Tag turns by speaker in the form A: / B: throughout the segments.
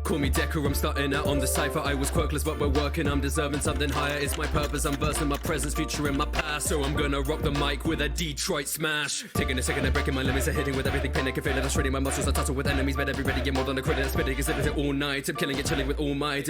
A: Call me Decker, I'm starting out on the cypher. I was quirkless but we're working, I'm deserving something higher. It's my purpose, I'm versing my presence, future in my past. So I'm gonna rock the mic with a Detroit smash. Taking a second and breaking my limits and hitting with everything. Pain, I can feel it, I'm shredding my muscles, I tussle with enemies. But everybody get more than a credit, I'm spitting, exhibit it all night. I'm killing it, chilling with all might.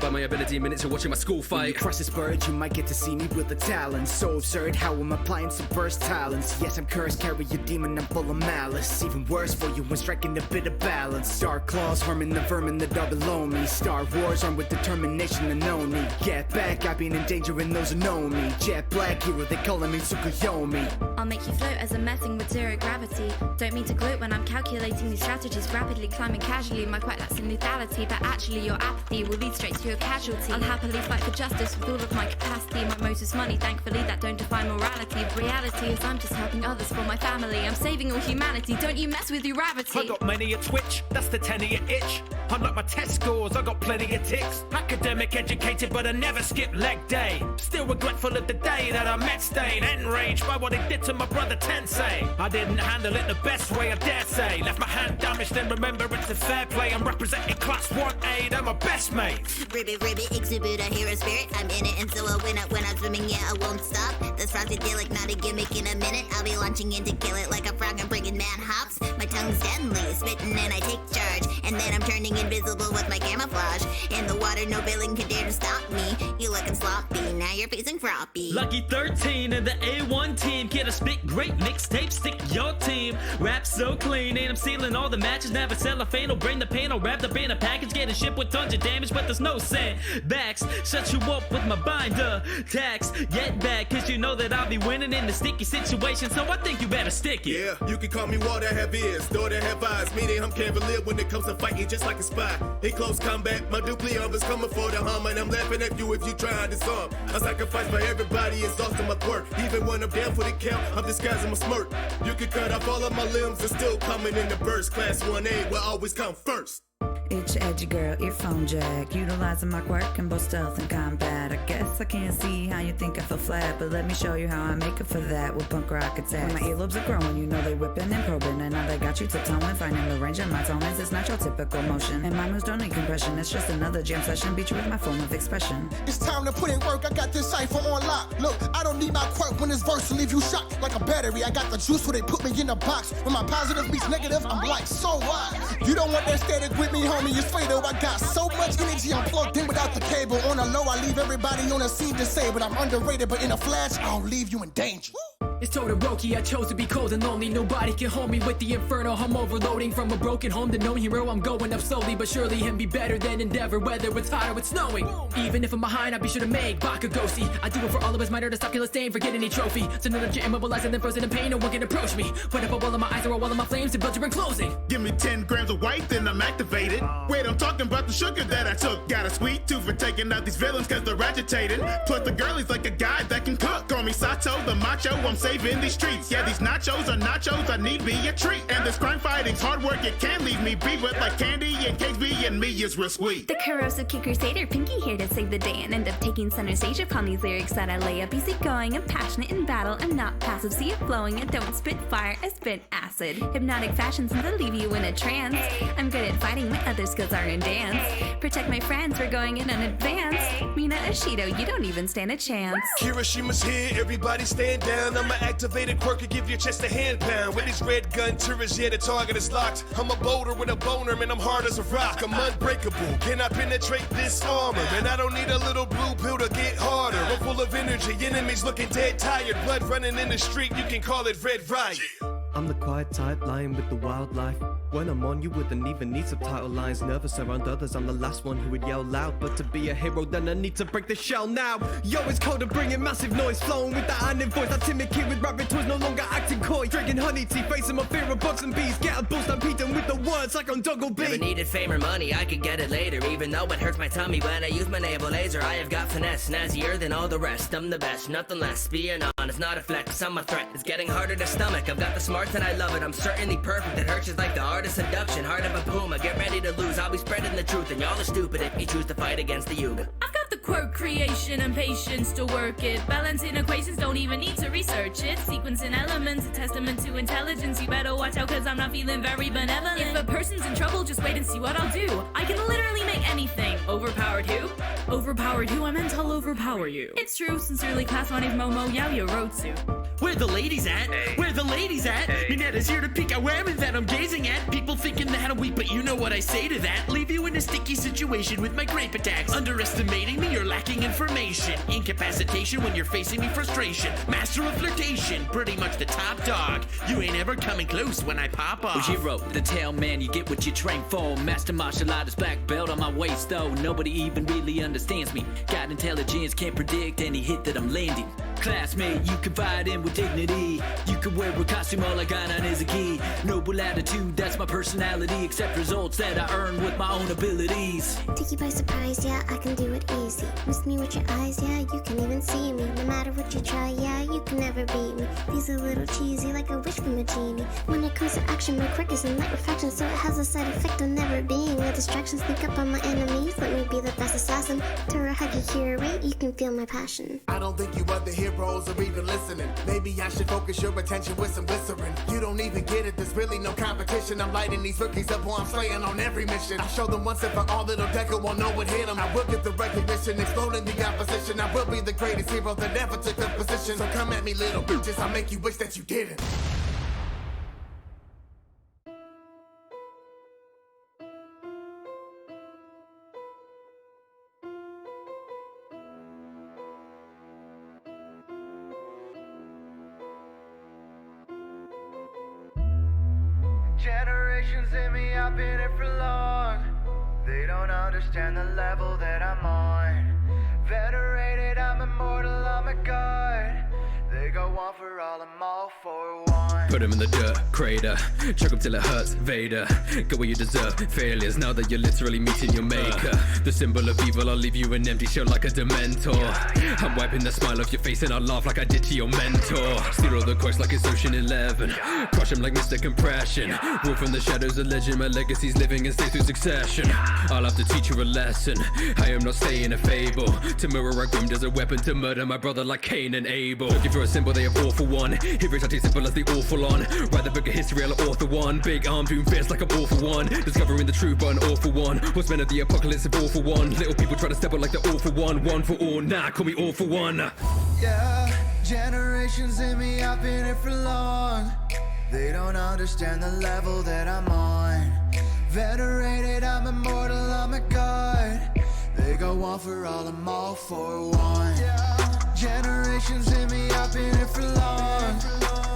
A: By my ability, minutes you're watching my school fight.
B: When you crush this bird, you might get to see me with a talent. So absurd how I'm applying some burst talents. Yes, I'm cursed, carry a demon, I'm full of malice. Even worse for you when striking a bit of balance. Dark claws harming the vermin that are below me. Star Wars armed with determination to know me. Get back, I've been endangering those who know me. Jet black hero, they calling me Tsukuyomi.
C: I'll make you float as I'm messing with zero gravity. Don't mean to gloat when I'm calculating these strategies. Rapidly climbing casually, my quite lacks in lethality. But actually your apathy will lead straight to your casualty. I'll happily fight for justice with all of my capacity. My motive's money, thankfully that don't define morality. Reality is I'm just helping others for my family. I'm saving all humanity, don't you mess with your gravity.
D: I got many a twitch, that's the 10-year itch. Unlike my test scores, I got plenty of ticks. Academic educated, but I never skip leg day. Still regretful of the day that I met Stain. Enraged by what they did to my brother Tensei. I didn't handle it the best way, I dare say. Left my hand damaged, then remember it's a fair play. I'm representing class 1A, they're my best mates.
E: Ribbit, exhibit a hero spirit. I'm in it, and so I win it when I'm swimming. Yeah, I won't stop. This frosty like not a gimmick in a minute. I'll be launching in to kill it like a frog and bringing man hops. My tongue's deadly, spitting and I take charge. And then I'm turning invisible with my camouflage. In the water, no villain can dare to stop me. You looking sloppy, now you're facing Froppy.
F: Lucky 13 and the A1 team. Kid, I spit great mixtape, stick your team. Rap so clean, and I'm sealing all the matches. Never cellophane, or bring the pain, or wrapped up in a package. Getting shipped with tons of damage, but there's no sandbags. Shut you up with my binder tax. Get back, cause you know that I'll be winning in the sticky situation. So I think you better stick it.
G: Yeah, you can call me water, have ears, daughter, have eyes. Meaning I'm cavalier when it comes to fighting, just like a spy. In close combat, my Duplion is coming for the hum. And I'm laughing at you if you try to disarm. I sacrifice for everybody, exhausting my quirk. Even when I'm down for the count, I'm disguising my smirk. You can cut off all of my limbs and still coming in the burst. Class 1A will always come first.
H: It's your edgy girl, earphone jack. Utilizing my quirk in both stealth and combat. I guess I can't see how you think I feel flat, but let me show you how I make up for that with punk rock attacks. When my earlobes are growing, you know they whipping and probing, and now they got you tiptoeing. Finding the range of my tone is it's not your typical motion, and my moves don't need compression. It's just another jam session. Beat you with my form of expression.
I: It's time to put in work. I got this cipher on lock. Look, I don't need my quirk when this verse will leave you shocked like a battery. I got the juice where they put me in a box. When my positive meets negative, I'm like, so what? You don't want that static with me, homie. It's fatal. I got so much energy, I'm plugged in without the cable. On a low, I leave everybody on the scene disabled. I'm underrated, but in a flash, I'll leave you in danger.
J: It's Todoroki, I chose to be cold and lonely. Nobody can hold me with the inferno. I'm overloading from a broken home to no hero. I'm going up slowly, but surely and be better than Endeavor. Whether it's hot or it's snowing. Even if I'm behind, I'll be sure to make Bakugoshi. I do it for all of us, minor to stop killing stain, forget any trophy. So none of you immobilized and then frozen in pain, no one can approach me. Put up a wall of my eyes or a wall of my flames to build your enclosing.
K: Give me 10 grams of white, then I'm activated. Wait, I'm talking about the sugar that I took. Got a sweet tooth for taking out these villains cause they're agitated. Plus the girlie's like a guy that can cook. Call me Sato, the macho, I'm saving these streets. Yeah, these nachos are nachos, I need me a treat. And this crime fighting's hard work, it can leave me beat. But like candy and cakes, me and me is real sweet.
C: The corrosive kid crusader, Pinky here to save the day and end up taking center stage upon these lyrics that I lay up. Easy going and passionate in battle and not passive. See it flowing, I don't spit fire, I spit acid. Hypnotic fashion since I leave you in a trance. I'm good at fighting, my other skills are in dance. Protect my friends, we're going in on advance. Mina Ashido, you don't even stand a chance.
G: Kiroshima's here, everybody stand down. I'm an activated quirk to give your chest a hand pound. With these red gun turrets, yeah, the target is locked. I'm a boulder with a boner, man, I'm hard as a rock. I'm unbreakable, can I penetrate this armor? And I don't need a little blue pill to get harder. I'm full of energy, enemies looking dead tired. Blood running in the street, you can call it Red Riot.
A: I'm the quiet type, lying with the wildlife. When I'm on, you wouldn't even need subtitle lines. Nervous around others, I'm the last one who would yell loud. But to be a hero, then I need to break the shell now. Yo, it's cold to bring in massive noise, flowing with that iron voice. That timid kid with rabbit toys, no longer acting coy. Drinking honey tea, facing my fear of bugs and bees. Get a boost, I'm beating with the words like I'm Doggle B.
L: Never needed fame or money, I could get it later. Even though it hurts my tummy when I use my navel laser. I have got finesse, snazzier than all the rest. I'm the best, nothing less. Being honest, not a flex, I'm a threat. It's getting harder to stomach, I've got the smarts and I love it. I'm certainly perfect, it hurts just like the art of seduction. Heart of a puma, get ready to lose. I'll be spreading the truth and y'all are stupid if you choose to fight against the Yuga.
C: I've got the quirk creation and patience to work it. Balancing equations, don't even need to research it. Sequencing elements, a testament to intelligence. You better watch out, cause I'm not feeling very benevolent. If a person's in trouble, just wait and see what I'll do. I can literally make anything. Overpowered who? Overpowered who? I meant I'll overpower you. It's true, sincerely, class 1 is Momo Yao Rotsu.
F: Where the ladies at? Where the ladies at? Minetta's here to peek at women that I'm gazing at. People thinking that I'm weak, but you know what I say to that. Leave you in a sticky situation with my grape attacks. Underestimating me, you're lacking information. Incapacitation when you're facing me, frustration. Master of flirtation, pretty much the top dog. You ain't ever coming close when I pop off.
M: Ujiro, the tail man, you get what you train for. Master martial artist, black belt on my waist though. Nobody even really understands me. Got intelligence, can't predict any hit that I'm landing. Classmate, you confide in with dignity. You can wear a costume, all I got on is a key. Noble attitude, that's my personality. Accept results that I earn with my own abilities.
E: Take you by surprise, yeah, I can do it easy. Miss me with your eyes, yeah, you can even see me. No matter what you try, yeah, you can never beat me. These are a little cheesy, like a wish from a genie. When it comes to action, my quirk is a light reflection, so it has a side effect of never being a distraction. Sneak up on my enemies, let me be the best assassin. Terror, hug you, curate, you can feel my passion.
G: I don't think you other heroes are even listening. Maybe I should focus your attention with some glycerin. You don't even get it, there's really no competition. I'm lighting these rookies up while I'm slaying on every mission. I show them once and for all, little Deco won't know what hit them. I will get the recognition, exploding the opposition. I will be the greatest hero that ever took the position. So come at me, little bitches, I'll make you wish that you didn't.
N: Generations in me, I've been here for long. They don't understand the level that I'm on. Venerated, I'm immortal, I'm a god. They go on for all, I'm all for one.
O: Put him in the dirt, crater. Choke him till it hurts, Vader. Get what you deserve, failures. Now that you're literally meeting your maker. The symbol of evil, I'll leave you an empty shell like a dementor. I'm wiping the smile off your face and I'll laugh like I did to your mentor. Steal all the quirks like it's Ocean 11. Crush him like Mr. Compression. Rule from the shadows, a legend. My legacy's living and stay through succession. I'll have to teach you a lesson. I am not staying a fable. To mirror I groomed as a weapon to murder my brother like Cain and Abel. Looking for a symbol, they have all for one. Heroes are too simple as the awful on. Write the book of history, I'll author one. Big arm doing fierce like I'm all for one. Discovering the truth, but an awful one. Horsemen of the apocalypse of all for one. Little people try to step out like the all for one. One for all, nah, call me all for one.
N: Yeah, generations in me, I've been here for long. They don't understand the level that I'm on. Venerated, I'm immortal, I'm a god. They go on for all, I'm all for one. Generations in me, I've been here for long.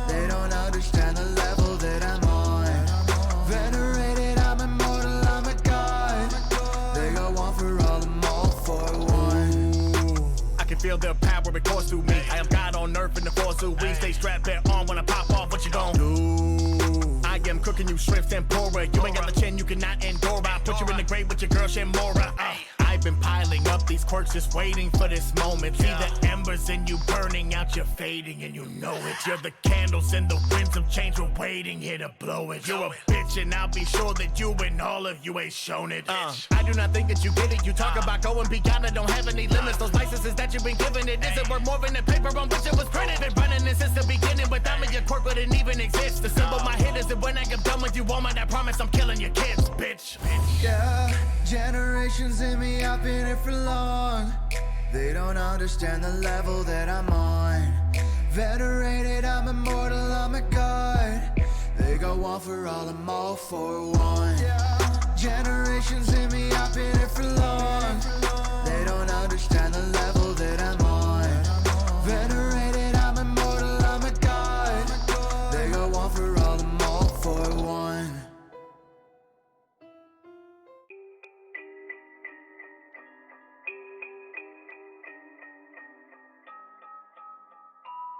N: They don't understand the level that I'm on. Venerated, I'm immortal, I'm a god. They go on for all, I'm all for one.
D: I can feel their power, it course through me. I am God on earth in the force of we. Stay strapped there on when I pop off, what you gon' do? I am cooking you shrimp tempura. You ain't got the chin, you cannot endure. I put you in the grave with your girl Shamora. I've been piling up these quirks, just waiting for this moment. See the embers in you burning out, you're fading and you know it. You're the candles in the winds of change, we're waiting here to blow it. You're a bitch and I'll be sure that you and all of you ain't shown it. I do not think that you get it. You talk about going beyond, I don't have any limits. Those licenses that you've been given, it isn't worth more than the paper on which it was printed. Been running this since the beginning, without me your quirk wouldn't even exist. The symbol my hit is that when I get done with you, woman, I promise I'm killing your kids, bitch.
N: Yeah, generations in me, I've been here for long. They don't understand the level that I'm on. Venerated, I'm immortal, I'm a god. They go on for all, I'm all for one. Generations in me, I've been here for long. They don't understand the level that I'm on. Venerated, I'm immortal, I'm a god. They go on for all, I'm all for one.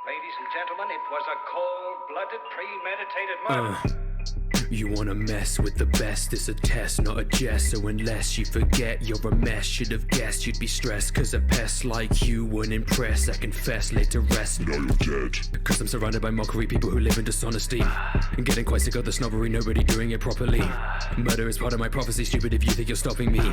P: Ladies and gentlemen, it was a cold-blooded, premeditated murder.
O: You wanna mess with the best, it's a test, not a jest. So unless you forget you're a mess, should have guessed you'd be stressed. Cause a pest like you won't impress. I confess, laid to rest, now you're dead. Cause I'm surrounded by mockery, people who live in dishonesty. And getting quite sick of the snobbery, nobody doing it properly. Murder is part of my prophecy, stupid if you think you're stopping me.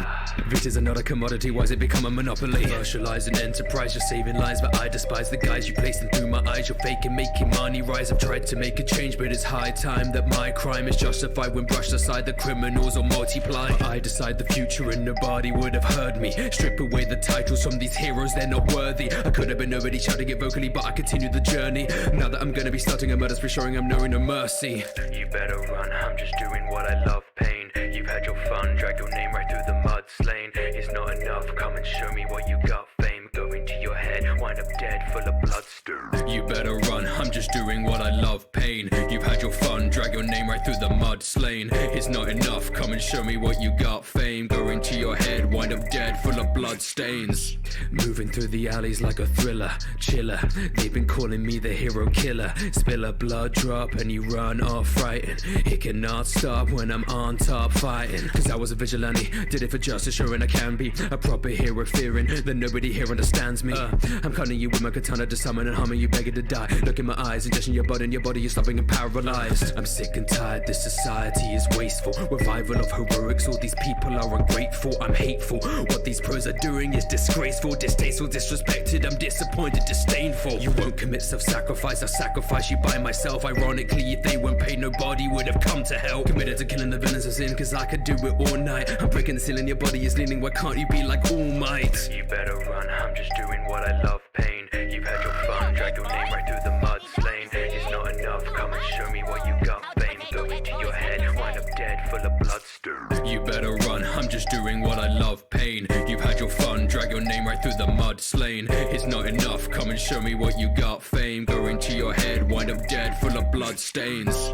O: Riches are not a commodity, why's it become a monopoly? Commercialize an enterprise, you're saving lives, but I despise the guys you place them through my eyes. You're faking, making money rise. I've tried to make a change, but it's high time that my crime is justified when brushed aside. The criminals will multiply. I decide the future and nobody would have heard me. Strip away the titles from these heroes, they're not worthy. I could have been nobody shouting it vocally, but I continue the journey. Now that I'm gonna be starting a murder spree, showing I'm knowing no mercy. You better run, I'm just doing what I love, pain. You've had your fun, drag your name right through the mud, slain. It's not enough, come and show me what you got, fame. Go into your head, wind up dead, full of bloodstone. You better run, I'm just doing what I love, pain. You've had your fun, drag your name right through the mud, slain. It's not enough, come and show me what you got, fame. Go into your head, wind up dead, full of blood stains. Moving through the alleys like a thriller, chiller. They've been calling me the hero killer. Spill a blood drop and you run off frightened. It cannot stop when I'm on top fighting. Cause I was a vigilante, did it for justice, showing I can be a proper hero, fearing that nobody here understands me. I'm cutting you with my katana to summon and harming you, begging to die. Look in my eyes, ingesting your blood and your body is stopping and paralyzed. I'm sick and tired, this society is wasteful. Revival of heroics, all these people are ungrateful. I'm hateful, what these pros are doing is disgraceful. Distasteful, disrespected, I'm disappointed, disdainful. You won't commit self-sacrifice, I'll sacrifice you by myself. Ironically, if they weren't paid, nobody would have come to help. Committed to killing the villains of sin, cause I could do it all night. I'm breaking the ceiling, your body is leaning, why can't you be like All Might? You better run, I'm just doing what I love, pain. You've had your fun, drag your name right through the mud, slain. It's not enough, come and show me what you got, fame. Go into your head, wind up dead, full of bloodstone. You better run, I'm just doing what I love, pain. You've had your fun, drag your name right through the mud, slain. It's not enough, come and show me what you got, fame. Go into your head, wind up dead, full of blood stains.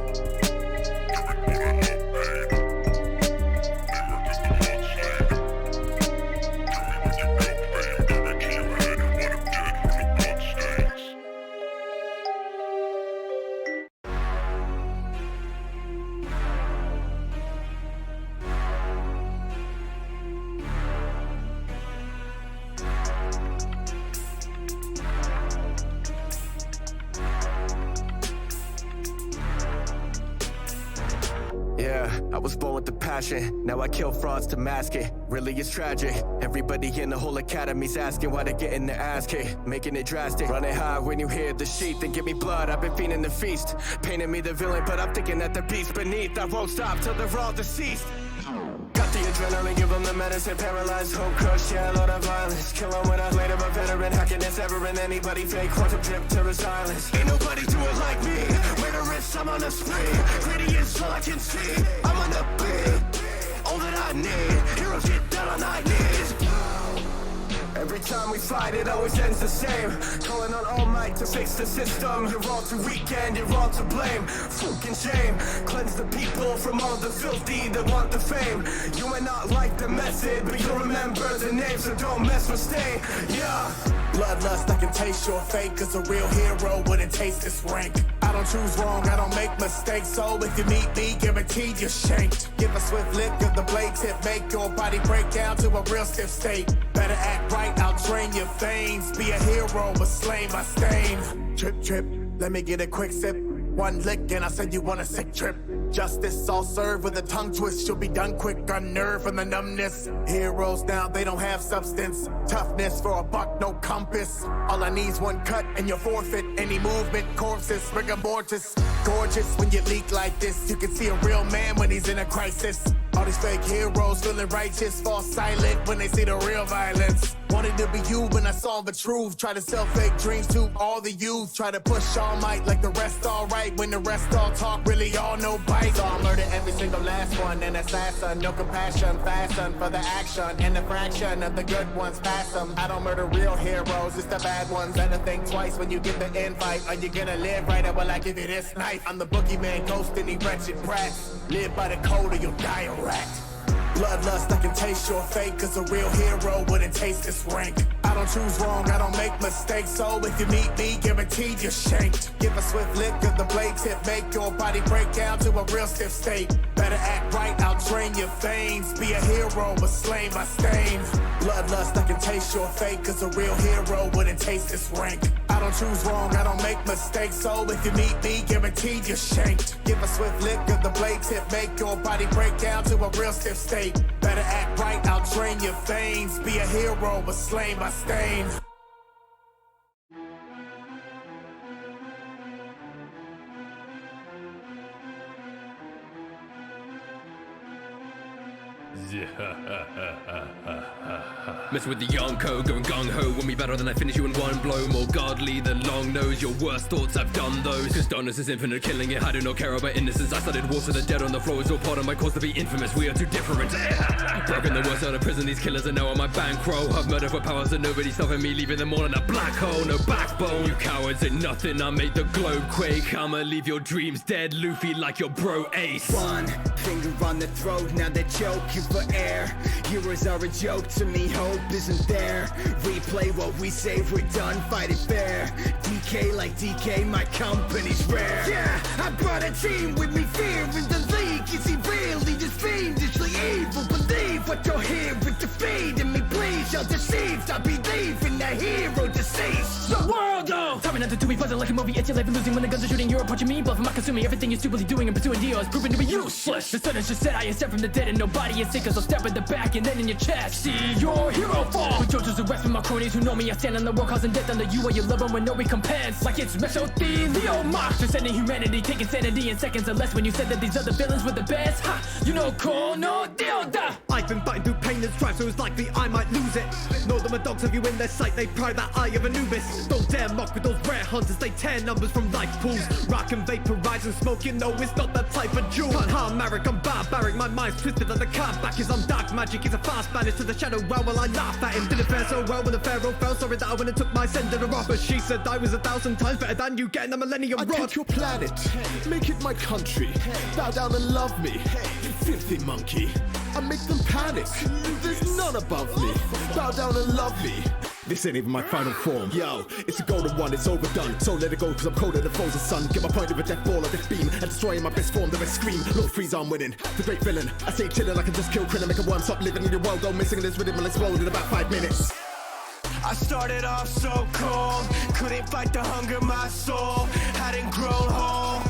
P: Yeah, I was born with the passion. Now I kill frauds to mask it. Really, it's tragic. Everybody in the whole academy's asking why they're getting their ass kicked. Making it drastic. Running high when you hear the sheet. Then give me blood, I've been feeding the feast. Painting me the villain, but I'm thinking that the beast beneath. I won't stop till they're all deceased. Got the adrenaline, give them the medicine. Paralyzed, hope crush, yeah, a lot of violence. Kill them with a blade of a veteran. How can this ever end? Anybody fake? Quantum drip to the silence. Ain't nobody do it like me. Murderous, I'm on a spree. Greedy is all I can see. I'm on the beat. All that I need. Heroes get down on our knees. Every time we fight, it always ends the same. Calling on All Might to fix the system. You're all too weak and you're all to blame. Fucking shame. Cleanse the people from all the filthy that want the fame. You may not like the method, but you'll remember the name, so don't mess with stay. Yeah.
I: Bloodlust, I can taste your fate, cause a real hero wouldn't taste this rank. I don't choose wrong, I don't make mistakes, so if you meet me, guaranteed you're shanked. Give a swift lick of the blade tip, make your body break down to a real stiff state. Better act right, I'll drain your veins. Be a hero, but slain by stain. Trip, trip, let me get a quick sip. One lick and I said you want a sick trip. Justice I'll serve with a tongue twist. You'll be done quick, unnerved from the numbness. Heroes now, they don't have substance. Toughness for a buck, no compass. All I need's one cut and you'll forfeit any movement. Corpses, rigor mortis. Gorgeous when you leak like this. You can see a real man when he's in a crisis. All these fake heroes feeling righteous, fall silent when they see the real violence. Wanted to be you when I saw the truth. Try to sell fake dreams to all the youth. Try to push All Might like the rest all right. When the rest all talk, really all no bite. So I'll murder every single last one. An assassin, no compassion. Fasten for the action. And the fraction of the good ones pass them. I don't murder real heroes, it's the bad ones. Better think twice when you get the invite. Are you gonna live right or will I give you this knife? I'm the boogeyman, ghost in these wretched brats. Live by the code or you'll die a rat.
B: Bloodlust, I can taste your fate, cause a real hero wouldn't taste this rank. I don't choose wrong, I don't make mistakes, so if you meet me, guaranteed you're shanked. Give a swift lick of the blade tip, make your body break down to a real stiff state. Better act right, I'll drain your veins. Be a hero, but slain by stain. Bloodlust, I can taste your fate, cause a real hero wouldn't taste this rank. I don't choose wrong, I don't make mistakes, so if you meet me, guaranteed you're shanked. Give a swift lick of the blade tip, make your body break down to a real stiff state. Better act right, I'll drain your veins. Be a hero, but slain by stain.
O: Messing with the Yonko, going gung-ho. When we battle, then I finish you in one blow. More godly than long nose. Your worst thoughts, I've done those. Cause darkness is infinite, killing it. I do not care about innocence. I started war to the dead on the floor. It's all part of my cause to be infamous. We are too different. Broken the worst out of prison. These killers are now on my bankroll. I've murdered for powers and nobody stopping me, leaving them all in a black hole. No backbone. You cowards ain't nothing. I made the globe quake. I'ma leave your dreams dead, Luffy, like your bro Ace.
B: One finger on the throat, now they choke you for air. Heroes are a joke to me, hope isn't there. Replay what we say, we're done, fight it fair. DK like DK, my company's rare. Yeah, I brought a team with me, fear in the league. Is he really just fiendishly evil? Believe what you're hearing, defeating me, please. You're deceived, I believe in that hero deceased.
J: The world, though! Tell me nothing to be puzzling like a movie. It's your life and losing when the guns are shooting. You're approaching me, bluffing, I'm consuming everything you're stupidly doing and pursuing deals, proving to be useless. The sun has just said I am set from the dead and nobody is sick, so step in the back and then in your chest. See your hero fall. With JoJo's arrest with my cronies who know me, I stand on the world causing death under you and your love with no recompense. Like it's mesothelioma. Transcending humanity, taking sanity in seconds or less. When you said that these other villains were the best, ha! You know, cool, no deal, da!
A: I've been fighting through pain and strife, so it's likely I might lose it. Know that my dogs have you in their sight, they pry that eye of Anubis. Don't dare mock with those rare hunters, they tear numbers from life pools. Rock and vaporize and smoke, you know it's not that type of jewel. Can't harm Marek, I'm barbaric, my mind's twisted like the card back is I'm dark magic. He's a fast banish to the shadow realm while I laugh at him. Didn't fare so well when the pharaoh fell, sorry that I went and took my sender off. But she said I was 1,000 times better than you getting a millennium rod.
Q: I take your planet, make it my country. Bow down and love me, you filthy monkey. I make them panic, there's none above me. Bow down and love me. This ain't even my final form. Yo, it's a golden one, it's overdone. So let it go, cause I'm colder than frozen sun. Get my point of a death ball of this beam and destroying my best form, then I scream. Lord Freeze, I'm winning. The great villain. I stay chilling like I just killed Krillin. Make a worm stop living in your world, go missing in this rhythm and explode in about 5 minutes.
R: I started off so cold, couldn't fight the hunger, my soul hadn't grown whole.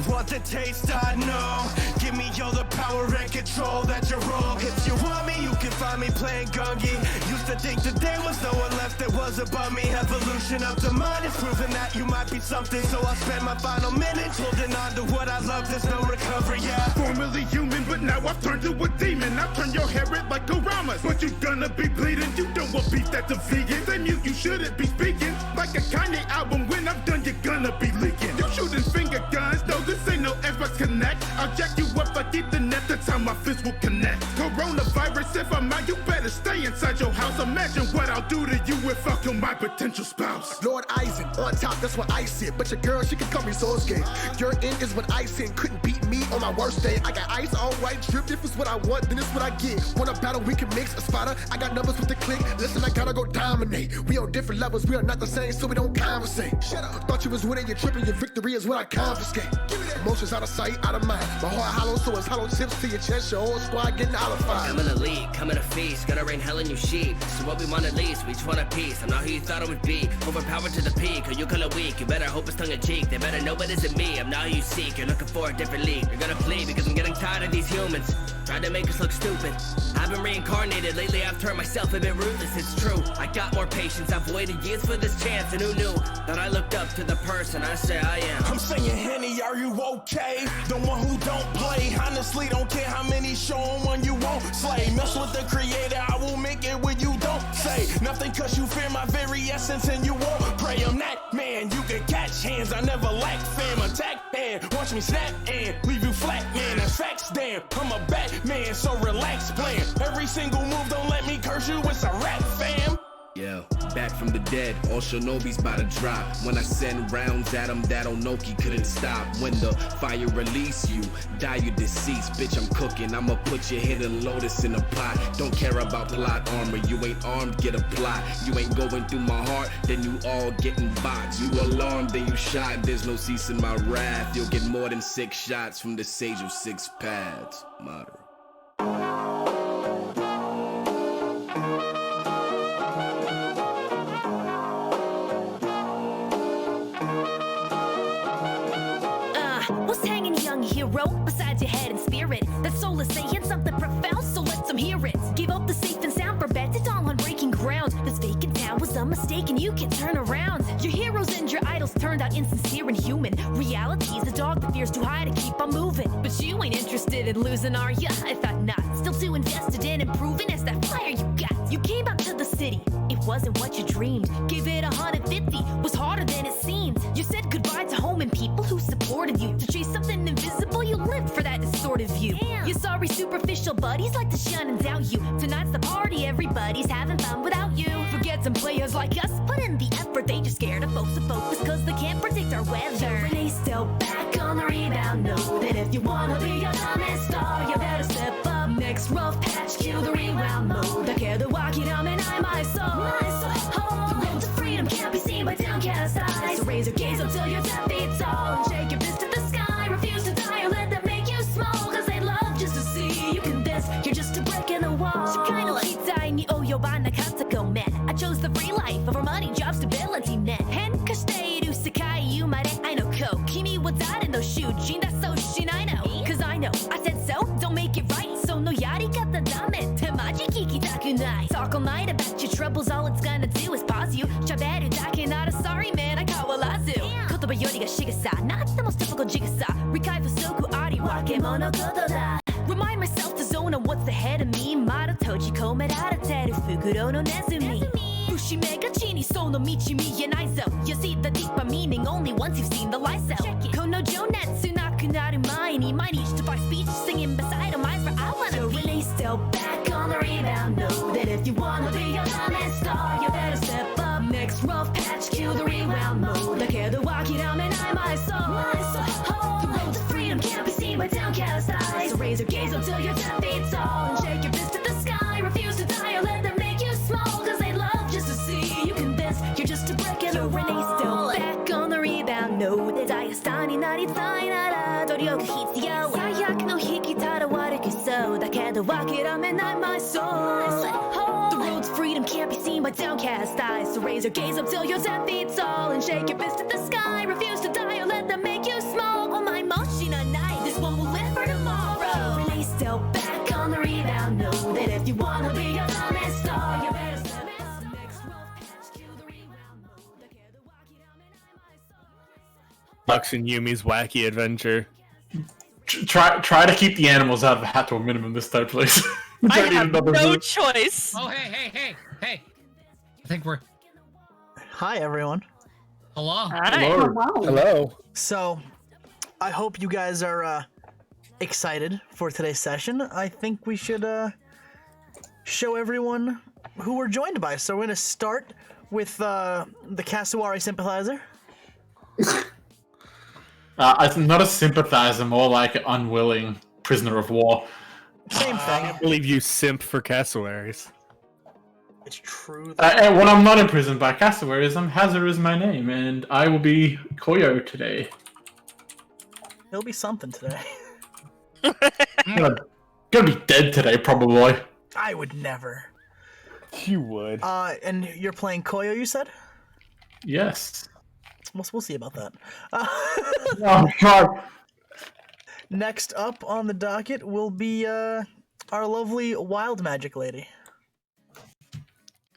R: Want the taste, I know. Give me all the power and control that you're wrong. If you want me, you can find me playing Gungi. Used to think that there was no one left that was above me. Evolution of the mind is proving that you might be something. So I'll spend my final minutes holding on to what I love. There's no recovery, yeah.
K: Formerly human, but now I've turned to a demon. I've turned your hair red like Oramas. But you gonna be bleeding. You don't want beef that's a vegan. They mute, you shouldn't be speaking. Like a Kanye album, when I'm done, you're gonna be leaking. You shooting finger guns, no, this ain't no Xbox Connect. I'll jack you up like Ethernet, that's how my fists will connect. Coronavirus, if I'm out, you better stay inside your house. Imagine what I'll do to you if I kill my potential spouse.
I: Lord Eisen, on top, that's what I said. But your girl, she can call me Sosuke. Your end is what I said, couldn't beat me on my worst day. I got ice, all white, drip. If it's what I want, then it's what I get. Want a battle, we can mix a spotter. I got numbers with the click. Listen, I gotta go dominate. We on different levels, we are not the same, so we don't conversate. Shut up. Thought you was winning, you're tripping, your victory is what I confiscate. Emotions out of sight, out of mind. My heart hollow, so it's hollow tips to your chest. Your whole squad getting olified.
L: I'm in the league, coming to feast. Gonna rain hell in you sheep. This is what we want at least. We just want a piece. I'm not who you thought I would be. Overpowered to the peak, or you kinda weak. You better hope it's tongue in cheek. They better know it isn't me. I'm not who you seek. You're looking for a different league. You're gonna flee because I'm getting tired of these humans. Trying to make us look stupid. I've been reincarnated. Lately I've turned myself a bit ruthless. It's true. I got more patience. I've waited years for this chance. And who knew that I looked up to the person I say I am?
R: I'm saying, Henny, are you okay? The one who don't play. Honestly, don't care how many show 'em when you won't slay. Mess with the creator, I will make it when you don't say nothing, cause you fear my very essence and you won't pray. I'm that man, you can catch hands, I never lack fam. Attack and watch me snap and leave you flat, man. That's facts, damn. I'm a Batman, so relax, plan. Every single move, don't let me curse you, it's a rap, fam.
L: Yo.
S: back from the dead. All Shinobi's about to drop. When I send rounds at him, that Onoki couldn't stop. When the fire release you, die you deceased. Bitch, I'm cooking, I'ma put your hidden lotus in a pot. Don't care about plot armor, you ain't armed, get a plot. You ain't going through my heart, then you all getting boxed. You alarmed, then you shot, there's no ceasing my wrath. You'll get more than 6 shots from the sage of 6 paths. Motto.
T: What's hanging, young hero, besides your head and spirit? That soul is saying something profound, so let them hear it. Give up the safe and sound, for bet it all on breaking ground. This vacant town was a mistake and you can turn around. Your heroes and your idols turned out insincere and human. Reality's a dog that fears too high to keep on moving. But you ain't interested in losing, are ya? I thought not. Still too invested in improving as that fire you got. You came out to the city, it wasn't what you dreamed. Give it 150, was harder than it seemed. You said goodbye to home and people who supported you. To chase something invisible, you lived for that distorted view. Damn. Your sorry superficial buddies like to shun and doubt you. Tonight's the party, everybody's having fun without you. Forget some players like us, put in the effort. They just scared of folks to focus cause they can't predict our weather. Renee's still back on the rebound. Know that if you wanna be a common star, you better step up. Next rough patch, cue the rewound mode. I care the walking on and I my soul. The road to freedom can't be seen by downcast eyes. So raise your gaze until your 10 feet tall. And shake your fist at the sky. Refuse to die or let them make you small. Cause they love just to see you convinced you're just a brick in the wall. So kinda like dying, you owe your bond, I got to go, man. I chose the free life over money, job stability, net. Hen kashite iru sekai yumare I know ko. Kimi wa dare no shujin da so shinai no. Cause I know, I said so, don't make it right. So no yarikata dame, temaji kikitaku nai. Talk all night about your troubles, all it's gonna do is pause you. Shaberu dake nara sorry man, I kawarazu. Kotoba yori ga shigasa, not the most difficult jigsaw. Rikai fusoku ari wakemono koto da. Remind myself to zone on what's ahead of me. Mara toji komerareteru fukuro no nezumi. Fushime ga chi ni sono michi mienai zo. You see the deeper meaning only once you've seen the light cell. Kono jonetsu naku naru mai ni mainichi to find speech singing beside him eyes for I wanna so be. Renee's still back on the rebound. Know that if you wanna be a common star, you better step up. Next rough patch, cue the rewound mode. I care the walking on and I my soul. The road to freedom can't be seen by downcast eyes. So raise your gaze until you're 10 feet tall. And shake your fist at the sky. Refuse to die or let them make you small. Cause they love just to see you convinced you're just a brick in the wall. Renee's still back on the rebound. Know that I starになりたいなら努力必要。最悪の引きたら悪くそうだけど諦めない my soul. The road's freedom can't be seen by downcast eyes. So raise your gaze up till you're 10 feet tall. And shake your fist at the sky. Refuse to die or let them make you small. Oh my motion on night, this one will live for tomorrow. Renee's still back on the rebound. Know that if you wanna be a common star, you better step up. Next rough patch, cue the rewound mode. I care the walkie down and I my soul.
U: Lux and Yumi's wacky adventure.
V: Try to keep the animals out of the hat to a minimum this time, please.
W: I have no choice.
X: Oh, hey. I think we're...
Y: Hi, everyone.
X: Hello.
W: Hi.
U: Hello.
Y: So, I hope you guys are excited for today's session. I think we should show everyone who we're joined by. So we're going to start with the Kasuari sympathizer.
V: I'm not a sympathizer, more like an unwilling prisoner of war.
Y: Same thing.
U: I believe you simp for cassowaries.
Y: It's true.
V: And when I'm not imprisoned by cassowaries, Hazard is my name, and I will be Koyo today.
Y: He'll be something today.
V: Gonna be dead today, probably.
Y: I would never.
U: You would.
Y: And you're playing Koyo, you said?
V: Yes.
Y: We'll see about that.
V: Oh, God.
Y: Next up on the docket will be our lovely wild magic lady.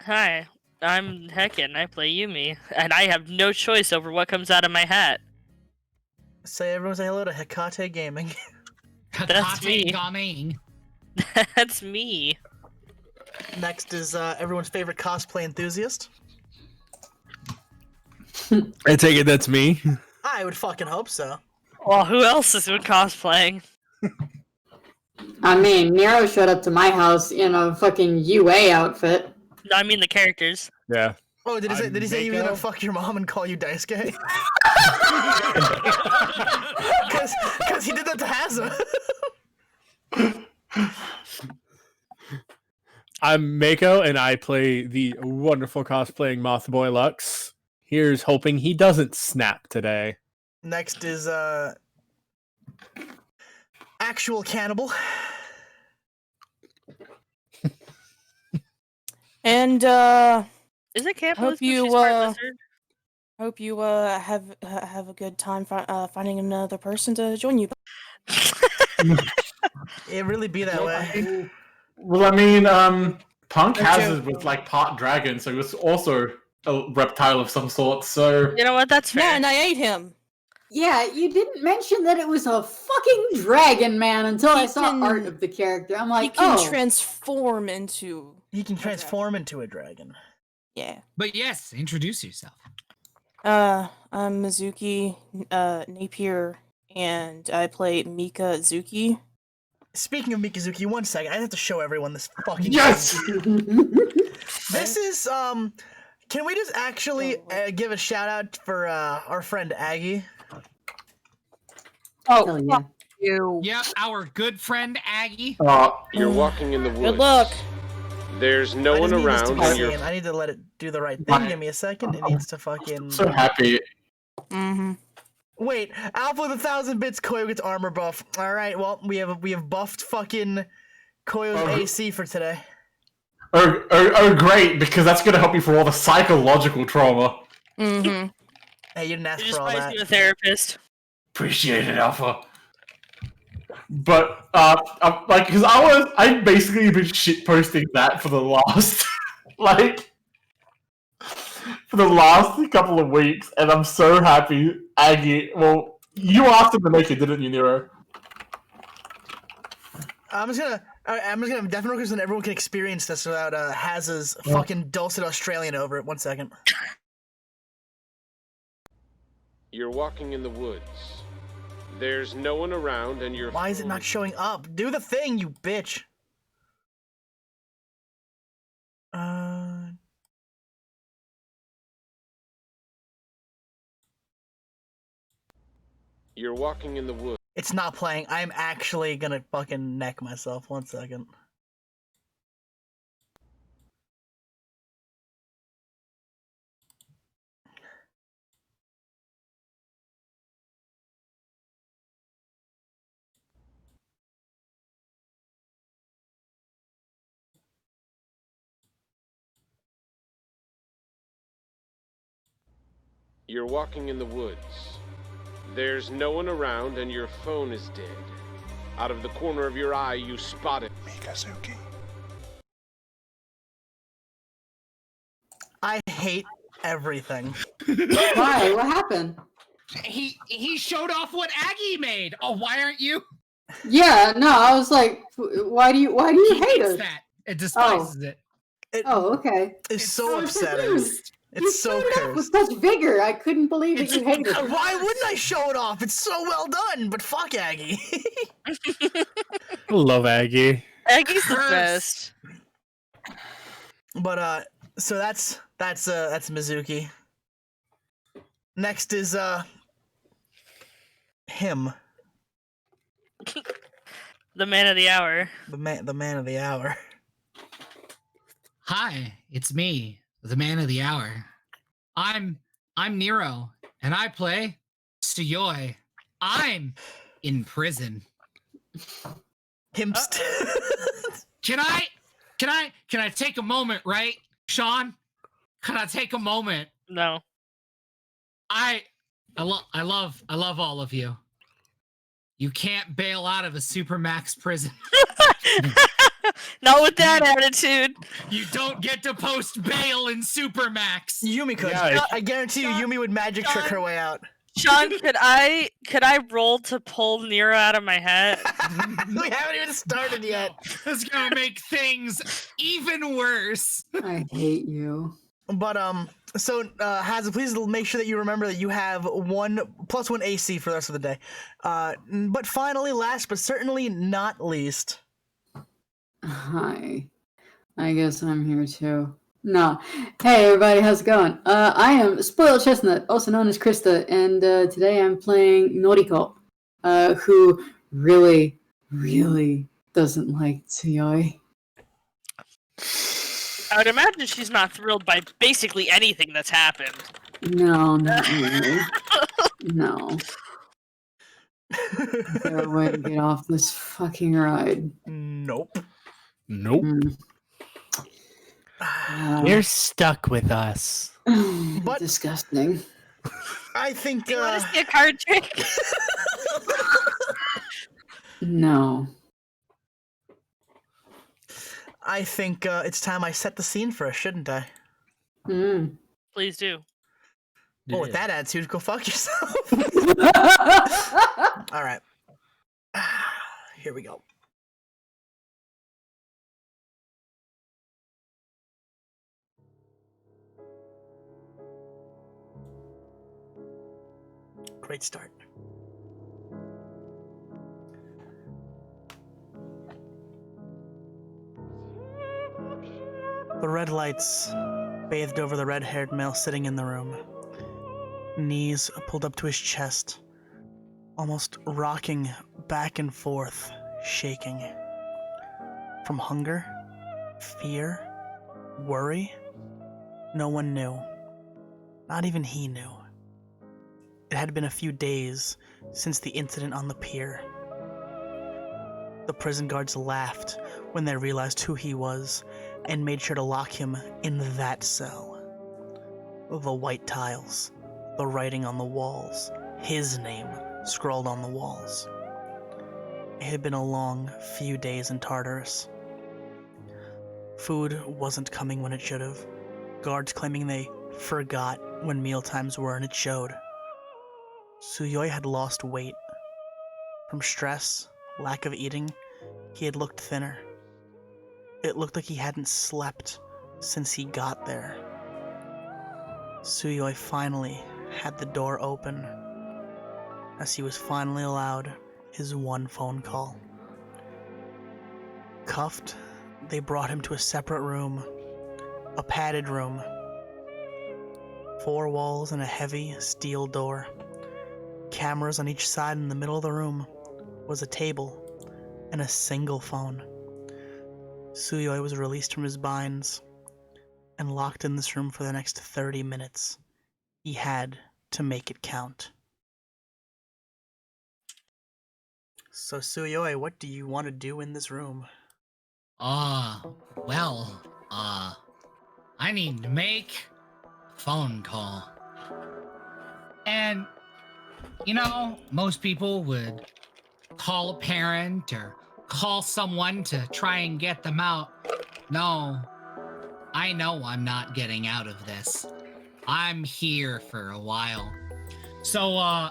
W: Hi, I'm Hecken. I play Yumi, and I have no choice over what comes out of my hat.
Y: Everyone say hello to Hekate Gaming.
W: That's me.
X: Gaming.
W: That's me.
Y: Next is everyone's favorite cosplay enthusiast.
U: I take it that's me.
Y: I would fucking hope so.
W: Well, who else is cosplaying?
Z: I mean, Nero showed up to my house in a fucking UA outfit.
W: No, I mean the characters.
U: Yeah.
Y: Oh, did he say he was gonna fuck your mom and call you Daisuke? Because he did that to Hazza.
U: I'm Mako, and I play the wonderful cosplaying Mothboy Lux. Here's hoping he doesn't snap today.
Y: Next is actual cannibal.
C: And
W: is it cannibal?
C: Hope you have a good time finding another person to join you.
Y: It really be that way.
V: Well, I mean, Punk Hazard was like part dragon, so he was also a reptile of some sort. So
W: you know what? That's fair.
C: Yeah, and I ate him.
Z: Yeah, you didn't mention that it was a fucking dragon man until I saw art of the character. I'm like,
C: he can transform into.
Y: He can transform into a dragon.
C: Yeah.
X: But yes, introduce yourself.
C: I'm Mizuki Napier, and I play Mika Zuki.
Y: Speaking of Mikazuki, 1 second. I have to show everyone this fucking
V: thing.
Y: This is, can we just actually give a shout out for our friend Aggie?
C: Oh,
Z: yeah.
C: You.
X: Yeah, our good friend Aggie.
E: You're walking in the woods.
C: Good luck.
E: There's no one around, and you're.
Y: I need to let it do the right thing. Give me a second. It needs to fucking.
V: So happy.
C: Mm-hmm.
Y: Wait, Alpha with 1,000 bits. Koyo gets armor buff. All right, well we have buffed fucking Koyo's AC for today.
V: Oh, great! Because that's gonna help you for all the psychological trauma.
C: Mm-hmm.
Y: Hey, you didn't ask
W: You
Y: for all
W: just
Y: that.
W: a therapist.
V: Appreciate it, Alpha. But like, because I basically been shit posting that for the last for the last couple of weeks, and I'm so happy, Aggie. Well, you asked him to make it, didn't you, Nero?
Y: I'm just gonna definitely because then everyone can experience this without Hazza's fucking dulcet Australian over it. 1 second.
E: You're walking in the woods. There's no one around, and you're.
Y: Why is it not showing up? Do the thing, you bitch.
E: You're walking in the woods.
Y: It's not playing. I'm actually gonna fucking neck myself. 1 second.
E: You're walking in the woods. There's no one around, and your phone is dead. Out of the corner of your eye, you spot it.
I: Mikazuki.
Y: I hate everything.
Z: Why? What happened?
X: He showed off what Aggie made. Oh, why aren't you?
Z: Yeah, no, I was like, why do you hate us?
X: That it despises it.
Z: Okay.
Y: It's so upsetting. It's so cursed.
Z: With such vigor, I couldn't believe that you hated it.
Y: Why wouldn't I show it off? It's so well done. But fuck Aggie.
U: I love Aggie.
W: Aggie's the best.
Y: But so that's Mizuki. Next is him.
W: The man of the hour.
Y: The man of the hour.
X: Hi, it's me, the man of the hour. I'm Nero, and I play Suyoi. I'm in prison.
Y: Him.
X: Can I take a moment, right, Sean? Can I take a moment?
W: No.
X: I love all of you. You can't bail out of a supermax prison.
W: Not with that attitude.
X: You don't get to post bail in supermax.
Y: Yumi could. Yeah, I guarantee you, Yumi would magic trick her way out.
W: Sean, could I roll to pull Nero out of my hat?
Y: We haven't even started yet.
X: That's gonna make things even worse.
Z: I hate you.
Y: But so Hazza, please make sure that you remember that you have +1 AC for the rest of the day. But finally, last but certainly not least.
Z: Hi. I guess I'm here too. No. Hey everybody, how's it going? I am Spoiled Chestnut, also known as Krista, and today I'm playing Noriko, who really, really doesn't like Tsuyoi.
W: I would imagine she's not thrilled by basically anything that's happened.
Z: No, not really. No. Is there a way to get off this fucking ride?
Y: Nope.
U: Nope.
Y: You're
U: stuck with us.
Y: But
Z: disgusting.
Y: I think.
W: You want to see a card trick?
Z: No.
Y: I think it's time I set the scene for us, shouldn't I?
W: Please do.
Y: Well, with that attitude, go fuck yourself. All right. Here we go. Great start. The red lights bathed over the red-haired male sitting in the room. Knees pulled up to his chest, almost rocking back and forth, shaking. From hunger, fear, worry, no one knew. Not even he knew. It had been a few days since the incident on the pier. The prison guards laughed when they realized who he was and made sure to lock him in that cell. The white tiles, the writing on the walls, his name scrawled on the walls. It had been a long few days in Tartarus. Food wasn't coming when it should have. Guards claiming they forgot when mealtimes were, and it showed. Tsuyoi had lost weight. From stress, lack of eating, he had looked thinner. It looked like he hadn't slept since he got there. Tsuyoi finally had the door open, as he was finally allowed his one phone call. Cuffed, they brought him to a separate room, a padded room. 4 walls and a heavy steel door. Cameras on each side. In the middle of the room was a table and a single phone. Tsuyoi was released from his binds and locked in this room for the next 30 minutes. He had to make it count. So Tsuyoi, what do you want to do in this room?
X: I need to make a phone call. And, you know, most people would call a parent or call someone to try and get them out. No, I know I'm not getting out of this. I'm here for a while. So,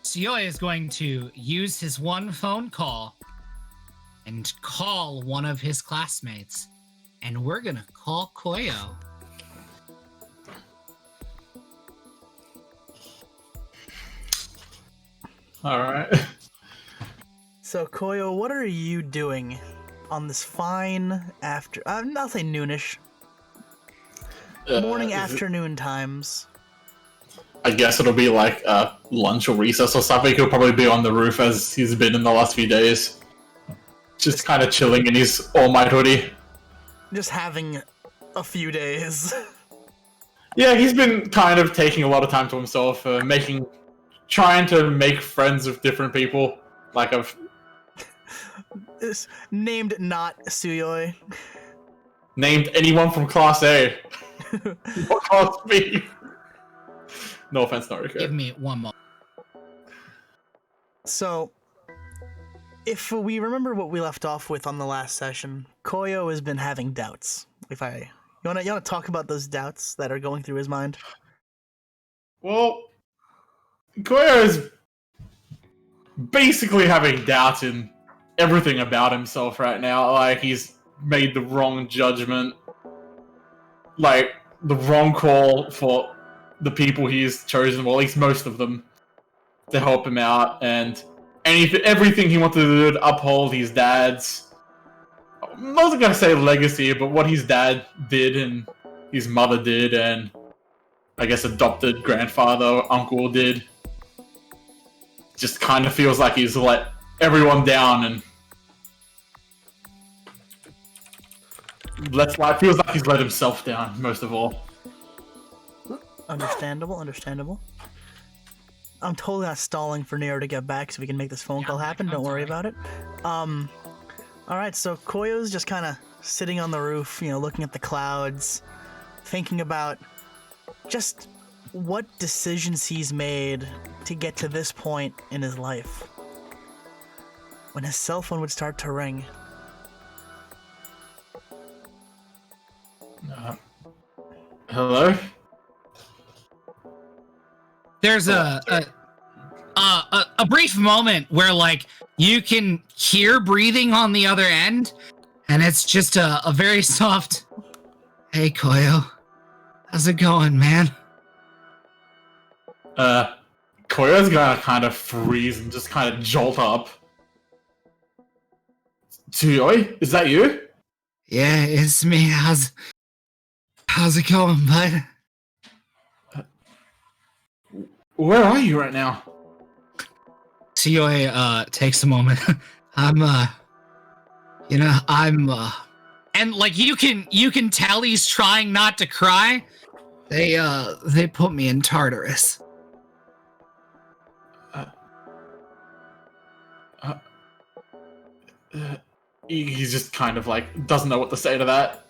X: Tsuyoi is going to use his one phone call and call one of his classmates. And we're gonna call Koyo.
V: Alright.
Y: So Koyo, what are you doing on this fine after... I'll say noonish. Morning, afternoon times.
V: I guess it'll be like lunch or recess or something. He'll probably be on the roof as he's been in the last few days. Just kind of chilling in his All Might hoodie.
Y: Just having a few days.
V: Yeah, he's been kind of taking a lot of time to himself, trying to make friends with different people. Like I've...
Y: It's named not Tsuyoi.
V: Named anyone from Class A. Not Class B. No offense, Noriko.
X: Give me one more.
Y: So, if we remember what we left off with on the last session, Koyo has been having doubts. You wanna talk about those doubts that are going through his mind?
V: Well, Koyo is basically having doubts in everything about himself right now. Like, he's made the wrong judgment. Like, the wrong call for the people he's chosen, well, at least most of them, to help him out, and everything he wanted to do to uphold his dad's, I'm not gonna say legacy, but what his dad did and his mother did, and I guess adopted grandfather, uncle did. Just kind of feels like he's let everyone down, and feels like he's let himself down most of all.
Y: Understandable. I'm totally not stalling for Nero to get back so we can make this phone call happen. Don't worry about it. Alright, so Koyo's just kind of sitting on the roof, looking at the clouds, thinking about just what decisions he's made to get to this point in his life. When his cell phone would start to ring.
V: Hello?
X: There's a brief moment where like you can hear breathing on the other end, and it's just a very soft, "Hey Koyo, how's it going, man?"
V: Koyo's gonna kind of freeze and just kind of jolt up. Tsuyoi, is that you?
X: Yeah, it's me. How's it going, bud?
V: Where are you right now?
X: Tsuyoi takes a moment. I'm and like you can tell he's trying not to cry. They put me in Tartarus.
V: He's just kind of like doesn't know what to say to that.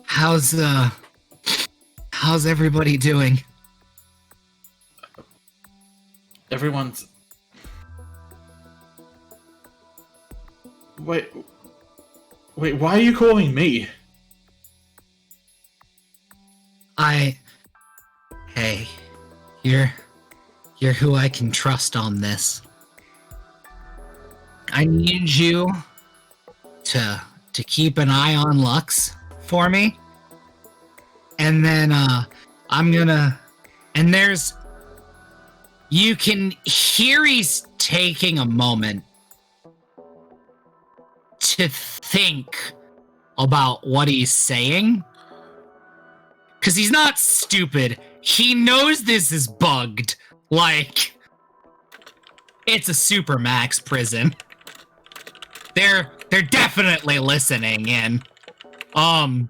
X: How's everybody doing?
V: Everyone's... Wait, why are you calling me?
X: Hey, you're who I can trust on this. I need you to keep an eye on Lux for me. And then you can hear he's taking a moment to think about what he's saying. Because he's not stupid. He knows this is bugged. Like, it's a Supermax prison. They're definitely listening in. And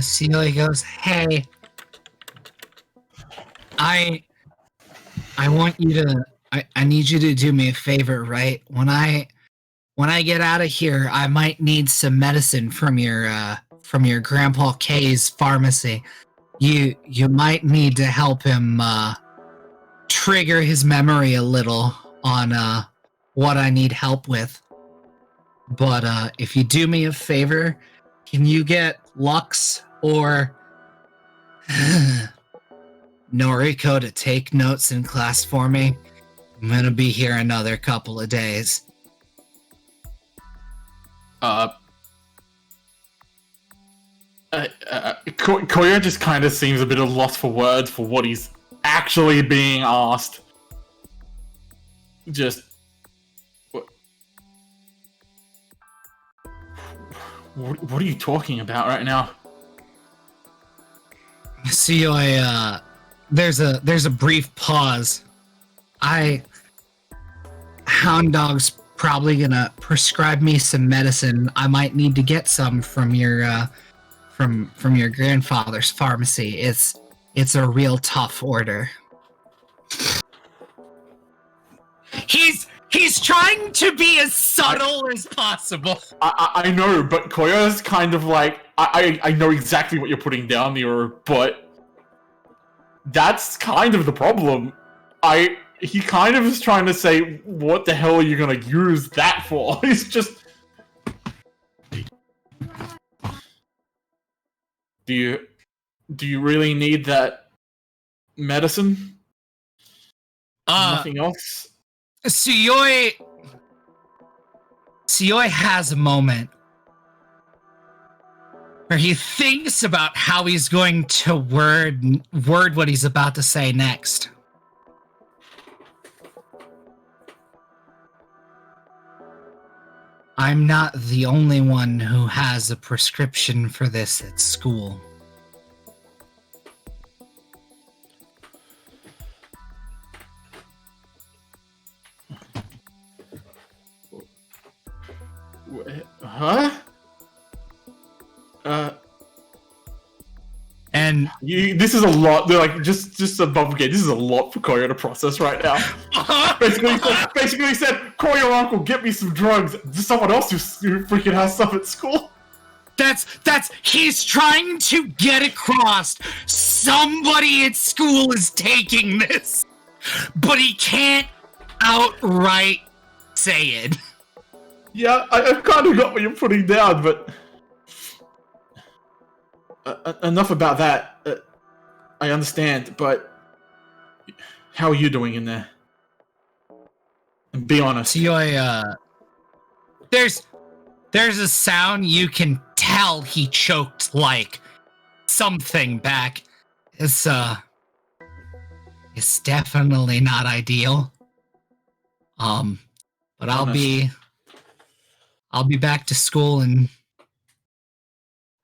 X: Celia goes, "Hey, I want you to I need you to do me a favor, right? When I get out of here, I might need some medicine from your Grandpa K's pharmacy. You might need to help him trigger his memory a little on what I need help with. But if you do me a favor, can you get Lux or Noriko to take notes in class for me? I'm gonna be here another couple of days."
V: Koyo just kind of seems a bit of lost for words for what he's actually being asked. Just... What are you talking about right now?
X: See, there's a brief pause. Hound Dog's probably gonna prescribe me some medicine. I might need to get some from your from your grandfather's pharmacy. It's a real tough order. He's trying to be as subtle as possible.
V: I know, but Koya's kind of like, I know exactly what you're putting down there, but that's kind of the problem. He kind of is trying to say, what the hell are you gonna use that for? He's just... Do you really need that medicine? Nothing else?
X: Tsuyoi has a moment where he thinks about how he's going to word what he's about to say next. I'm not the only one who has a prescription for this at school.
V: Huh?
X: And
V: this is a lot. They're like just above game. This is a lot for Koyo to process right now. basically, he said, "Call your uncle, get me some drugs." There's someone else who freaking has stuff at school.
X: He's trying to get across. Somebody at school is taking this, but he can't outright say it.
V: Yeah, I've kind of got what you're putting down, but enough about that. I understand, but how are you doing in there? And be honest.
X: There's a sound you can tell he choked like something back. It's definitely not ideal. But I'll be back to school in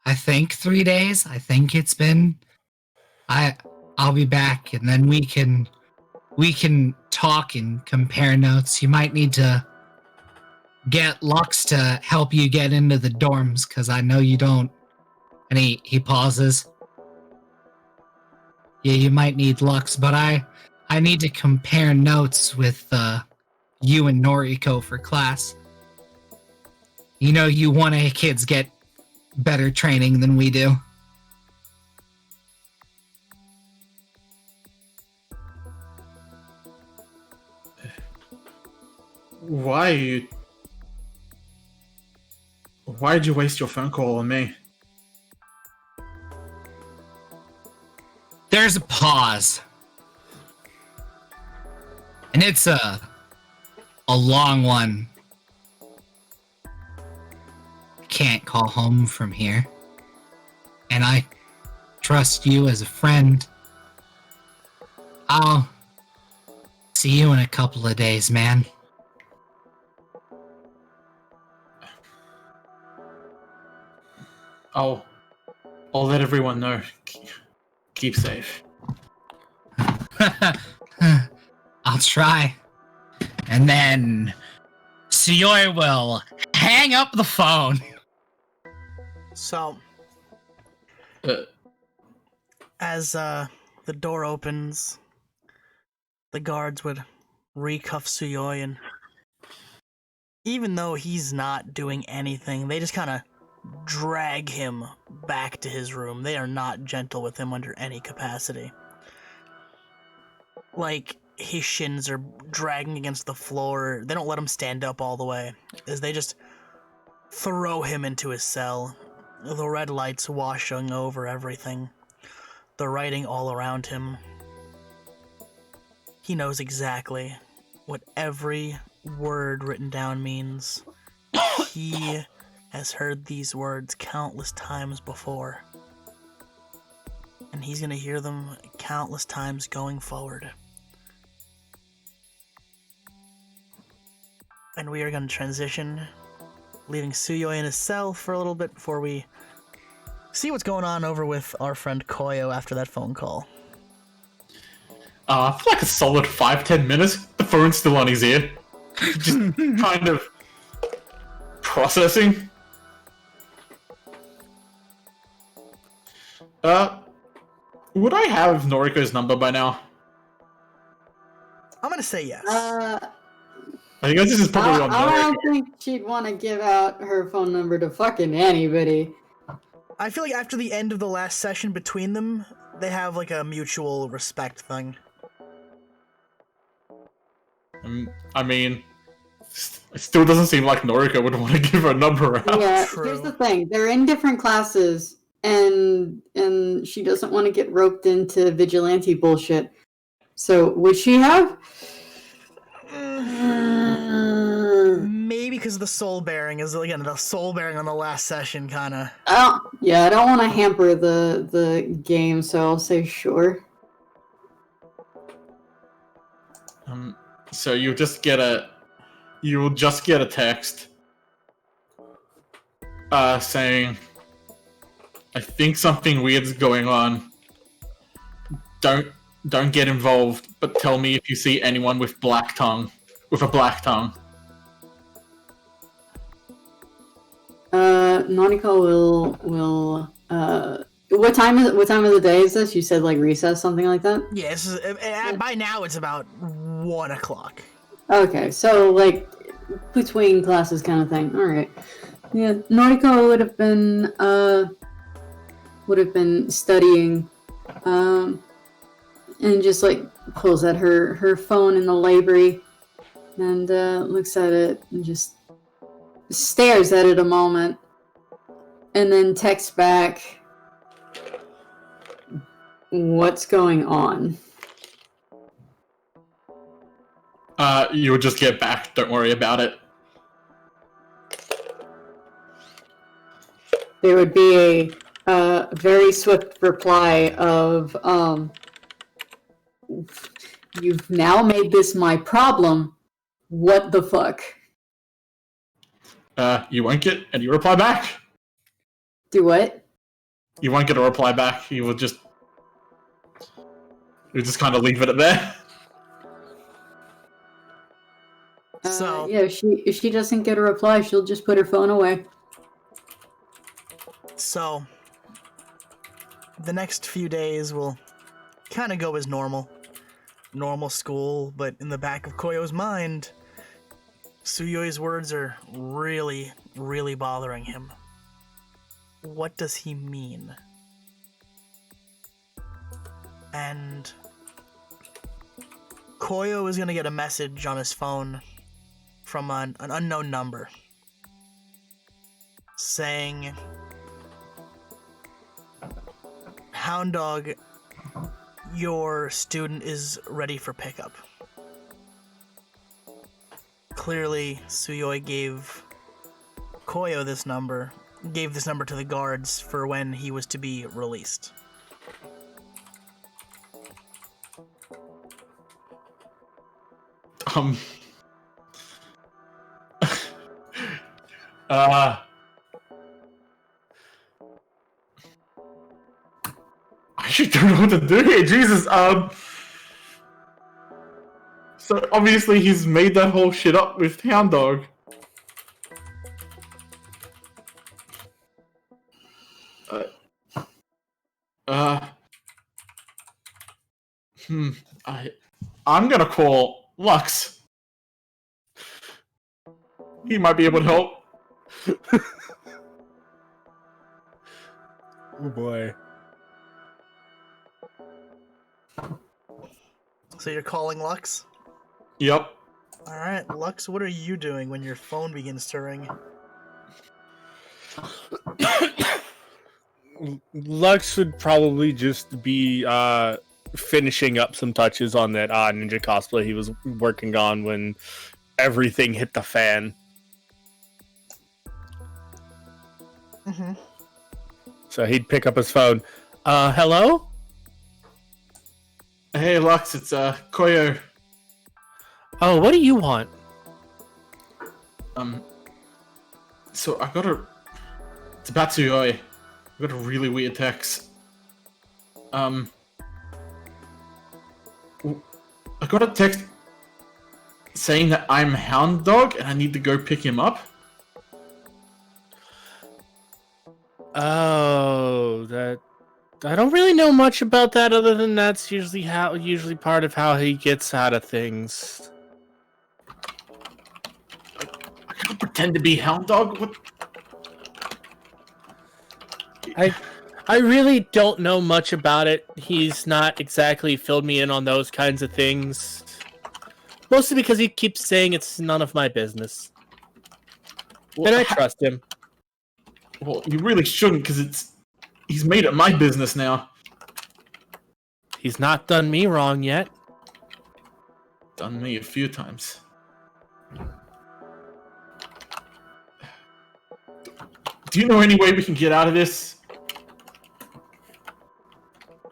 X: I think 3 days. I think it's been. I'll be back, and then we can talk and compare notes. You might need to get Lux to help you get into the dorms, because I know you don't. And he pauses. Yeah, you might need Lux, but I need to compare notes with you and Noriko for class. You know, you 1A kids get better training than we do.
V: Why'd you waste your phone call on me?
X: There's a pause. And it's a long one. Can't call home from here. And I trust you as a friend. I'll see you in a couple of days, man.
V: I'll let everyone know. Keep safe.
X: I'll try. And then Suyoi will hang up the phone.
Y: So, as the door opens, the guards would recuff Suyoi, and even though he's not doing anything, they just kind of drag him back to his room. They are not gentle with him under any capacity. Like, his shins are dragging against the floor. They don't let him stand up all the way, as they just throw him into his cell. The red lights washing over everything. The writing all around him. He knows exactly what every word written down means. He has heard these words countless times before. And he's gonna hear them countless times going forward. And we are gonna transition, leaving Suyoi in his cell for a little bit before we see what's going on over with our friend Koyo after that phone call.
V: I feel like a solid 5-10 minutes. The phone's still on his ear. Just kind of processing. Would I have Noriko's number by now?
Y: I'm gonna say yes.
V: I think this is probably on Noriko.
Z: I don't think she'd want to give out her phone number to fucking anybody.
Y: I feel like after the end of the last session between them, they have like a mutual respect thing.
V: I mean, it still doesn't seem like Noriko would want to give her number out.
Z: Yeah, here's the thing. They're in different classes, and she doesn't want to get roped into vigilante bullshit. So, would she have?
Y: Maybe because of the soul bearing, is again the soul bearing on the last session, kind of.
Z: Yeah, I don't want to hamper the game, so I'll say sure.
V: So you'll just get a text saying, I think something weird's going on. Don't get involved, but tell me if you see anyone with a black tongue.
Z: Nautical will what time of the day is this? You said like recess, something like that?
Y: Yeah, this is, by now it's about 1 o'clock.
Z: Okay, so like between classes kind of thing. Alright. Yeah, Nautical would have been studying and just like pulls out her phone in the library and looks at it and just stares at it a moment and then texts back, "What's going on?"
V: You'll just get back. Don't worry about it.
Z: There would be a very swift reply of, "You've now made this my problem. What the fuck?"
V: You won't get any reply back.
Z: Do what?
V: You won't get a reply back. You will just kind of leave it at there.
Y: So
Z: yeah, if she doesn't get a reply, she'll just put her phone away.
Y: So the next few days will kind of go as normal school, but in the back of Koyo's mind, Suyoi's words are really, really bothering him. What does he mean? And Koyo is gonna get a message on his phone from an unknown number saying, "Hound Dog, your student is ready for pickup." Clearly, Suyoi gave this number to the guards for when he was to be released.
V: I actually don't know what to do here. Jesus. So obviously he's made that whole shit up with Hound Dog. I'm gonna call Lux. He might be able to help.
U: Oh boy.
Y: So you're calling Lux?
V: Yep.
Y: Alright, Lux, what are you doing when your phone begins to ring?
U: Lux would probably just be finishing up some touches on that ninja cosplay he was working on when everything hit the fan.
Y: Mm-hmm.
U: So he'd pick up his phone. Hello?
V: Hey Lux, it's Koyo.
U: Oh, what do you want?
V: So it's about Tsuyoi. I got a really weird text. I got a text saying that I'm Hound Dog and I need to go pick him up.
U: Oh, that I don't really know much about that other than that's usually part of how he gets out of things.
V: I can't pretend to be Hound Dog. What?
U: I really don't know much about it. He's not exactly filled me in on those kinds of things. Mostly because he keeps saying it's none of my business.
V: Well,
U: and I trust him.
V: Well, you really shouldn't, because he's made it my business now.
U: He's not done me wrong yet.
V: Done me a few times. Do you know any way we can get out of this?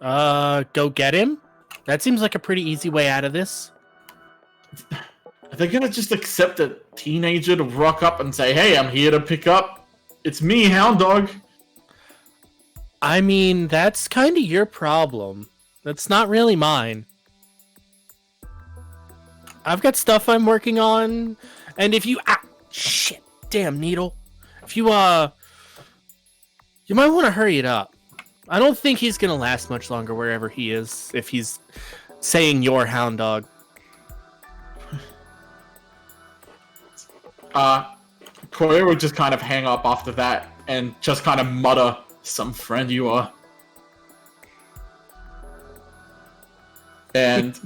U: Go get him? That seems like a pretty easy way out of this.
V: Are they gonna just accept a teenager to rock up and say, "Hey, I'm here to pick up It's me, Hound Dog.
U: I mean, that's kind of your problem. That's not really mine. I've got stuff I'm working on, and if you shit, damn needle. If you you might want to hurry it up. I don't think he's gonna last much longer wherever he is. If he's saying your Hound Dog.
V: Koya would just kind of hang up after that and just kind of mutter, "Some friend you are." And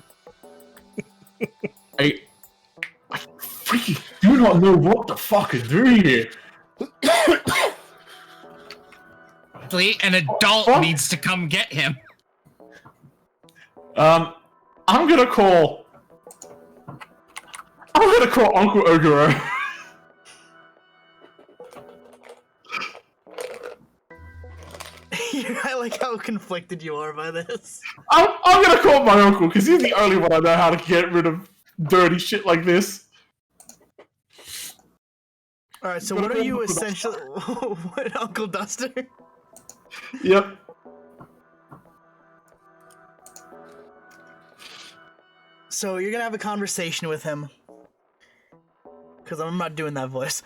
V: I freaking do not know what the fuck is doing here.
X: An adult needs to come get him.
V: I'm gonna call Uncle Oguro.
Y: I like how conflicted you are by this.
V: I'm gonna call my uncle because he's the only one I know how to get rid of dirty shit like this.
Y: All right, so what are you essentially? What, Uncle Duster?
V: Yep.
Y: So you're gonna have a conversation with him, because I'm not doing that voice.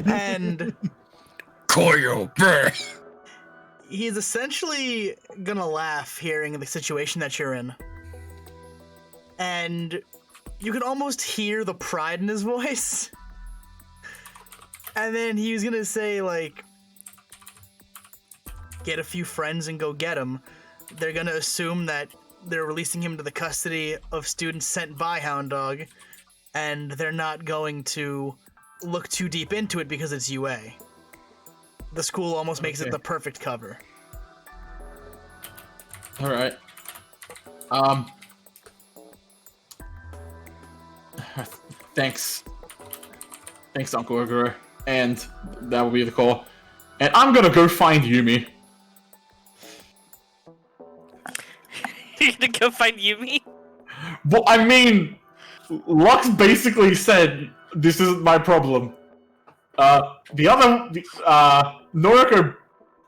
Y: And
X: Koyo, brr.
Y: He's essentially gonna laugh hearing the situation that you're in. And you can almost hear the pride in his voice. And then he was gonna say, like, get a few friends and go get him. They're gonna assume that they're releasing him to the custody of students sent by Hound Dog, and they're not going to look too deep into it because it's UA. The school almost makes it the perfect cover.
V: Alright. Thanks. Thanks, Uncle Oguro. And that will be the call. And I'm gonna go find Yumi.
W: You're gonna go find Yumi?
V: Well, I mean, Lux basically said, this isn't my problem. Noriko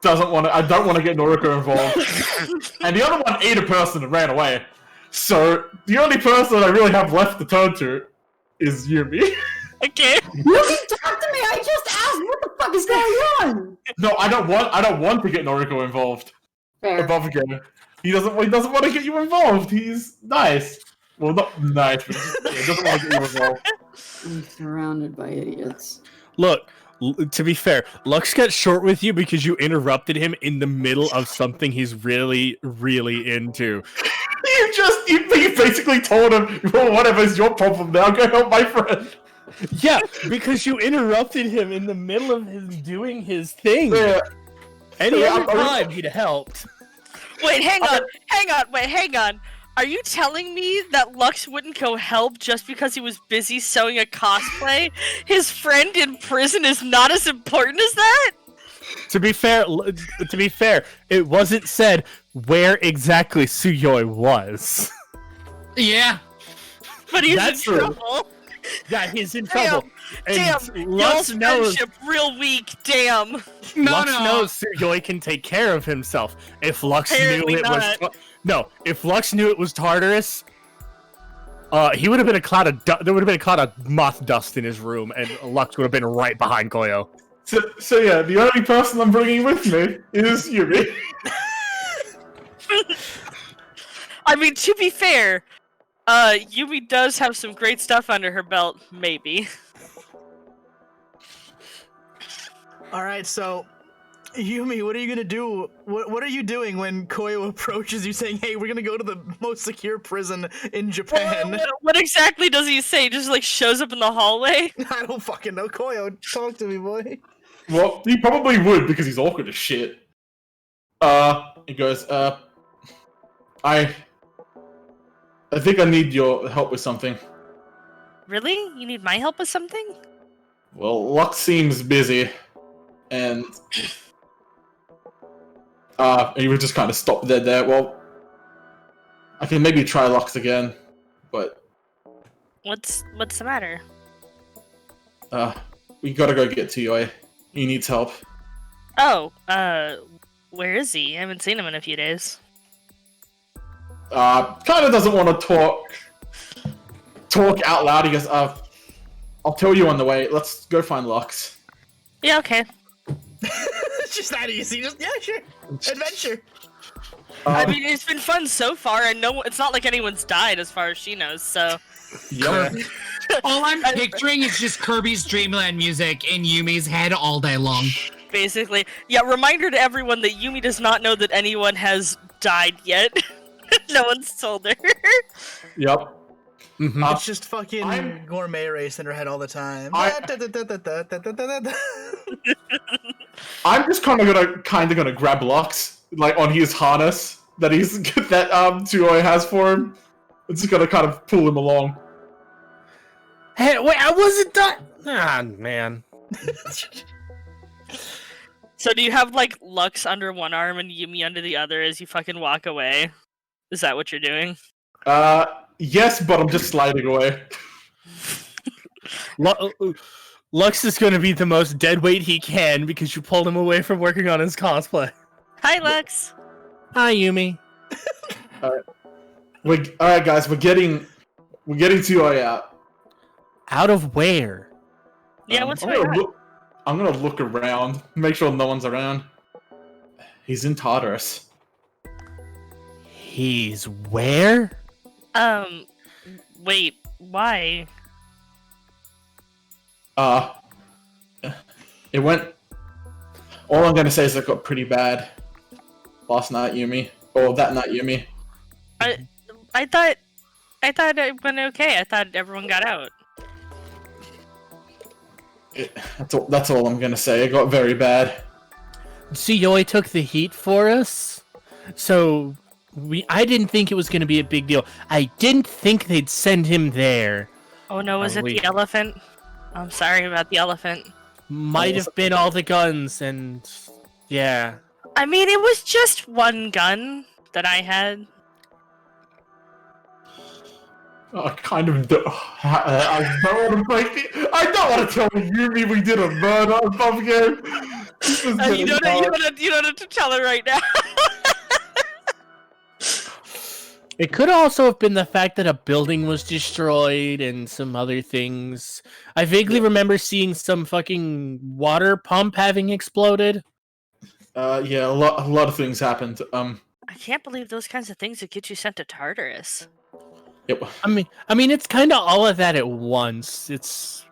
V: doesn't want to. I don't want to get Noriko involved. And the other one ate a person and ran away. So the only person I really have left to turn to is Yumi.
W: Okay.
Z: Yumi, talk to me. I just asked what the fuck is going on.
V: No, I don't want to get Noriko involved.
Z: Fair.
V: Above again. He doesn't want to get you involved. He's nice. Well, not nice, but he doesn't want to get you involved.
Z: I'm surrounded by idiots.
U: Look, to be fair, Lux got short with you because you interrupted him in the middle of something he's really, really into.
V: You basically told him, well, whatever's your problem now, go help my friend.
U: Yeah, because you interrupted him in the middle of him doing his thing.
V: Yeah.
U: Any other time he'd helped.
W: Wait, hang on. Are you telling me that Lux wouldn't go help just because he was busy sewing a cosplay? His friend in prison is not as important as that?
U: To be fair, it wasn't said where exactly Suyoi was.
X: Yeah.
W: But he's
U: That's
W: in
U: true.
W: trouble.
U: Yeah, he's in trouble.
W: Damn,
U: Lux
W: y'all's
U: knows.
W: friendship real weak, damn.
U: Lux knows Suyoi can take care of himself. If Lux
W: Apparently
U: knew it
W: not.
U: was if Lux knew it was Tartarus, he would have been a cloud of there would have been a cloud of moth dust in his room, and Lux would have been right behind Koyo.
V: So yeah, the only person I'm bringing with me is Yumi.
W: I mean, to be fair, Yumi does have some great stuff under her belt, maybe.
Y: Alright, so, Yumi, what are you gonna do? What are you doing when Koyo approaches you saying, hey, we're gonna go to the most secure prison in Japan?
W: What exactly does he say? Just like shows up in the hallway?
Y: I don't fucking know. Koyo, talk to me, boy.
V: Well, he probably would because he's awkward as shit. He goes, I think I need your help with something.
W: Really? You need my help with something?
V: Well, Lux seems busy, and he would just kind of stop dead there. Well, I can maybe try Lux again, but
W: What's the matter?
V: we gotta go get Tuyoi. He needs help.
W: Oh, where is he? I haven't seen him in a few days.
V: Kind of doesn't want to talk out loud. He goes, I'll tell you on the way. Let's go find Lux.
W: Yeah, okay.
Y: It's just that easy. Just yeah, sure. Adventure.
W: I mean, it's been fun so far, and it's not like anyone's died as far as she knows. So.
V: Yeah.
X: All I'm picturing is just Kirby's Dreamland music in Yumi's head all day long.
W: Basically, yeah. Reminder to everyone that Yumi does not know that anyone has died yet. No one's told her.
V: Yep.
Y: It's just fucking gourmet race in her head all the time.
V: I'm just kind of gonna grab Lux, like on his harness that Tuoi has for him. I'm just gonna kind of pull him along.
U: Hey, wait, I wasn't done. Ah, man.
W: So do you have like Lux under one arm and Yumi under the other as you fucking walk away? Is that what you're doing?
V: Yes, but I'm just sliding away.
U: Lux is going to be the most dead weight he can because you pulled him away from working on his cosplay.
W: Hi, Lux.
U: Hi, Yumi.
V: Alright, guys, we're getting Tuoi out.
U: Out of where?
W: Yeah, what's
V: I'm
W: going
V: gonna
W: on?
V: I'm gonna look around, make sure no one's around. He's in Tartarus.
U: He's where?
W: Wait, why?
V: It went. All I'm gonna say is it got pretty bad last night, Yumi, or that night, Yumi.
W: I thought it went okay. I thought everyone got out.
V: That's all I'm gonna say. It got very bad.
U: Yoi took the heat for us, so I didn't think it was going to be a big deal. I didn't think they'd send him there.
W: Oh no, was it the elephant? I'm sorry about the elephant.
U: Might have been all the guns, and yeah.
W: I mean, it was just one gun that I had.
V: I kind of do. I don't want to break it. I don't want to tell Yumi we did a murder above game.
W: You don't have to tell her right now.
U: It could also have been the fact that a building was destroyed and some other things. I vaguely remember seeing some fucking water pump having exploded.
V: Yeah, a lot of things happened.
W: I can't believe those kinds of things would get you sent to Tartarus.
V: Yep.
U: I mean, it's kind of all of that at once. It's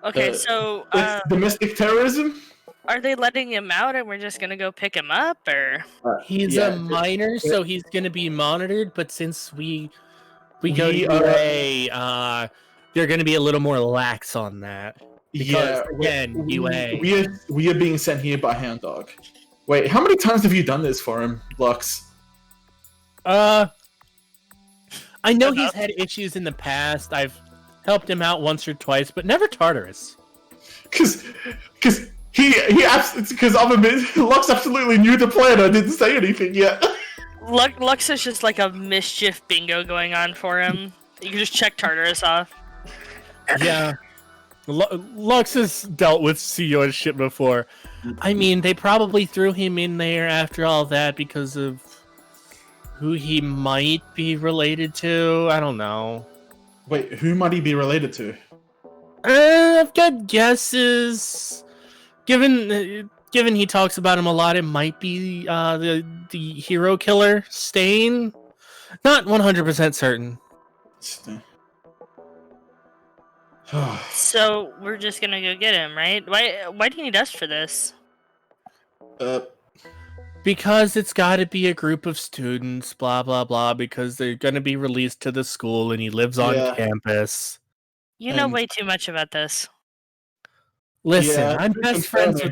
W: okay. So
V: it's domestic terrorism.
W: Are they letting him out, and we're just gonna go pick him up, or?
U: He's a minor, so he's gonna be monitored. But since we go to UA, they're gonna be a little more lax on that. Because again, UA.
V: We are being sent here by Hound Dog. Wait, how many times have you done this for him, Lux?
U: I know he's had issues in the past. I've helped him out once or twice, but never Tartarus.
V: Because Lux absolutely knew the plan. I didn't say anything yet.
W: Lux is just like a mischief bingo going on for him. You can just check Tartarus off.
U: Yeah. Lux has dealt with CEO and shit before. I mean, they probably threw him in there after all that because of who he might be related to. I don't know.
V: Wait, who might he be related to?
U: I've got guesses. Given he talks about him a lot, it might be the hero killer, Stain. Not 100% certain.
W: So we're just gonna go get him, right? Why do you need us for this?
U: Because it's got to be a group of students, blah blah blah. Because they're gonna be released to the school, and he lives on campus.
W: You know way too much about this.
U: Listen, I'm best friends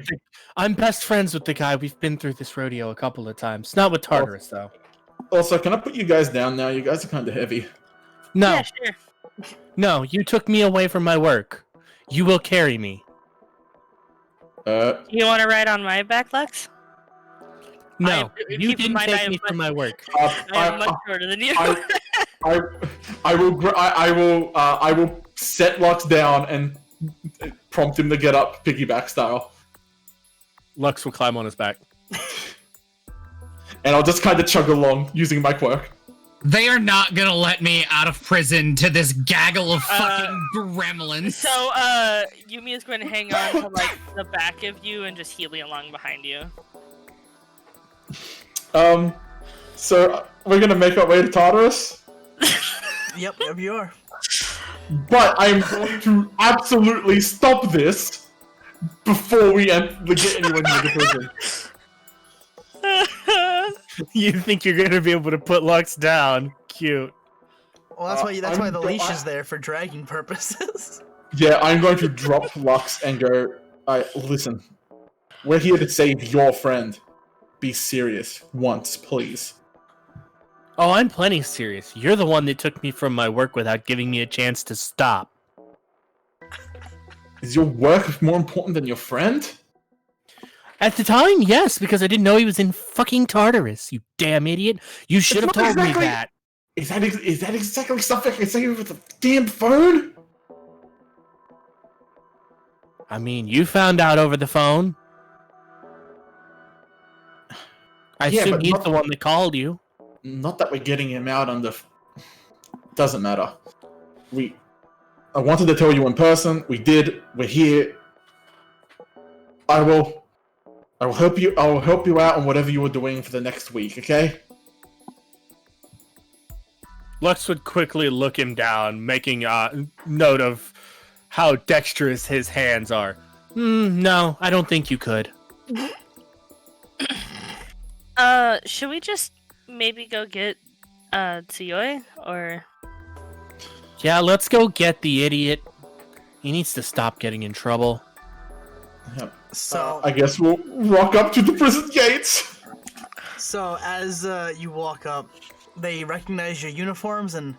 U: with the guy. We've been through this rodeo a couple of times. Not with Tartarus, though.
V: Also, can I put you guys down now? You guys are kind of heavy.
U: No.
W: Yeah, sure.
U: No, you took me away from my work. You will carry me.
W: You want to ride on my back, Lex?
U: No, you didn't take me from my work.
W: I'm much shorter than you.
V: I will set Lux down and prompt him to get up, piggyback style.
U: Lux will climb on his back.
V: And I'll just kind of chug along using my quirk.
X: They are not gonna let me out of prison to this gaggle of fucking gremlins.
W: So, Yumi is going to hang on to, like, the back of you and just healing along behind you.
V: So we're gonna make our way to Tartarus?
Y: Yep, you are.
V: But I'm going to absolutely stop this before we get anyone into the prison.
U: You think you're gonna be able to put Lux down? Cute.
Y: Well, that's why the leash is there for dragging purposes.
V: Yeah, I'm going to drop Lux and go, listen, we're here to save your friend. Be serious once, please.
U: Oh, I'm plenty serious. You're the one that took me from my work without giving me a chance to stop.
V: Is your work more important than your friend?
U: At the time, yes, because I didn't know he was in fucking Tartarus, you damn idiot. You should have told me that.
V: Is that exactly stuff I can say over the damn phone?
U: I mean, you found out over the phone. I assume he's the one that called you.
V: Not that we're getting him out on the... Doesn't matter. I wanted to tell you in person. We did. We're here. I will help you. I will help you out on whatever you were doing for the next week. Okay.
U: Lux would quickly look him down, making a note of how dexterous his hands are. No, I don't think you could.
W: Should we just maybe go get Tsuyoi, or?
U: Yeah, let's go get the idiot. He needs to stop getting in trouble.
V: Yep.
Y: So
V: I guess we'll walk up to the prison gates.
Y: So as you walk up, they recognize your uniforms, and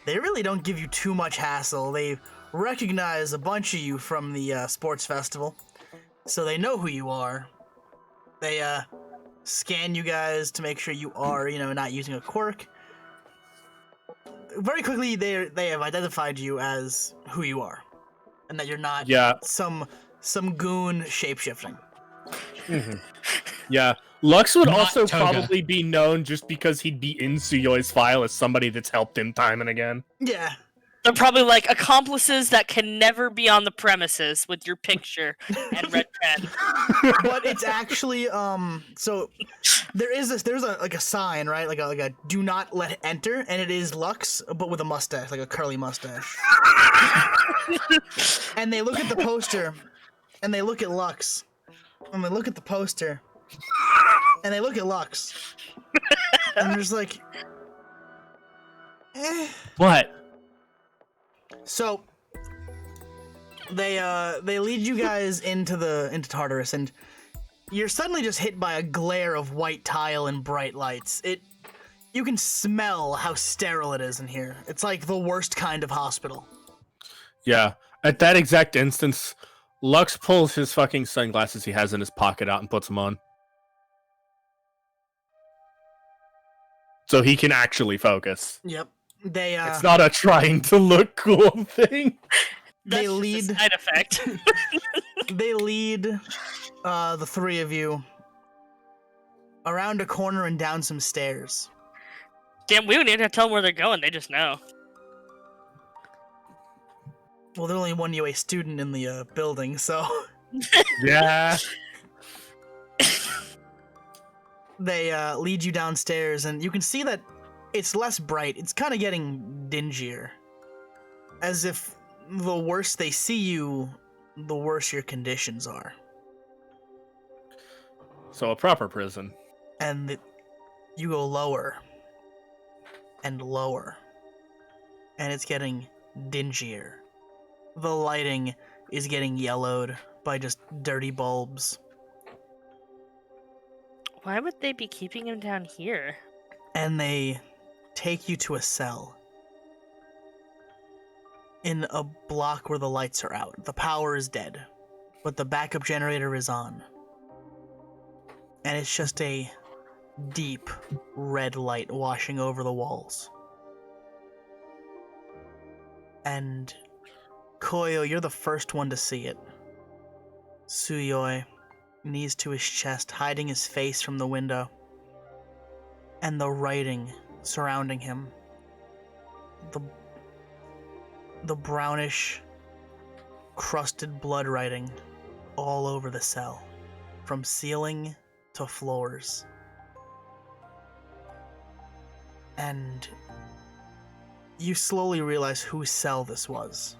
Y: they really don't give you too much hassle. They recognize a bunch of you from the sports festival, so they know who you are. They scan you guys to make sure you are, not using a quirk. Very quickly, they have identified you as who you are, and that you're not some goon shapeshifting.
U: Mm-hmm. Yeah, Lux would
X: Not
U: also
X: Toga.
U: probably be known just because he'd be in Tsuyoi's file as somebody that's helped him time and again.
Y: Yeah.
W: They're probably like accomplices that can never be on the premises with your picture and red pen.
Y: But it's actually so there's a sign, right? Like a do not let enter, and it is Lux, but with a mustache, like a curly mustache. And they look at the poster, and they look at Lux, and they look at the poster, and they look at Lux, and they're just like,
U: What?
Y: So they lead you guys into Tartarus, and you're suddenly just hit by a glare of white tile and bright lights. You can smell how sterile it is in here. It's like the worst kind of hospital.
U: Yeah, at that exact instance, Lux pulls his fucking sunglasses he has in his pocket out and puts them on. So he can actually focus.
Y: Yep.
U: It's not a trying to look cool thing.
Y: They lead
W: side effect.
Y: They lead the three of you around a corner and down some stairs.
W: Damn, we don't even have to tell them where they're going. They just know.
Y: Well, there's only one UA student in the building, so
U: Yeah.
Y: They lead you downstairs, and you can see that it's less bright. It's kind of getting dingier. As if the worse they see you, the worse your conditions are.
U: So a proper prison.
Y: And you go lower and lower, and it's getting dingier. The lighting is getting yellowed by just dirty bulbs.
W: Why would they be keeping him down here?
Y: And they take you to a cell in a block where the lights are out. The power is dead, but the backup generator is on. And it's just a deep red light washing over the walls. And Koyo, you're the first one to see it. Tsuyoi, knees to his chest, hiding his face from the window. And the writing surrounding him. The brownish, crusted blood writing all over the cell, from ceiling to floors. And you slowly realize whose cell this was.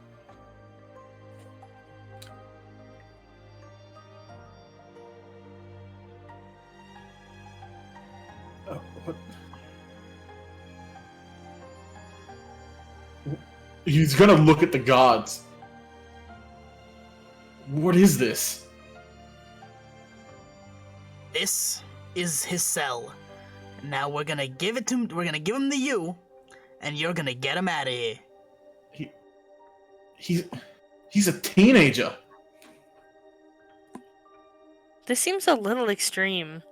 V: What? He's gonna look at the guards. What is this?
Y: This is his cell. Now we're gonna give it to him. We're gonna give him to you, and you're gonna get him out of here.
V: He's a teenager.
W: This seems a little extreme.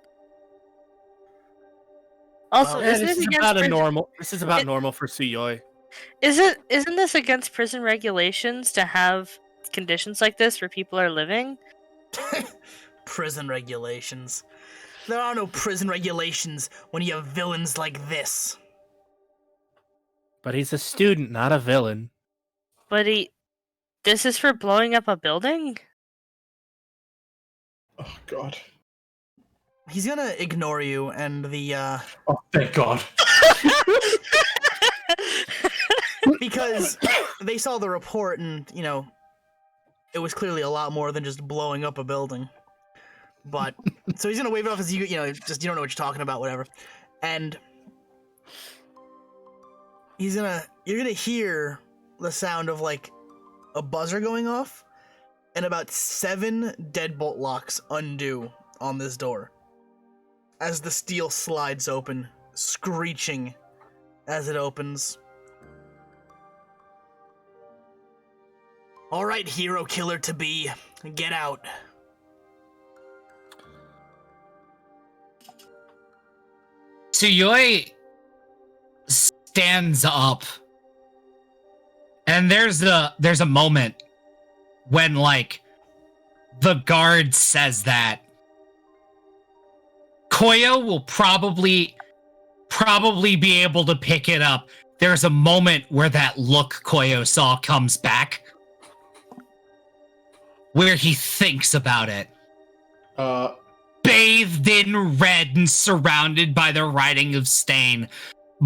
W: Also, isn't
U: this
W: it
U: is
W: against
U: about
W: prison-
U: normal. This is about normal for Suyoi.
W: Isn't this against prison regulations to have conditions like this where people are living?
Y: Prison regulations. There are no prison regulations when you have villains like this.
U: But he's a student, not a villain.
W: But this is for blowing up a building?
V: Oh God.
Y: He's gonna ignore you, and the
V: Oh, thank God.
Y: because they saw the report, and it was clearly a lot more than just blowing up a building. But so he's gonna wave it off as you just you don't know what you're talking about, whatever. And you're gonna hear the sound of like a buzzer going off, and about 7 deadbolt locks undo on this door as the steel slides open, screeching as it opens. All right, hero killer to be, get out.
X: Tsuyoi stands up, and there's a moment when like the guard says that Koyo will probably be able to pick it up. There's a moment where that look Koyo saw comes back, where he thinks about it. Bathed in red and surrounded by the writing of stain,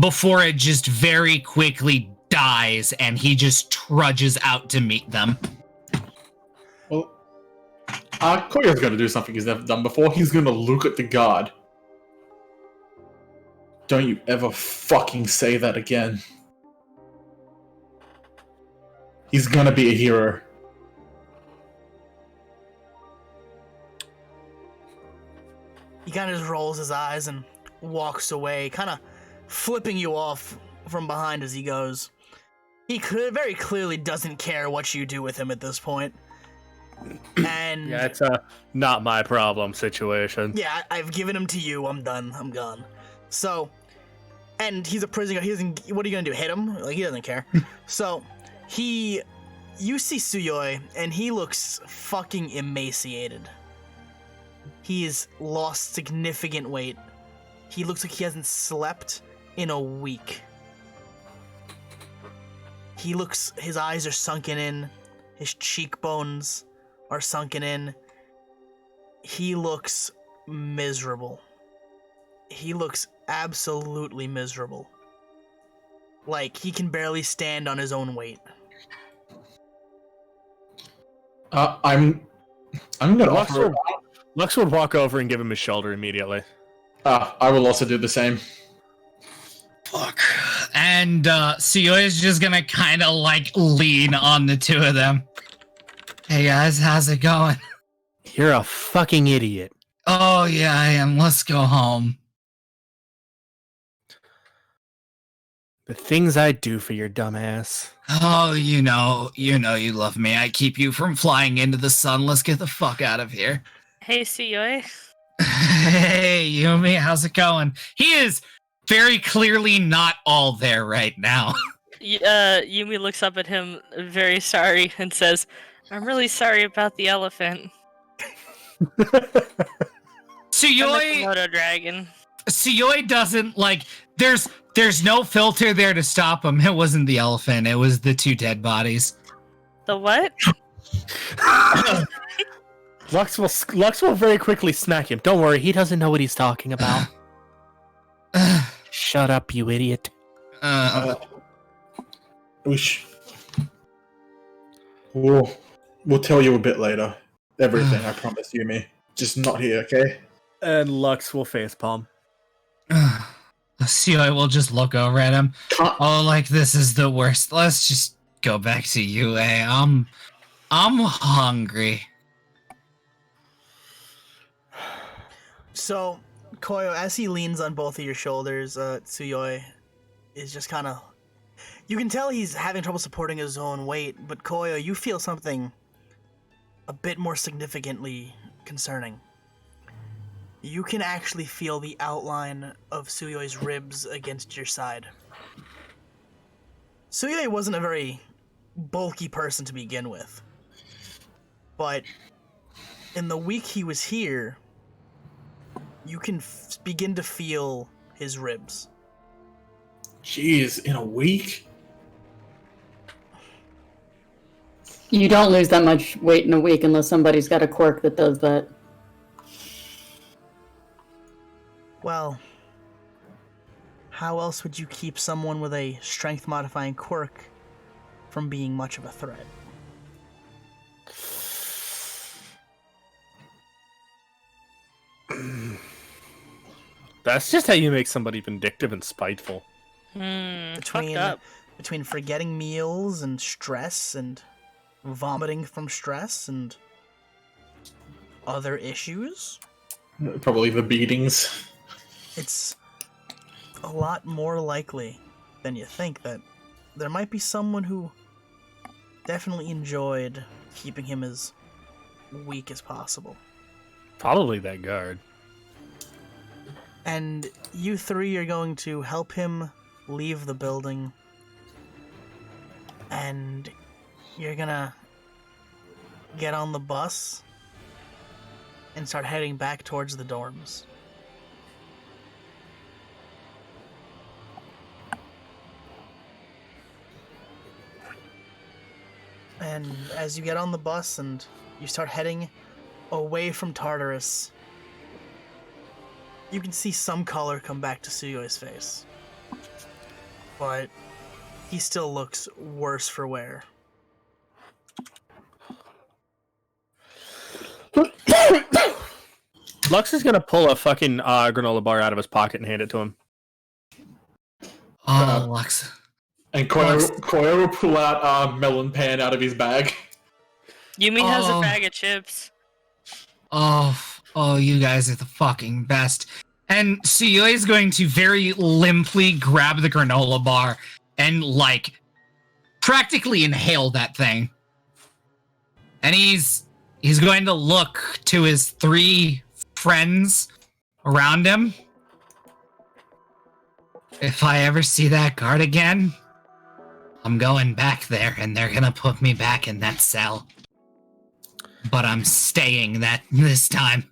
X: before it just very quickly dies and he just trudges out to meet them.
V: Well, Koyo's gonna do something he's never done before. He's gonna look at the guard. Don't you ever fucking say that again. He's gonna be a hero.
Y: He kind of just rolls his eyes and walks away, kind of flipping you off from behind as he goes. He very clearly doesn't care what you do with him at this point. And
U: Yeah, it's a not my problem situation.
Y: yeah, I've given him to you. I'm done. I'm gone. So, and he's a prisoner. He doesn't. What are you gonna do? Hit him? Like he doesn't care. So, you see Tsuyoi, and he looks fucking emaciated. He's lost significant weight. He looks like he hasn't slept in a week. His eyes are sunken in, his cheekbones are sunken in. He looks miserable. He looks absolutely miserable. Like, he can barely stand on his own weight.
V: I'm gonna offer...
U: Lux would walk over and give him his shoulder immediately.
V: I will also do the same.
X: Fuck. And Tsuyoi is just gonna kind of like lean on the two of them. Hey guys, how's it going?
U: You're a fucking idiot.
X: Oh yeah, I am. Let's go home.
U: The things I do for your dumbass.
X: Oh, you know you love me. I keep you from flying into the sun. Let's get the fuck out of here.
W: Hey, Tsuyoi.
X: Hey, Yumi, how's it going? He is very clearly not all there right now.
W: Yumi looks up at him, very sorry, and says, "I'm really sorry about the elephant."
X: Suyoi
W: Komodo dragon.
X: Suyoi doesn't like. There's no filter there to stop him. It wasn't the elephant. It was the two dead bodies.
W: The what?
U: Lux will very quickly smack him. Don't worry, he doesn't know what he's talking about. Shut up, you idiot.
V: We'll tell you a bit later. Everything, I promise you, me. Just not here, okay?
U: And Lux will facepalm.
X: Suyoi will just look over at him. Oh, like this is the worst. Let's just go back to UA. I'm hungry.
Y: So, Koyo, as he leans on both of your shoulders, Suyoi is just kind of... You can tell he's having trouble supporting his own weight, but Koyo, you feel something a bit more significantly concerning. You can actually feel the outline of Suyoi's ribs against your side. Suyoi wasn't a very bulky person to begin with, but in the week he was here, you can begin to feel his ribs.
V: Jeez, in a week?
Z: You don't lose that much weight in a week unless somebody's got a quirk that does that.
Y: Well, how else would you keep someone with a strength-modifying quirk from being much of a threat?
U: That's just how you make somebody vindictive and spiteful.
Y: Between forgetting meals and stress and vomiting from stress and other issues.
V: Probably the beatings.
Y: It's a lot more likely than you think that there might be someone who definitely enjoyed keeping him as weak as possible.
U: Probably that guard.
Y: And you three are going to help him leave the building. And you're gonna get on the bus and start heading back towards the dorms. And as you get on the bus and you start heading away from Tartarus, you can see some color come back to Suyoi's face. But he still looks worse for wear.
U: Lux is gonna pull a fucking granola bar out of his pocket and hand it to him.
X: Oh, Lux.
V: And Koyo will pull out a melon pan out of his bag.
W: Yumi has a bag of chips.
X: Oh, you guys are the fucking best. And Suyoi is going to very limply grab the granola bar and, like, practically inhale that thing. And he's going to look to his three friends around him. If I ever see that guard again, I'm going back there and they're gonna put me back in that cell. But I'm staying this time.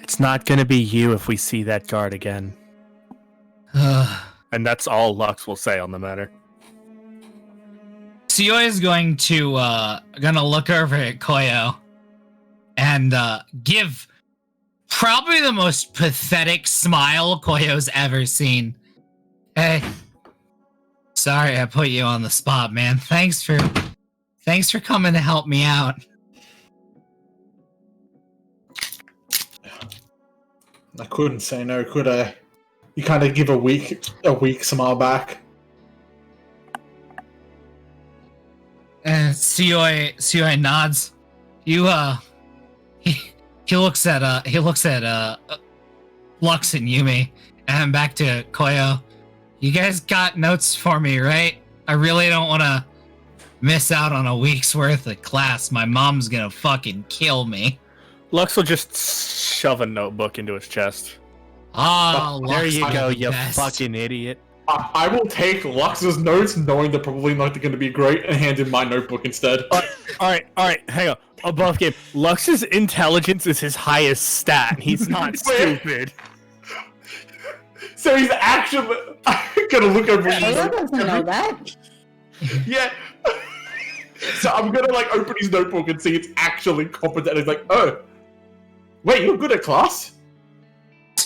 U: It's not gonna be you if we see that guard again. And that's all Lux will say on the matter.
X: Suyoi is going to look over at Koyo and give probably the most pathetic smile Koyo's ever seen. Hey, sorry I put you on the spot, man. Thanks for coming to help me out.
V: I couldn't say no, could I? You kind of give a weak smile back.
X: And Suyoi nods. He looks at Lux and Yumi, and back to Koyo. You guys got notes for me, right? I really don't want to miss out on a week's worth of class. My mom's gonna fucking kill me.
U: Lux will just shove a notebook into his chest.
X: Oh,
U: there
X: Lux
U: you go,
X: the
U: you
X: best.
U: fucking idiot.
V: I will take Lux's notes, knowing they're probably not going to be great, and hand him my notebook instead.
U: All right. Hang on. Above game, Lux's intelligence is his highest stat. He's not stupid.
V: So he's actually gonna look over his
Z: Koyo
V: notebook.
Z: doesn't know that.
V: Yeah. So I'm gonna like open his notebook and see it's actually competent. He's like, oh, wait, you're good at class?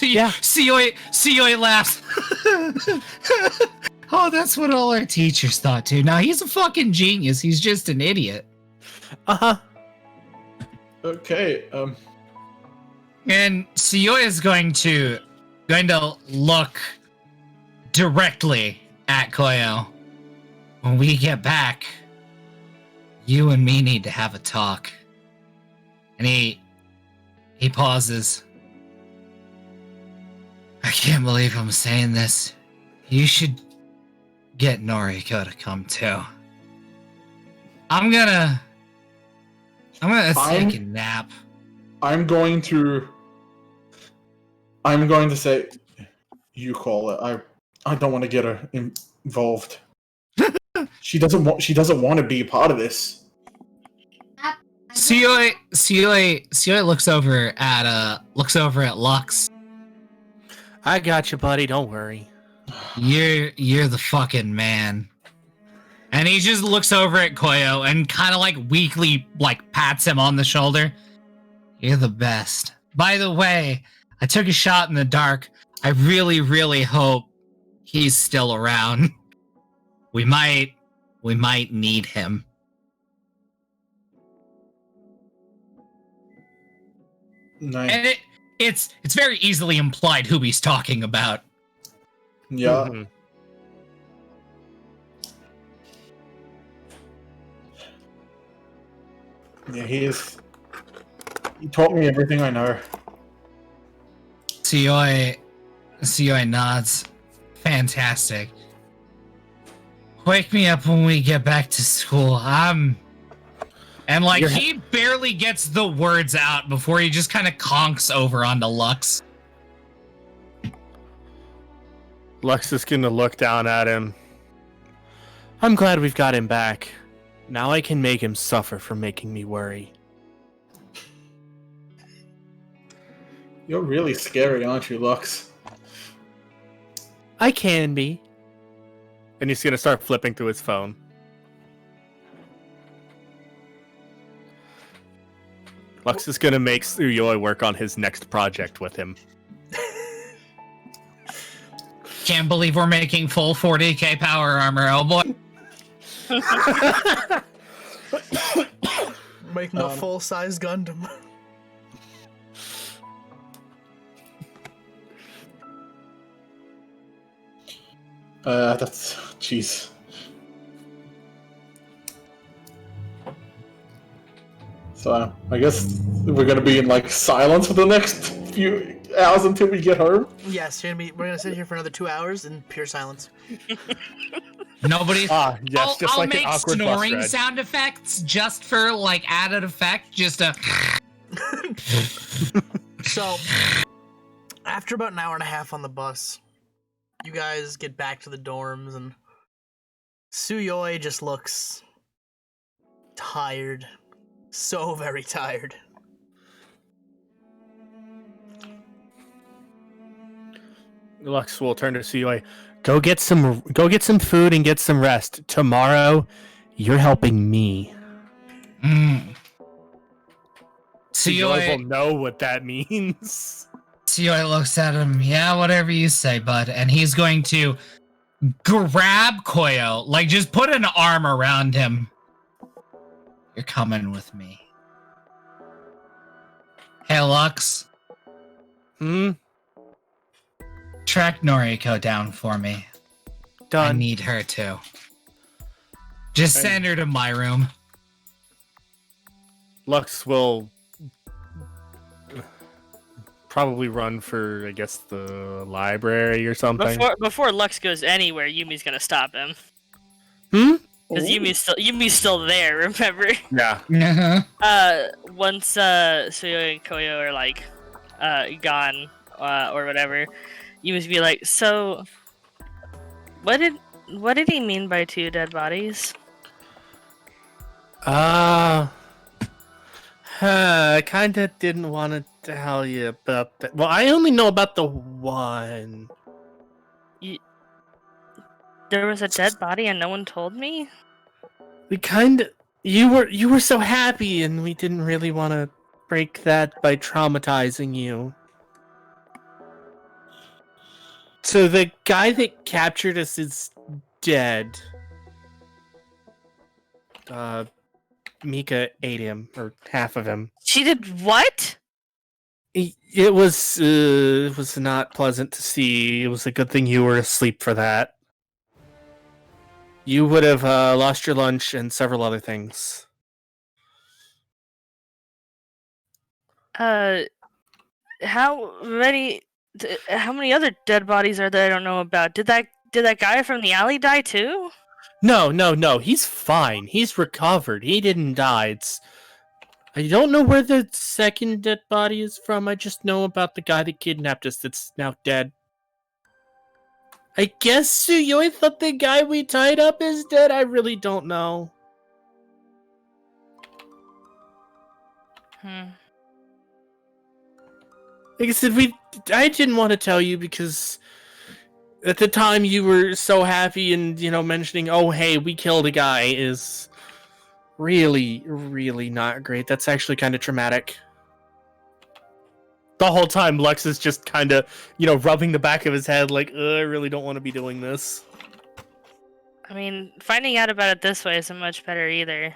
X: Yeah. Siyoi laughs. Oh, that's what all our teachers thought too. Now he's a fucking genius. He's just an idiot.
V: Okay.
X: And Siyoi is going to look directly at Koyo. When we get back, you and me need to have a talk. And he pauses. I can't believe I'm saying this. You should get Noriko to come too. I'm gonna take a nap.
V: I'm going to say, you call it. I don't want to get her involved. She doesn't want to be a part of this.
X: Siyoi looks over at Lux.
U: I got you, buddy. Don't worry.
X: You're the fucking man. And he just looks over at Koyo and kind of like weakly like pats him on the shoulder. You're the best. By the way, I took a shot in the dark. I really, really hope he's still around. We might need him.
V: Nice.
X: And it's very easily implied who he's talking about.
V: Yeah.
U: Mm-hmm.
V: Yeah, he taught me everything I know.
X: Siyoi nods. Fantastic. Wake me up when we get back to school. And like he barely gets the words out before he just kind of conks over onto Lux.
U: Lux is gonna look down at him. I'm glad we've got him back. Now I can make him suffer for making me worry.
V: You're really scary, aren't you, Lux?
U: I can be. And he's gonna start flipping through his phone. Lux is gonna make Suyoi work on his next project with him.
X: Can't believe we're making full 40k power armor, oh boy.
Y: Making a full-size Gundam.
V: That's... jeez. So, I guess we're gonna be in, like, silence for the next few hours until we get home?
Y: Yes, we're gonna sit here for another 2 hours in pure silence.
X: Nobody.
U: Yes, just
X: I'll
U: like
X: make
U: an awkward bus
X: snoring
U: ride.
X: sound effects just for like added effect. Just a.
Y: So, after about an hour and a half on the bus, you guys get back to the dorms, and Suyoi just looks tired. So very tired.
U: Lux will turn to Suyoi. Go get some food and get some rest. Tomorrow, you're helping me. Suyoi will know what that means.
X: Suyoi looks at him. Yeah, whatever you say, bud. And he's going to grab Koyo, like just put an arm around him. You're coming with me. Hey, Lux. Track Noriko down for me.
U: Done.
X: I need her too. Just send her to my room.
U: Lux will probably run for, I guess, the library or something.
W: Before Lux goes anywhere, Yumi's gonna stop him. Because Yumi's still there, remember?
U: Yeah.
W: Once Suyoi and Koyo are like gone or whatever, Yumi's be like, so What did he mean by 2 dead bodies?
U: I kinda didn't want to tell you about that. Well, I only know about the one.
W: There was a dead body and no one told me?
U: You were so happy, and we didn't really want to break that by traumatizing you. So the guy that captured us is dead. Mika ate him, or half of him.
W: She did what?
U: It was not pleasant to see. It was a good thing you were asleep for that. You would have lost your lunch and several other things.
W: How many other dead bodies are there I don't know about? Did that guy from the alley die too?
U: No. He's fine. He's recovered. He didn't die. I don't know where the second dead body is from. I just know about the guy that kidnapped us that's now dead. I guess Suyoi thought the guy we tied up is dead. I really don't know. Like I said, I didn't want to tell you because at the time you were so happy and, mentioning, oh, hey, we killed a guy is really, really not great. That's actually kind of traumatic. The whole time, Lux is just kind of, rubbing the back of his head like, I really don't want to be doing this.
W: I mean, finding out about it this way isn't much better either.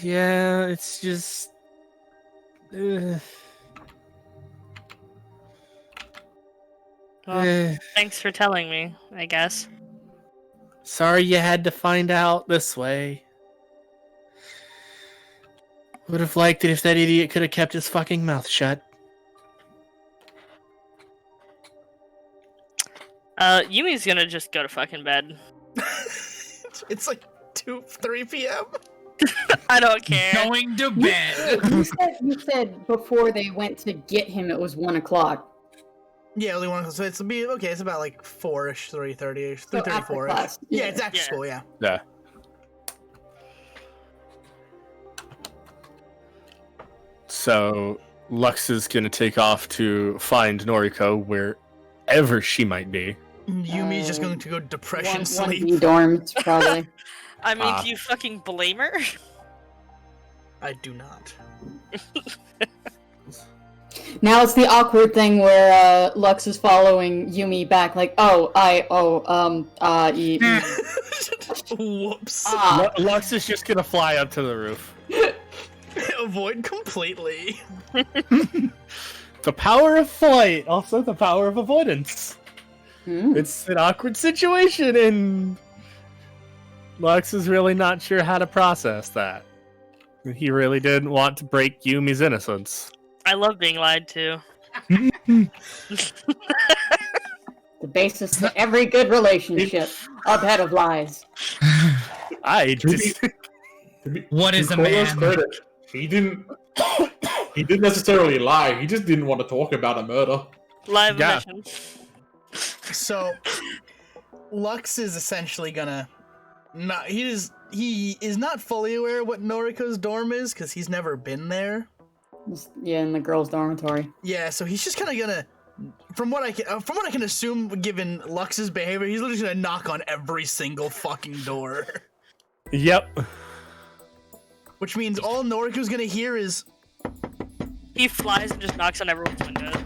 U: Yeah, it's just...
W: Well, thanks for telling me, I guess.
U: Sorry you had to find out this way. Would have liked it if that idiot could have kept his fucking mouth shut.
W: Yumi's gonna just go to fucking bed.
Y: It's like 3 p.m.
W: I don't care.
X: Going to bed.
Z: You said before they went to get him it was 1 o'clock.
Y: Yeah, only 1. So it's about like 4ish, 3:30ish, 3:34ish.
Z: Class.
Y: Yeah, it's after school. Yeah.
U: Yeah. So Lux is gonna take off to find Noriko wherever she might be.
Y: Yumi's just going to go depression sleep.
Z: One dorms, probably.
W: I mean, do you fucking blame her?
Y: I do not.
Z: Now it's the awkward thing where Lux is following Yumi back, like,
Y: Whoops.
U: Lux is just gonna fly up to the roof.
Y: Avoid completely.
U: The power of flight, also the power of avoidance. It's an awkward situation, and Lux is really not sure how to process that. He really didn't want to break Yumi's innocence.
W: I love being lied to.
Z: The basis to every good relationship, a bed of lies.
X: What is a man?
V: Credit, he didn't necessarily lie. He just didn't want to talk about a murder.
W: Live mission.
Y: So, Lux is essentially gonna he is not fully aware of what Noriko's dorm is because he's never been there.
Z: Yeah, in the girls' dormitory.
Y: Yeah, so he's just kind of gonna, from what I can assume, given Lux's behavior, he's literally gonna knock on every single fucking door.
U: Yep.
Y: Which means all Noriko's gonna hear is
W: he flies and just knocks on everyone's windows.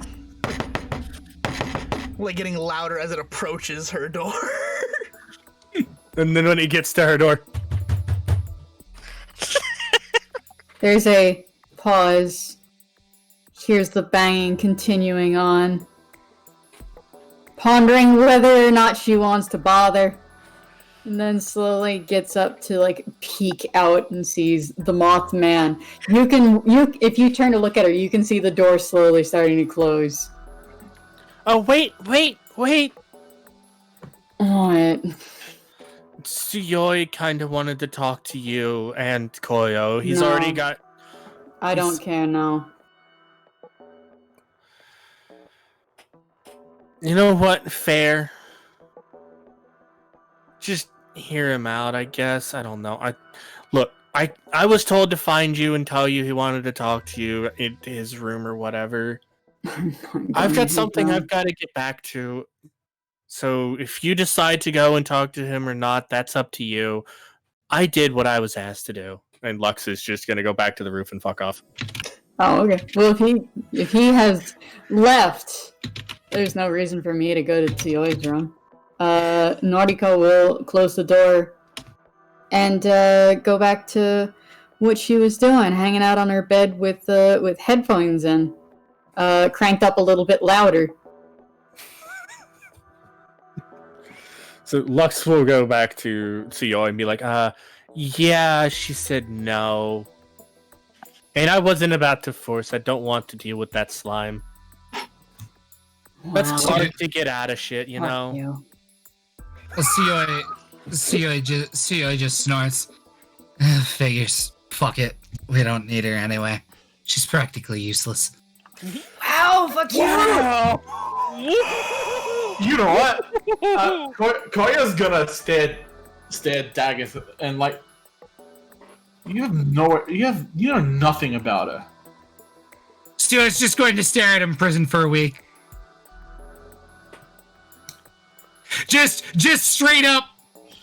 Y: Like getting louder as it approaches her door.
U: And then when he gets to her door,
Z: there's a pause. Here's the banging continuing on. Pondering whether or not she wants to bother. And then slowly gets up to like peek out and sees the Mothman. If you turn to look at her, you can see the door slowly starting to close.
U: Oh, wait.
Z: What?
U: Tsuyoi kind of wanted to talk to you and Koyo. He's already got...
Z: I don't care now.
U: You know what? Fair. just hear him out, I guess. I don't know. I was told to find you and tell you he wanted to talk to you in his room or whatever. I've got something I've got to get back to. So if you decide to go and talk to him or not, that's up to you. I did what I was asked to do. And Lux is just going to go back to the roof and fuck off.
Z: Oh, okay. Well, if he has left, there's no reason for me to go to Tio's room. Noriko will close the door and go back to what she was doing, hanging out on her bed with headphones in, cranked up a little bit louder.
U: So Lux will go back to Tio and be like, yeah, she said no. And I wasn't about to force. I don't want to deal with that slime. That's hard to get out of shit, you know?
X: Well, Sio just snorts. Figures. Fuck it. We don't need her anyway. She's practically useless.
Z: Wow, fuck
V: wow. You know what? Koya's gonna stare daggers and like you know nothing about her.
X: Stuart's just going to stare at him in prison for a week. Just straight up,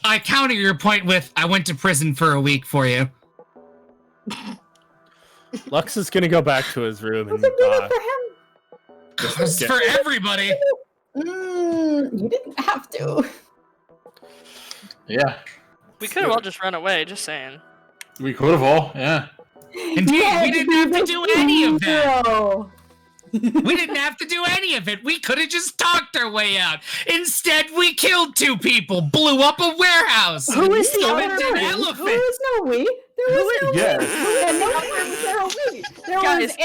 X: I counter your point with, I went to prison for a week for you.
U: Lux is gonna go back to his room and
X: It's for everybody.
Z: You didn't have to.
V: Yeah.
W: We could have all just run away, just saying.
V: We could have all, yeah.
X: Indeed, we didn't have to do any of that. We didn't have to do any of it. We could have just talked our way out. Instead, we killed 2 people, blew up a warehouse.
Z: Who is the
X: summoned
Z: other
X: an
Z: we?
X: elephant.
Z: Who is no we? There was no we. Yeah, no one was there a we. There was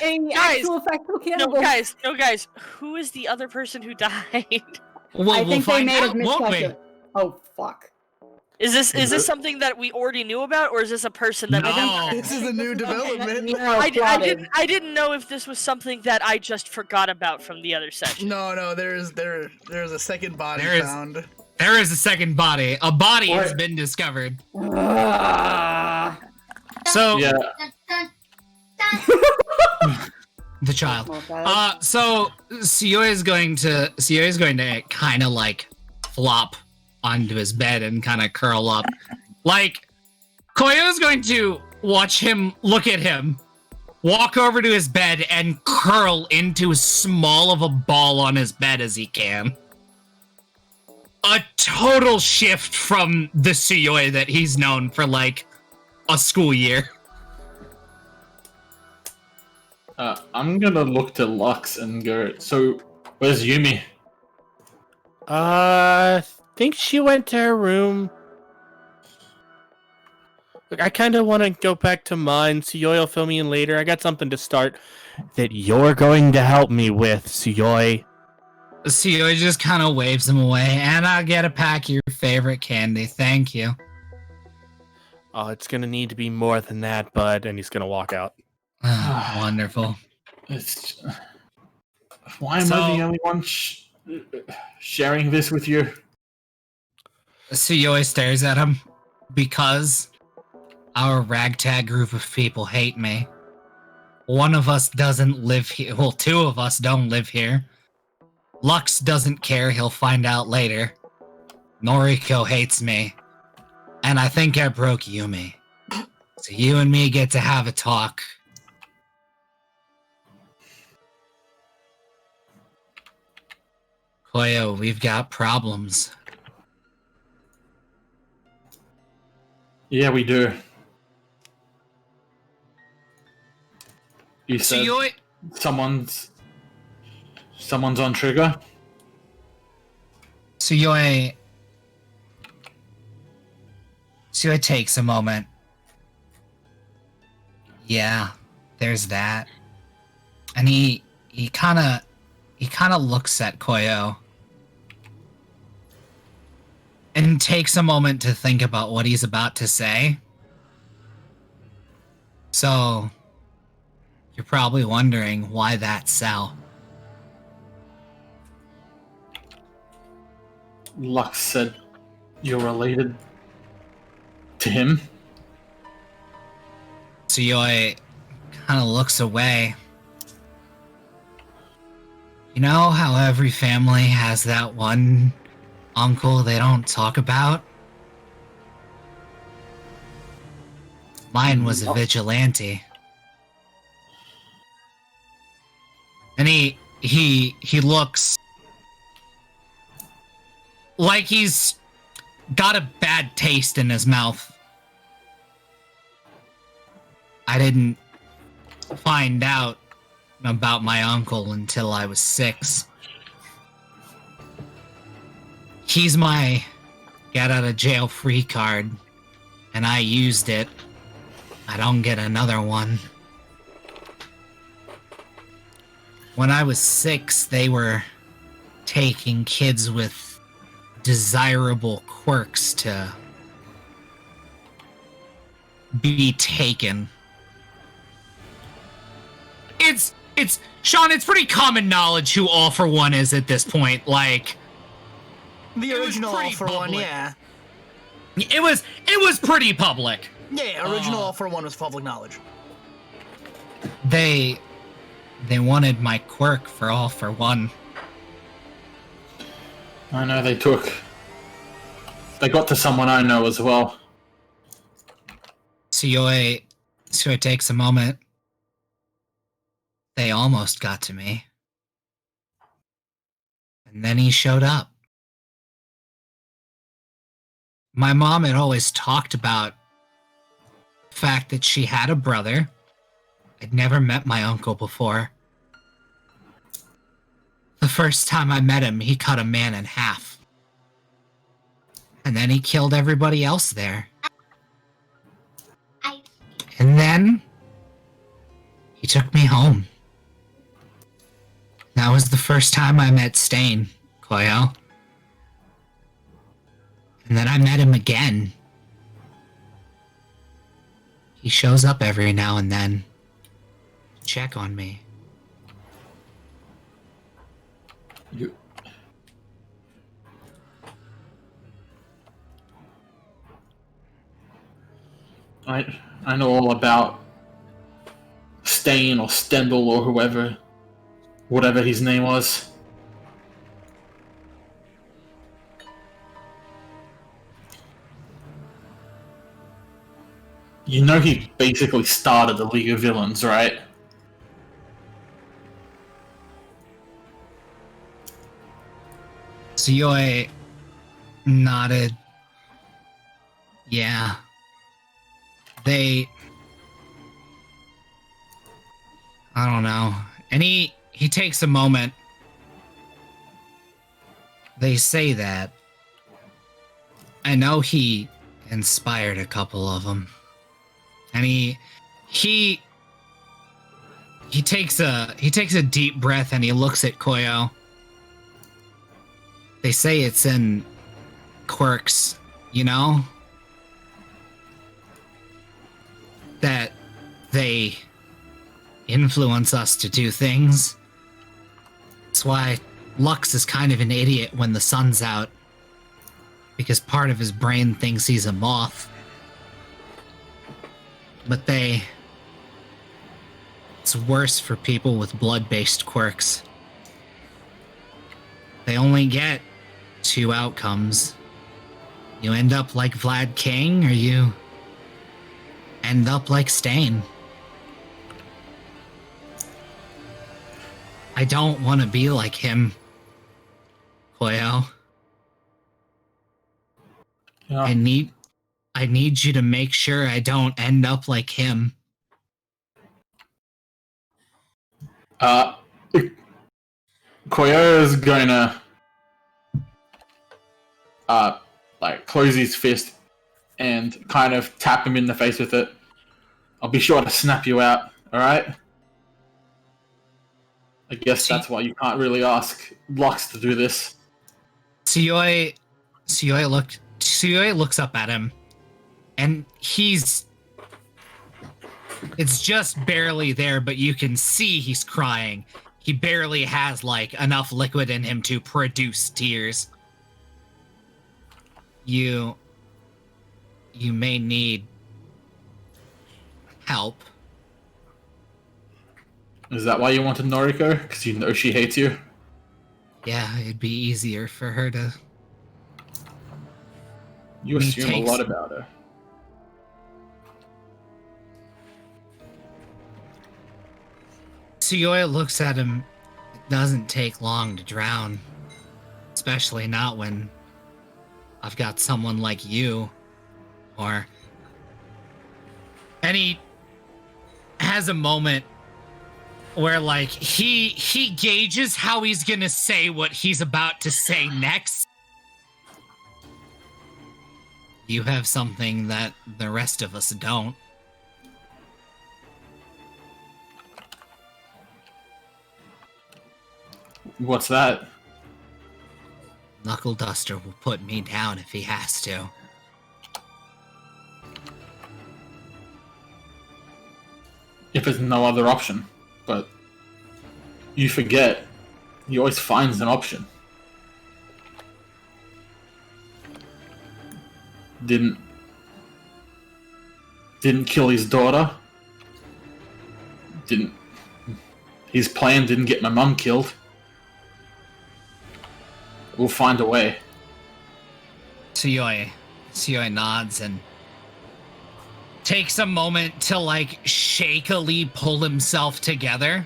Z: an actual factual cannibal.
W: No, guys. Who is the other person who died?
X: Well,
Z: I think they may have
X: won't we?
Z: miscalculated. Oh, fuck.
W: Is this something that we already knew about, or is this a person that we
Y: No, this is a new development.
W: I didn't know if this was something that I just forgot about from the other session.
Y: No, there's a second body found.
X: There is a second body. A body has been discovered. So
V: yeah.
X: The child. So Sio is going to kind of like flop onto his bed and kind of curl up. Like, Koyo's going to watch him, look at him, walk over to his bed and curl into as small of a ball on his bed as he can. A total shift from the Suyoi that he's known for like a school year.
V: I'm gonna look to Lux and go, so where's Yumi?
U: Think she went to her room. Look, I kind of want to go back to mine. Suyoi will fill me in later. I got something to start that you're going to help me with, Suyoi.
X: Suyoi just kind of waves him away, and I'll get a pack of your favorite candy. Thank you.
U: Oh, it's going to need to be more than that, bud. And he's going to walk out.
X: Wonderful.
V: Why am I the only one sharing this with you?
X: Suyoi stares at him. Because our ragtag group of people hate me. One of us doesn't live here. Well, 2 of us don't live here. Lux doesn't care. He'll find out later. Noriko hates me. And I think I broke Yumi. So you and me get to have a talk. Koyo, we've got problems.
V: Yeah, we do. You said someone's on trigger?
X: Suyoi takes a moment. Yeah, there's that. And he kind of looks at Koyo and takes a moment to think about what he's about to say. So, you're probably wondering why that's Sal.
V: Lux said You're related to him?
X: Tsuyoi kind of looks away. You know how every family has that one uncle they don't talk about? Mine was a vigilante. And he looks like he's got a bad taste in his mouth. I didn't find out about my uncle until I was 6. He's my get out of jail free card, and I used it. I don't get another one. When I was 6, they were taking kids with desirable quirks to be taken. It's Sean, it's pretty common knowledge who All For One is at this point. Like
Y: the original All For One, yeah.
X: It was pretty public.
Y: Yeah, original All For One was public knowledge.
X: They wanted my quirk for All For One.
V: I know they got to someone I know as well.
X: Tsuyoi takes a moment. They almost got to me. And then he showed up. My mom had always talked about the fact that she had a brother. I'd never met my uncle before. The first time I met him, he cut a man in half. And then he killed everybody else there. And then he took me home. That was the first time I met Stain, Koyo. And then I met him again. He shows up every now and then to check on me.
V: I know all about Stain or Stendhal or whatever his name was. You know he basically started the League of Villains, right?
X: Tsuyoi nodded. Yeah. I don't know. And he takes a moment. They say that. I know he inspired a couple of them. And he takes a deep breath and he looks at Koyo. They say it's in quirks, you know? That they influence us to do things. That's why Lux is kind of an idiot when the sun's out. Because part of his brain thinks he's a moth. But it's worse for people with blood-based quirks. They only get 2 outcomes. You end up like Vlad King, or you end up like Stain. I don't want to be like him, Koyo. Yeah. I need you to make sure I don't end up like him.
V: Koyo is gonna close his fist and kind of tap him in the face with it. I'll be sure to snap you out, alright? I guess that's why you can't really ask Lux to do this.
X: Tsuyoi looks up at him, and it's just barely there, but you can see he's crying. He barely has enough liquid in him to produce tears. you may need help.
V: Is that why you wanted Noriko? Because you know she hates you?
X: Yeah, it'd be easier for her to...
V: You assume a lot about her.
X: Tsuyoya looks at him. It doesn't take long to drown. Especially not when I've got someone like you. And he has a moment where, like, he gauges how he's gonna say what he's about to say next. You have something that the rest of us don't.
V: What's that?
X: Knuckle Duster will put me down if he has to.
V: If there's no other option. But you forget, he always finds an option. Didn't kill his daughter. His plan didn't get my mum killed. We'll find a way.
X: Tsuyoya nods and takes a moment to, like, shakily pull himself together.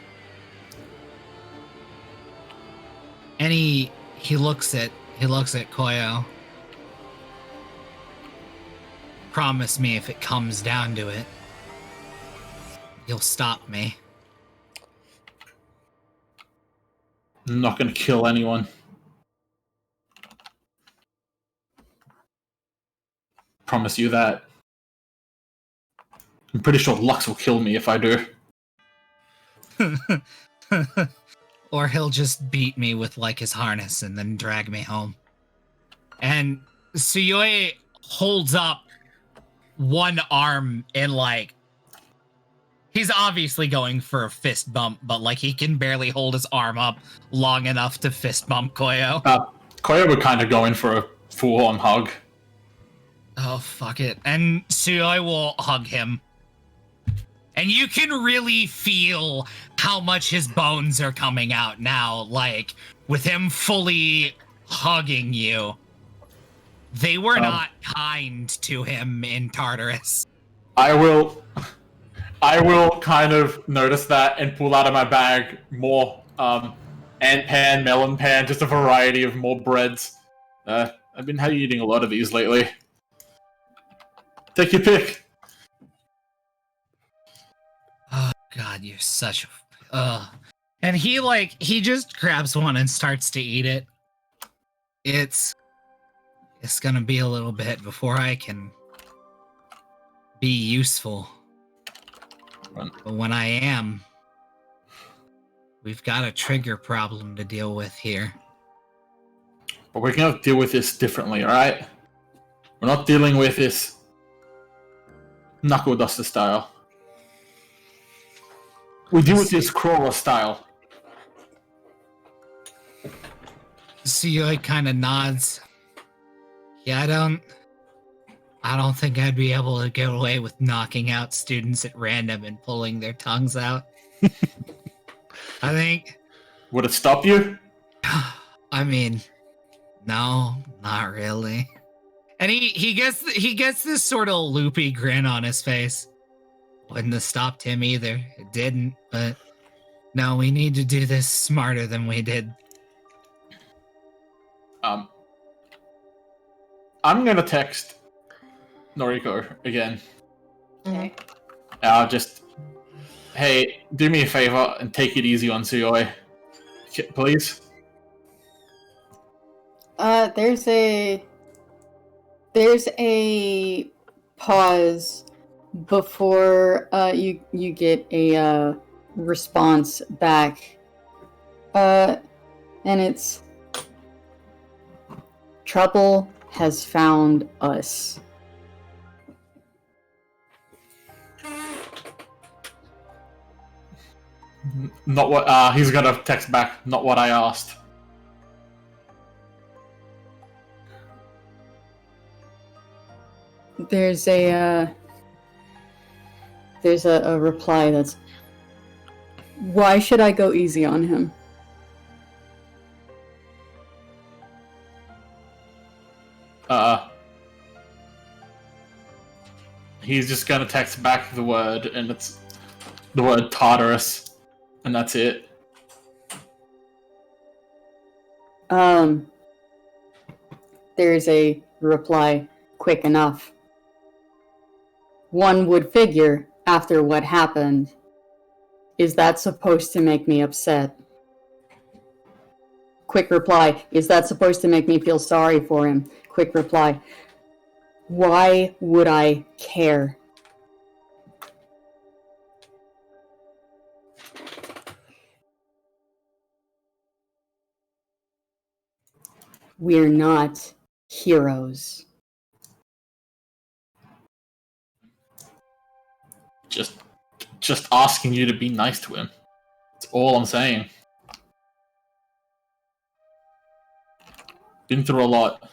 X: And he looks at Koyo. Promise me if it comes down to it, you'll stop me.
V: I'm not gonna kill anyone. Promise you that. I'm pretty sure Lux will kill me if I do.
X: Or he'll just beat me with, like, his harness and then drag me home. And Tsuyoya holds up one arm and, like, he's obviously going for a fist bump, but, like, he can barely hold his arm up long enough to fist bump Koyo.
V: Koyo would kind of go in for a full-on hug.
X: Oh, fuck it. And Tsuyoya will hug him. And you can really feel how much his bones are coming out now, like, with him fully hugging you. They were not kind to him in Tartarus.
V: I will kind of notice that and pull out of my bag more ant pan, melon pan, just a variety of more breads. I've been eating a lot of these lately. Take your pick.
X: Oh God, you're such a... And he just grabs one and starts to eat it. It's gonna be a little bit before I can be useful. But when I am, we've got a trigger problem to deal with here.
V: But we're gonna deal with this differently, alright? We're not dealing with this Knuckle Duster style. We deal with this Crawler style.
X: Tsuyoya kind of nods. Yeah, I don't think I'd be able to get away with knocking out students at random and pulling their tongues out. I think...
V: Would it stop you?
X: I mean, no, not really. And he gets this sort of loopy grin on his face. Wouldn't have stopped him either. It didn't, but no, we need to do this smarter than we did.
V: I'm gonna text Noriko again.
W: Okay.
V: Hey, do me a favor and take it easy on Tsuyoya, please.
Z: There's a pause before you get a response back, and it's trouble has found us.
V: Not what he's gonna text back. Not what I asked.
Z: There's a reply that's, why should I go easy on him?
V: He's just gonna text back the word, and it's the word Tartarus, and that's it.
Z: There's a reply, quick enough. One would figure, after what happened, is that supposed to make me upset? Quick reply, is that supposed to make me feel sorry for him? Quick reply, why would I care? We're not heroes.
V: Just asking you to be nice to him. That's all I'm saying. Been through a lot.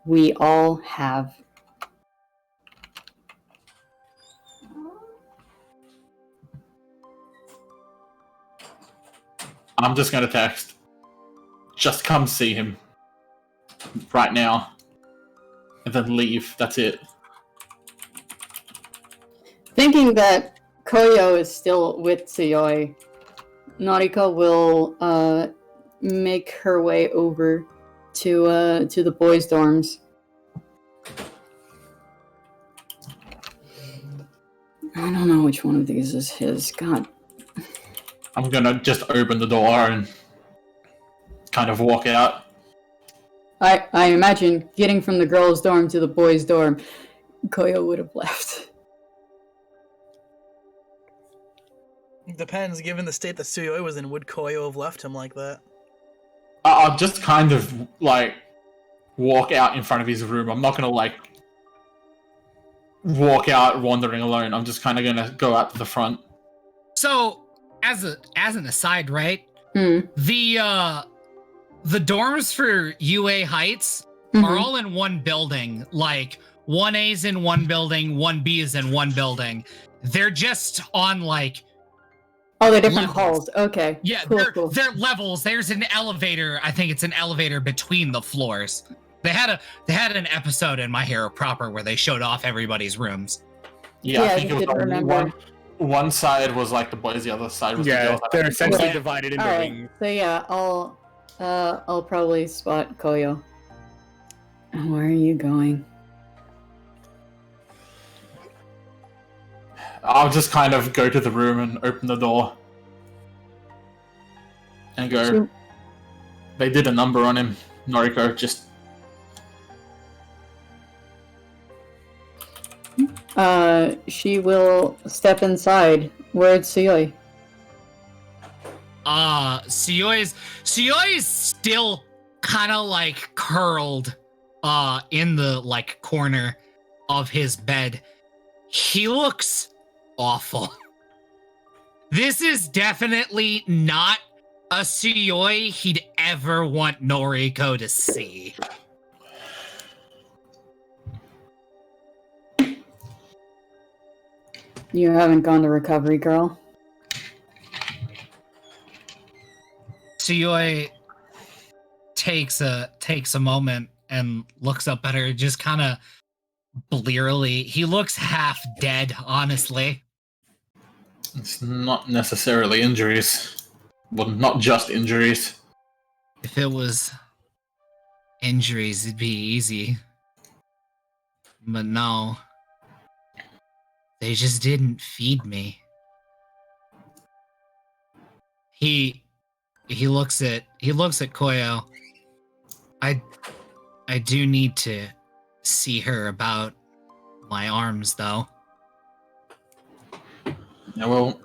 Z: We all have.
V: I'm just gonna text. Just come see him. Right now. And then leave. That's it.
Z: Thinking that Koyo is still with Tsuyoi, Noriko will make her way over to the boys' dorms. I don't know which one of these is his. God.
V: I'm gonna just open the door and kind of walk out.
Z: I imagine getting from the girls' dorm to the boys' dorm, Koyo would have left.
Y: Depends, given the state that Tsuyoi was in, would Koyo have left him like that?
V: I'll just kind of, like, walk out in front of his room. I'm not gonna, like, walk out wandering alone. I'm just kind of gonna go out to the front.
X: So, as an aside, right?
Z: Mm.
X: The dorms for UA Heights are all in one building. Like, 1A's in one building, 1B is in one building. They're just on, like...
Z: Oh, they're different halls. Okay.
X: Yeah,
Z: cool.
X: they're levels. There's an elevator. I think it's an elevator between the floors. They had an episode in My Hero Proper where they showed off everybody's rooms.
V: Yeah, I think it was only one side was like the boys, the other side was the girls.
U: They're essentially divided into wings.
Z: So yeah, I'll probably spot Koyo. Where are you going?
V: I'll just kind of go to the room and open the door. And go, they did a number on him, Noriko, just...
Z: She will step inside. Where's Tsuyoi?
X: Tsuyoi is still kind of like curled in the like corner of his bed. He looks awful. This is definitely not a Tsuyoi he'd ever want Noriko to see.
Z: You haven't gone to Recovery Girl?
X: Tsuyoi takes a moment and looks up at her, just kind of blearily. He looks half dead, honestly.
V: It's not necessarily injuries. Well, not just injuries.
X: If it was injuries, it'd be easy. But no. They just didn't feed me. He looks at Koyo. I do need to see her about my arms, though.
V: Yeah, well,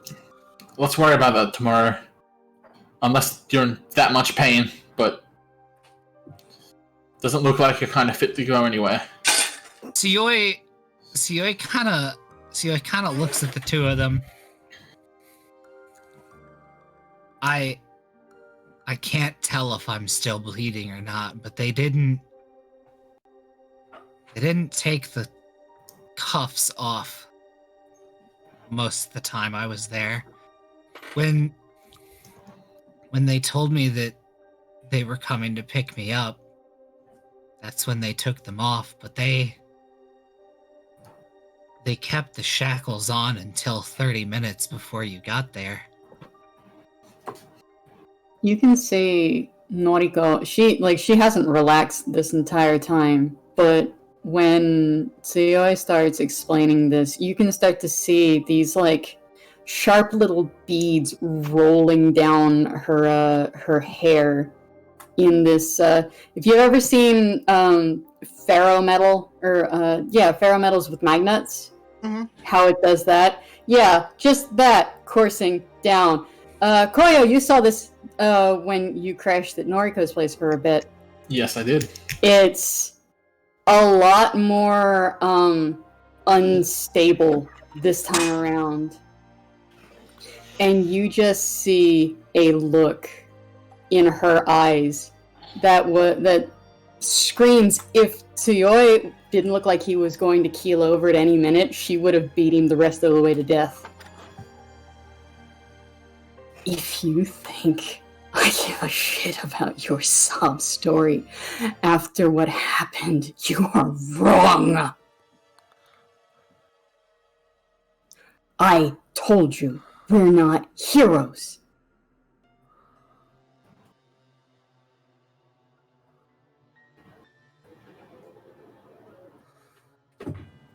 V: let's worry about that tomorrow. Unless you're in that much pain, but doesn't look like you're kind of fit to go anywhere.
X: Tsuyoi kind of looks at the two of them. I can't tell if I'm still bleeding or not, but they didn't They didn't take the cuffs off most of the time I was there. When they told me that they were coming to pick me up, that's when they took them off, but they kept the shackles on until 30 minutes before you got there.
Z: You can see Noriko, she hasn't relaxed this entire time, but when Tsuyoi starts explaining this, you can start to see these like sharp little beads rolling down her hair in this if you've ever seen ferrometal or ferrometals with magnets, how it does that. Yeah, just that coursing down. Koyo, you saw this when you crashed at Noriko's place for a bit.
V: Yes, I did.
Z: It's a lot more unstable this time around. And you just see a look in her eyes that screams, if Tsuyoi didn't look like he was going to keel over at any minute, she would have beat him the rest of the way to death. If you think I give a shit about your sob story after what happened, you are wrong. I told you, we're not heroes.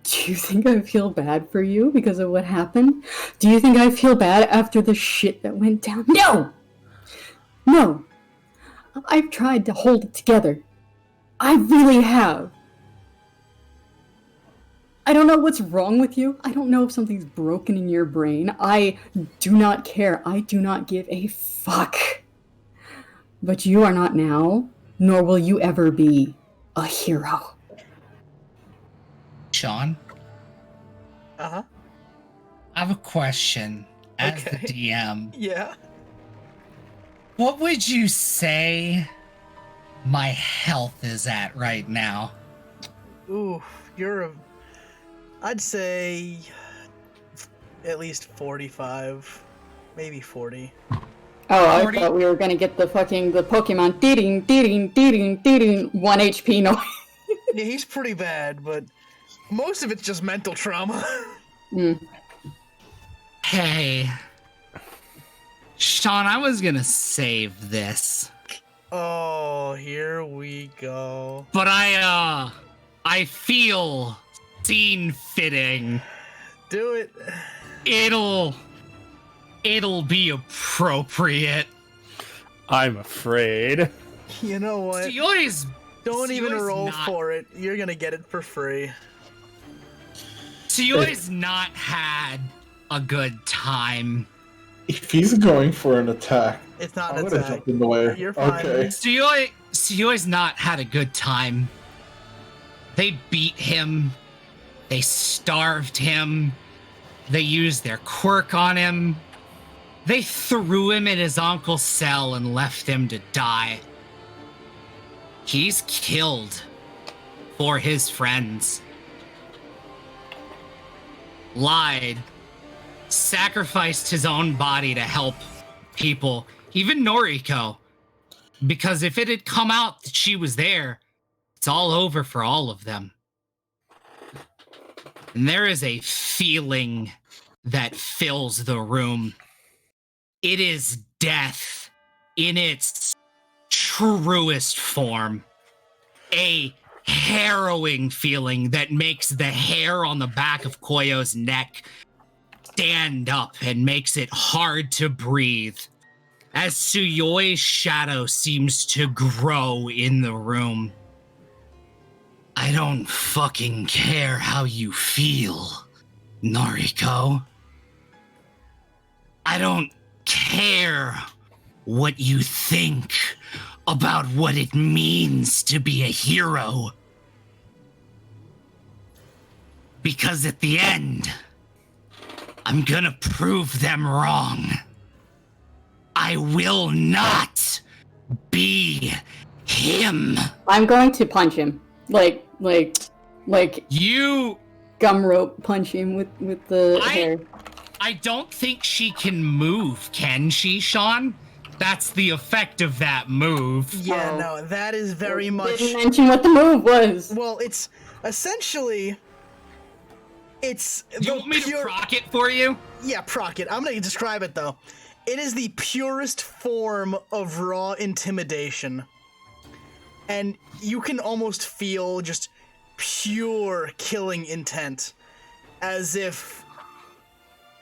Z: Do you think I feel bad for you because of what happened? Do you think I feel bad after the shit that went down? No! No! I've tried to hold it together. I really have. I don't know what's wrong with you. I don't know if something's broken in your brain. I do not care. I do not give a fuck. But you are not now, nor will you ever be, a hero.
X: Sean?
Y: Uh-huh.
X: I have a question as
Y: Okay.
X: the DM.
Y: Yeah.
X: What would you say my health is at right now?
Y: Ooh, I'd say at least 45, maybe 40.
Z: Oh, I thought we were gonna get the Pokemon dee-ding, 1 HP noise.
Y: Yeah, he's pretty bad, but most of it's just mental trauma.
X: Hey. Sean, I was gonna save this.
Y: Oh, here we go.
X: But I feel scene fitting.
Y: Do it.
X: It'll be appropriate.
U: I'm afraid.
Y: You know what? Don't even roll for it. You're gonna get it for free.
X: Tsuyoi's not had a good time.
V: If he's going for an attack,
Y: it's not
V: I'm
Y: an
V: gonna
Y: attack.
V: jump in the way.
Y: You're fine.
V: Okay.
X: Tsuyoi's not had a good time. They beat him. They starved him. They used their quirk on him. They threw him in his uncle's cell and left him to die. He's killed for his friends. Lied. Sacrificed his own body to help people, even Noriko. Because if it had come out that she was there, it's all over for all of them. And there is a feeling that fills the room. It is death in its truest form. A harrowing feeling that makes the hair on the back of Koyo's neck stand up and makes it hard to breathe as Tsuyoi's shadow seems to grow in the room. I don't fucking care how you feel, Noriko. I don't care what you think about what it means to be a hero. Because at the end, I'm gonna prove them wrong. I will not be him.
Z: I'm going to punch him. Like like
X: you
Z: gum rope punch him with the hair.
X: I don't think she can move, can she, Sean? That's the effect of that move.
Y: Yeah, no, that is very much.
Z: Didn't mention what the move was.
Y: Well, it's essentially. It's.
X: Do you want me to proc it for you?
Y: Yeah, proc it. I'm gonna describe it though. It is the purest form of raw intimidation. And you can almost feel just pure killing intent. As if,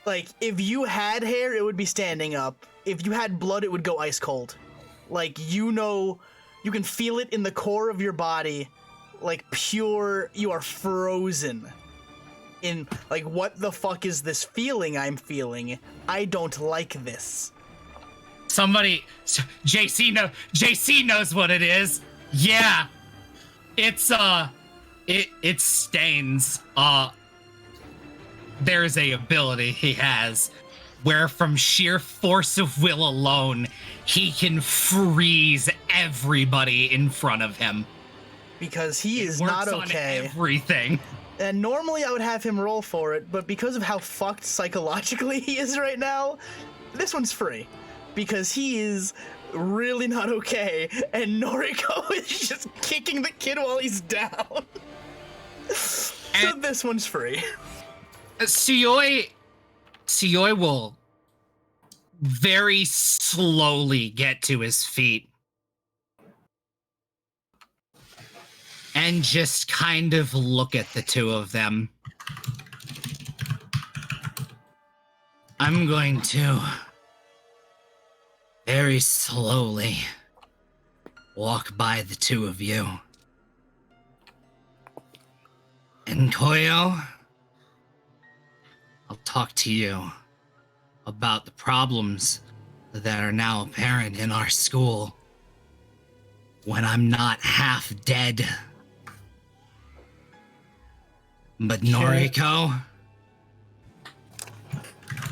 Y: like, if you had hair, it would be standing up. If you had blood, it would go ice cold. Like, you know, you can feel it in the core of your body. Like, pure, you are frozen. In, like, what the fuck is this feeling I'm feeling? I don't like this.
X: Somebody, JC knows what it is. Yeah, it's it stains. There's a ability he has where from sheer force of will alone, he can freeze everybody in front of him.
Y: Because he is
X: works
Y: not
X: on
Y: okay.
X: everything.
Y: And normally I would have him roll for it, but because of how fucked psychologically he is right now, this one's free. Because he is really not okay, and Noriko is just kicking the kid while he's down. So this one's free.
X: Suyoi will very slowly get to his feet and just kind of look at the two of them. I'm going to very slowly walk by the two of you. And Koyo, I'll talk to you about the problems that are now apparent in our school when I'm not half dead. But Noriko,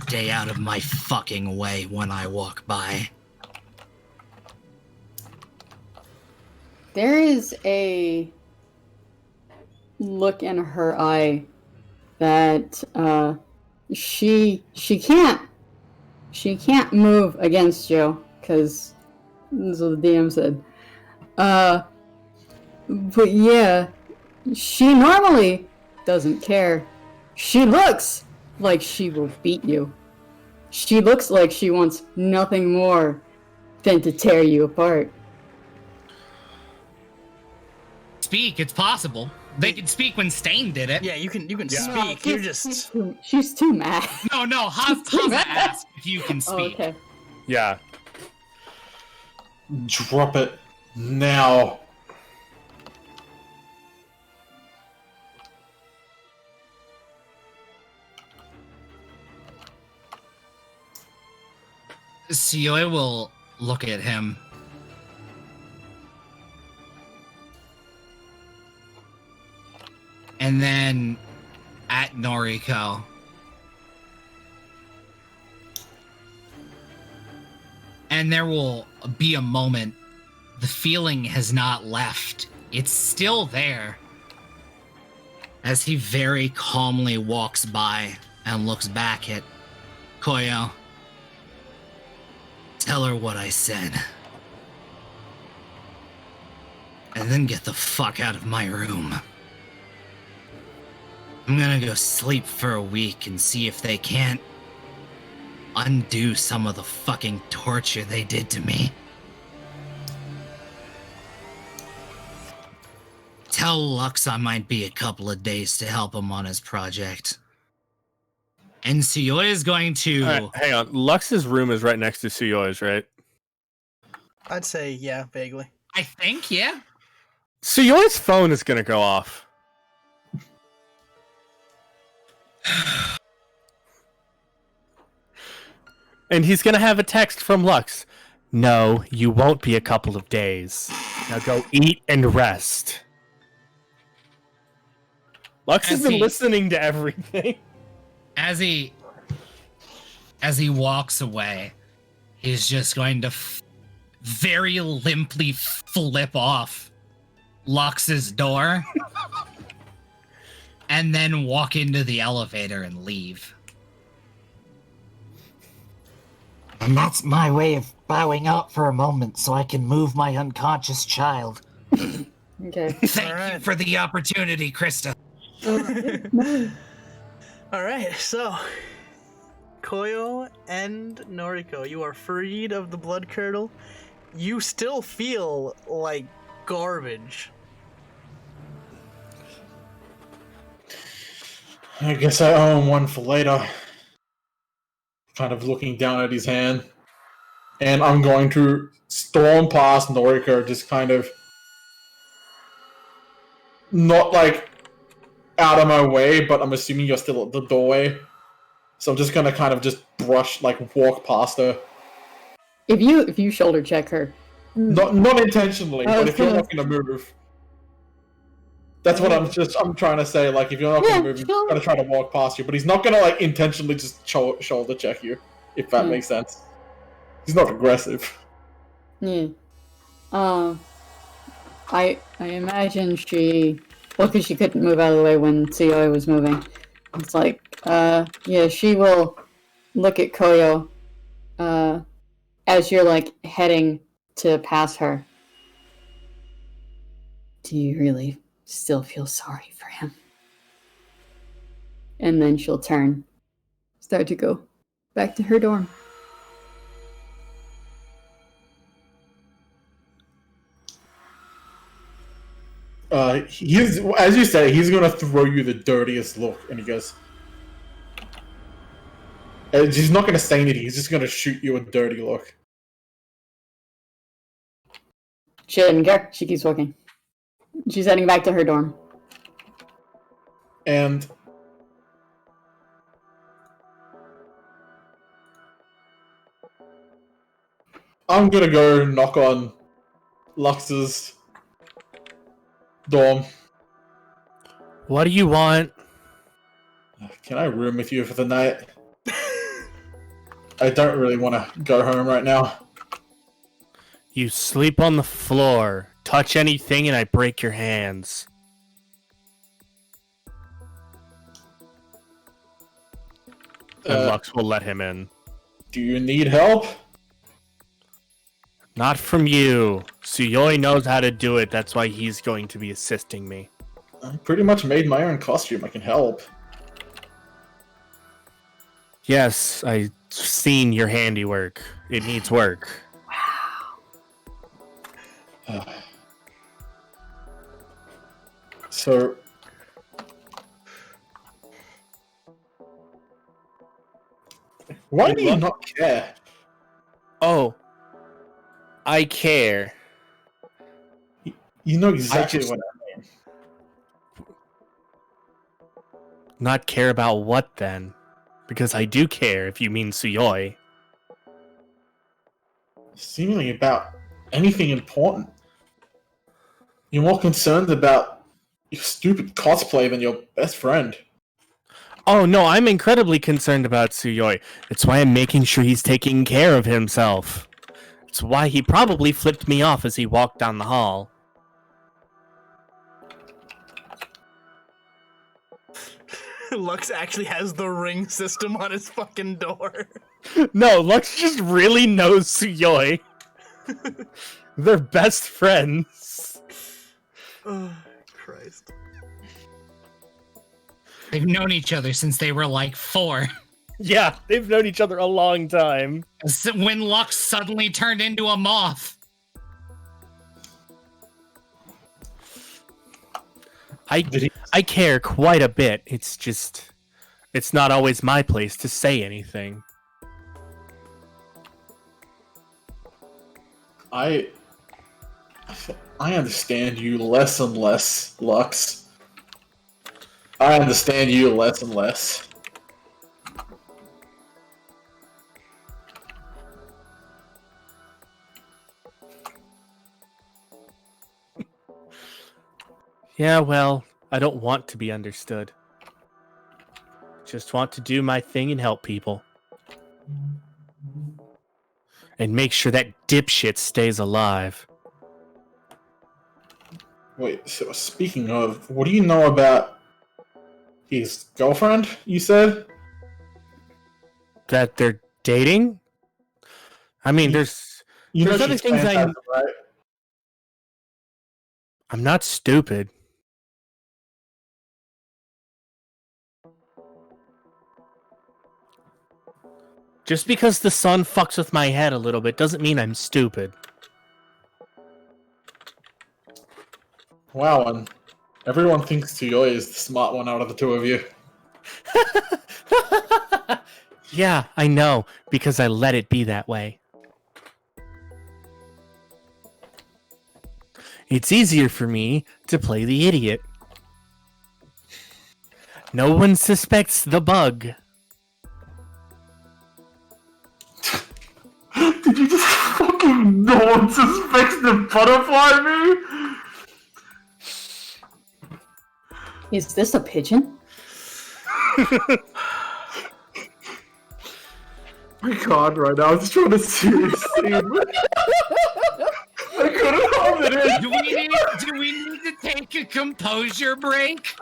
X: stay out of my fucking way when I walk by.
Z: There is a look in her eye that she can't move against Joe because that's what the DM said. But yeah, she normally doesn't care. She looks like she will beat you. She looks like she wants nothing more than to tear you apart.
X: Speak, it's possible. They can speak when Stain did it.
Y: Yeah, you can speak. You're just
Z: she's too mad.
X: No, Haza asked if you can speak.
Z: Oh, okay.
V: Yeah. Drop it now.
X: Suyoi will look at him. And then at Noriko. And there will be a moment. The feeling has not left. It's still there. As he very calmly walks by and looks back at Koyo. Tell her what I said. And then get the fuck out of my room. I'm gonna go sleep for a week and see if they can't undo some of the fucking torture they did to me. Tell Lux I might be a couple of days to help him on his project. And Suyoi is going to...
V: Right, hang on. Lux's room is right next to Suyoi's, right?
Y: I'd say, yeah, vaguely.
X: I think, yeah.
V: Suyoi's phone is gonna go off. And he's gonna have a text from Lux. No, you won't be a couple of days. Now go eat and rest. Lux has been listening to everything.
X: As he walks away, he's just going to very limply flip off Lux's door and then walk into the elevator and leave.
D: And that's my way of bowing out for a moment so I can move my unconscious child.
Z: Okay.
X: Thank you for the opportunity, Krista.
Y: Alright, so Koyo and Noriko, you are freed of the blood curdle. You still feel like garbage.
V: I guess I owe him one for later. Kind of looking down at his hand. And I'm going to storm past Noriko, just kind of not like out of my way, but I'm assuming you're still at the doorway. So I'm just gonna kind of just walk past her.
Z: If you shoulder check her.
V: Not intentionally, but if you're not gonna move. That's what I'm trying to say, like if you're not gonna move, he's gonna try to walk past you, but he's not gonna like intentionally just shoulder check you, if that makes sense. He's not aggressive.
Z: Yeah. I imagine she, well, because she couldn't move out of the way when Tsuyoi was moving. It's like, yeah, she will look at Koyo, as you're like heading to pass her. Do you really still feel sorry for him? And then she'll start to go back to her dorm.
V: He's, as you say, he's gonna throw you the dirtiest look, and he goes, he's not gonna say anything, he's just gonna shoot you a dirty look.
Z: She doesn't care. She keeps walking. She's heading back to her dorm.
V: And I'm gonna go knock on Lux's dorm.
U: What do you want?
V: Can I room with you for the night? I don't really want to go home right now.
U: You sleep on the floor, touch anything, and I break your hands. And Lux will let him in.
V: Do you need help?
U: Not from you. Tsuyoi knows how to do it, that's why he's going to be assisting me.
V: I pretty much made my own costume, I can help.
U: Yes, I've seen your handiwork. It needs work.
V: So... why do you not care?
U: Oh. I care.
V: You know exactly what I mean.
U: Not care about what then? Because I do care if you mean Tsuyoi.
V: Seemingly about anything important. You're more concerned about your stupid cosplay than your best friend.
U: Oh no, I'm incredibly concerned about Tsuyoi. It's why I'm making sure he's taking care of himself. It's why he probably flipped me off as he walked down the hall.
Y: Lux actually has the ring system on his fucking door.
U: No, Lux just really knows Tsuyoi. They're best friends.
Y: Oh, Christ.
X: They've known each other since they were like 4.
U: Yeah, they've known each other a long time.
X: When Lux suddenly turned into a moth.
U: I care quite a bit. It's just... it's not always my place to say anything.
V: I understand you less and less, Lux. I understand you less and less.
U: Yeah, well, I don't want to be understood. Just want to do my thing and help people. And make sure that dipshit stays alive.
V: Wait, so speaking of, what do you know about His girlfriend, you said?
U: That they're dating? I mean, there's other
V: she's
U: things
V: fantastic, right?
U: I'm not stupid. Just because the sun fucks with my head a little bit doesn't mean I'm stupid.
V: Wow, and everyone thinks Tuyoi is the smart one out of the two of you.
U: Yeah, I know, because I let it be that way. It's easier for me to play the idiot. No one suspects the bug.
V: Did you just fucking no one suspects the butterfly me?
Z: Is this a pigeon?
V: My god, right now, I was trying to see this scene. I couldn't hold it in.
X: Do we need to take a composure break?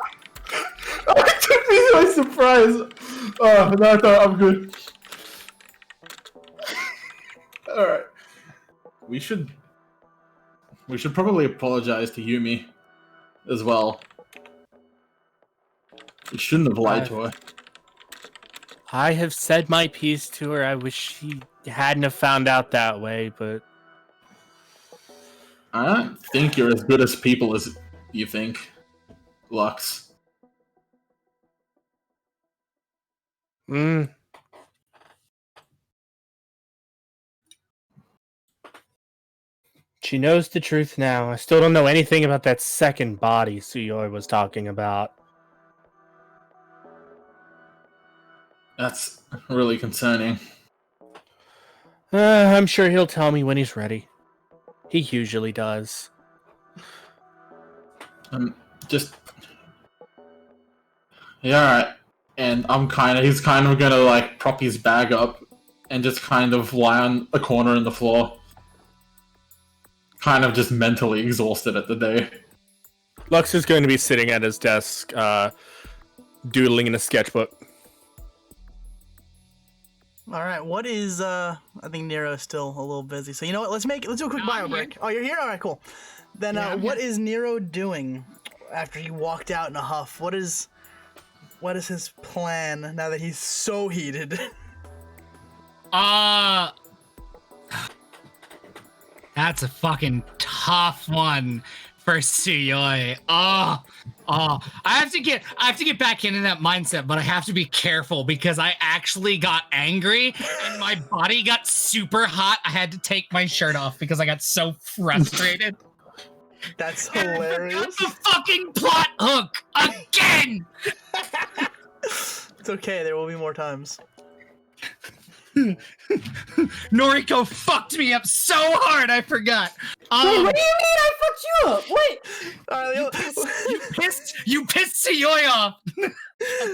V: It took me by surprise. Oh, no, I thought I'm good. Alright. We should probably apologize to Yumi as well. We shouldn't have lied to her.
U: I have said my piece to her. I wish she hadn't have found out that way, but...
V: I don't think you're as good as people as you think, Lux.
U: She knows the truth now. I still don't know anything about that second body Suyoi was talking about.
V: That's really concerning.
U: I'm sure he'll tell me when he's ready. He usually does.
V: Just... Yeah, alright. And he's kind of gonna, like, prop his bag up and just kind of lie on a corner in the floor. Kind of just mentally exhausted at the day.
U: Lux is going to be sitting at his desk, doodling in a sketchbook.
Y: All right, what is I think Nero's still a little busy. So you know what? Let's do a quick bio break. Oh, you're here? All right, cool. Then what is Nero doing after he walked out in a huff? What is his plan now that he's so heated?
X: That's a fucking tough one for Suyoi. I have to get back into that mindset, but I have to be careful because I actually got angry and my body got super hot. I had to take my shirt off because I got so frustrated.
Y: That's hilarious.
X: I forgot the fucking plot hook again.
Y: It's okay. There will be more times.
X: Noriko fucked me up so hard, I forgot.
Z: Wait, what do you mean I fucked you up? Wait.
X: You pissed Suyoi off.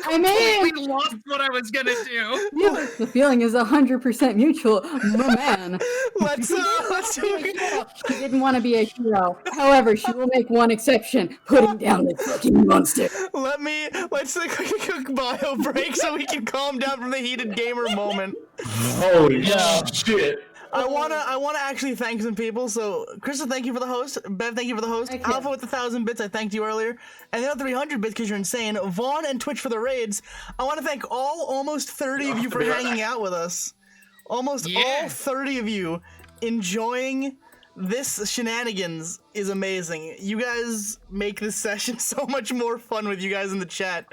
Z: I mean,
X: lost what I was gonna do.
Z: Yeah, the feeling is 100% mutual, my man.
Y: Let's do it.
Z: She didn't want to be a hero. However, she will make one exception: putting down this fucking monster.
Y: Let's take a quick bio break so we can calm down from the heated gamer moment.
V: Holy shit.
Y: I wanna actually thank some people. So, Krista, thank you for the host. Bev, thank you for the host. Alpha with 1,000 bits, I thanked you earlier. And the other 300 bits because you're insane. Vaughn and Twitch for the raids. I want to thank almost 30 of you for hanging out with us. All 30 of you enjoying this shenanigans is amazing. You guys make this session so much more fun with you guys in the chat.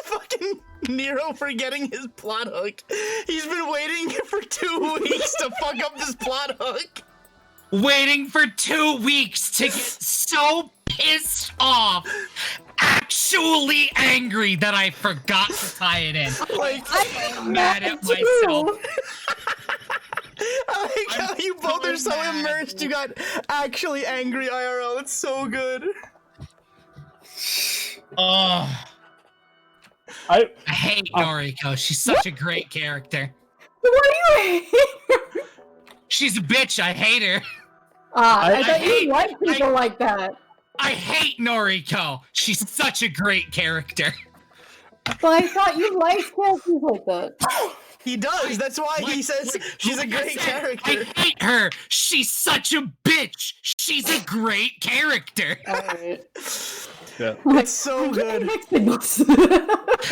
Y: Fucking Nero forgetting his plot hook. He's been waiting for 2 weeks to fuck up this plot hook.
X: Waiting for 2 weeks to get so pissed off, actually angry that I forgot to tie it in. I'm mad at myself.
Y: I like how you both are so immersed you got actually angry IRL. It's so good.
X: Oh. I hate Noriko. She's such a great character.
Z: What do you hate?
X: She's a bitch. I hate her.
Z: I thought you like people like that.
X: I hate Noriko. She's such a great character.
Z: But I thought you liked characters like that.
Y: He does. That's why he says she's a great character.
X: I hate her. She's such a bitch. She's a great character.
Y: Yeah. It's so good.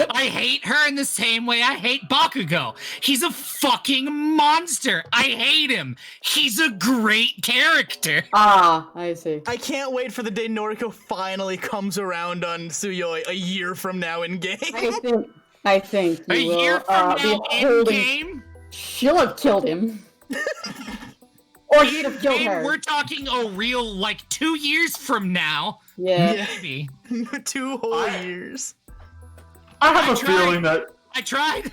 X: I hate her in the same way I hate Bakugo. He's a fucking monster. I hate him. He's a great character.
Z: Ah, I see.
Y: I can't wait for the day Noriko finally comes around on Suyoi a year from now in game.
Z: I think
X: a year from now in game,
Z: she'll have killed him. Or he'd have killed her.
X: We're talking a real, like, 2 years from now.
Z: Yeah.
X: Maybe.
Y: 2 whole years.
V: I have a feeling that...
X: I tried.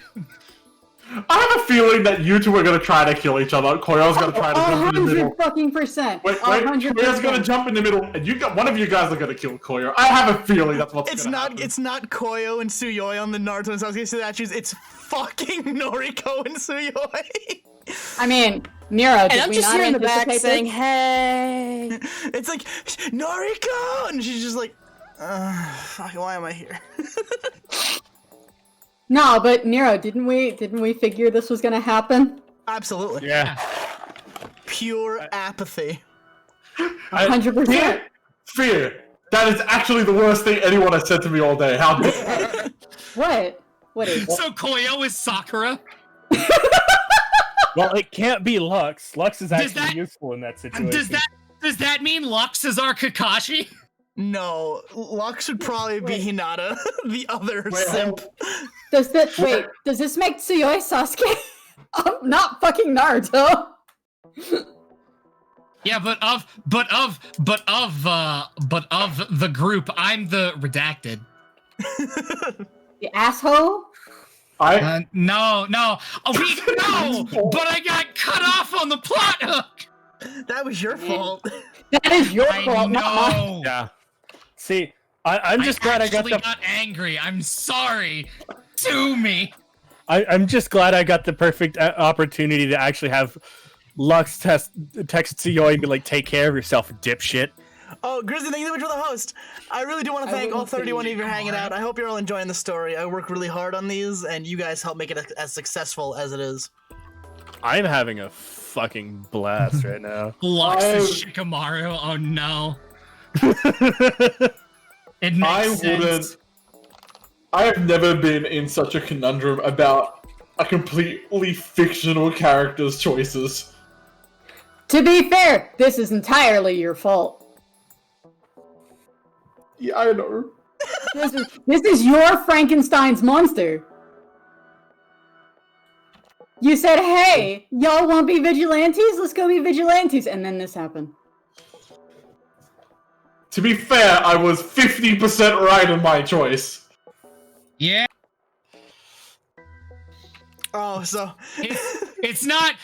V: I have a feeling that you two are going to try to kill each other. Koyo's going to try to jump in the middle.
Z: 100%.
V: Wait, Koyo's going to jump in the middle, and one of you guys are going to kill Koyo. I have a feeling that's what's going to happen.
Y: It's not Koyo and Suyoi on the Naruto and Sasuke statues. It's fucking Noriko and Suyoi.
Z: I mean, Nero,
C: and I'm just here in the back saying, "Hey."
Y: It's like Noriko, and she's just like, "Fuck, why am I here?"
Z: No, but Nero, didn't we figure this was gonna happen?
Y: Absolutely.
V: Yeah.
Y: Pure apathy.
Z: 100%.
V: Fear. That is actually the worst thing anyone has said to me all day. How dare
Z: What? What is it?
X: So Koyo is Sakura?
F: Well, it can't be Lux. Lux is actually useful in that situation.
X: Does that mean Lux is our Kakashi?
Y: No, Lux would probably be Hinata, the other simp.
Z: Does this make Tsuyoi Sasuke? Not fucking Naruto.
X: Yeah, but of the group, I'm the redacted.
Z: The asshole?
X: No, no, but I got cut off on the plot hook.
Y: That was your fault.
Z: That is your fault, not mine.
F: Yeah. See, I'm just glad I got
X: angry. I'm sorry. Sue me.
F: I'm just glad I got the perfect opportunity to actually have Lux text Tsuyoi and be like, "Take care of yourself, dipshit."
Y: Oh, Grizzly, thank you so much for the host. I really do want to thank all 31 of you for hanging out. I hope you're all enjoying the story. I work really hard on these, and you guys help make it as successful as it is.
F: I'm having a fucking blast right now.
X: Lux is Shikamaru. Oh no. It makes sense.
V: I have never been in such a conundrum about a completely fictional character's choices.
Z: To be fair, this is entirely your fault.
V: Yeah, I know.
Z: This is your Frankenstein's monster. You said, "Hey, y'all want to be vigilantes? Let's go be vigilantes," and then this happened.
V: To be fair, I was 50% right in my choice.
X: Yeah.
Y: Oh, so
X: it's not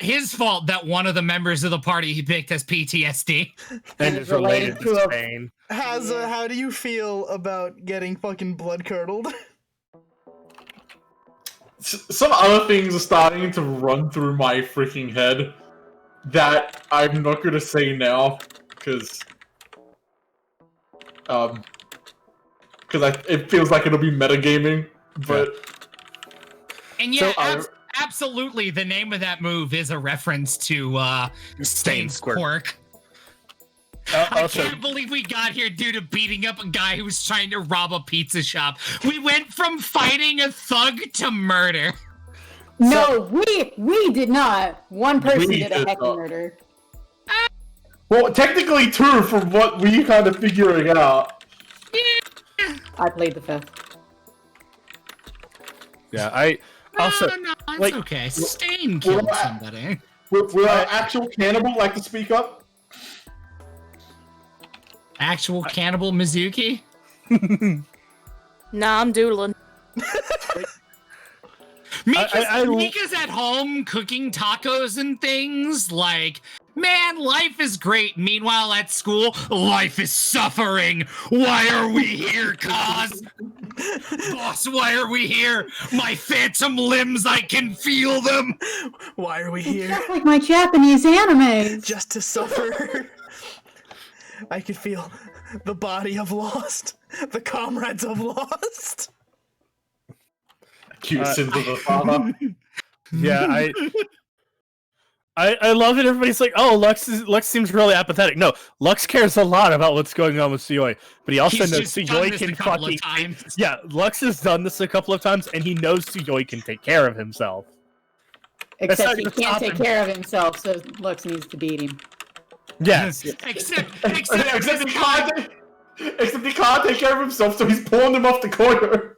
X: his fault that one of the members of the party he picked has PTSD.
F: And it's related to Spain.
Y: How do you feel about getting fucking blood curdled?
V: Some other things are starting to run through my freaking head that I'm not gonna say now, because it feels like it'll be metagaming, but...
X: And yeah, absolutely, the name of that move is a reference to Stain's Quirk. I can't believe we got here due to beating up a guy who was trying to rob a pizza shop. We went from fighting a thug to murder.
Z: No, we did not. One person did a heck murder.
V: Well, technically two, from what we kind of figuring out.
Z: Yeah. I played the fifth.
F: Yeah, I also...
X: No, it's okay. Stain killed somebody.
V: Will our actual cannibal like to speak up?
X: Actual cannibal Mizuki?
C: Nah, I'm doodling.
X: Mika's at home cooking tacos and things. Like, man, life is great. Meanwhile, at school, life is suffering. Why are we here, Kaz? Boss, why are we here? My phantom limbs, I can feel them.
Y: Why are we here?
Z: Just like my Japanese anime.
Y: Just to suffer. I can feel the body of Lost, the comrades of Lost.
V: Cute sins of the father.
F: Yeah, I love it. Everybody's like, "Oh, Lux seems really apathetic." No, Lux cares a lot about what's going on with Suyoi, but he also
X: He's
F: knows
X: just done
F: Suyoi
X: this
F: can
X: a couple of
F: fucking.
X: times.
F: Yeah, Lux has done this a couple of times, and he knows Suyoi can take care of himself.
Z: Except he can't take care of himself, so Lux needs to beat him.
F: Yes.
V: Except he can't take care of himself, so he's pulling him off the corner.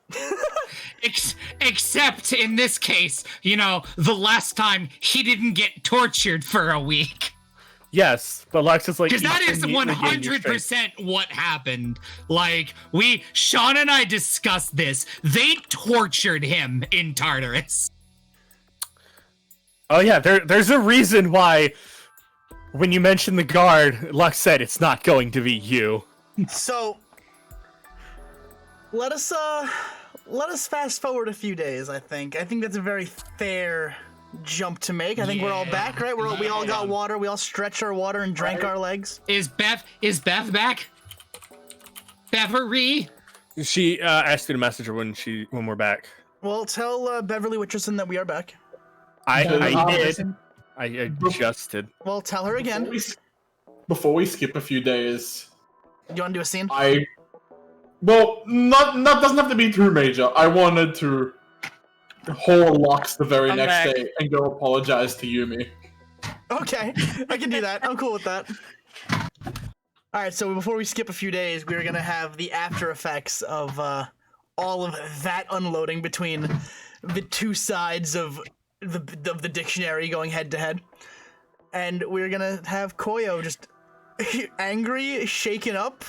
X: Except in this case, the last time he didn't get tortured for a week.
F: Yes, but Lux is like...
X: Because that is 100% what happened. Like, Sean and I discussed this. They tortured him in Tartarus.
F: Oh yeah, there's a reason why when you mentioned the guard, Lux said it's not going to be you.
Y: So, let us fast forward a few days, I think. I think that's a very fair jump to make. I think we're all back, right? We all got water. We all stretched our water and drank our legs.
X: Is Beth back? Beverly?
F: She asked you to message her when we're back.
Y: Well, tell Beverly Richardson that we are back.
F: I did. I adjusted.
Y: Well, tell her again.
V: Before we skip a few days,
Y: you want to do a scene?
V: Not doesn't have to be too major. I wanted to haul Lux the very next day and go apologize to Yumi.
Y: Okay, I can do that. I'm cool with that. All right, so before we skip a few days, we're gonna have the after effects of all of that unloading between the two sides of the dictionary going head to head, and we're gonna have Koyo just angry, shaken up.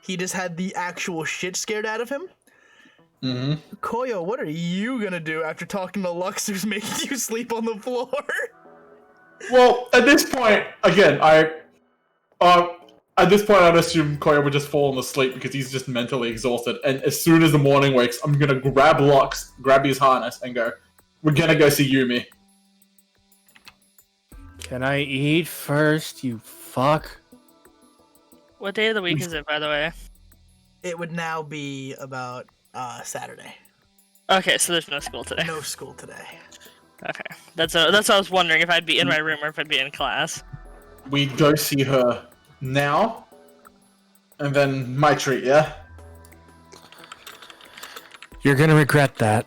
Y: He just had the actual shit scared out of him.
V: Mm-hmm.
Y: Koyo, what are you gonna do after talking to Lux who's making you sleep on the floor?
V: Well, at this point, again, I'd assume Koyo would just fall asleep because he's just mentally exhausted. And as soon as the morning wakes, I'm gonna grab Lux, grab his harness, and go, we're gonna go see Yumi.
F: Can I eat first, you fuck?
W: What day of the week is it, by the way?
Y: It would now be about Saturday.
W: Okay, so there's no school today.
Y: No school today.
W: Okay, that's what I was wondering, if I'd be in my room or if I'd be in class.
V: We'd go see her now, and then my treat, yeah?
F: You're gonna regret that.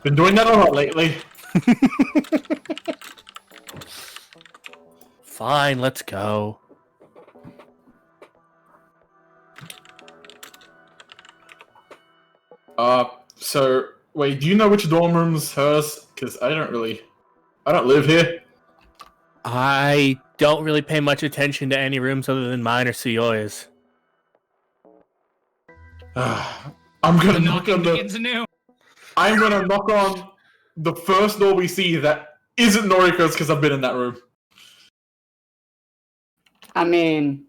V: Been doing that a lot lately.
F: Fine, let's go.
V: So, wait, do you know which dorm room's hers? Because I don't live here.
F: I don't really pay much attention to any rooms other than mine or Suyoi's.
V: I'm gonna knock on the first door we see that isn't Noriko's because I've been in that room.
Z: I mean...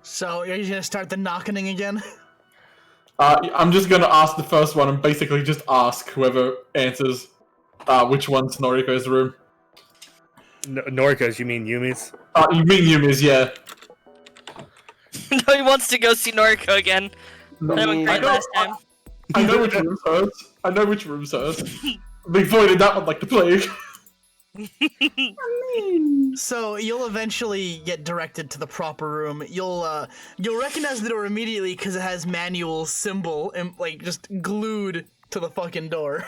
Y: So, are you gonna start the knocking again?
V: I'm just gonna ask the first one and basically just ask whoever answers which one's Noriko's room.
F: Noriko's, you mean Yumi's?
V: You mean Yumi's, yeah.
W: No, he wants to go see Noriko again. That went great last time.
V: I know which room's hers. I know which room's hers. We avoided that one like the plague.
Y: So you'll eventually get directed to the proper room. You'll recognize the door immediately because it has manual symbol and like just glued to the fucking door.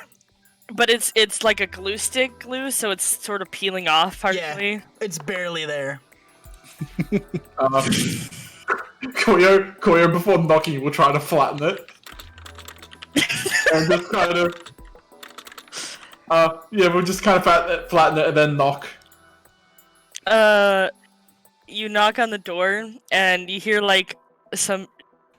W: But it's like a glue stick glue, so it's sort of peeling off partially.
Y: Yeah, it's barely there.
V: Koyo, before knocking, will try to flatten it. And just kind of... we'll just kind of flatten it and then knock.
W: You knock on the door, and you hear, like, some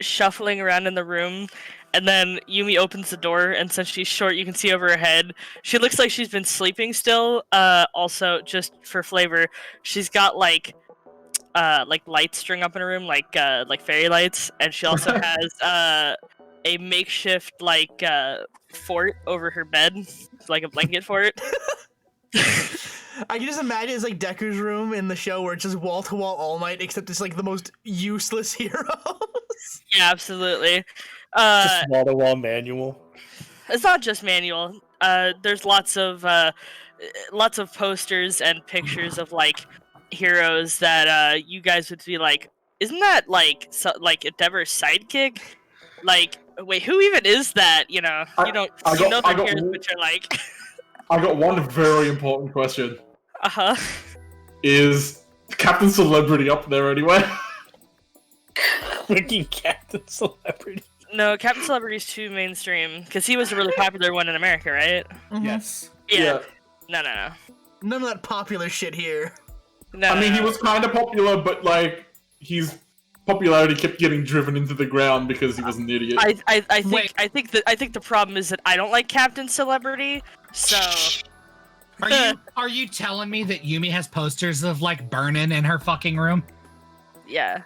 W: shuffling around in the room, and then Yumi opens the door, and since she's short, you can see over her head. She looks like she's been sleeping still. Also, just for flavor, she's got, like lights string up in her room, like fairy lights, and she also has, a makeshift like fort over her bed, like a blanket fort.
Y: I can just imagine it's like Decker's room in the show where it's just wall to wall All Might, except it's like the most useless heroes.
W: Yeah, absolutely.
F: Just wall-to-wall manual.
W: It's not just manual. There's lots of posters and pictures of like heroes that you guys would be like, isn't that like Endeavor's sidekick? Like, wait, who even is that? You know,
V: I
W: the
V: got
W: heroes
V: one-
W: which are like.
V: I got one very important question.
W: Uh-huh.
V: Is Captain Celebrity up there anyway?
F: Freaking Captain Celebrity.
W: No, Captain Celebrity's too mainstream because he was a really popular one in America, right?
F: Yes.
W: Yeah. No.
Y: None of that popular shit here.
W: No.
V: I mean, he was kind of popular, but like his popularity kept getting driven into the ground because he was an idiot.
W: I think the problem is that I don't like Captain Celebrity, so.
X: Are you telling me that Yumi has posters of like Burnin in her fucking room?
W: Yeah.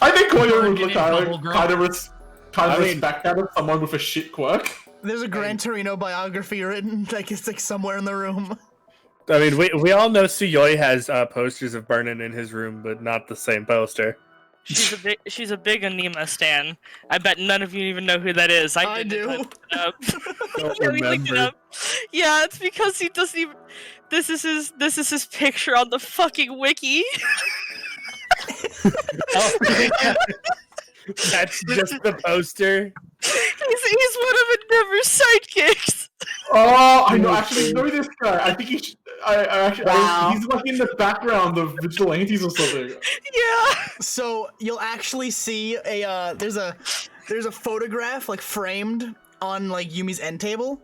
V: I think Koyo would look
X: kind of
V: respect that as someone with a shit quirk.
Y: There's a Gran Torino biography written, like it's like somewhere in the room.
F: I mean, we all know Suyoi has posters of Burnin in his room, but not the same poster.
W: She's a big Anima stan. I bet none of you even know who that is. I do. Looked it up. Yeah, we looked it up. Yeah, it's because he doesn't even. This is his picture on the fucking wiki.
F: That's just the poster.
W: He's one of Endeavor's sidekicks.
V: Oh, I know. Actually, know this guy. I think he's like in the background of Vigilantes or something.
W: Yeah.
Y: So you'll actually see there's a photograph like framed on like Yumi's end table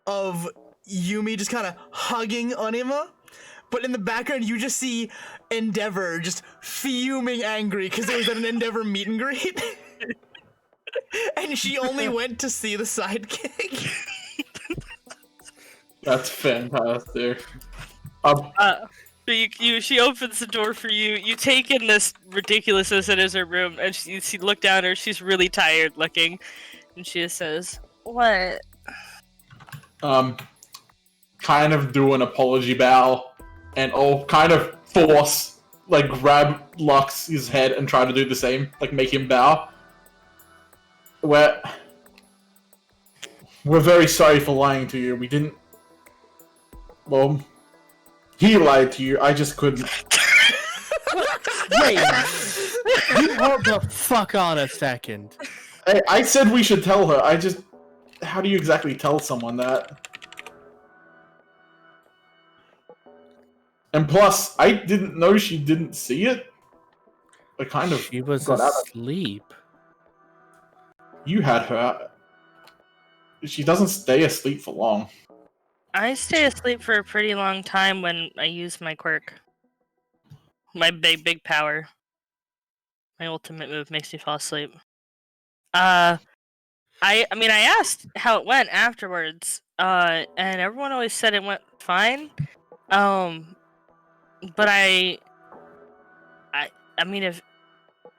Y: of Yumi just kind of hugging Anima, but in the background you just see Endeavor just fuming angry because it was at an Endeavor meet and greet. And she only went to see the sidekick.
V: That's fantastic.
W: She opens the door for you. You take in this ridiculousness that is her room, and she look down at her. She's really tired looking, and she just says, "What?"
V: Kind of do an apology bow, and I'll kind of grab Lux's head and try to do the same, like make him bow. We're very sorry for lying to you. We didn't. Well, he lied to you. I just couldn't.
F: Wait, you hold the fuck on a second.
V: I said we should tell her. How do you exactly tell someone that? And plus, I didn't know she didn't see it.
F: She was asleep.
V: You had her. She doesn't stay asleep for long.
W: I stay asleep for a pretty long time when I use my quirk. My big power. My ultimate move makes me fall asleep. I asked how it went afterwards, and everyone always said it went fine. But I mean,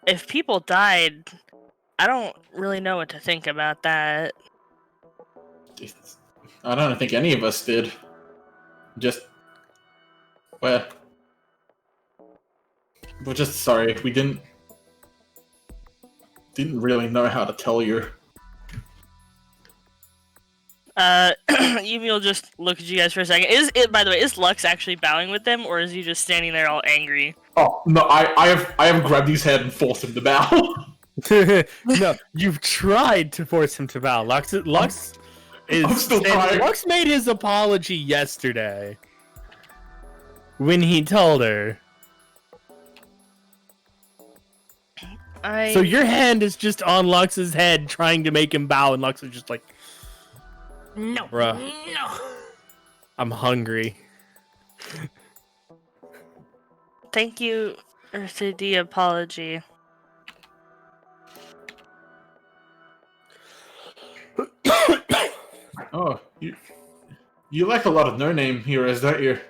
W: if people died, I don't really know what to think about that.
V: I don't think any of us did. We're just sorry. We didn't really know how to tell you.
W: Yumi will just look at you guys for a second. By the way, is Lux actually bowing with them, or is he just standing there all angry?
V: Oh no! I have grabbed his head and forced him to bow.
F: No, you've tried to force him to bow. Lux made his apology yesterday when he told her. So your hand is just on Lux's head, trying to make him bow, and Lux is just like,
Y: "No,
F: bruh,
Y: no,
F: I'm hungry."
W: Thank you for the apology.
V: Oh, you like a lot of no-name heroes, don't you?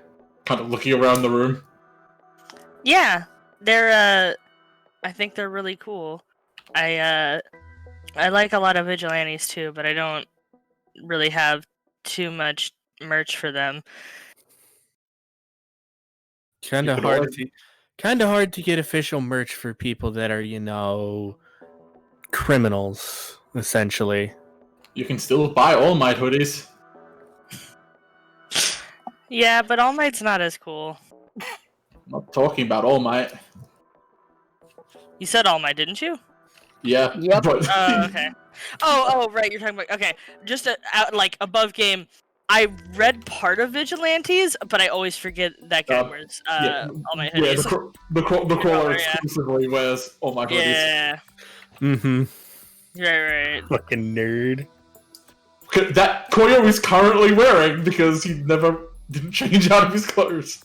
V: Kind of looking around the room.
W: Yeah, they're I think they're really cool. I I like a lot of vigilantes too, but I don't really have too much merch for them.
F: Kind of hard to get official merch for people that are, criminals, essentially.
V: You can still buy All Might hoodies.
W: Yeah, but All Might's not as cool.
V: I'm not talking about All Might.
W: You said All Might, didn't you?
V: Yeah.
Z: Yep.
V: But
W: Oh, okay. Oh, right. You're talking about okay. Just like above game. I read part of Vigilantes, but I always forget that guy wears All Might hoodies.
V: Yeah, the crawler exclusively wears All Might hoodies.
W: Yeah.
F: Mm-hmm.
W: Right.
F: Fucking nerd.
V: That Koyo is currently wearing because he never didn't change out of his clothes.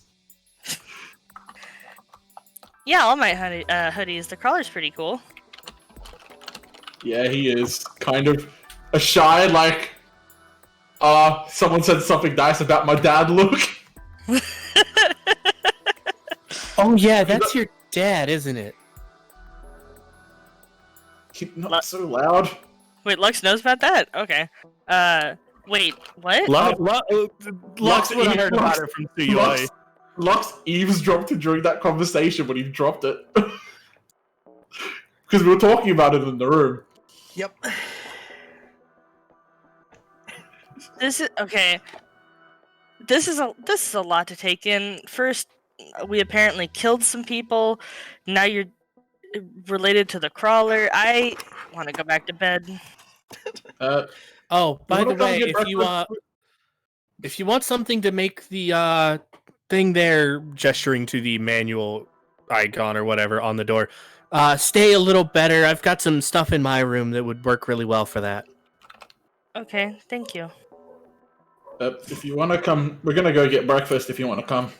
W: Yeah, All Might hoodies. The crawler's pretty cool.
V: Yeah, he is kind of a shy, like, someone said something nice about my dad look.
F: Oh yeah, that's your dad, isn't it?
V: Not so loud.
W: Wait, Lux knows about that? Okay. Wait, what?
F: Lux would have heard about it from Tsuyoi.
V: Lux eavesdropped during that conversation when he dropped it. Because we were talking about it in the room.
Y: Yep.
W: This is okay. This is a lot to take in. First, we apparently killed some people. Now you're related to the crawler. I want to go back to bed.
F: Oh, by the way, if you want something to make the thing there gesturing to the manual icon or whatever on the door stay a little better, I've got some stuff in my room that would work really well for that.
W: Okay, thank you.
V: If you want to come, we're gonna go get breakfast if you want to come.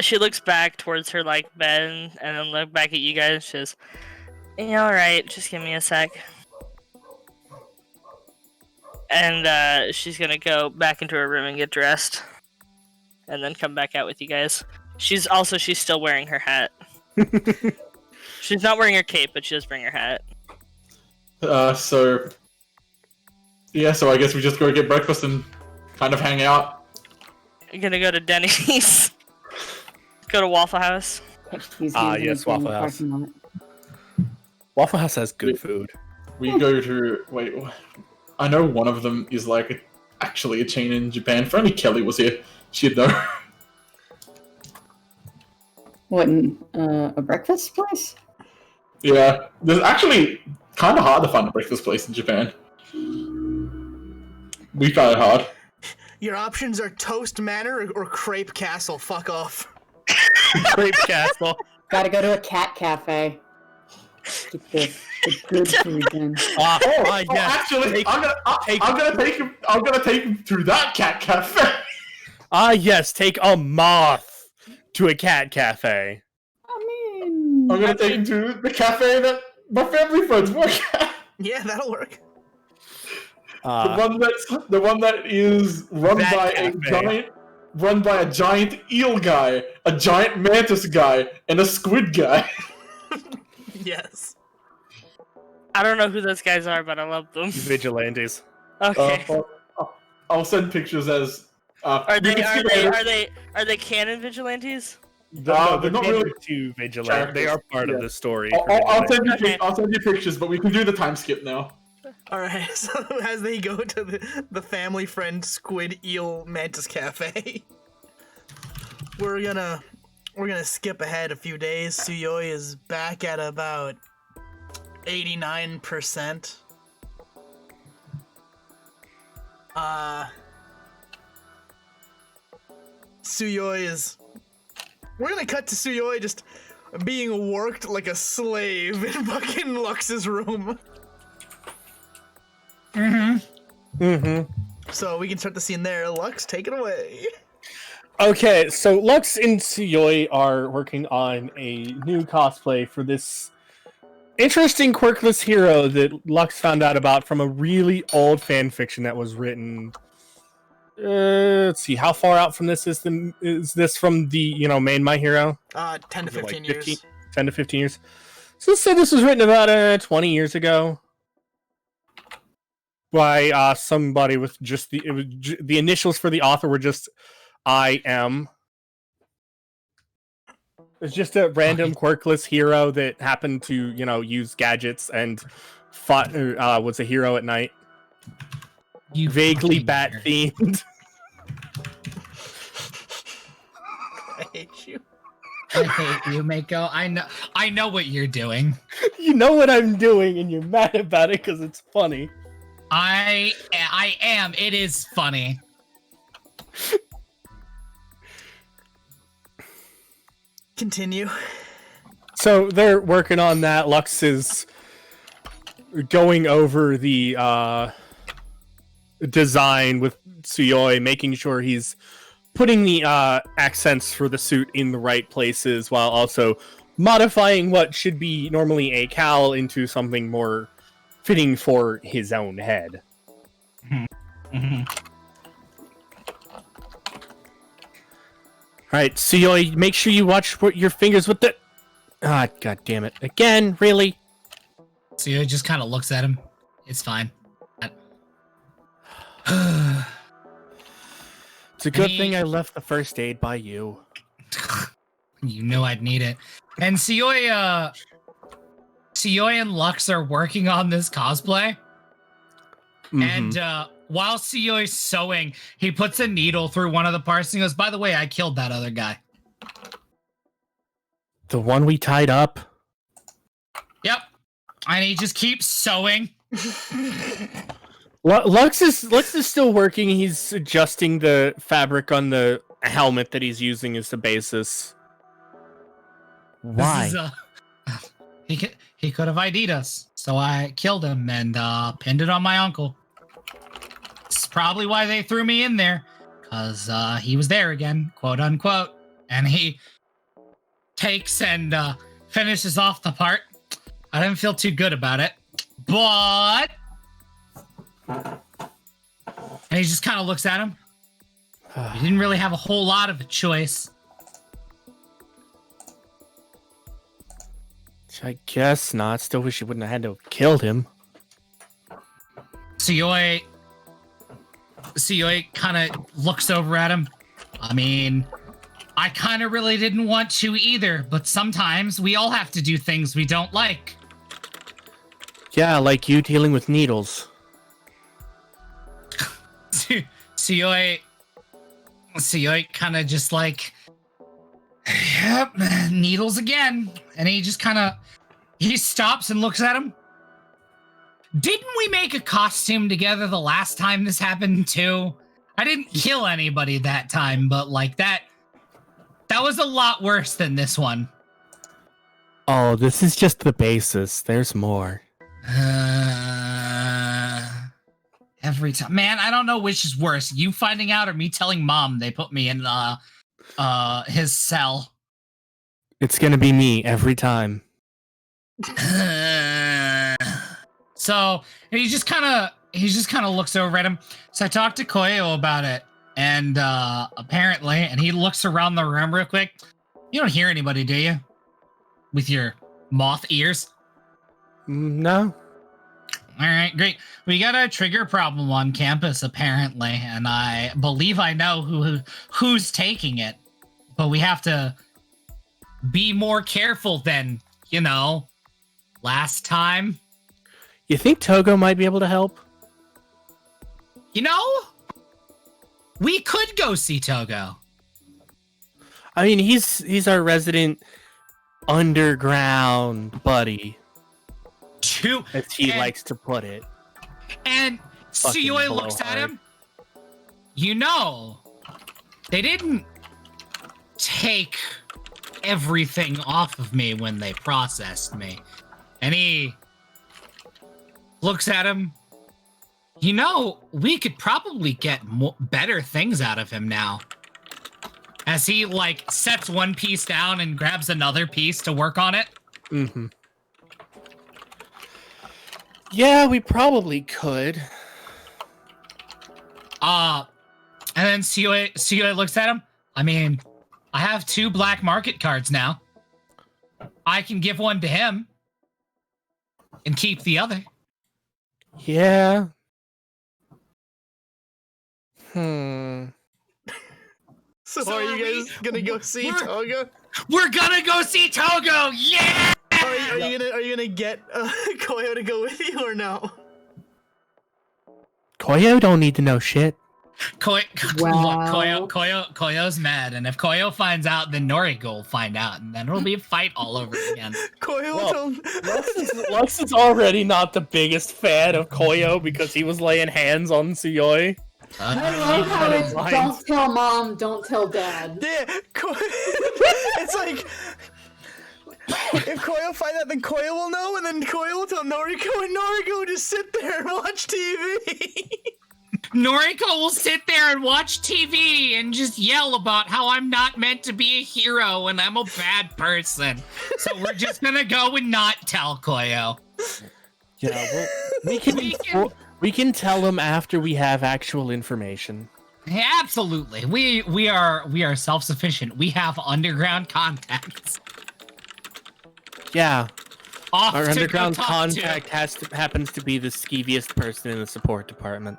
W: She looks back towards her bed and then look back at you guys. She says, "Yeah, all right. Just give me a sec." And she's gonna go back into her room and get dressed, and then come back out with you guys. She's still wearing her hat. She's not wearing her cape, but she does bring her hat.
V: So I guess we just go get breakfast and kind of hang out.
W: You're gonna go to Denny's. Go to Waffle House.
F: Yes, Waffle House. Waffle House has good food.
V: We go to I know one of them is actually a chain in Japan. If only Kelly was here, she'd know.
Z: What, a breakfast place?
V: Yeah, there's actually kind of hard to find a breakfast place in Japan. We found it hard.
Y: Your options are Toast Manor or Crepe Castle. Fuck off.
F: Crepe Castle.
Z: Gotta go to a cat cafe. Get the good food then.
V: Yes. Actually, I'm gonna take him through that cat cafe.
F: Yes, take a moth to a cat cafe.
V: I'm gonna take him to the cafe that my family friends work at.
Y: Yeah, that'll work.
V: The one that is run by a giant eel guy, a giant mantis guy, and a squid guy.
Y: Yes.
W: I don't know who those guys are, but I love them.
F: Vigilantes.
W: Okay.
V: I'll send pictures as.
W: Are they canon vigilantes?
V: No, they're not really
F: too vigilant. They are part of the story.
V: I'll send you pictures, but we can do the time skip now.
Y: Alright, so as they go to the family friend squid eel mantis cafe, we're gonna skip ahead a few days. Tsuyoi is back at about 89%. We're gonna cut to Tsuyoi just being worked like a slave in fucking Lux's room. So we can start the scene there. Lux, take it away.
F: Okay, so Lux and Tsuyoi are working on a new cosplay for this interesting quirkless hero that Lux found out about from a really old fan fiction that was written. Let's see, how far out from this is this from the main My Hero?
Y: 10 to 15 years.
F: 10 to 15 years. So let's say this was written about 20 years ago by somebody with just the initials for the author were just I.M. It's just a random quirkless hero that happened to, use gadgets and fought, was a hero at night.
X: You
F: vaguely bat themed.
Y: I hate you.
X: I hate you, Mako. I know what you're doing.
F: You know what I'm doing, and you're mad about it because it's funny.
X: I am. It is funny.
Y: Continue.
F: So they're working on that. Lux is going over the design with Tsuyoi, making sure he's putting the accents for the suit in the right places while also modifying what should be normally a cowl into something more fitting for his own head. Alright, Tsuyoi, make sure you watch your fingers with the... Ah, god damn it. Again? Really?
X: Tsuyoi just kind of looks at him. It's fine.
F: It's a good thing I left the first aid by you.
X: You knew I'd need it. And Tsuyoi and Lux are working on this cosplay. And while Tsuyoi's sewing, he puts a needle through one of the parts and he goes, by the way, I killed that other guy.
F: The one we tied up?
X: Yep. And he just keeps sewing.
F: Lux is still working. He's adjusting the fabric on the helmet that he's using as the basis. Why?
X: He could have ID'd us, so I killed him and pinned it on my uncle. It's probably why they threw me in there, because he was there again, quote unquote. And he takes and finishes off the part. I didn't feel too good about it, but... And he just kind of looks at him. He didn't really have a whole lot of a choice.
F: I guess not. Still wish you wouldn't have had to have killed him.
X: Tsuyoi kind of looks over at him. I mean, I kind of really didn't want to either, but sometimes we all have to do things we don't like.
F: Yeah, like you dealing with needles.
X: Tsuyoi kind of just like, yep, needles again. And he just kind of, he stops and looks at him. Didn't we make a costume together the last time this happened too? I didn't kill anybody that time, but like that was a lot worse than this one.
F: Oh, this is just the basis. There's more.
X: Every time, man, I don't know which is worse. You finding out or me telling Mom they put me in his cell.
F: It's gonna be me every time.
X: So he just kind of looks over at him. So I talked to Koyo about it, and apparently, and he looks around the room real quick. You don't hear anybody, do you? With your moth ears?
F: No.
X: All right, great. We got a trigger problem on campus, apparently, and I believe I know who's taking it. But we have to be more careful than, last time.
F: You think Togo might be able to help?
X: We could go see Togo.
F: I mean, he's our resident underground buddy. As he likes to put it.
X: And Tsuyoi looks at him. They didn't take everything off of me when they processed me. And he looks at him. We could probably get better things out of him now. As he, sets one piece down and grabs another piece to work on it.
F: Mm-hmm. Yeah, we probably could.
X: And then Tsuyoi looks at him. I mean, I have 2 black market cards now. I can give one to him. and keep the other.
U: Yeah.
Y: So are you guys gonna go see Togo?
X: We're gonna go see Togo! Yeah!
Y: Are you gonna get Koyo to go with you or no?
U: Koyo don't need to know shit.
X: Look, Koyo's mad, and if Koyo finds out, then Noriko will find out, and then it'll be a fight all over again.
Y: Koyo
F: Lux is already not the biggest fan of Koyo because he was laying hands on Tsuyoi.
Z: I love how it's don't tell mom, don't tell dad.
Y: Yeah, it's like if Koyo find out, then Koyo will know, and then Koyo will tell Noriko, and Noriko will just sit there and watch TV.
X: Noriko will sit there and watch TV and just yell about how I'm not meant to be a hero and I'm a bad person. So we're just gonna go and not tell Koyo.
U: Yeah, well, we can tell him after we have actual information.
X: Yeah, absolutely. We are self-sufficient. We have underground contacts.
U: Yeah.
X: Off
U: Our
X: to
U: underground
X: go talk
U: contact happens to be the skeeviest person in the support department.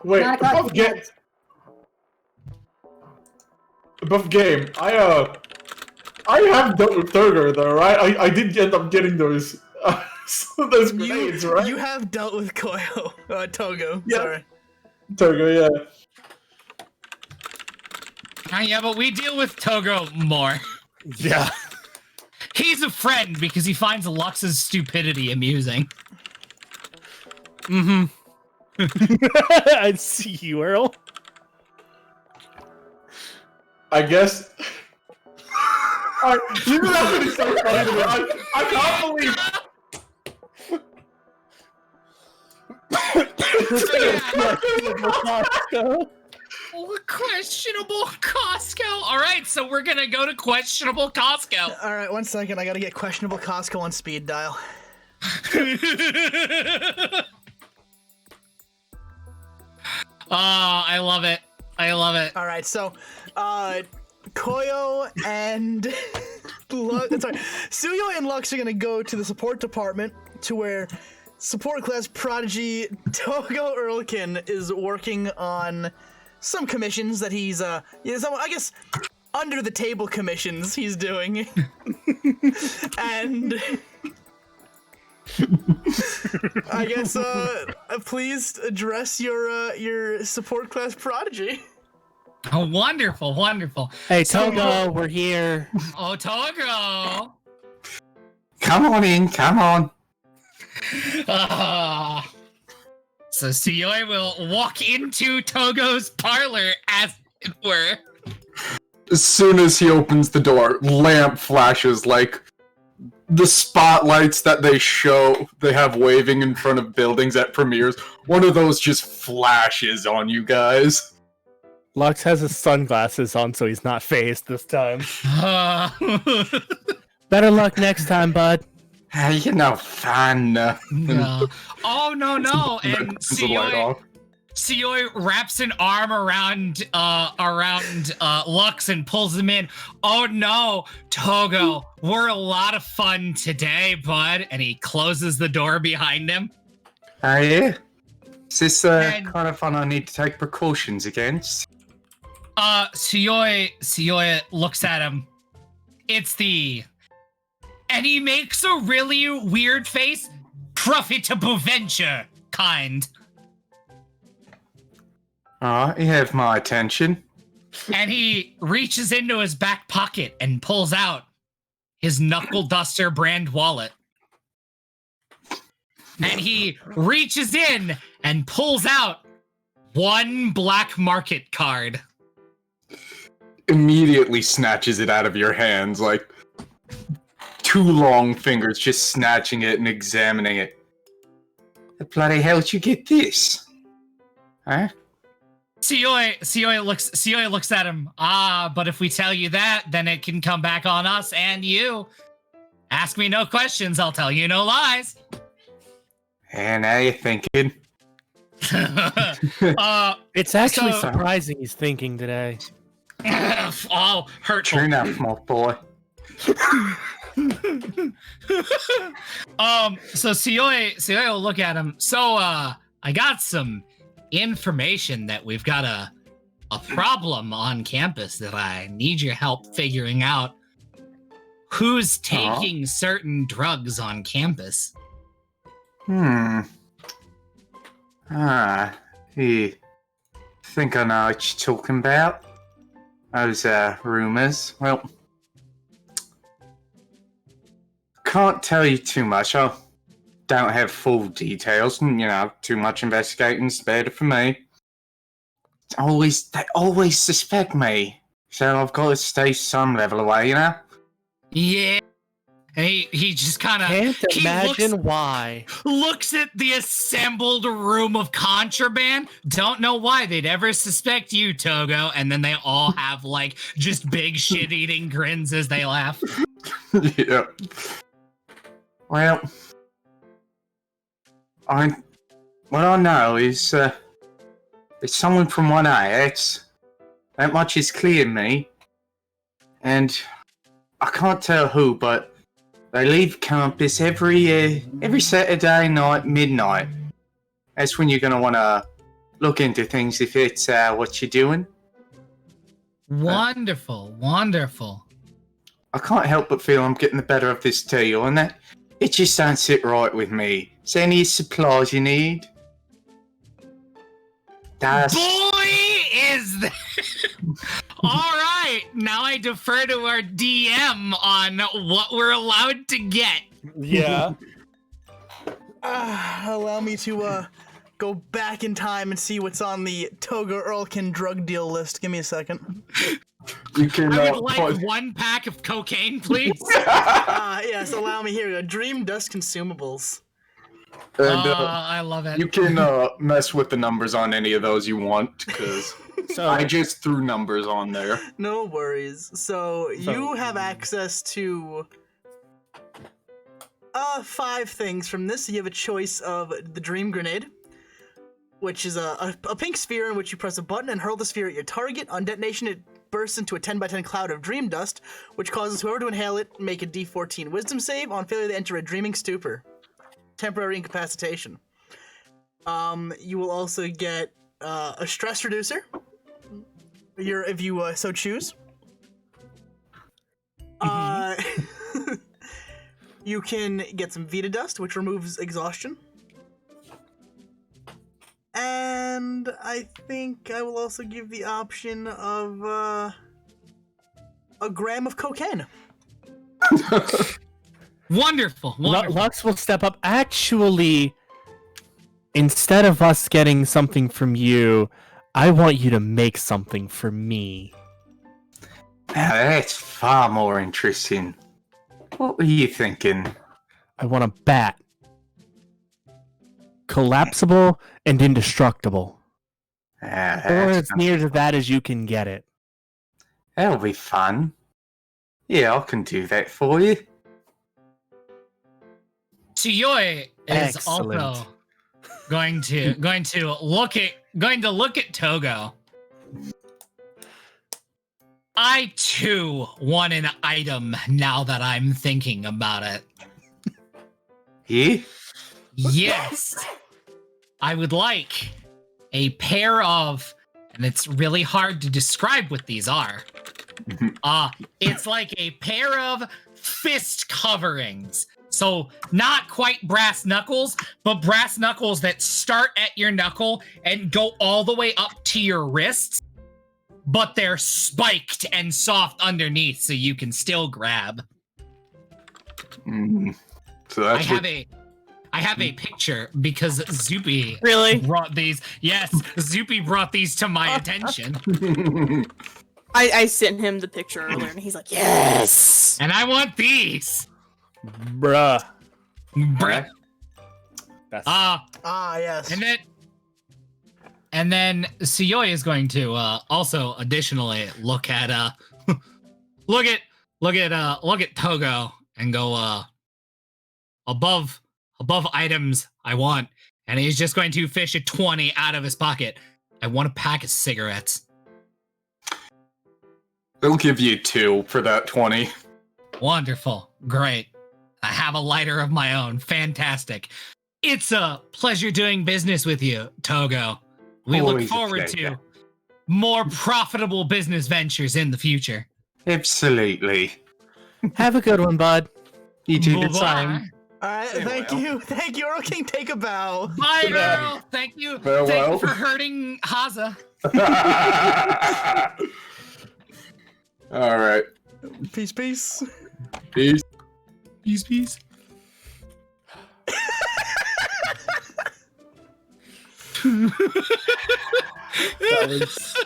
V: Wait, above game, I have dealt with Togo though, right? I did end up getting those those grenades, right?
Y: You have dealt with Koyo, Togo.
V: Yeah.
Y: Sorry.
V: Togo, yeah.
X: Yeah, but we deal with Togo more.
U: Yeah.
X: He's a friend because he finds Lux's stupidity amusing.
U: Mm-hmm. I see you, Earl.
V: I guess. You know that's really so funny to me. I can't believe.
X: Questionable Costco. All right, so we're gonna go to questionable Costco.
Y: All right, 1 second. I gotta get questionable Costco on speed dial.
X: I love it. I love it.
Y: All right, so Koyo and Tsuyoi and Lux are gonna go to the support department to where support class prodigy Togo Earlkin is working on some commissions that he's I guess under the table commissions he's doing. And I guess please address your support class prodigy.
X: Oh, wonderful, wonderful.
U: Hey, Togo, we're here.
X: Oh, Togo.
G: Come on in, come on.
X: So Tsuyoi will walk into Togo's parlor, as it were.
G: As soon as he opens the door, lamp flashes like the spotlights that they have waving in front of buildings at premieres. One of those just flashes on you guys.
U: Lux has his sunglasses on, so he's not phased this time. Better luck next time, bud.
G: You know, fun.
X: No. Oh, no. And Tsuyoi wraps an arm around Lux and pulls him in. Oh no, Togo, we're a lot of fun today, bud. And he closes the door behind him.
G: Are you? Is this kind of fun I need to take precautions against?
X: Tsuyoi looks at him. And he makes a really weird face. Profitable venture, kind.
G: You have my attention.
X: And he reaches into his back pocket and pulls out his Knuckle Duster brand wallet. And he reaches in and pulls out one black market card.
G: Immediately snatches it out of your hands, like two long fingers just snatching it and examining it. The bloody hell did you get this? Huh?
X: Tsuyoi looks at him. But if we tell you that, then it can come back on us and you. Ask me no questions, I'll tell you no lies.
G: And now you're thinking.
U: It's actually surprising he's thinking today.
X: Oh, hurtful.
G: True enough, small boy.
X: So Sioi will look at him. So, I got some information that we've got a problem on campus that I need your help figuring out. Who's taking certain drugs on campus?
G: You think I know what you're talking about? Those, rumors. Well, can't tell you too much. I don't have full details, and, too much investigating's better for me. They always suspect me, so I've got to stay some level away,
X: Yeah. He just kind of
U: Can't imagine why.
X: Looks at the assembled room of contraband. Don't know why they'd ever suspect you, Togo. And then they all have like just big shit-eating grins as they laugh.
G: Yeah. Well, what I know is it's someone from 1A. That much is clear to me, and I can't tell who, but they leave campus every Saturday night, midnight. That's when you're going to want to look into things if it's what you're doing.
X: Wonderful.
G: I can't help but feel I'm getting the better of this deal, and that it just don't sit right with me. Is there any supplies you need?
X: Boy, is there. All right, now I defer to our DM on what we're allowed to get.
U: Yeah.
Y: Allow me to go back in time and see what's on the Toga Earlkin drug deal list. Give me a second.
G: You can.
X: I would like 1 pack of cocaine, please.
Y: Yes, allow me. Here we go. Dream Dust consumables.
G: And,
X: I love it.
G: You can mess with the numbers on any of those you want, because I just threw numbers on there.
Y: No worries. So you have access to 5 things from this. You have a choice of the Dream Grenade, which is a pink sphere in which you press a button and hurl the sphere at your target. On detonation, it bursts into a 10x10 cloud of dream dust, which causes whoever to inhale it make a D14 wisdom save. On failure, they enter a dreaming stupor. Temporary incapacitation. You will also get a stress reducer, if you so choose. You can get some Vita Dust, which removes exhaustion. And I think I will also give the option of a gram of cocaine.
X: Wonderful.
U: Lux will step up. Actually, instead of us getting something from you, I want you to make something for me.
G: Now that's far more interesting. What were you thinking?
U: I want a bat. Collapsible and indestructible. Or as near to that as you can get it.
G: That'll be fun. Yeah, I can do that for you.
X: Tsuyoi is
U: Excellent.
X: also going to look at Togo. I too want an item now that I'm thinking about it.
G: Yeah?
X: Yes. I would like a pair of, and it's really hard to describe what these are. It's like a pair of fist coverings. So not quite brass knuckles, but brass knuckles that start at your knuckle and go all the way up to your wrists, but they're spiked and soft underneath so you can still grab.
G: So that's
X: I have a picture because Zoopy
C: really
X: brought these. Yes, Zoopy brought these to my attention.
C: I sent him the picture earlier and he's like, yes!
X: And I want these!
U: Bruh.
Y: Yes.
X: And then Tsuyoi is going to also additionally look at look at Togo and go above items I want, and he's just going to fish a 20 out of his pocket. I want a pack of cigarettes.
G: They'll give you 2 for that 20.
X: Wonderful. Great. I have a lighter of my own. Fantastic. It's a pleasure doing business with you, Togo. We look
B: Always a
X: forward to
B: pleasure.
X: more profitable business ventures in the future.
B: Absolutely.
U: Have a good one, bud.
B: You do the
X: Bye-bye.
B: same.
Y: All right, thank you, Earl King. Take a bow.
X: Bye, Earl. Thank you.
G: Farewell.
X: Thank you for hurting Haza.
G: All right.
Y: Peace, peace.
G: Peace.
X: Peace.
F: That was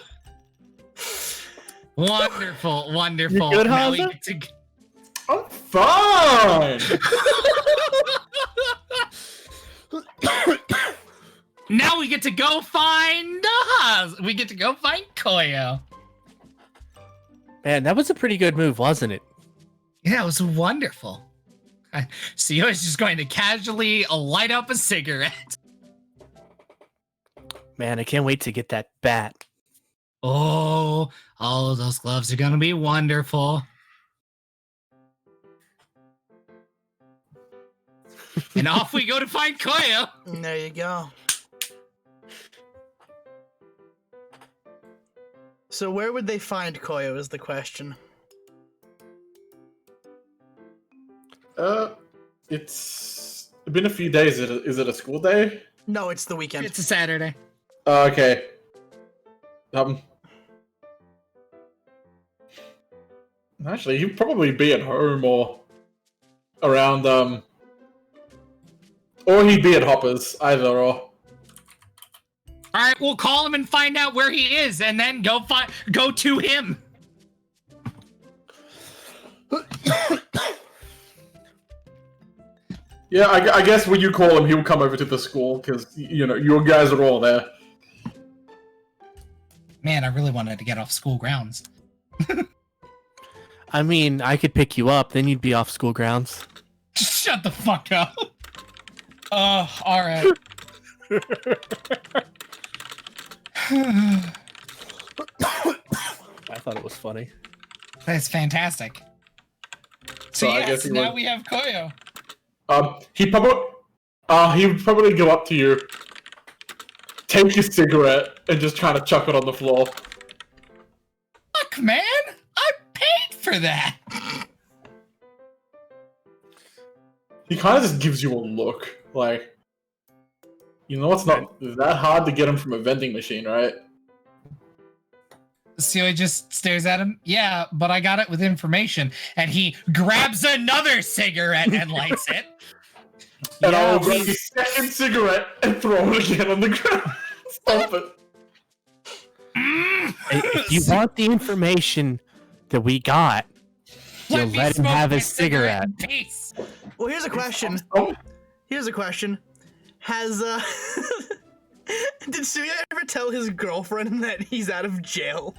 X: Wonderful.
F: You good,
X: Now we
F: Haza?
X: get to...
V: I'm fine.
X: Now we get to go find Haza. We get to go find Koyo.
U: Man, that was a pretty good move, wasn't it?
X: Yeah, it was wonderful. Sio is just going to casually light up a cigarette.
U: Man, I can't wait to get that bat.
X: Oh, all of those gloves are going to be wonderful. And off we go to find Koyo.
Y: There you go. So where would they find Koyo is the question.
V: It's been a few days. Is it a school day?
Y: No, it's the weekend.
X: It's a Saturday.
V: Okay. Actually, he'd probably be at home or around, or he'd be at Hopper's, either or.
X: All right, we'll call him and find out where he is, and then go to him.
V: Yeah, I guess when you call him, he'll come over to the school, because, you know, your guys are all there.
X: Man, I really wanted to get off school grounds.
U: I mean, I could pick you up, then you'd be off school grounds.
X: Shut the fuck up. Oh, all right.
U: I thought it was funny.
X: That's fantastic.
V: So I
X: yes,
V: guess he
X: now
V: would-
X: we have Koyo.
V: He would probably go up to you, take your cigarette, and just kind of chuck it on the floor.
X: Fuck, man, I paid for that.
V: He kind of just gives you a look, like, you know, it's not that hard to get him from a vending machine, right?
X: Celia just stares at him. Yeah, but I got it with information. And he grabs another cigarette and lights it.
V: And I'll grab the second cigarette and throw it again on the ground. Stop it.
U: If you want the information that we got, you'll let him have his cigarette.
Y: Well, here's a question. Here's a question. Has did Suya ever tell his girlfriend that he's out of jail?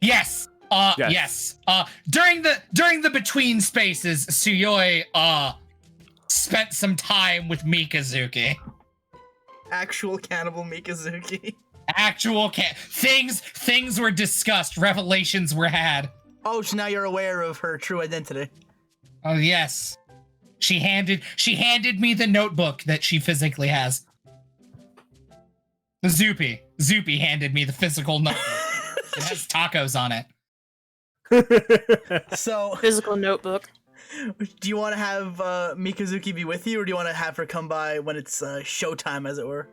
X: Yes. Yes. During the between spaces, Suyoi spent some time with Mikazuki.
Y: Actual cannibal Mikazuki.
X: Actual things were discussed, revelations were had.
Y: Oh, so now you're aware of her true identity.
X: Oh yes. She handed me the notebook that she physically has. Zoopy handed me the physical notebook. It has tacos on it.
Y: So
C: physical notebook.
Y: Do you want to have Mikazuki be with you, or do you want to have her come by when it's showtime, as it were?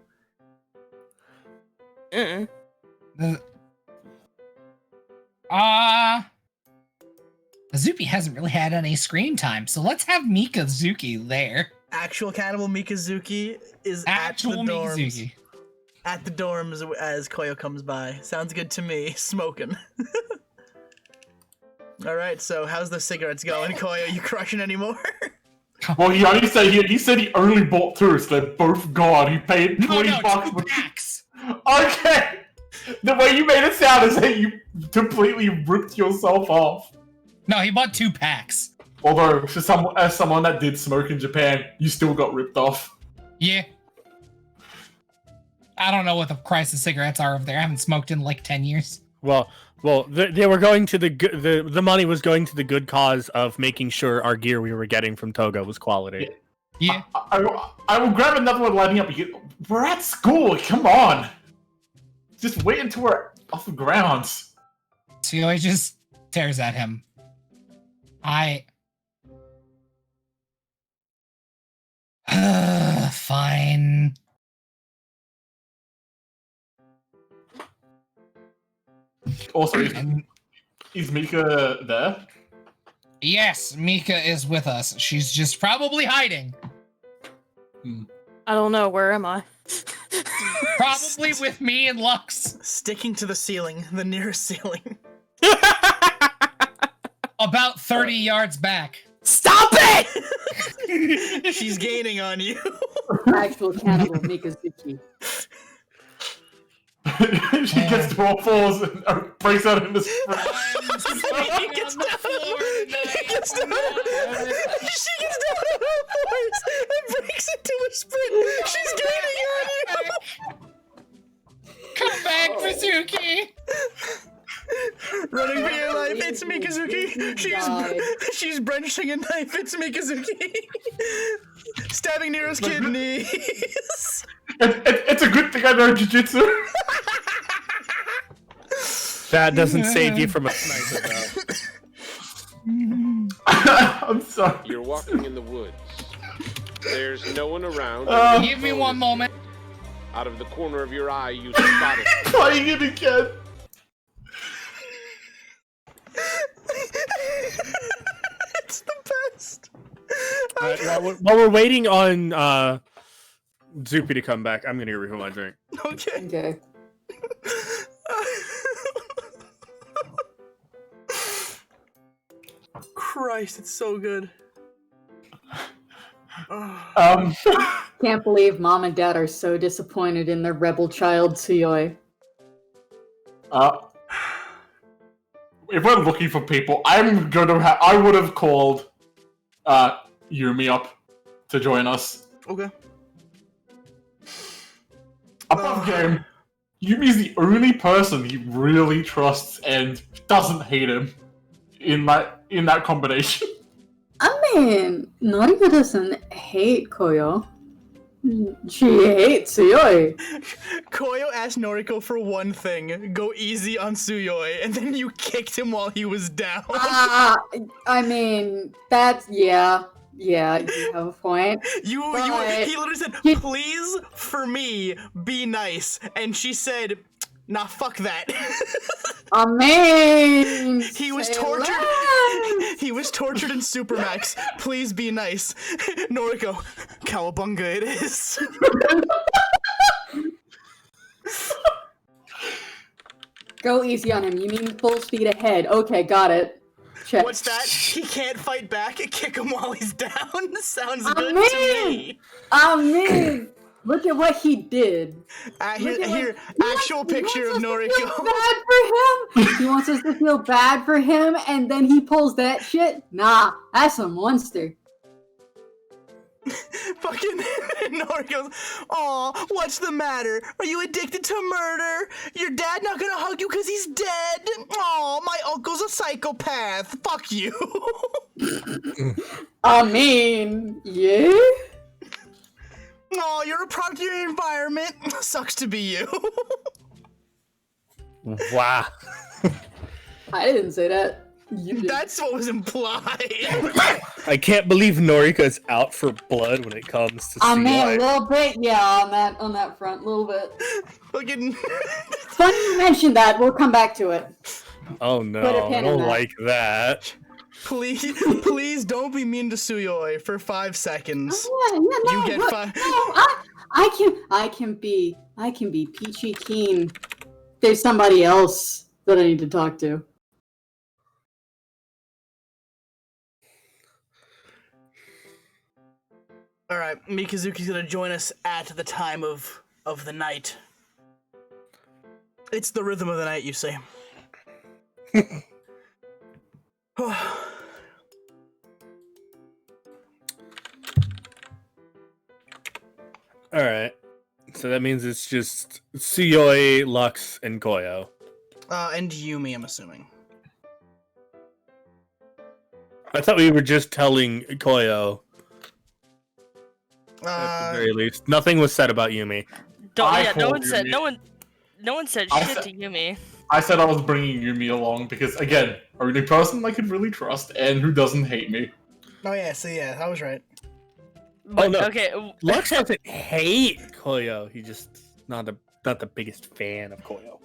X: Zoopy hasn't really had any screen time, so let's have Mikazuki there.
Y: Actual cannibal Mikazuki is
X: Actual
Y: at the dorms.
X: Mikazuki.
Y: At the dorms as Koyo comes by. Sounds good to me. Smoking. All right, so how's the cigarettes going, Koyo? You crushing anymore?
V: Well, he only said he said he only bought two, so they're both gone. He paid $20 for
X: packs.
V: Okay. The way you made it sound is that you completely ripped yourself off.
X: No, he bought 2 packs.
V: Although, as someone that did smoke in Japan, you still got ripped off.
X: Yeah. I don't know what the price of cigarettes are over there. I haven't smoked in like 10 years.
U: Well,
F: Well, they were going to the money was going to the good cause of making sure our gear we were getting from Togo was quality.
X: Yeah.
V: I will grab another one lighting up. We're at school. Come on. Just wait until we're off the grounds.
X: Suyoi just stares at him. Fine.
V: Also, is Mika there?
X: Yes, Mika is with us. She's just probably hiding.
C: I don't know. Where am I?
X: Probably with me and Lux.
Y: Sticking to the ceiling, the nearest ceiling.
X: About 30 yards back.
C: Stop it!
Y: She's gaining on you.
Z: Actual cannibal Mikazuki.
V: She gets to all fours and breaks out in the sprint.
Y: He gets down on all fours and breaks into a sprint. She's gaining on you.
X: Come back, Mizuki.
Y: Running for your life, it's Mikazuki. She's brandishing a knife, it's Mikazuki. Stabbing Nero's kidneys.
V: It's a good thing I know Jiu-Jitsu.
F: That doesn't save you from a sniper, though.
V: I'm sorry.
E: You're walking in the woods. There's no one around.
X: Give me one moment.
E: Out of the corner of your eye, you spot it.
V: Playing it again.
Y: It's the best.
F: While we're waiting on Zupi to come back, I'm gonna go refill my drink.
Y: Okay. Christ, it's so good.
Z: Can't believe mom and dad are so disappointed in their rebel child Suyoi.
V: If we're looking for people, I would have called Yumi up to join us.
Y: Okay.
V: Above game, Yumi's the only person he really trusts and doesn't hate him in that combination.
Z: I mean, Noriko doesn't hate Koyo. She hates Suyoi.
Y: Koyo asked Noriko for one thing: go easy on Suyoi, and then you kicked him while he was down.
Z: I mean, that's yeah, you have a point.
Y: He literally said, "Please, for me, be nice," and she said, "Nah, fuck that."
Z: I mean,
Y: he was tortured. He was tortured in Supermax. Please be nice, Noriko. Cowabunga, it is.
Z: Go easy on him. You mean full speed ahead? Okay, got it. Check.
Y: What's that? He can't fight back. Kick him while he's down. Sounds good to me.
Z: I mean, look at what he did.
Y: Here, actual picture of Noriko.
Z: Bad for him. He wants us to feel bad for him, and then he pulls that shit. Nah, that's a monster.
Y: Fucking Noriko's, aw, what's the matter? Are you addicted to murder? Your dad not gonna hug you because he's dead? Aw, my uncle's a psychopath. Fuck you.
Z: I mean, yeah?
Y: Aw, you're a product of your environment. Sucks to be you.
F: Wow.
Z: I didn't say that.
Y: That's what was implied.
F: I can't believe Noriko's out for blood when it comes to
Z: I
F: CI.
Z: mean, a little bit, yeah, on that front, a little bit.
Y: Fucking.
Z: Funny you mentioned that. We'll come back to it.
F: Oh no,
Z: Put a
F: I
Z: pin in
F: don't
Z: that.
F: like that.
Y: Please don't be mean to Suyoi for 5 seconds. You get 5.
Z: No, I can be peachy keen. There's somebody else that I need to talk to.
Y: Alright, Mikazuki's gonna join us at the time of the night. It's the rhythm of the night, you say.
F: Alright. So that means it's just Suyoi, Lux, and Koyo.
Y: And Yumi, I'm assuming.
F: I thought we were just telling Koyo. At the very least, nothing was said about Yumi.
W: No one said shit to Yumi.
V: I said I was bringing Yumi along because, again, a really person I can really trust and who doesn't hate me.
Y: Oh yeah, so yeah, I was right.
W: But,
F: no.
W: okay.
F: Lux doesn't hate Koyo. He just not the biggest fan of Koyo.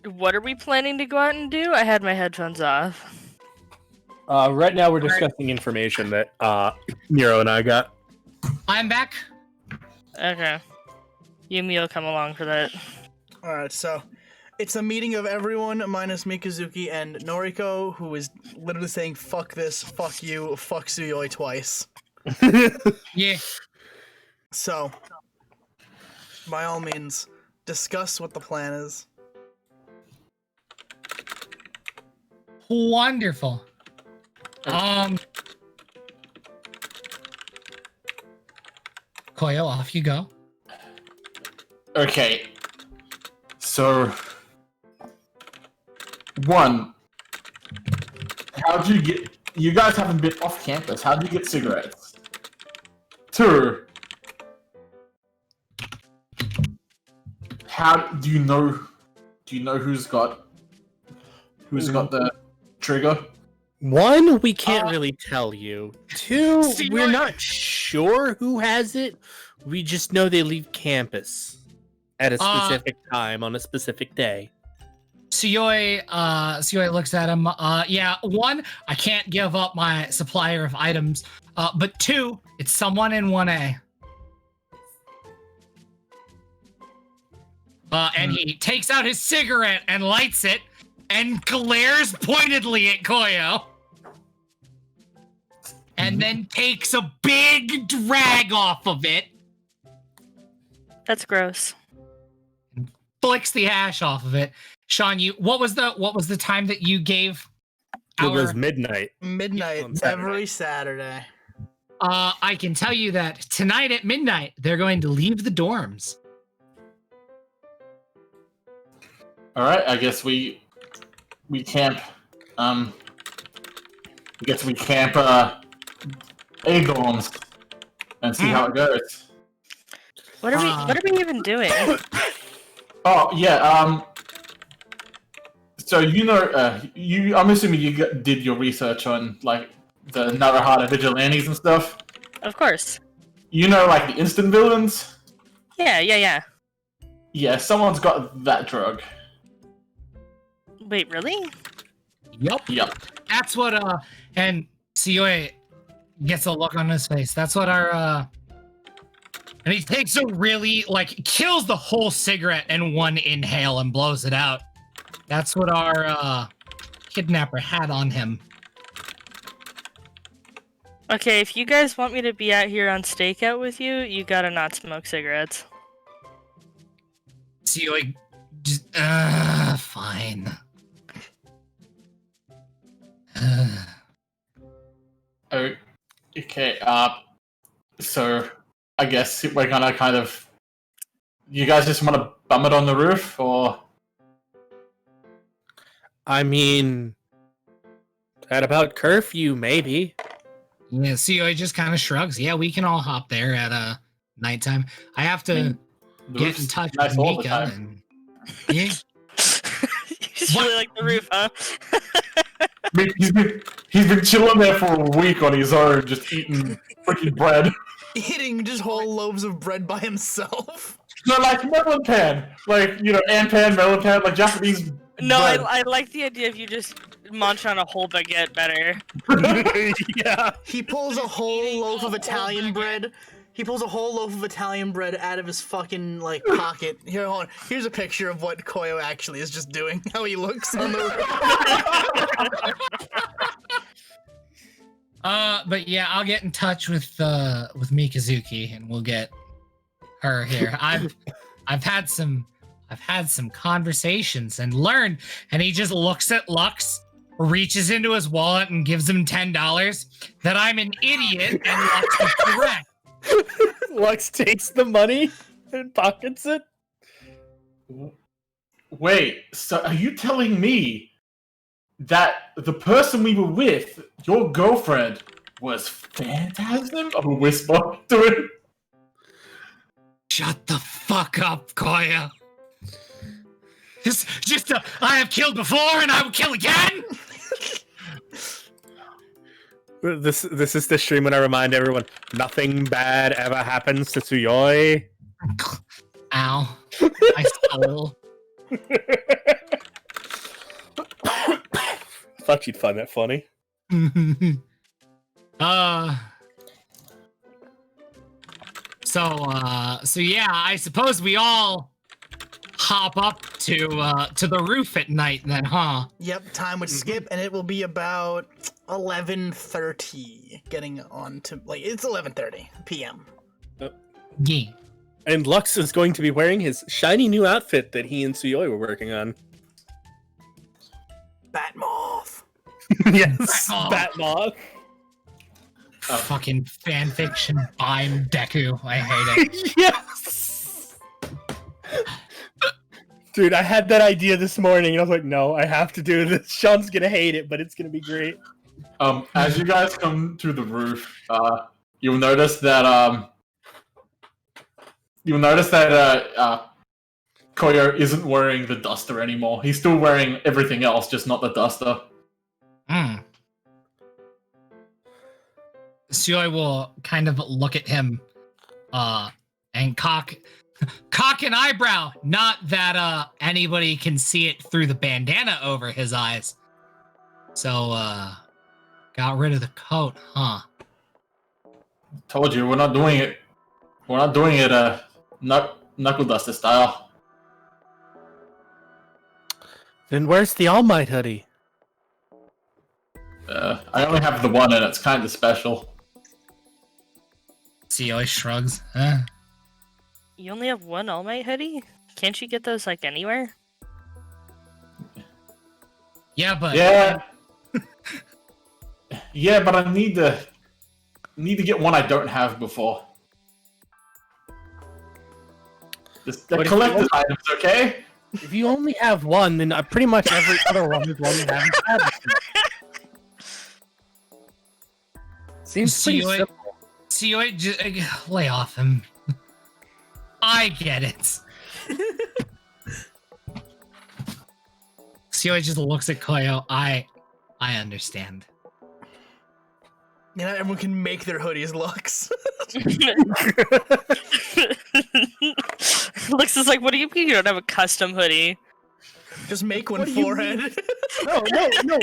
W: What are we planning to go out and do? I had my headphones off.
F: Right now we're discussing information that Nero and I got.
X: I'm back.
W: Okay. Yumi will come along for that.
Y: Alright, so it's a meeting of everyone minus Mikazuki and Noriko, who is literally saying fuck this, fuck you, fuck Suyoi twice.
X: Yeah.
Y: So, by all means, discuss what the plan is.
X: Wonderful. Koyo, off you go.
V: Okay. So, one, how'd you get... You guys haven't been off campus. How'd you get cigarettes? Two, how do you know who's got the trigger?
U: One, we can't really tell you. Two, we're not sure who has it. We just know they leave campus at a specific time on a specific day.
X: Suyoi looks at him. Yeah, one, I can't give up my supplier of items. But two, it's someone in 1A. And he takes out his cigarette and lights it and glares pointedly at Koyo. And then takes a big drag off of it.
W: That's gross.
X: Flicks the ash off of it. Sean, what was the time that you gave?
F: It was midnight.
Y: Midnight every Saturday.
X: I can tell you that tonight at midnight they're going to leave the dorms.
V: All right, I guess we camp. I guess we camp A dorms and see how it goes.
W: What are we even doing?
V: Oh yeah. So I'm assuming you did your research on like the Narahara vigilantes and stuff.
W: Of course.
V: You know, like the instant villains.
W: Yeah.
V: Yeah, someone's got that drug.
W: Wait, really?
X: Yep. That's what and Suyoi gets a look on his face. That's what our and he takes a really kills the whole cigarette in one inhale and blows it out. That's what our kidnapper had on him.
W: Okay, if you guys want me to be out here on stakeout with you, you gotta not smoke cigarettes.
X: Suyoi just fine.
V: Okay, so I guess we're gonna kind of... You guys just want to bum it on the roof, or...?
U: I mean, at about curfew, maybe.
X: Yeah, Suyoi just kind of shrugs. Yeah, we can all hop there at nighttime. I have to get in touch with Mika. And... Yeah.
W: You just really like the roof, huh?
V: He's been chilling there for a week on his own, just eating freaking bread.
Y: Eating just whole loaves of bread by himself.
V: No, like melon pan, Anpan, melon pan, like Japanese.
W: No,
V: bread.
W: I like the idea of you just munch on a whole baguette better.
U: Yeah.
Y: He pulls a whole loaf of Italian bread. He pulls a whole loaf of Italian bread out of his fucking pocket. Here, hold on. Here's a picture of what Koyo actually is just doing. How he looks on the.
X: But yeah, I'll get in touch with Mikazuki and we'll get her here. I've had some conversations and learned, and he just looks at Lux, reaches into his wallet and gives him $10 that I'm an idiot and Lux is correct.
U: Lux takes the money and pockets it.
V: Wait, so are you telling me that the person we were with, your girlfriend, was Phantasm? I will whisper to him.
X: Shut the fuck up, Koya. I have killed before and I will kill again.
F: This is the stream when I remind everyone nothing bad ever happens to Tsuyoi.
X: Ow. My soul.
F: Thought you'd find that funny.
X: So yeah, I suppose we all hop up to the roof at night then, huh?
Y: Yep, time would skip, and it will be about 11:30. Getting on to it's 11:30 p.m.
X: Yeah.
F: And Lux is going to be wearing his shiny new outfit that he and Tsuyoi were working on.
Y: Batmoth.
F: Yes, Batmoth.
X: Fucking fanfiction by Deku. I hate it.
F: Yes. Dude, I had that idea this morning, and I was like, no, I have to do this. Sean's gonna hate it, but it's gonna be great.
V: As you guys come to the roof, you'll notice that Koyo isn't wearing the duster anymore. He's still wearing everything else, just not the duster.
X: Tsuyoi will kind of look at him and cock an eyebrow. Not that anybody can see it through the bandana over his eyes. So got rid of the coat, huh?
V: Told you, we're not doing it. We're not doing it knuckle duster style.
F: Then where's the All Might hoodie?
V: I only have the one, and it's kind of special.
X: Tsuyoi shrugs. Huh?
W: You only have one All Might hoodie? Can't you get those like anywhere?
X: Yeah, but
V: yeah, but I need to get one I don't have before. The collector's items, okay?
F: If you only have one, then pretty much every other one is one you haven't had. Seems pretty simple.
X: Tsuyoi, just lay off him. I get it. Tsuyoi just looks at Koyo. I understand.
Y: You know, everyone can make their hoodies, Lux.
W: Lux is like, what do you mean you don't have a custom hoodie?
Y: Just make one, forehead.
F: No.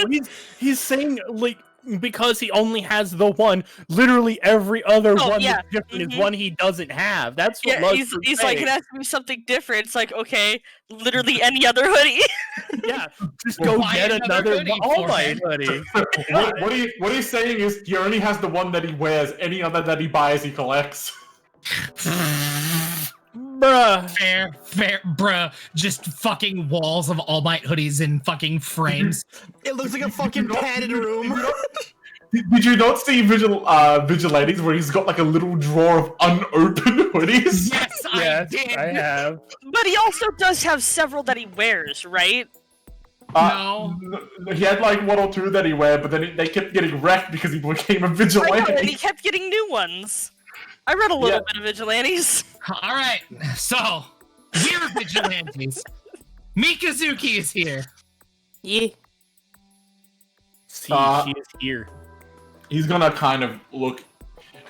F: He's saying, like, because he only has the one, literally every other one that's different is one he doesn't have. That's what Lux is
W: he's
F: saying.
W: like, it has to be something different. It's like, okay, literally any other hoodie.
F: Yeah, just go get another All Might hoodie.
V: What he's saying is he only has the one that he wears. Any other that he buys, he collects.
F: Bruh.
X: Fair, bruh. Just fucking walls of All Might hoodies in fucking frames.
Y: It looks like a fucking padded room.
V: Did you not see Vigilantes where he's got like a little drawer of unopened hoodies?
X: Yes,
F: I did. I have.
W: But he also does have several that he wears, right?
X: No.
V: He had like one or two that he wear, but then they kept getting wrecked because he became a vigilante.
W: And he kept getting new ones. I read a little bit of Vigilantes.
X: All right, so we're Vigilantes. Mikazuki is here.
W: Yeah.
F: See, he is here.
V: He's gonna kind of look.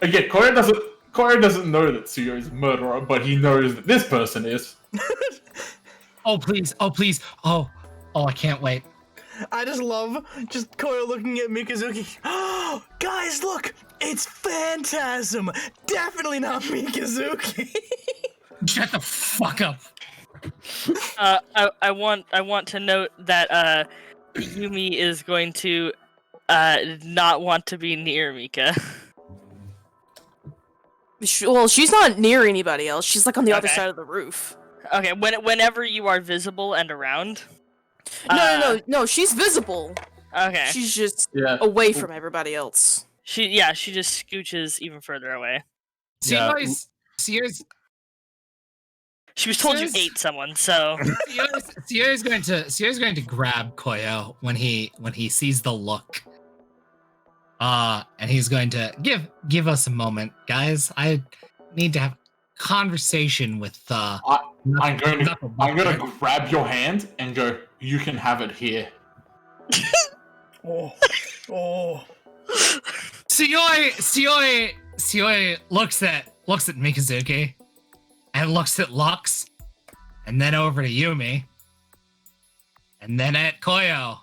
V: Again, Koya doesn't know that Tsuyo is a murderer, but he knows that this person is.
X: Oh please! Oh, I can't wait.
Y: I just love Koyo looking at Mikazuki. Oh, guys, look! It's Phantasm! Definitely not Mikazuki!
X: Shut the fuck up.
W: I want to note that Yumi is going to not want to be near Mika.
C: Well, she's not near anybody else. She's like on the other side of the roof.
W: Okay, whenever you are visible and around.
C: No, she's visible.
W: Okay.
C: She's just away from everybody else.
W: She just scooches even further away.
X: Sierra's
W: She was told you
X: Says-
W: ate someone, so
X: Sierra's going to grab Koyo when he sees the look. And he's going to give us a moment, guys. I need to have a conversation with
V: I'm going to grab your hand and go, you can have it here.
Y: Oh.
X: Sioi looks at Mikazuki and looks at Lux and then over to Yumi and then at Koyo.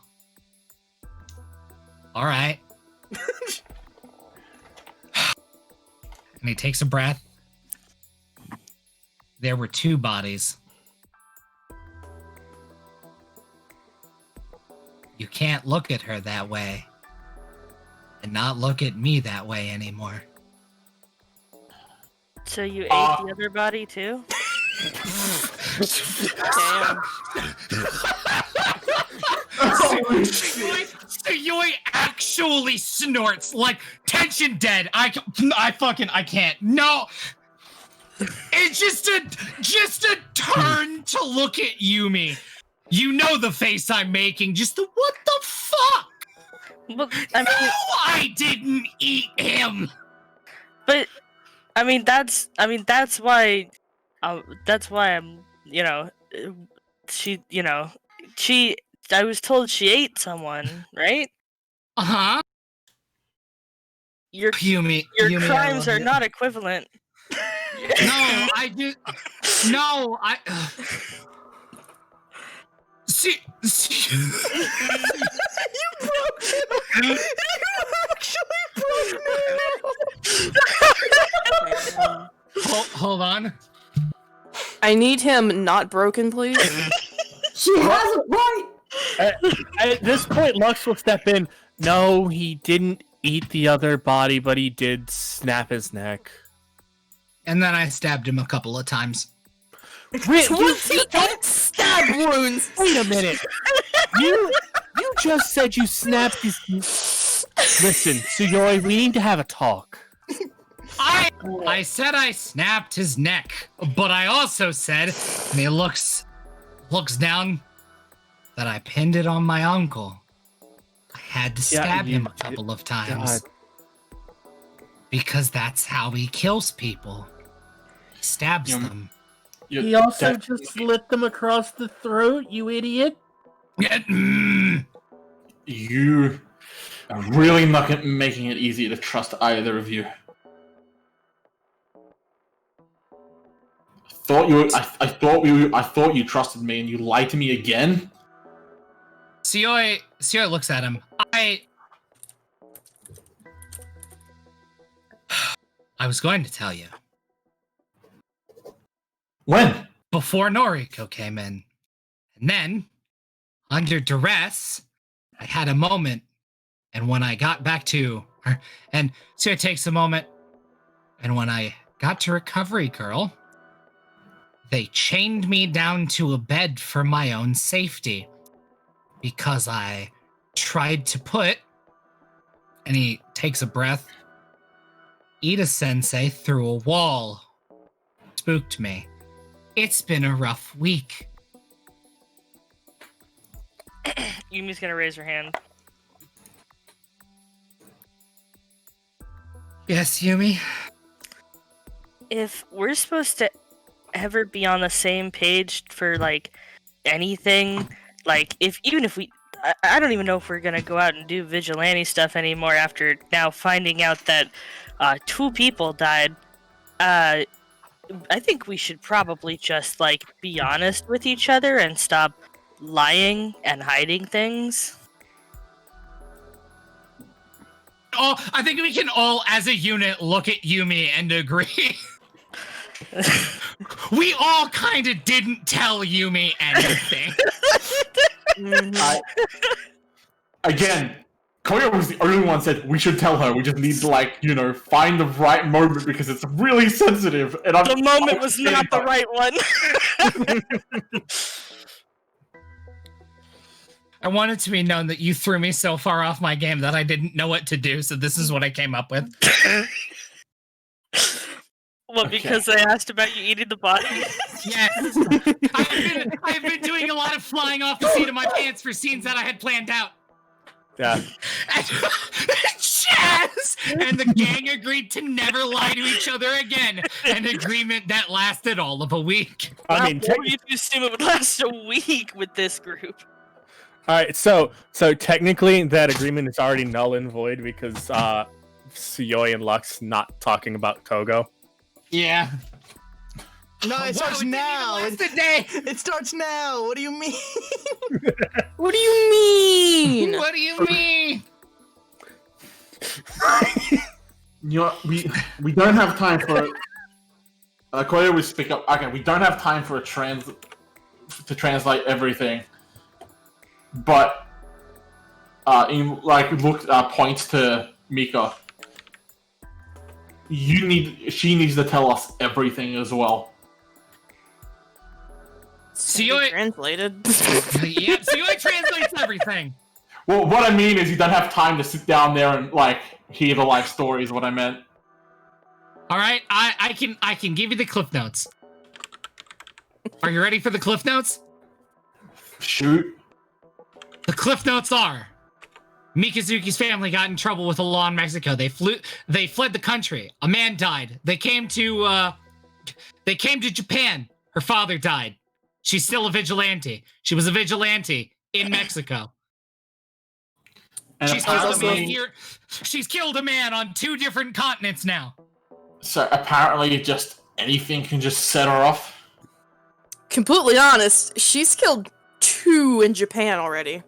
X: All right. And he takes a breath. There were two bodies. You can't look at her that way and not look at me that way anymore.
W: so you ate the other body too? Damn.
X: Yoi actually snorts like tension dead. I can't. No. It's just a turn to look at Yumi. You know the face I'm making. Just the what the fuck?
W: Well,
X: I didn't eat him.
W: But that's why I'm I was told she ate someone, right?
X: Uh-huh.
W: Your
X: Yumi,
W: crimes are not equivalent.
X: No, No, I. See.
Y: You broke him! You actually broke him!
X: Hold on.
C: I need him not broken, please.
Z: She has it right!
F: At this point, Lux will step in. No, he didn't eat the other body, but he did snap his neck.
X: And then I stabbed him a couple of times.
C: 28 stab wounds!
F: Wait a minute. You just said you snapped his... Listen, Suyoi, we need to have a talk.
X: I said I snapped his neck, but I also said, and he looks down, that I pinned it on my uncle. I had to stab him a couple of times.
F: God.
X: Because that's how he kills people. He stabs them.
F: He also just slit them across the throat, you idiot.
V: You are really not making it easy to trust either of you. I thought you trusted me, and you lied to me again.
X: Sioi looks at him. I was going to tell you.
V: When?
X: Before Noriko came in. And then, under duress, I had a moment. And when I got back to her, and Sioi takes a moment. And when I got to Recovery Girl, they chained me down to a bed for my own safety. Because I tried to put, and he takes a breath, Ida-sensei through a wall. Spooked me. It's been a rough week.
W: Yumi's gonna raise her hand.
X: Yes, Yumi?
W: If we're supposed to ever be on the same page for, like, anything, like, even if we... I don't even know if we're gonna go out and do vigilante stuff anymore after now finding out that 2 people died. I think we should probably just, like, be honest with each other and stop lying and hiding things.
X: Oh, I think we can all, as a unit, look at Yumi and agree. We all kind of didn't tell Yumi anything.
V: Again, Koyo was the only one who said we should tell her. We just need to, find the right moment because it's really sensitive. And
W: the moment was not the right one.
X: I want it to be known that you threw me so far off my game that I didn't know what to do, so this is what I came up with.
W: What, because I asked about you eating the body?
X: Yes. I've been doing a lot of flying off the seat of my pants for scenes that I had planned out.
F: Yeah.
X: Chaz and the gang agreed to never lie to each other again. An agreement that lasted all of a week.
F: I mean,
W: How you assume it would last a week with this group?
F: All right, so technically that agreement is already null and void because Suyoi and Lux not talking about Kogo.
X: Yeah.
Y: No, it starts now. It starts now. What do you mean?
C: What do you mean?
X: What do you mean?
V: You know, we don't have time for. Koya will speak up. Okay, we don't have time for to translate everything. But points to Mika. She needs to tell us everything as well.
X: Suyoi
C: translated.
X: Yeah, Suyoi translates everything.
V: Well, what I mean is you don't have time to sit down there and hear the life story is what I meant.
X: All right, I can give you the cliff notes. Are you ready for the cliff notes?
V: Shoot.
X: The cliff notes are: Mikazuki's family got in trouble with the law in Mexico. They fled the country. A man died. They came to Japan. Her father died. She's still a vigilante. She was a vigilante in Mexico. She's killed a man on 2 different continents now.
V: So apparently just anything can just set her off?
C: Completely honest, she's killed 2 in Japan already.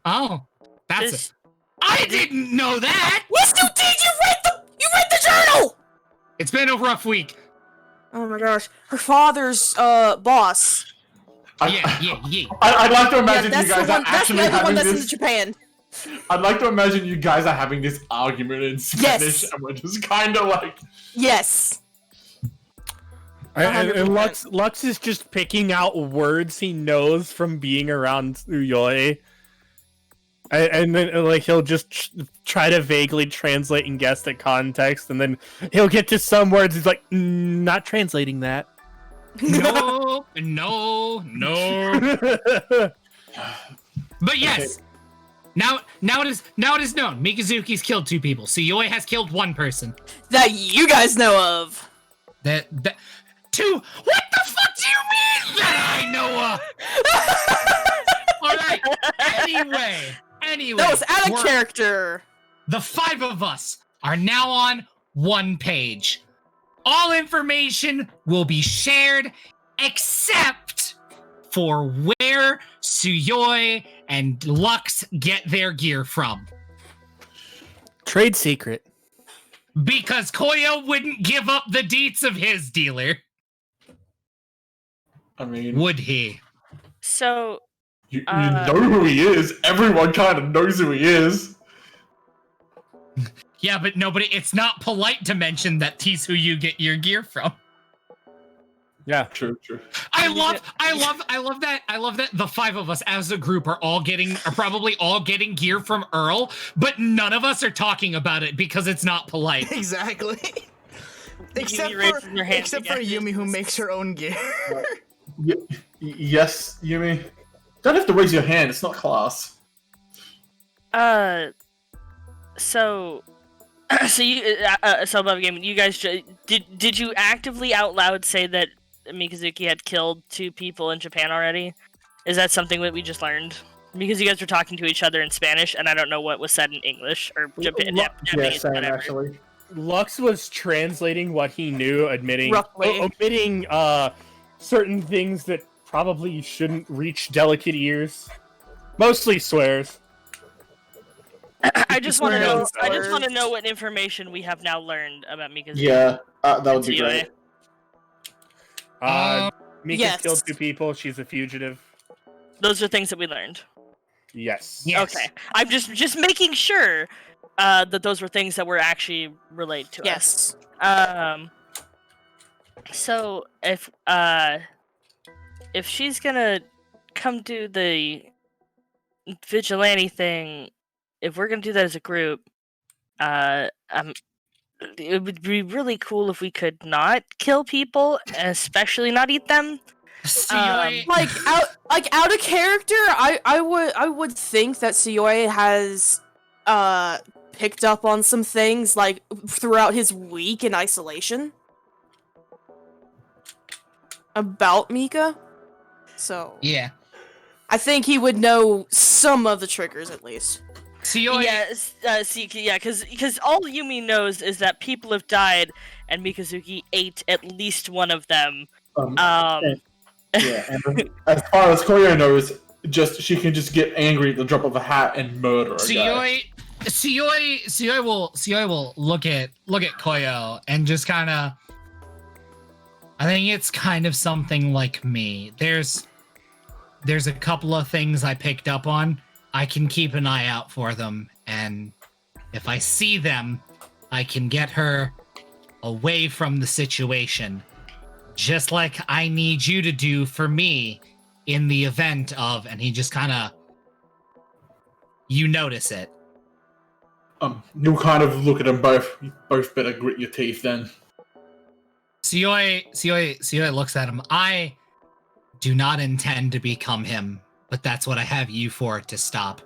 X: Oh, that's it. I didn't know that!
C: Yes, you did! You read the journal!
X: It's been a rough week.
C: Oh my gosh. Her father's, boss.
X: Yeah.
V: I'd like to imagine
C: Yeah,
V: you guys are actually
C: that's the other one
V: having
C: that's in
V: this.
C: Japan.
V: I'd like to imagine you guys are having this argument in Spanish, and we're just kind of like.
C: Yes.
F: And Lux is just picking out words he knows from being around Suyoi. And then he'll just try to vaguely translate and guess the context, and then he'll get to some words. He's like, not translating that.
X: No. But yes, now it is known. Mikazuki's killed 2 people. Suyoi has killed 1 person.
C: That you guys know of.
X: That 2. What the fuck do you mean that I know of? All right. Anyway.
C: That was out of character.
X: The 5 of us are now on 1 page. All information will be shared except for where Suyoi and Lux get their gear from.
F: Trade secret.
X: Because Koya wouldn't give up the deets of his dealer.
V: I mean,
X: would he?
W: So
V: you know who he is. Everyone kind of knows who he is.
X: Yeah, but it's not polite to mention that he's who you get your gear from.
F: Yeah,
V: true.
X: I love that the 5 of us as a group are probably all getting gear from Earl, but none of us are talking about it because it's not polite.
Y: Exactly. Except for Yumi, who makes her own gear.
V: Yes, Yumi. Don't have to raise your hand. It's not class.
W: So above game, you guys did you actively out loud say that Mikazuki had killed 2 people in Japan already? Is that something that we just learned? Because you guys were talking to each other in Spanish, and I don't know what was said in English or Japanese.
V: Yes, actually.
F: Lux was translating what he knew, omitting certain things that probably shouldn't reach delicate ears. Mostly swears.
W: I just want to know. I just want to know what information we have now learned about Mikazuki.
V: Yeah, that would be great.
F: Mika's killed 2 people. She's a fugitive.
W: Those are things that we learned.
F: Yes.
W: Okay. I'm just making sure that those were things that were actually relayed to us. Yes. So if she's gonna come do the vigilante thing, if we're gonna do that as a group, it would be really cool if we could not kill people, especially not eat them.
C: Out of character, I would think that Suyoi has picked up on some things like throughout his week in isolation about Mika. So
X: yeah,
C: I think he would know some of the triggers at least.
W: Yes, because all Yumi knows is that people have died, and Mikazuki ate at least one of them.
V: Yeah, and as far as Koyo knows, she can just get angry at the drop of a hat and murder a guy.
X: Suyoi will look at Koyo and just kind of. I think it's kind of something like me. There's a couple of things I picked up on. I can keep an eye out for them, and if I see them, I can get her away from the situation. Just like I need you to do for me in the event of, and he just kind of, you notice it.
V: You kind of look at them both. You both better grit your teeth then.
X: Suyoi looks at him. I do not intend to become him, but that's what I have you for to stop.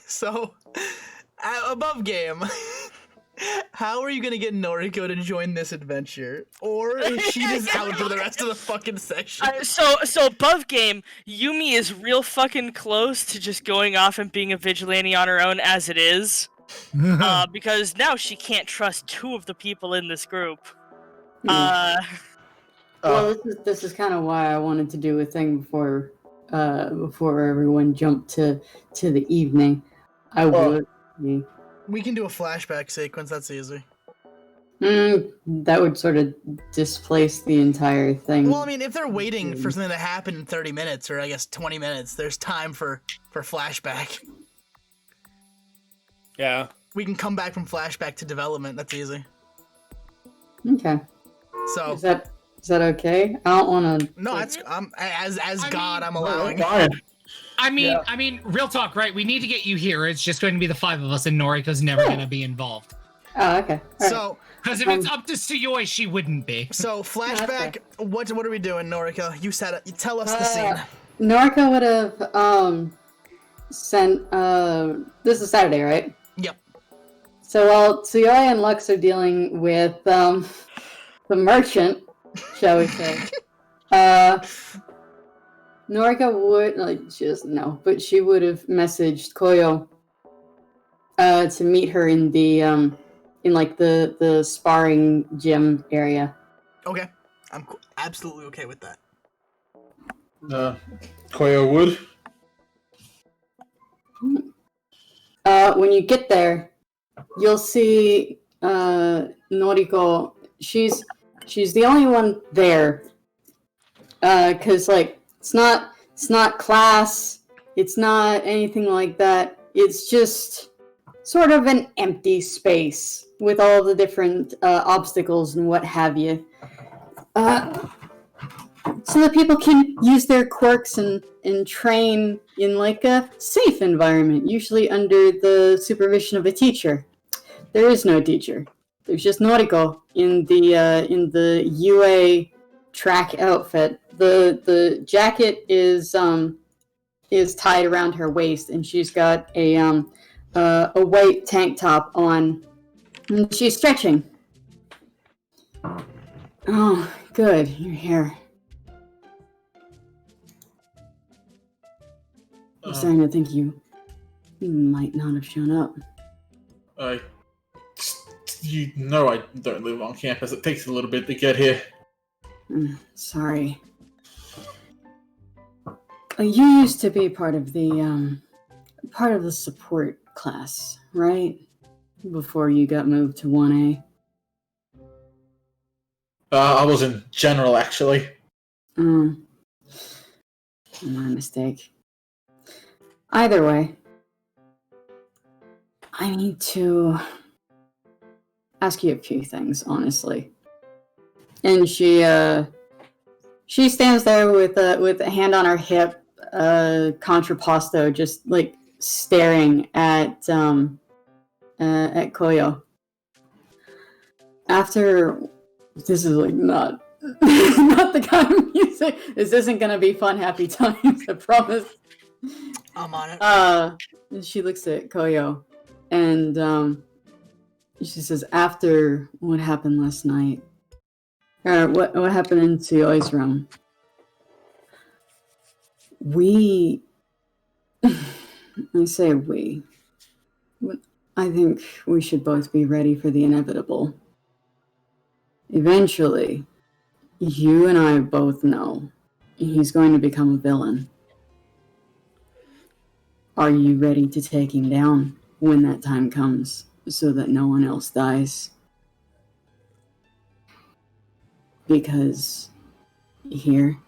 Y: So, above game, how are you gonna get Noriko to join this adventure? Or is she just out for the rest of the fucking session?
W: So above game, Yumi is real fucking close to just going off and being a vigilante on her own as it is. Because now she can't trust two of the people in this group.
Z: Well, this is kind of why I wanted to do a thing before everyone jumped to the evening.
Y: We can do a flashback sequence. That's easy.
Z: That would sort of displace the entire thing.
Y: Well, I mean, if they're waiting for something to happen in 30 minutes, or I guess 20 minutes, there's time for flashback.
F: Yeah.
Y: We can come back from flashback to development. That's easy.
Z: Okay.
Y: So
Z: is that okay? I don't want to.
Y: No, that's as God, I'm allowing.
X: I mean, real talk, right? We need to get you here. It's just going to be the five of us, and Noriko's never going to be involved.
Z: Oh, okay. All
Y: So,
X: because if it's up to Suyoi, she wouldn't be.
Y: So, flashback. What are we doing, Noriko? You said it. You tell us the scene.
Z: Noriko would have sent. This is Saturday, right?
Y: Yep.
Z: So while Suyoi and Lux are dealing with the merchant, shall we say, Noriko would she doesn't know, but she would have messaged Koyo to meet her in the in like the sparring gym area.
Y: Okay, I'm absolutely okay with that.
V: Koyo would.
Z: When you get there, you'll see Noriko. She's the only one there. Cause like it's not class. It's not anything like that. It's just sort of an empty space with all the different obstacles and what have you. So that people can use their quirks and train in like a safe environment, usually under the supervision of a teacher. There is no teacher. There's just Noriko in the UA track outfit. The jacket is tied around her waist, and she's got a white tank top on, and she's stretching. Oh, good, you're here. I'm starting to think you might not have shown up.
V: You know I don't live on campus. It takes a little bit to get here.
Z: Sorry. You used to be part of the support class, right? Before you got moved to 1A.
V: I was in general, actually.
Z: My mistake. Either way, I need to ask you a few things, honestly. And she stands there with a hand on her hip, contrapposto, just like staring at at Koyo. After, this is like not not the kind of music. This isn't gonna be fun, happy times. I promise.
Y: I'm on it.
Z: She looks at Koyo, and she says, "After what happened last night, or what happened in Tsuyoi's room, we." I say we. I think we should both be ready for the inevitable. Eventually, you and I both know he's going to become a villain. Are you ready to take him down when that time comes so that no one else dies? Because here,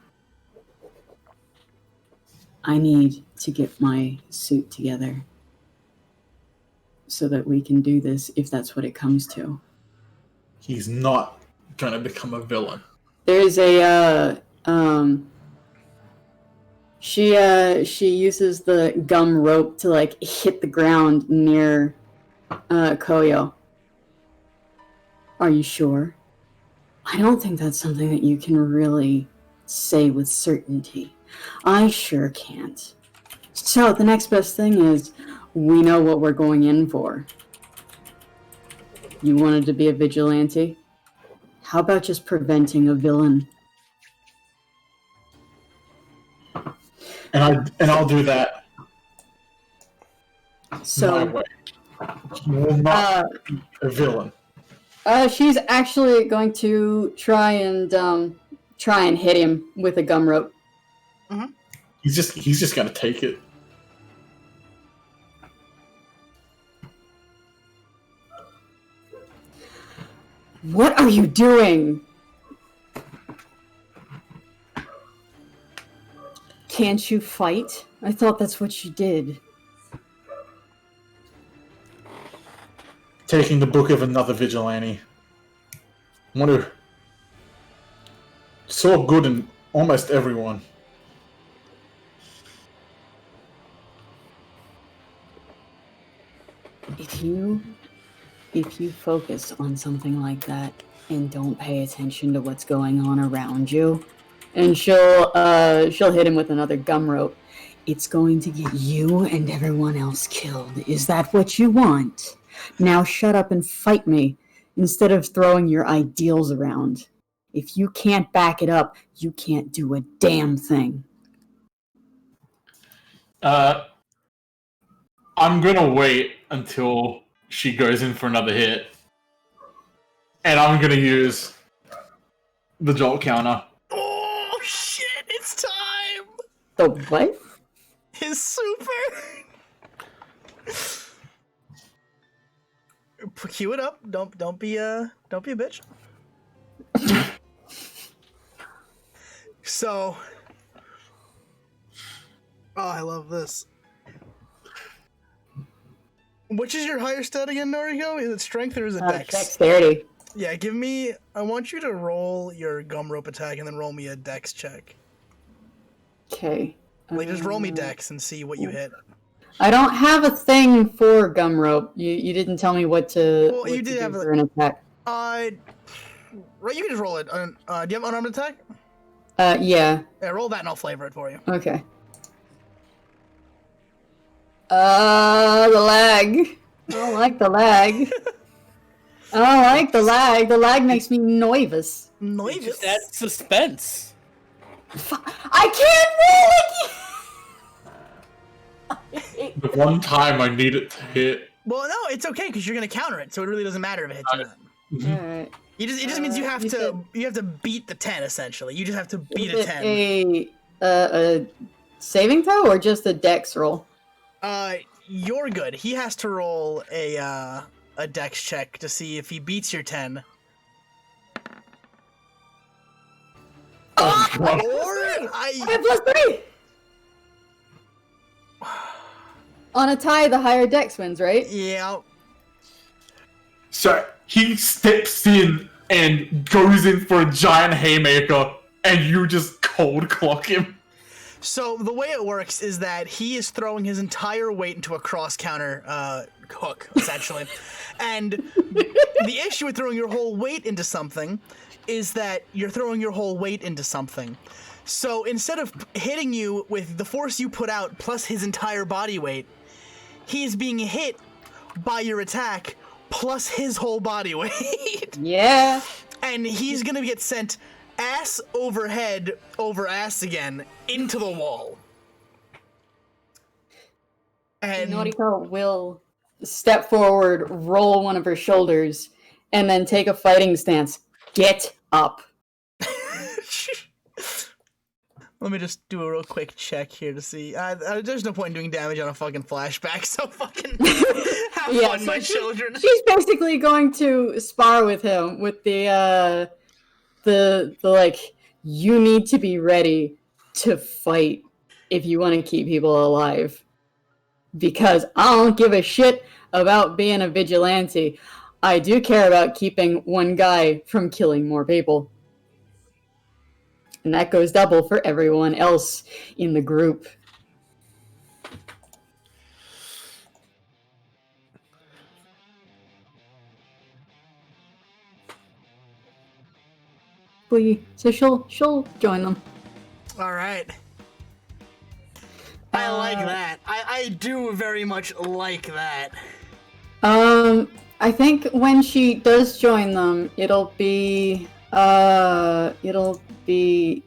Z: I need to get my suit together so that we can do this if that's what it comes to.
V: He's not gonna become a villain.
Z: There's a she uses the gum rope to like hit the ground near Koyo. Are you sure? I don't think that's something that you can really say with certainty. I sure can't. So the next best thing is we know what we're going in for. You wanted to be a vigilante? How about just preventing a villain?
V: And I'll do that.
Z: So,
V: my way. He will not be a villain.
Z: She's actually going to try and hit him with a gum rope.
Y: Mm-hmm.
V: He's just gonna take it.
Z: What are you doing? Can't you fight? I thought that's what you did.
V: Taking the book of another vigilante. Wonder. So good in almost everyone.
Z: If you focus on something like that and don't pay attention to what's going on around you, and she'll hit him with another gum rope, it's going to get you and everyone else killed. Is that what you want? Now shut up and fight me instead of throwing your ideals around. If you can't back it up, you can't do a damn thing.
V: I'm gonna wait until she goes in for another hit. And I'm gonna use the jolt counter.
Y: Oh shit, it's time!
Z: The what?
Y: His super! Cue it up. Don't be a bitch. So, I love this. Which is your higher stat again, Noriko? Is it strength or is it dex?
Z: Dexterity.
Y: Yeah, I want you to roll your gum rope attack and then roll me a dex check.
Z: Okay.
Y: Like, just roll me dex and see what you hit.
Z: I don't have a thing for gum rope. You didn't tell me what to.
Y: Well,
Z: what
Y: you
Z: to
Y: did
Z: do
Y: have
Z: for an attack.
Y: Right, you can just roll it. Do you have unarmed attack?
Z: Yeah.
Y: Yeah, roll that and I'll flavor it for you.
Z: Okay. The lag. I don't like the lag. I don't like the lag. The lag makes me nervous.
Y: Nervous?
U: That's suspense.
Z: I can't roll again!
V: The one time I need it to hit.
Y: Well, no, it's okay because you're gonna counter it, so it really doesn't matter if it hits or not.
Z: Alright.
Y: It just means you have to beat the 10 essentially. You just have to beat a 10.
Z: A saving throw or just a dex roll?
Y: You're good. He has to roll a dex check to see if he beats your 10.
Z: I have +3! On a tie, the higher dex wins, right?
Y: Yeah.
V: So he steps in and goes in for a giant haymaker, and you just cold clock him.
Y: So the way it works is that he is throwing his entire weight into a cross-counter hook, essentially. And the issue with throwing your whole weight into something is that you're throwing your whole weight into something. So instead of hitting you with the force you put out plus his entire body weight, he's being hit by your attack plus his whole body weight.
Z: Yeah.
Y: And he's gonna get sent ass over head over ass again into the wall. And
Z: Noriko will step forward, roll one of her shoulders, and then take a fighting stance. Get up.
Y: let me just do a real quick check here to see. There's no point in doing damage on a fucking flashback, so fucking have fun, my children.
Z: She's basically going to spar with him with the like, you need to be ready to fight if you want to keep people alive. Because I don't give a shit about being a vigilante. I do care about keeping one guy from killing more people. And that goes double for everyone else in the group. So she'll join them.
Y: All right. I like that. I do very much like that.
Z: I think when she does join them, it'll be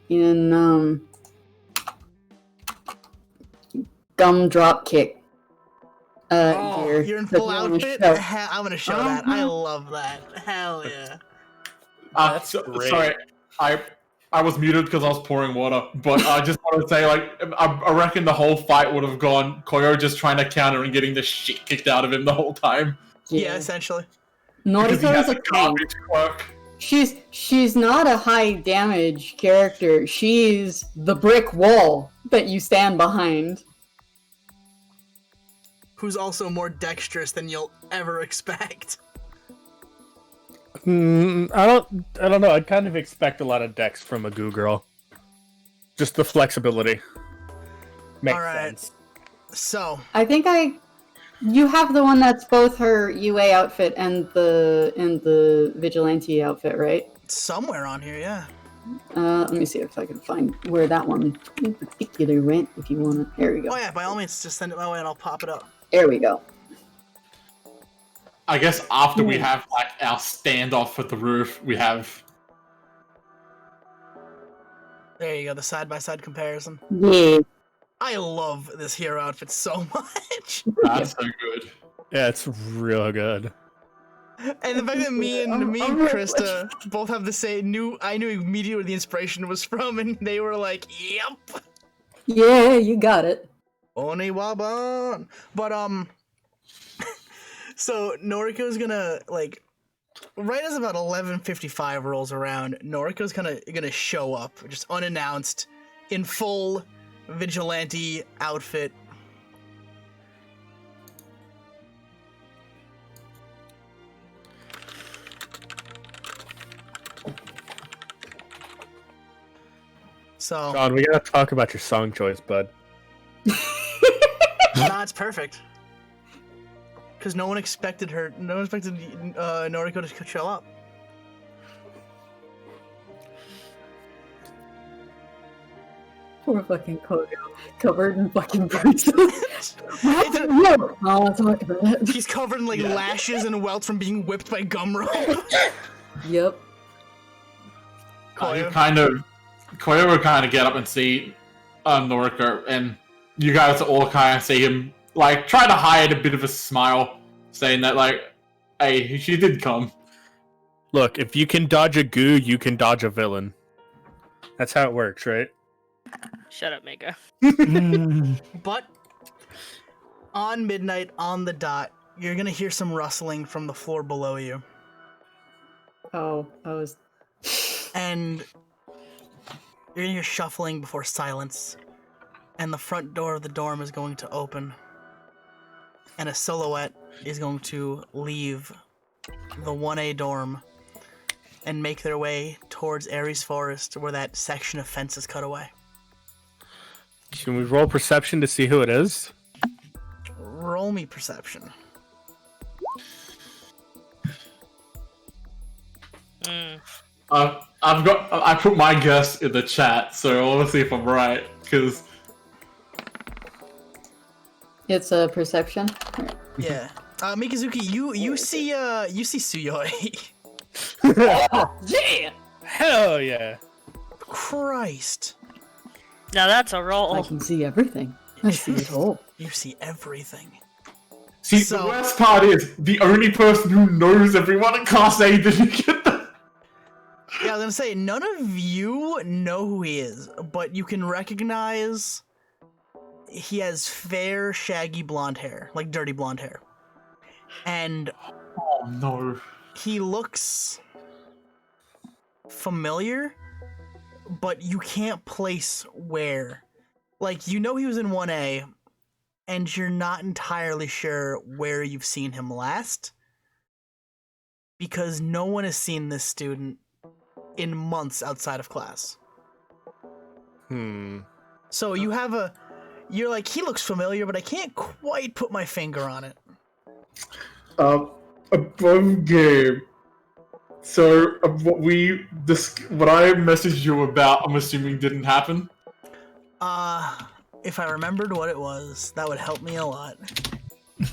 Z: in gumdrop kick. Gear.
Y: You're in full outfit? I'm gonna show that. I love that. Hell yeah.
V: That's great. Sorry, I was muted because I was pouring water, but I just want to say, like, I reckon the whole fight would have gone Koyo just trying to counter and getting the shit kicked out of him the whole time.
Y: Yeah, essentially.
Z: Noriko is a
V: garbage quirk.
Z: She's not a high damage character. She's the brick wall that you stand behind.
Y: Who's also more dexterous than you'll ever expect.
F: I don't know. I'd kind of expect a lot of dex from a goo girl. Just the flexibility. Makes sense.
Y: So
Z: I think you have the one that's both her UA outfit and the vigilante outfit, right?
Y: Somewhere on here, yeah.
Z: Let me see if I can find where that one in particular went. If you want to, there we go.
Y: Oh yeah, by all means, just send it my way and I'll pop it up.
Z: There we go.
V: I guess after we have like our standoff at the roof, we have.
Y: There you go, the side-by-side comparison.
Z: Yeah.
Y: I love this hero outfit so much.
V: That's so good.
F: Yeah, it's real good.
Y: And the fact that me and Krista both have the same I knew immediately where the inspiration was from, and they were like, "Yep."
Z: Yeah, you got it.
Y: Oniwaban. But so Noriko's gonna like, right as about 11:55 rolls around, Noriko's gonna show up just unannounced, in full vigilante outfit. So
F: John, we gotta talk about your song choice, bud.
Y: nah, it's perfect. Because no one expected Noriko to show up.
Z: Poor fucking Kogo, covered in fucking bruises. I don't want to talk about it.
Y: He's covered in like lashes and welts from being whipped by gum rope.
Z: Yep.
V: Koyo would kind of get up and see Noriko, and you guys all kind of see him like try to hide a bit of a smile, saying that like, "Hey, she did come."
F: Look, if you can dodge a goo, you can dodge a villain. That's how it works, right?
W: Shut up, Mega.
Y: But on midnight, on the dot, you're gonna hear some rustling from the floor below you.
Z: Oh, I was.
Y: And you're gonna hear shuffling before silence, and the front door of the dorm is going to open, and a silhouette is going to leave the 1A dorm and make their way towards Ares Forest, where that section of fence is cut away.
U: Can we roll perception to see who it is?
Y: Roll me perception.
V: I put my guess in the chat, so I want to see if I'm right, because
Z: It's a perception.
Y: Yeah. Mikazuki, you see Suyoi.
Z: Yeah.
U: Hell yeah.
Y: Christ.
W: Now that's a roll.
Z: I can see everything. I see it all.
Y: You see everything.
V: see, the worst part is the only person who knows everyone at Class A didn't get that.
Y: Yeah, I was gonna say, none of you know who he is, but you can recognize he has fair, shaggy blonde hair, like dirty blonde hair. And
V: oh no,
Y: he looks familiar, but you can't place where. Like, you know he was in 1A, and you're not entirely sure where you've seen him last, because no one has seen this student in months outside of class. So you're like, he looks familiar, but I can't quite put my finger on it.
V: Above game. So what I messaged you about, I'm assuming didn't happen.
Y: If I remembered what it was, that would help me a lot.
V: If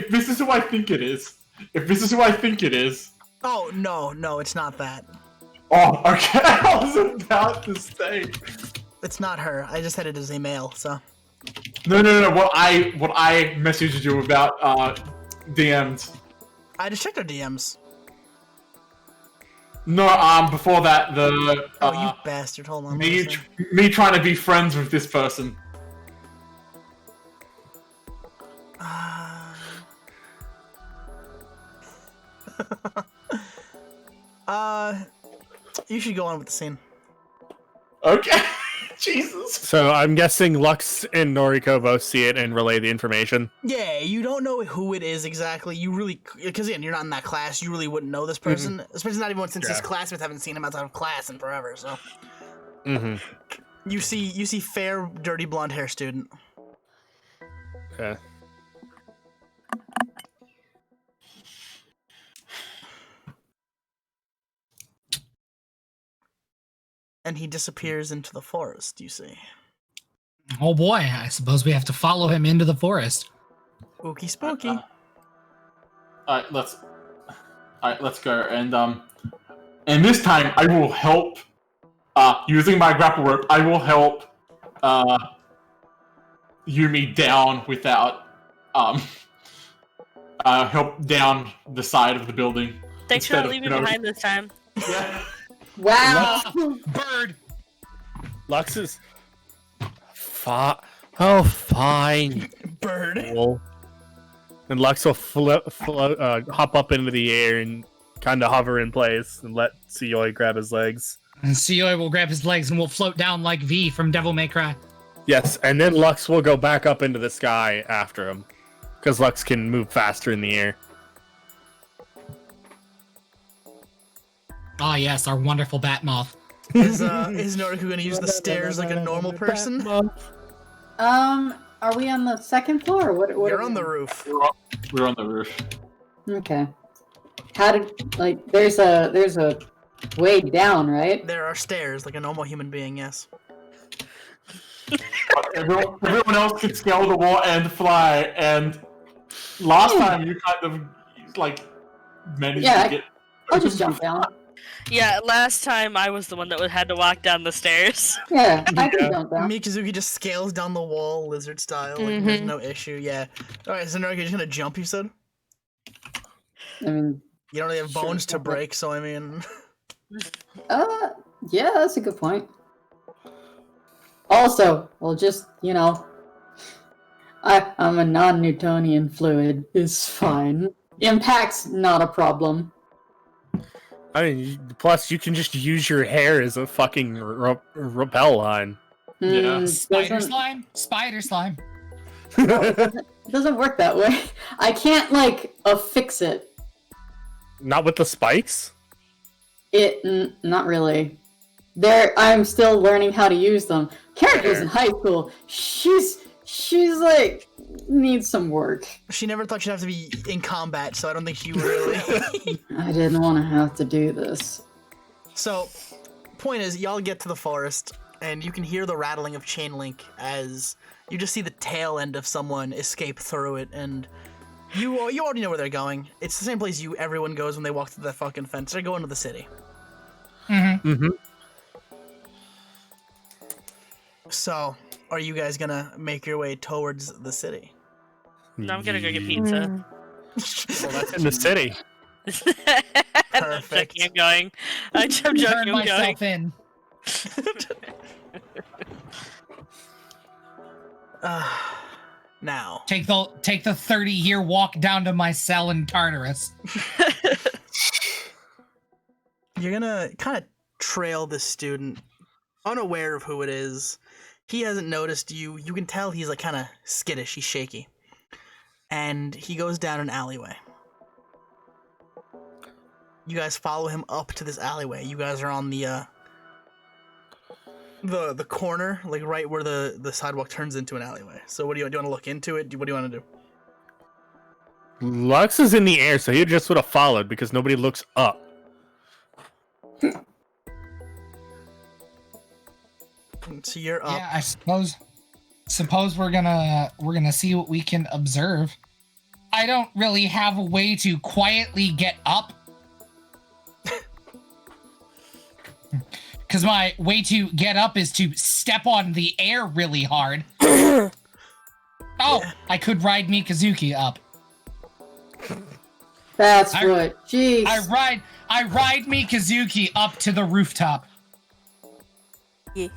V: this is who I think it is,
Y: Oh, no, it's not that.
V: Oh, okay. I was about to say.
Y: It's not her. I just had it as a male, so.
V: No. What I messaged you about DMs.
Y: I just checked our DMs.
V: No, before that, the
Y: you bastard! Hold on.
V: me trying to be friends with this person.
Y: You should go on with the scene.
V: Okay. Jesus.
F: So I'm guessing Lux and Noriko both see it and relay the information.
Y: Yeah, you don't know who it is exactly. You really, because again, you're not in that class. You really wouldn't know this person, especially not even since his classmates haven't seen him outside of class in forever. So, you see fair, dirty blonde hair student.
F: Okay.
Y: And he disappears into the forest, you see.
X: Oh boy, I suppose we have to follow him into the forest.
Y: Spooky spooky.
V: Alright, let's go. And this time I will help using my grapple rope, I will help Yumi down without help down the side of the building.
W: Thanks for not leaving behind this time.
V: Yeah.
Z: Wow.
X: Bird.
F: Lux is fine.
Y: Bird.
F: Cool. And Lux will hop up into the air and kind of hover in place and let Suyoi grab his legs.
X: And Suyoi will grab his legs and will float down like V from Devil May Cry.
F: Yes, and then Lux will go back up into the sky after him, because Lux can move faster in the air.
X: Ah, yes, our wonderful bat moth.
Y: Is Noriko gonna use the stairs like a normal person?
Z: Are we on the second floor? Or what
Y: You're on the roof.
V: We're on the roof.
Z: Okay. How did there's a way down, right?
Y: There are stairs like a normal human being, yes.
V: Everyone else can scale the wall and fly, and last time you kind of managed to get.
Z: I'll just jump down.
W: Yeah, last time I was the one that had to walk down the stairs.
Z: Yeah, I can jump down.
Y: Mikazuki just scales down the wall, lizard style. Like, there's no issue. Yeah. All right, so Noriko, you're just gonna jump. You said.
Z: I mean,
Y: you don't really have bones to break, so I mean.
Z: Yeah, that's a good point. Also, well, just I'm a non-Newtonian fluid. It's fine. Impact's not a problem.
F: I mean, plus you can just use your hair as a fucking rappel line.
V: Yeah.
X: Spider slime? Spider slime.
Z: It doesn't work that way. I can't affix it.
F: Not with the spikes?
Z: Not really. I'm still learning how to use them. Characters in high school, she's like needs some work.
Y: She never thought she'd have to be in combat, so I don't think she really.
Z: I didn't want to have to do this.
Y: So, point is, y'all get to the forest, and you can hear the rattling of chain link as you just see the tail end of someone escape through it, and you already know where they're going. It's the same place everyone goes when they walk through that fucking fence. They're going to the city.
U: Mm-hmm.
Y: So, are you guys gonna make your way towards the city?
W: No, I'm gonna go get pizza.
U: Well, that's in the city.
Y: Perfect.
W: I'm going. I'm joking.
X: Turn
W: I'm
X: myself
W: going.
X: in.
Y: Now.
X: Take the 30-year walk down to my cell in Tartarus.
Y: You're gonna kind of trail this student, unaware of who it is. He hasn't noticed you. You can tell he's like kind of skittish. He's shaky. And he goes down an alleyway. You guys follow him up to this alleyway. You guys are on the corner, like right where the sidewalk turns into an alleyway. So what do you want to look into it? What do you want to do?
F: Lux is in the air, so he just would have followed because nobody looks up.
Y: So you're up.
X: Yeah, I suppose we're gonna see what we can observe. I don't really have a way to quietly get up. Because my way to get up is to step on the air really hard. Oh, I could ride Mikazuki up.
Z: That's right. Jeez.
X: I ride Mikazuki up to the rooftop.
W: Yeah.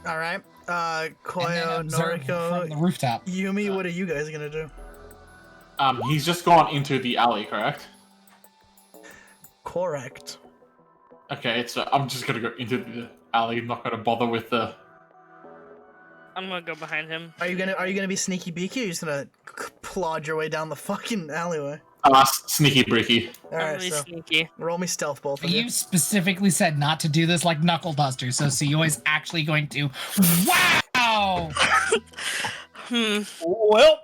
Y: All right. Koyo,
X: observe
Y: Noriko,
X: from the rooftop.
Y: Yumi, what are you guys gonna do?
V: He's just gone into the alley, correct?
Y: Correct.
V: Okay, so I'm just gonna go into the alley. I'm not gonna bother with the.
W: I'm gonna go behind him.
Y: Are you gonna be sneaky beaky? Or are you just gonna plod your way down the fucking alleyway?
V: Sneaky breaky.
Y: All right,
W: really
Y: so
W: sneaky.
Y: roll me stealth, both of you.
X: You specifically said not to do this like Knuckle Duster, so Suyoi's actually going to. Wow!
F: Well,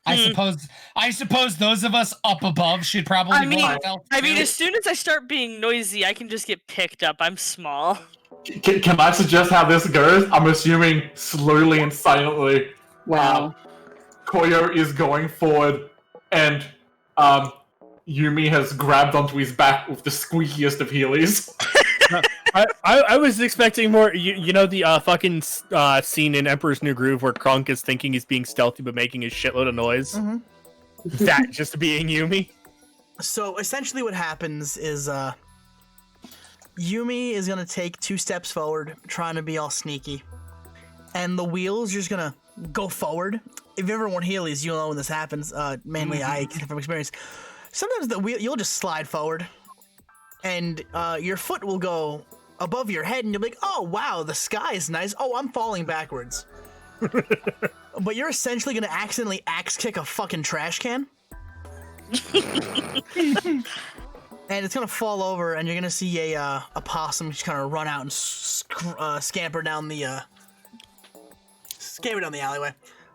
X: I suppose those of us up above should probably.
W: I mean,
X: stealth
W: as
X: too.
W: soon as I start being noisy, I can just get picked up. I'm small.
V: Can I suggest how this goes? I'm assuming slowly and silently.
Z: Wow.
V: Koyo is going forward, and Yumi has grabbed onto his back with the squeakiest of heelys.
F: I was expecting more. You know the fucking scene in Emperor's New Groove where Krunk is thinking he's being stealthy but making a shitload of noise.
Y: Mm-hmm.
F: That just being Yumi.
Y: So essentially, what happens is Yumi is gonna take 2 steps forward, trying to be all sneaky, and the wheels are just gonna go forward. If you ever worn Heelys, you'll know when this happens. Mainly, I from experience. Sometimes the wheel you'll just slide forward, and your foot will go above your head, and you'll be like, "Oh wow, the sky is nice. Oh, I'm falling backwards." But you're essentially gonna accidentally axe kick a fucking trash can. And it's gonna fall over, and you're gonna see a possum just kind of run out and scamper down the alleyway.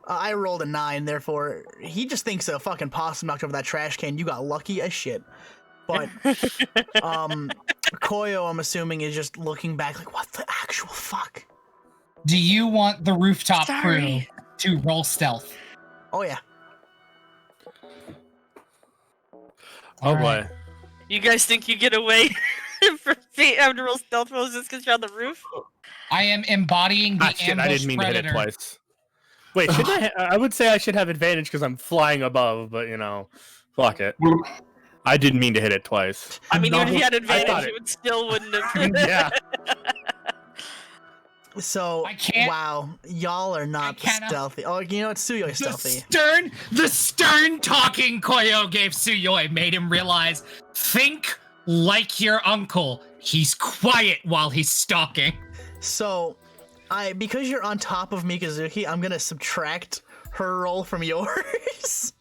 Y: I rolled a 9, therefore he just thinks a fucking possum knocked over that trash can. You got lucky as shit. But Koyo, I'm assuming, is just looking back like, what the actual fuck?
X: Do you want the rooftop
W: Sorry.
X: crew to roll stealth?
Y: Oh yeah.
F: Oh boy.
W: You guys think you get away from having to roll stealth rolls just because you're on the roof?
X: I am embodying the
F: Shit,
X: ambush
F: I didn't mean
X: predator.
F: to hit it twice. Wait, should I would say I should have advantage because I'm flying above, but you know, fuck it. I didn't mean to hit it twice.
W: I mean, even if you had
F: I
W: advantage,
F: thought
W: it would still wouldn't have.
F: Yeah.
Y: So, wow, y'all are not stealthy. Oh, you know what? Suyoi's stealthy.
X: The stern talking Koyo gave Suyoi made him realize, think like your uncle. He's quiet while he's stalking.
Y: So, because you're on top of Mikazuki, I'm gonna subtract her roll from yours.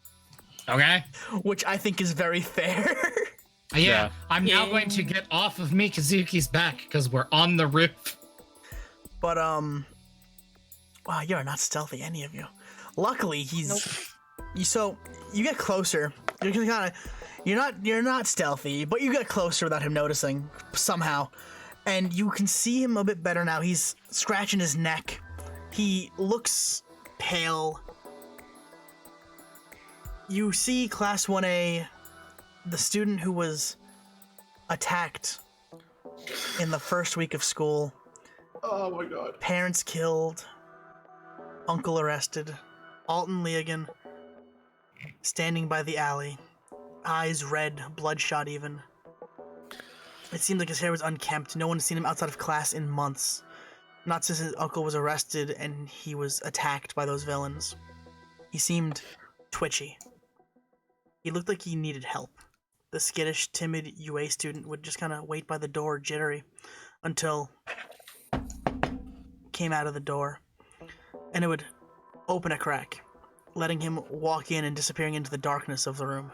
X: Okay.
Y: Which I think is very fair.
X: Yeah, I'm now going to get off of Mikazuki's back because we're on the roof.
Y: But wow, you're not stealthy, any of you. Luckily, so you get closer. You're not stealthy, but you get closer without him noticing somehow, and you can see him a bit better now. He's scratching his neck. He looks pale. You see Class 1A, the student who was attacked in the first week of school.
V: Oh my god.
Y: Parents killed. Uncle arrested. Alton Leogan standing by the alley. Eyes red, bloodshot even. It seemed like his hair was unkempt. No one had seen him outside of class in months. Not since his uncle was arrested and he was attacked by those villains. He seemed twitchy. He looked like he needed help. The skittish, timid UA student would just kind of wait by the door, jittery, until came out of the door, and it would open a crack, letting him walk in and disappearing into the darkness of the room.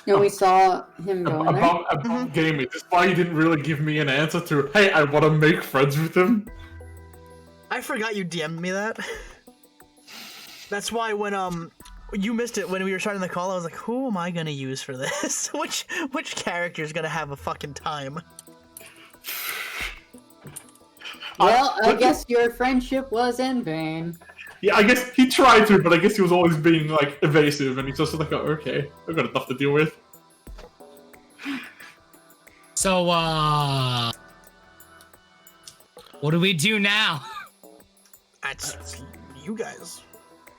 Z: Yeah, we saw him go in there.
V: About gaming. This is why you didn't really give me an answer to, hey, I want to make friends with him.
Y: I forgot you DM'd me that. That's why when you missed it when we were starting the call, I was like, who am I gonna use for this? which character's gonna have a fucking time?
Z: Well, I guess your friendship was in vain.
V: Yeah, I guess he tried to, but I guess he was always being, like, evasive, and he's just like, oh, okay, I've got enough to deal with.
X: So, what do we do now?
Y: That's you guys.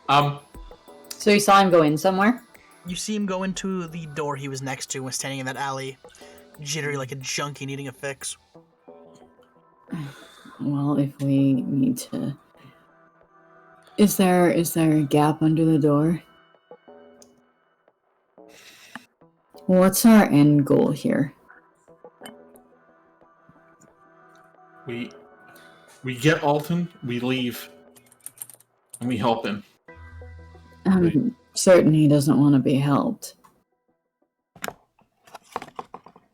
Z: So you saw him go in somewhere?
Y: You see him go into the door he was next to, was standing in that alley, jittery like a junkie needing a fix.
Z: Well, if we need to... Is there a gap under the door? What's our end goal here?
V: We get Alton, we leave, and we help him.
Z: I'm certain he doesn't want to be helped.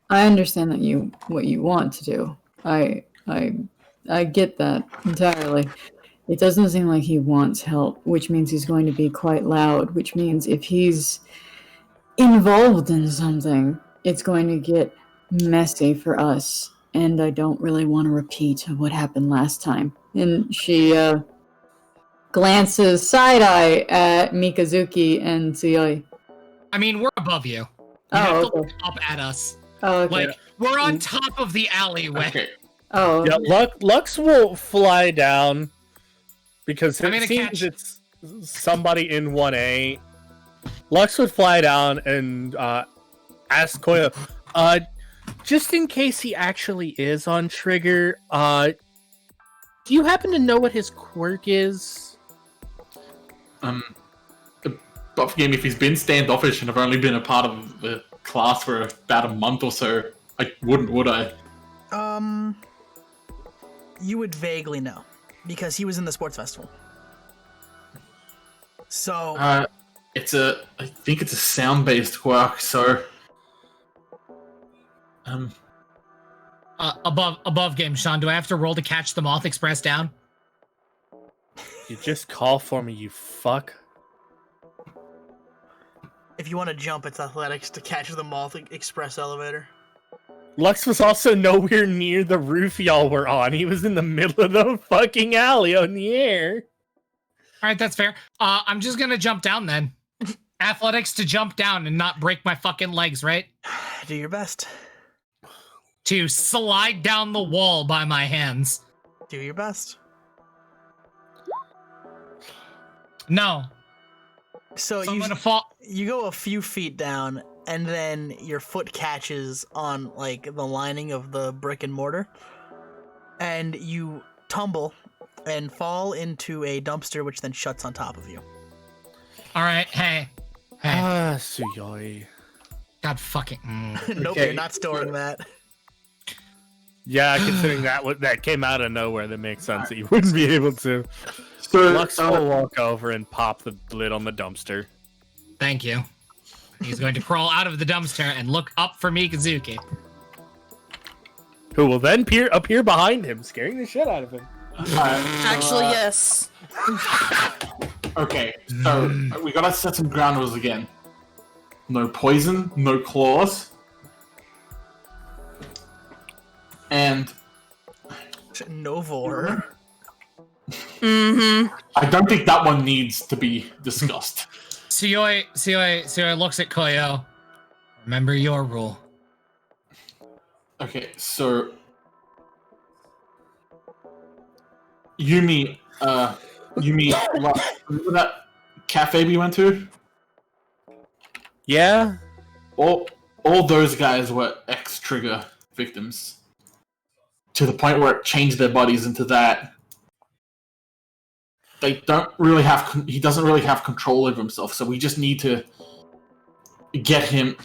Z: I understand that what you want to do. I get that entirely. It doesn't seem like he wants help, which means he's going to be quite loud, which means if he's involved in something, it's going to get messy for us. And I don't really want to repeat what happened last time. And she glances side-eye at Mikazuki and Tsuyoi.
X: I mean, we're above you. You
Z: Oh,
X: have to
Z: okay.
X: look up at us.
Z: Oh, okay.
X: Like, we're on top of the alleyway.
V: Okay.
Z: Oh.
F: Yeah, Lux will fly down because
X: I'm
F: it
X: gonna
F: seems
X: catch-
F: it's somebody in 1A. Lux would fly down and ask Koya, just in case he actually is on trigger, do you happen to know what his quirk is?
V: Buff game, if he's been standoffish and I've only been a part of the class for about a month or so, I wouldn't, would I?
Y: You would vaguely know, because he was in the sports festival. So...
V: I think it's a sound-based quirk, so...
X: Above game, Sean, do I have to roll to catch the Moth Express down?
F: You just call for me, you fuck.
Y: If you want to jump, it's athletics to catch the Moth Express elevator.
F: Lux was also nowhere near the roof y'all were on. He was in the middle of the fucking alley on the air.
X: Alright, that's fair. I'm just gonna jump down then. Athletics to jump down and not break my fucking legs, right?
Y: Do your best.
X: To slide down the wall by my hands.
Y: Do your best.
X: No.
Y: So
X: I'm gonna fall.
Y: You go a few feet down, and then your foot catches on like the lining of the brick and mortar, and you tumble and fall into a dumpster, which then shuts on top of you.
X: All right, hey.
F: Tsuyoi.
X: God fucking.
Y: Nope,
V: Okay.
Y: you're not storing that.
U: Yeah, considering that came out of nowhere, that makes sense that you wouldn't be able to.
V: So,
U: Lux will walk over and pop the lid on the dumpster.
X: Thank you. He's going to crawl out of the dumpster and look up for Mikazuki.
U: Who will then appear behind him, scaring the shit out of him.
C: Actually, yes.
V: Okay, so we gotta set some ground rules again. No poison, no claws. And
Y: no vor.
C: Mm-hmm.
V: I don't think that one needs to be discussed.
X: Suyoi looks at Koyo. Remember your rule.
V: Okay, so Yumi, remember that cafe we went to?
U: Yeah.
V: All those guys were ex-Trigger victims. To the point where it changed their bodies into that. He doesn't really have control over himself, so we just need to take him,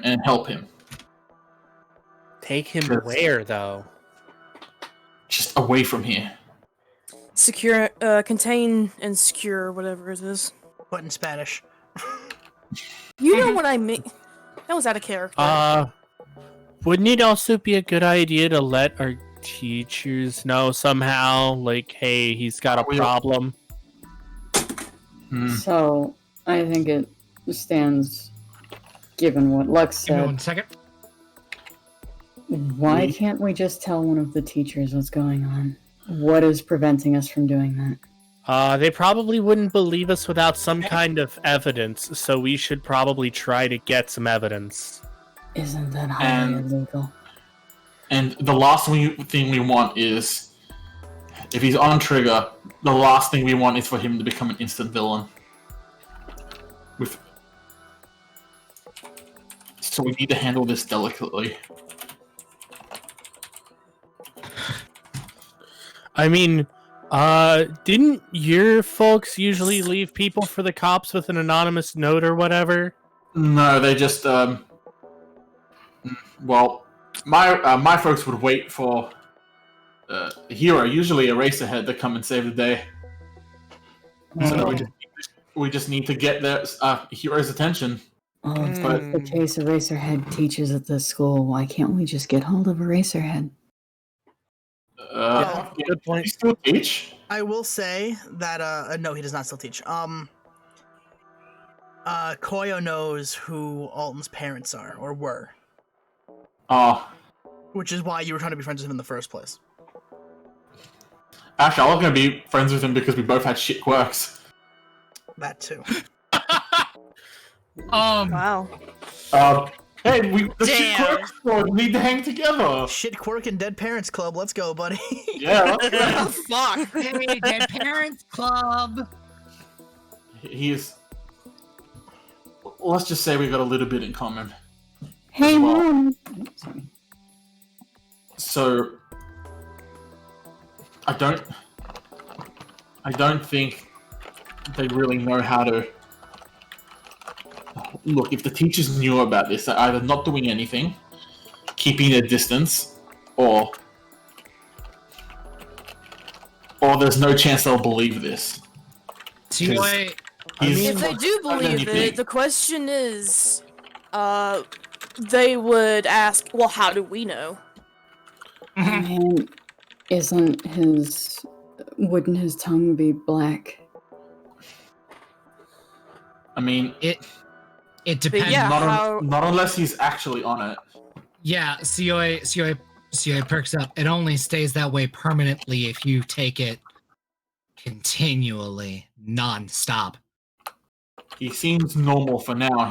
V: and help him.
U: Take him where, though?
V: Just away from here.
C: Secure, contain and secure, whatever it is.
Y: What in Spanish?
C: You know what I mean. That was out of character.
U: Wouldn't it also be a good idea to let our teachers know somehow, like, hey, he's got a problem?
Z: So, I think it stands, given what Lux
X: Give me
Z: said.
X: 1 second.
Z: Why can't we just tell one of the teachers what's going on? What is preventing us from doing that?
U: They probably wouldn't believe us without some kind of evidence, so we should probably try to get some evidence.
Z: Isn't that highly illegal?
V: And the last thing we want is, if he's on Trigger, the last thing we want is for him to become an instant villain. So we need to handle this delicately.
U: I mean, didn't your folks usually leave people for the cops with an anonymous note or whatever?
V: No, they just, well, my folks would wait for a hero, usually Eraserhead, to come and save the day. So we just need to get their hero's attention.
Z: Oh, if that's the case, Eraserhead teaches at this school. Why can't we just get hold of Eraserhead?
V: Good point. He still teach?
Y: I will say that no, he does not still teach. Koyo knows who Alton's parents are or were. Which is why you were trying to be friends with him in the first place.
V: Actually, I was gonna be friends with him because we both had shit quirks.
Y: That too.
C: Wow.
V: Hey, the shit quirk squad need to hang together.
Y: Shit quirk and Dead Parents Club. Let's go, buddy.
V: Yeah.
Y: Oh, fuck.
X: Hey, Dead Parents Club.
V: He's. Let's just say we got a little bit in common.
Z: Hey,
V: well.
Z: Mom.
V: So, I don't think they really know how to. Look, if the teachers knew about this, they're either not doing anything, keeping their distance, or there's no chance they'll believe this.
X: If
C: they do believe it, the question is, they would ask, well, how do we know?
Z: And wouldn't his tongue be black?
V: I mean,
X: it depends.
C: Yeah,
V: not unless he's actually on it.
X: Yeah, Suyoi perks up. It only stays that way permanently if you take it continually, non-stop.
V: He seems normal for now.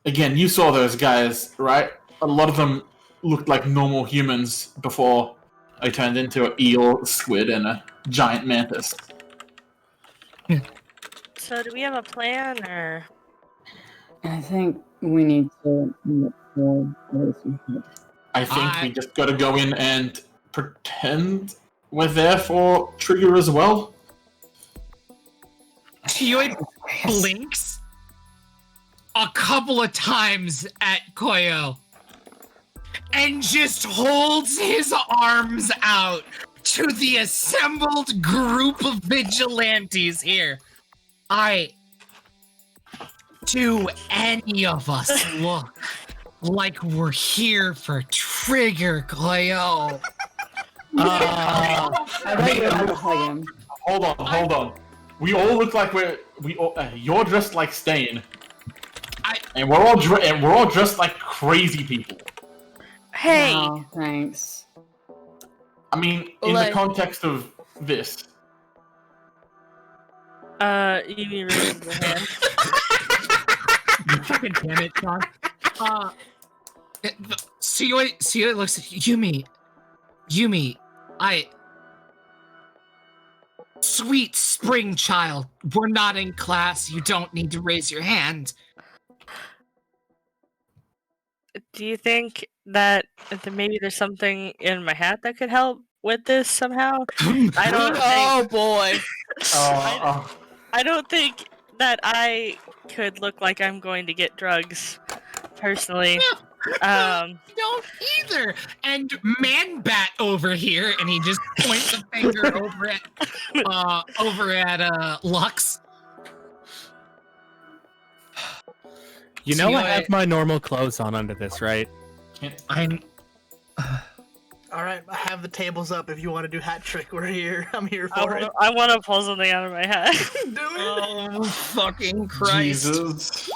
V: Again, you saw those guys, right? A lot of them looked like normal humans before they turned into an eel, squid, and a giant mantis.
W: So do we have a plan, or?
Z: I think we need to look for Eraserhead.
V: I think we just gotta go in and pretend we're there for Trigger as well.
X: Suyoi blinks a couple of times at Koyo and just holds his arms out to the assembled group of vigilantes here. Do any of us look like we're here for Trigger, Cleo?
V: Hold on. We all look like you're dressed like Stain, and we're all dressed like crazy people.
W: Hey.
Z: Wow, thanks.
V: I mean, in the context of this.
W: You mean raise the hand?
X: Fucking damn it, Sean. Siyoi looks at Yumi. Yumi, sweet spring child, we're not in class. You don't need to raise your hand.
W: Do you think that maybe there's something in my hat that could help with this somehow? I don't think...
C: Oh boy.
W: I don't think that I could look like I'm going to get drugs, personally.
X: Don't either. And Man-Bat over here, and he just points a finger over at Lux.
U: You know I have my normal clothes on under this, right?
Y: All right, I have the tables up. If you want to do hat trick, we're here. I'm here for it.
W: I want to pull something out of my hat.
X: Oh, fucking Christ.
V: Jesus.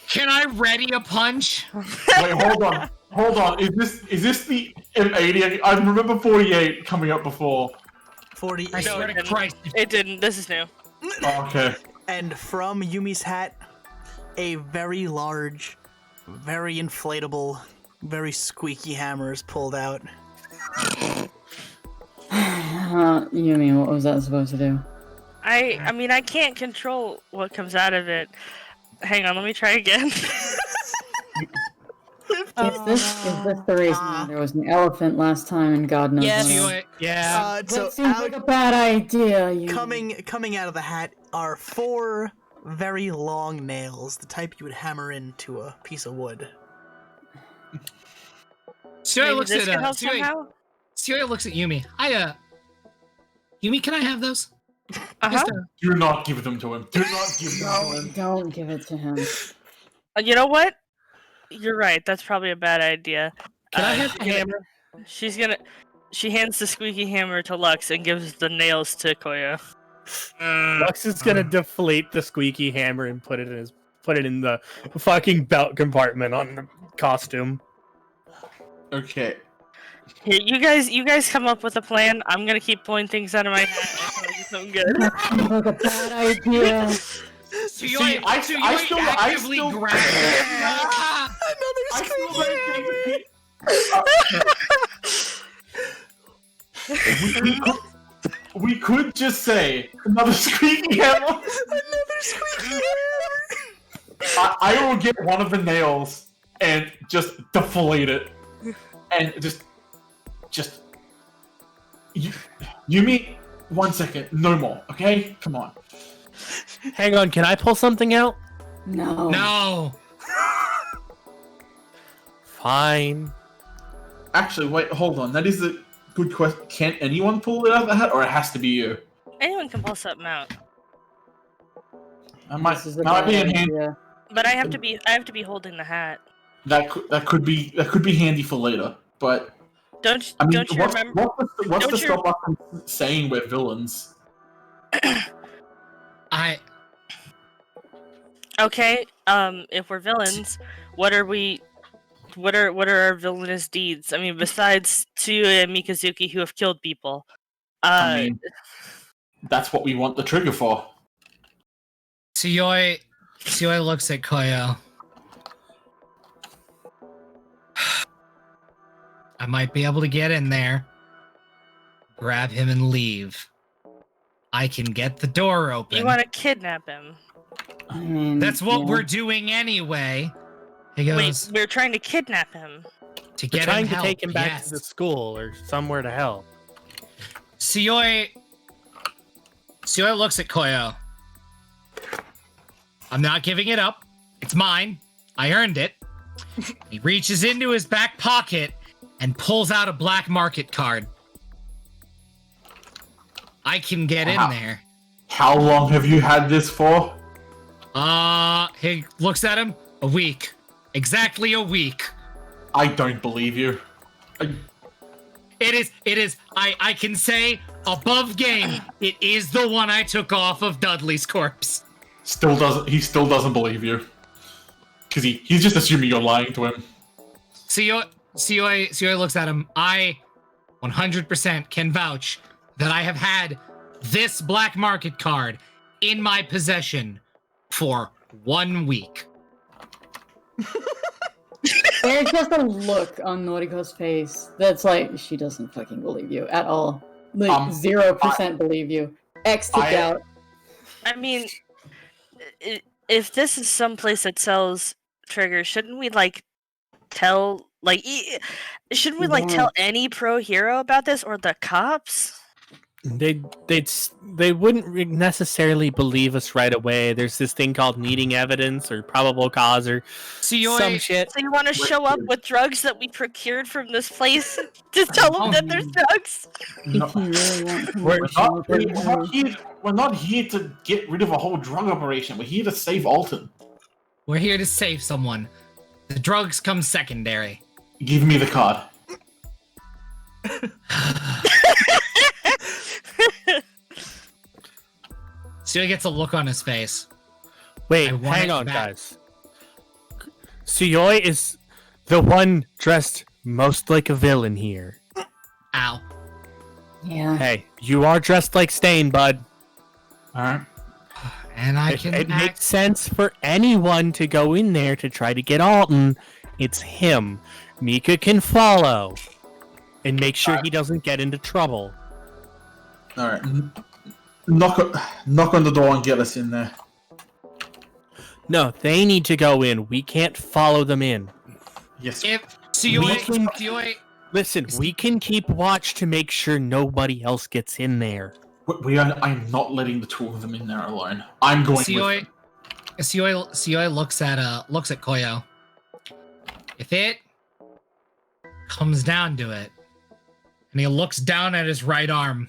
X: Can I ready a punch?
V: Wait, hold on. Is this the M80? I remember 48 coming up before.
Y: 48.
X: I swear to Christ.
W: It didn't. This is new.
V: Oh, okay.
Y: And from Yumi's hat, a very large, very inflatable, very squeaky hammer is pulled out.
Z: Yumi, what was that supposed to do?
W: I mean, I can't control what comes out of it. Hang on, let me try again.
Z: Is this the reason there was an elephant last time and God knows
Y: Yes.
X: Yeah.
Z: That seems like a bad idea. Yumi.
Y: Coming out of the hat are 4 very long nails, the type you would hammer into a piece of wood.
X: Siyoi looks at Siyoi looks at Yumi. Yumi, can I have those?
V: Do not give them to him. Do not give them to him.
Z: Don't give it to him.
W: You know what? You're right. That's probably a bad idea.
U: Can I have the hammer?
W: She hands the squeaky hammer to Lux and gives the nails to Koya.
U: Lux is gonna deflate the squeaky hammer and put it in the fucking belt compartment on the costume.
V: Okay.
W: Here, you guys come up with a plan. I'm gonna keep pulling things out of my hat until I get something good.
Z: Sounds like a bad idea.
X: I still actively grab
Y: Another squeaky
V: hammer. We could just say another squeaky hammer.
Y: Another squeaky hammer.
V: I will get one of the nails and just deflate it, and just Yumi, 1 second, no more, okay? Come on.
U: Hang on, can I pull something out?
Z: No.
X: No.
U: Fine.
V: Actually, wait, hold on. That is a good question. Can anyone pull it out of the hat, or it has to be you?
W: Anyone can pull something out.
V: I might be in hand.
W: But I have to be holding the hat.
V: That could be handy for later. But
W: don't you remember?
V: What's to stop us from saying we're villains?
W: Okay. If we're villains, what are we? What are our villainous deeds? I mean, besides Tsuyu and Mikazuki who have killed people.
V: I mean, that's what we want the trigger for.
X: Siyoi looks at Koyo. I might be able to get in there, grab him, and leave. I can get the door open.
W: You want to kidnap him?
Z: I mean,
X: that's what we're doing anyway. He goes,
W: wait, we're trying to kidnap him.
X: To get
U: trying
X: him
U: to
X: help,
U: take him back
X: yes.
U: to the school or somewhere to help.
X: Siyoi looks at Koyo. I'm not giving it up. It's mine. I earned it. He reaches into his back pocket and pulls out a black market card. I can get in there.
V: How long have you had this for?
X: He looks at him. A week. Exactly a week.
V: I don't believe you.
X: It is. I can say above game, it is the one I took off of Dudley's corpse.
V: He still doesn't believe you. Because he's just assuming you're lying to him.
X: COA looks at him. I 100% can vouch that I have had this black market card in my possession for 1 week.
Z: There's just a look on Noriko's face that's like, she doesn't fucking believe you at all. Like, 0% believe you. X to doubt.
W: I mean, if this is some place that sells triggers, shouldn't we tell any pro hero about this, or the cops?
U: They wouldn't necessarily believe us right away. There's this thing called needing evidence or probable cause or some shit.
W: So you want to show up with drugs that we procured from this place to tell them that there's drugs?
V: We're not here to get rid of a whole drug operation. We're here to save Alton.
X: We're here to save someone. The drugs come secondary.
V: Give me the card.
X: So he gets a look on his face.
U: Wait, hang on, guys. Suyoi is the one dressed most like a villain here.
X: Ow.
Z: Yeah.
U: Hey, you are dressed like Stain, bud.
V: Alright.
X: And
U: it makes sense for anyone to go in there to try to get Alton. It's him. Mika can follow and make sure he doesn't get into trouble.
V: Alright. Knock on the door and get us in there.
U: No, they need to go in. We can't follow them in.
V: Yes.
U: Listen, we can keep watch to make sure nobody else gets in there.
V: I'm not letting the two of them in there alone. I'm going with them.
X: COI looks at Koyo. If it comes down to it, and he looks down at his right arm,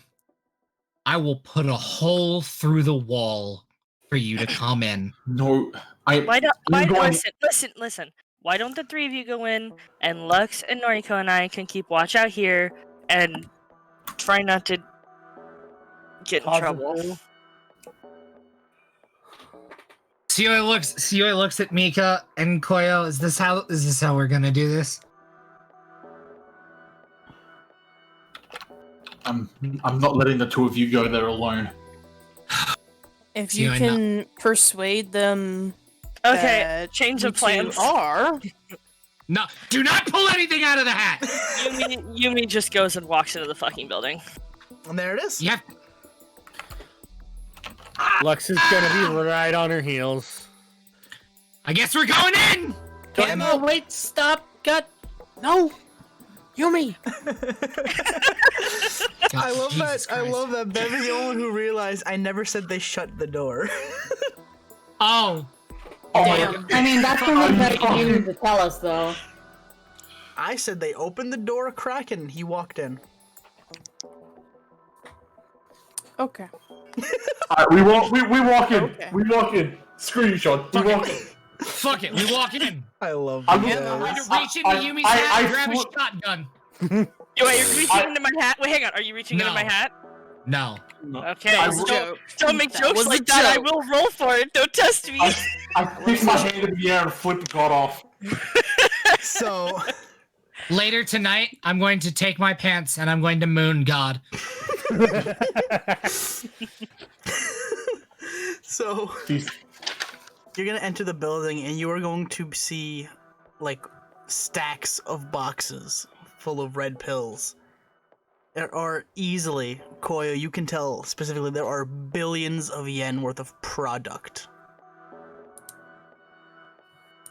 X: I will put a hole through the wall for you to come in.
V: No,
W: Listen. Why don't the three of you go in, and Lux and Noriko and I can keep watch out here and try not to get in trouble.
X: COI looks at Mika and Koyo. Is this how we're gonna do this?
V: I'm not letting the two of you go there alone.
C: If you can persuade them.
W: Okay, change of plans.
X: No, do not pull anything out of the hat.
W: Yumi just goes and walks into the fucking building.
Y: And there it is.
X: Yep.
U: Lux is gonna be right on her heels.
X: I guess we're going in!
U: No, wait, stop, God, no, Yumi.
Y: I love that Bev is the only one who realized I never said they shut the door.
X: Oh.
Z: Damn. I mean, that's when we you to tell us, though.
Y: I said they opened the door a crack and he walked in.
C: Okay.
V: Alright, we walk in.
C: Okay.
V: We walk in. Screenshot. We walk in.
X: Fuck it, we walk in.
Y: I love
X: I'm
Y: that.
X: going to reach into Yumi's hat and grab a shotgun.
W: Wait, you're reaching into my hat? Wait, hang on. Are you reaching into my hat?
X: No.
W: Okay, don't make jokes like that. I will roll for it. Don't test me.
V: I picked my hand in the air and flipped the god off.
Y: So
X: later tonight, I'm going to take my pants and I'm going to moon God.
Y: So you're gonna enter the building and you are going to see like stacks of boxes full of red pills. There are easily, Koyo, you can tell specifically, there are billions of yen worth of product.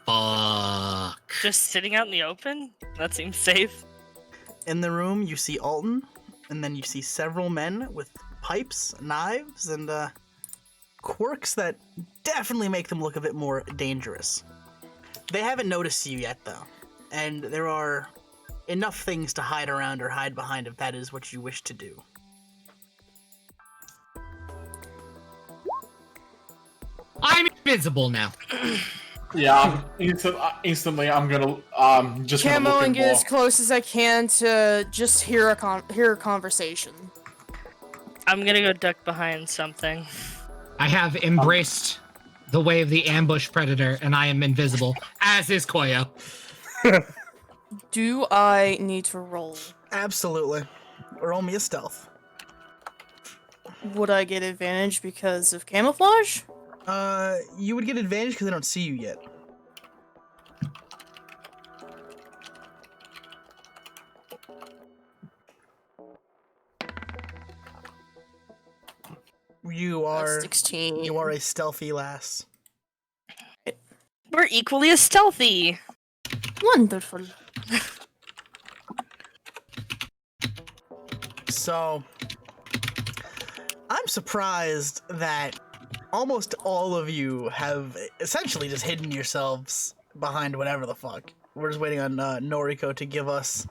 X: Fuck.
W: Just sitting out in the open? That seems safe.
Y: In the room, you see Alton, and then you see several men with pipes, knives, and quirks that definitely make them look a bit more dangerous. They haven't noticed you yet, though, and there are enough things to hide around or hide behind if that is what you wish to do.
X: I'm invisible now.
V: Yeah, instantly I'm gonna just gonna
C: Camo
V: look
C: and
V: at
C: get
V: more.
C: as close as I can to just hear a conversation.
W: I'm gonna go duck behind something.
X: I have embraced the way of the ambush predator, and I am invisible, as is Koyo.
C: Do I need to roll?
Y: Absolutely. Roll me a stealth.
C: Would I get advantage because of camouflage?
Y: You would get advantage because they don't see you yet. You are
C: 16.
Y: You are a stealthy lass.
W: We're equally as stealthy.
C: Wonderful.
Y: So, I'm surprised that almost all of you have essentially just hidden yourselves behind whatever the fuck. We're just waiting on Noriko to give us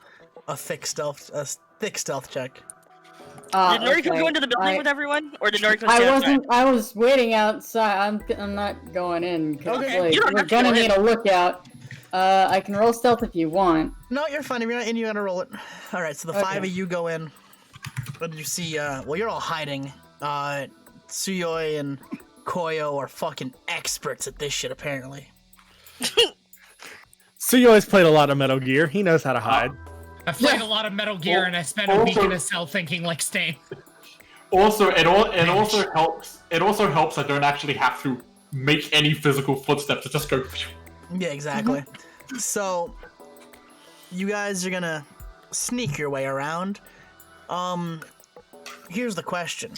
Y: a thick stealth check.
W: Did Noriko
Z: okay.
W: go into the building with everyone, or did Noriko?
Z: I
W: stay
Z: wasn't.
W: outside?
Z: I was waiting outside. I'm not going in. 'Cause,
W: Okay.
Z: like,
W: You don't
Z: we're
W: have to
Z: gonna
W: go
Z: need
W: in.
Z: a lookout. I can roll stealth if you want.
Y: No, you're fine. If you're not in, you gotta roll it. All right, so the
Z: Okay.
Y: 5 of you go in. What did you see? Well, you're all hiding. Tsuyoi and Koyo are fucking experts at this shit, apparently.
F: Suyo has played a lot of Metal Gear. He knows how to hide.
X: I've played a lot of Metal Gear, and I spent a week in a cell thinking like Stain.
V: Also, it also helps. It also helps I don't actually have to make any physical footsteps. It just go.
Y: Yeah, exactly. So, you guys are gonna sneak your way around. Here's the question.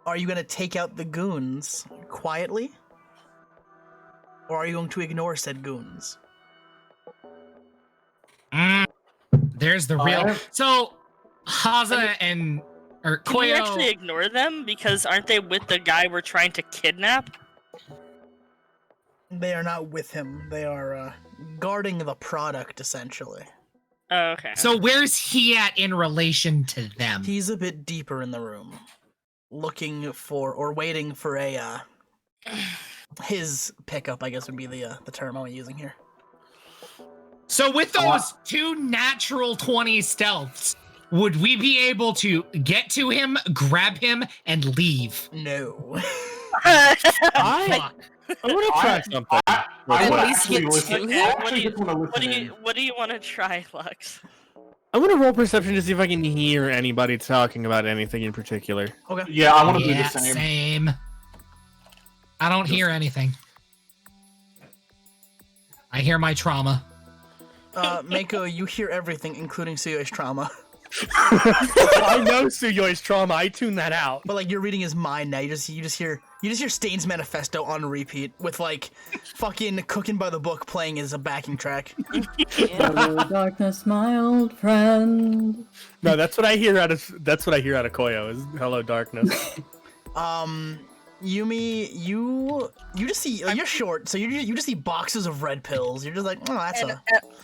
Y: Are you gonna take out the goons quietly? Or are you going to ignore said goons?
X: There's the real. So, Haza and or
W: Can we
X: Koyo.
W: actually ignore them because aren't they with the guy we're trying to kidnap?
Y: They are not with him. They are guarding the product, essentially.
W: Oh, okay.
X: So where's he at in relation to them?
Y: He's a bit deeper in the room, looking for or waiting for a his pickup. I guess would be the term I'm using here.
X: So with those two natural 20 stealths, would we be able to get to him, grab him, and leave?
Y: No.
F: I want to try something.
V: I would
C: At least
V: actually
C: get
V: listen.
C: to
V: I
C: him?
V: actually just want to listen.
W: What do you want to try, Lux?
F: I want to roll perception to see if I can hear anybody talking about anything in particular.
Y: Okay.
V: Yeah, I want to do
X: Yeah,
V: the same.
X: same. I don't hear anything. I hear my trauma.
Y: Mako, you hear everything, including Suyo's trauma.
F: I know Suyoi's trauma. I tuned that out.
Y: But like you're reading his mind now. You just hear Stain's manifesto on repeat with like fucking Cooking by the Book playing as a backing track.
Z: Hello, darkness, my old friend.
F: No, that's what I hear out of Koyo is "Hello, darkness."
Y: Yumi, you just see you're short, so you just see boxes of red pills. You're just like, oh, that's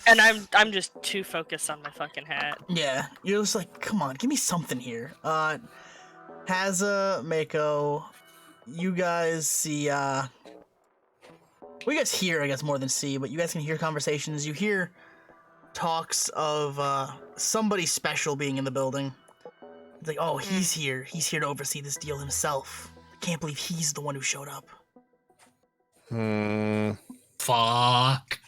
W: And I'm just too focused on my fucking hat.
Y: yeah. You're just like, come on, give me something here. Haza, Mako, you guys see well, you guys hear, I guess, more than see, but you guys can hear conversations. You hear talks of somebody special being in the building. It's like, oh, he's here to oversee this deal himself. Can't believe he's the one who showed up.
X: Fuck.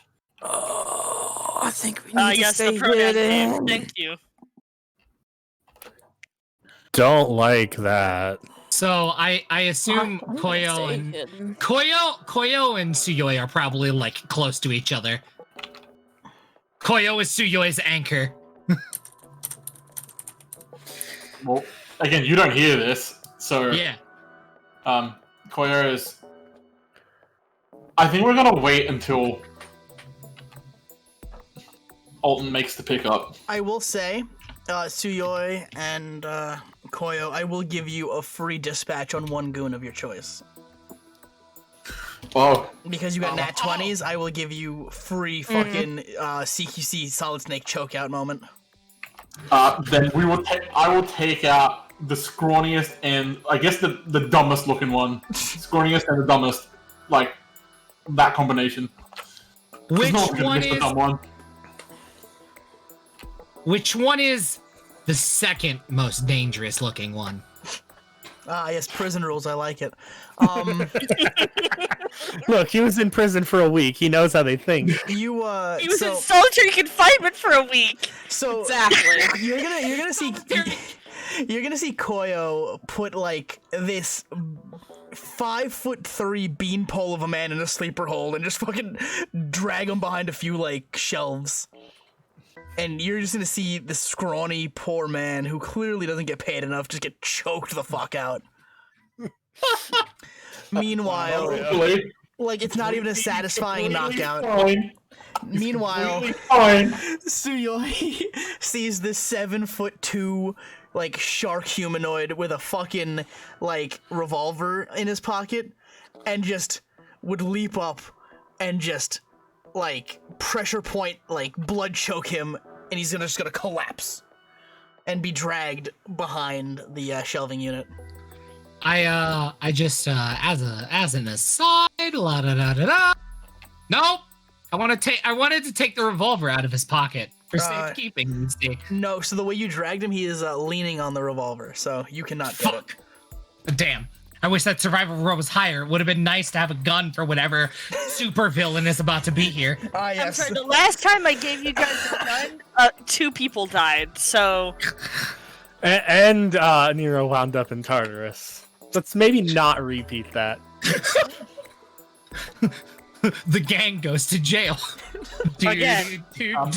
C: Oh, I think we need to
W: Yes,
C: stay
W: the pronoun
C: hidden.
W: name. Thank you.
F: Don't like that.
X: So I assume Koyo and Koyo and Suyoi are probably like close to each other. Koyo is Suyoi's anchor.
V: Well, again, you don't hear this, so
X: Yeah.
V: Koyo is. I think we're gonna wait until Alton makes the pickup.
Y: I will say, Suyoi and Koyo, I will give you a free dispatch on one goon of your choice.
G: Oh.
Y: Because you got nat 20s, I will give you free fucking CQC Solid Snake chokeout moment.
V: Then I will take out the scrawniest and I guess the dumbest looking one. Scrawniest and the dumbest, like that combination.
X: Which one
V: miss the
X: is?
V: dumb one.
X: Which one is the second most dangerous looking one?
Y: Ah, yes, prison rules. I like it.
F: Look, he was in prison for a week. He knows how they think.
Y: He
W: was in solitary confinement for a week.
Y: So
W: exactly.
Y: You're gonna see Koyo put like this 5'3" beanpole of a man in a sleeper hole and just fucking drag him behind a few like shelves. And you're just gonna see this scrawny, poor man who clearly doesn't get paid enough just get choked the fuck out. Meanwhile, like it's not even a satisfying knockout. Meanwhile, Tsuyoi sees this 7'2" like shark humanoid with a fucking like revolver in his pocket, and just would leap up and just like pressure point, like blood choke him, and he's just gonna collapse and be dragged behind the shelving unit.
X: I just as an aside, la da da da da. Nope. I wanted to take the revolver out of his pocket for safekeeping. You see.
Y: No, so the way you dragged him, he is leaning on the revolver, so you cannot get it.
X: Damn. I wish that survival roll was higher. It would have been nice to have a gun for whatever super villain is about to be here.
Y: Yes.
W: I'm sorry, the last time I gave you guys a gun, 2 people died, so...
F: And Nero wound up in Tartarus. Let's maybe not repeat that.
X: The gang goes to jail.
W: Again.
V: At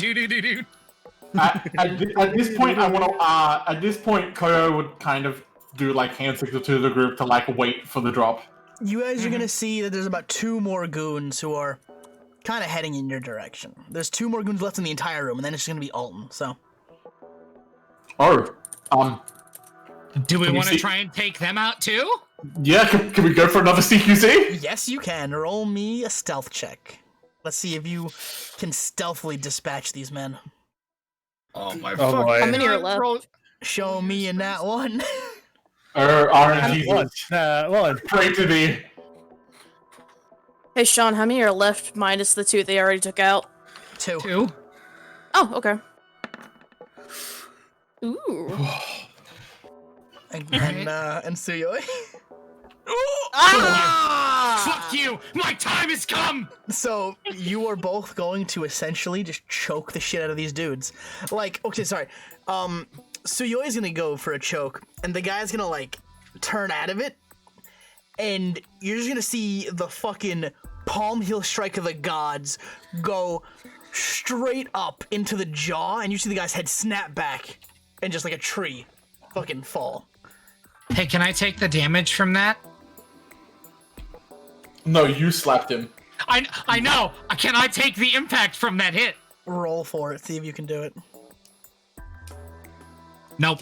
V: this point, at this point, Koyo would kind of do like hand signal to the group to like wait for the drop.
Y: You guys are gonna see that there's about 2 more goons who are kind of heading in your direction. There's 2 more goons left in the entire room, and then it's just gonna be Alton. So.
X: Do we want to try and take them out too?
V: Yeah, can we go for another CQC?
Y: Yes, you can. Roll me a stealth check. Let's see if you can stealthily dispatch these men.
X: Oh my
Y: fuck.
F: boy.
Y: How many are left? Show me in that one.
V: RNG.
F: One.
V: Pray to thee.
C: Hey, Sean, how many are left minus the 2 they already took out?
Y: 2.
X: 2.
C: Oh, okay. Ooh.
Y: And Tsuyoi.
X: Fuck you! My time has come!
Y: So, you are both going to essentially just choke the shit out of these dudes. Like, okay, sorry. Tsuyoi's gonna go for a choke, and the guy's gonna, like, turn out of it, and you're just gonna see the fucking palm heel strike of the gods go straight up into the jaw, and you see the guy's head snap back, and just like a tree fucking fall.
X: Hey, can I take the damage from that?
V: No, you slapped him.
X: I know. Can I take the impact from that hit?
Y: Roll for it. See if you can do it.
X: Nope.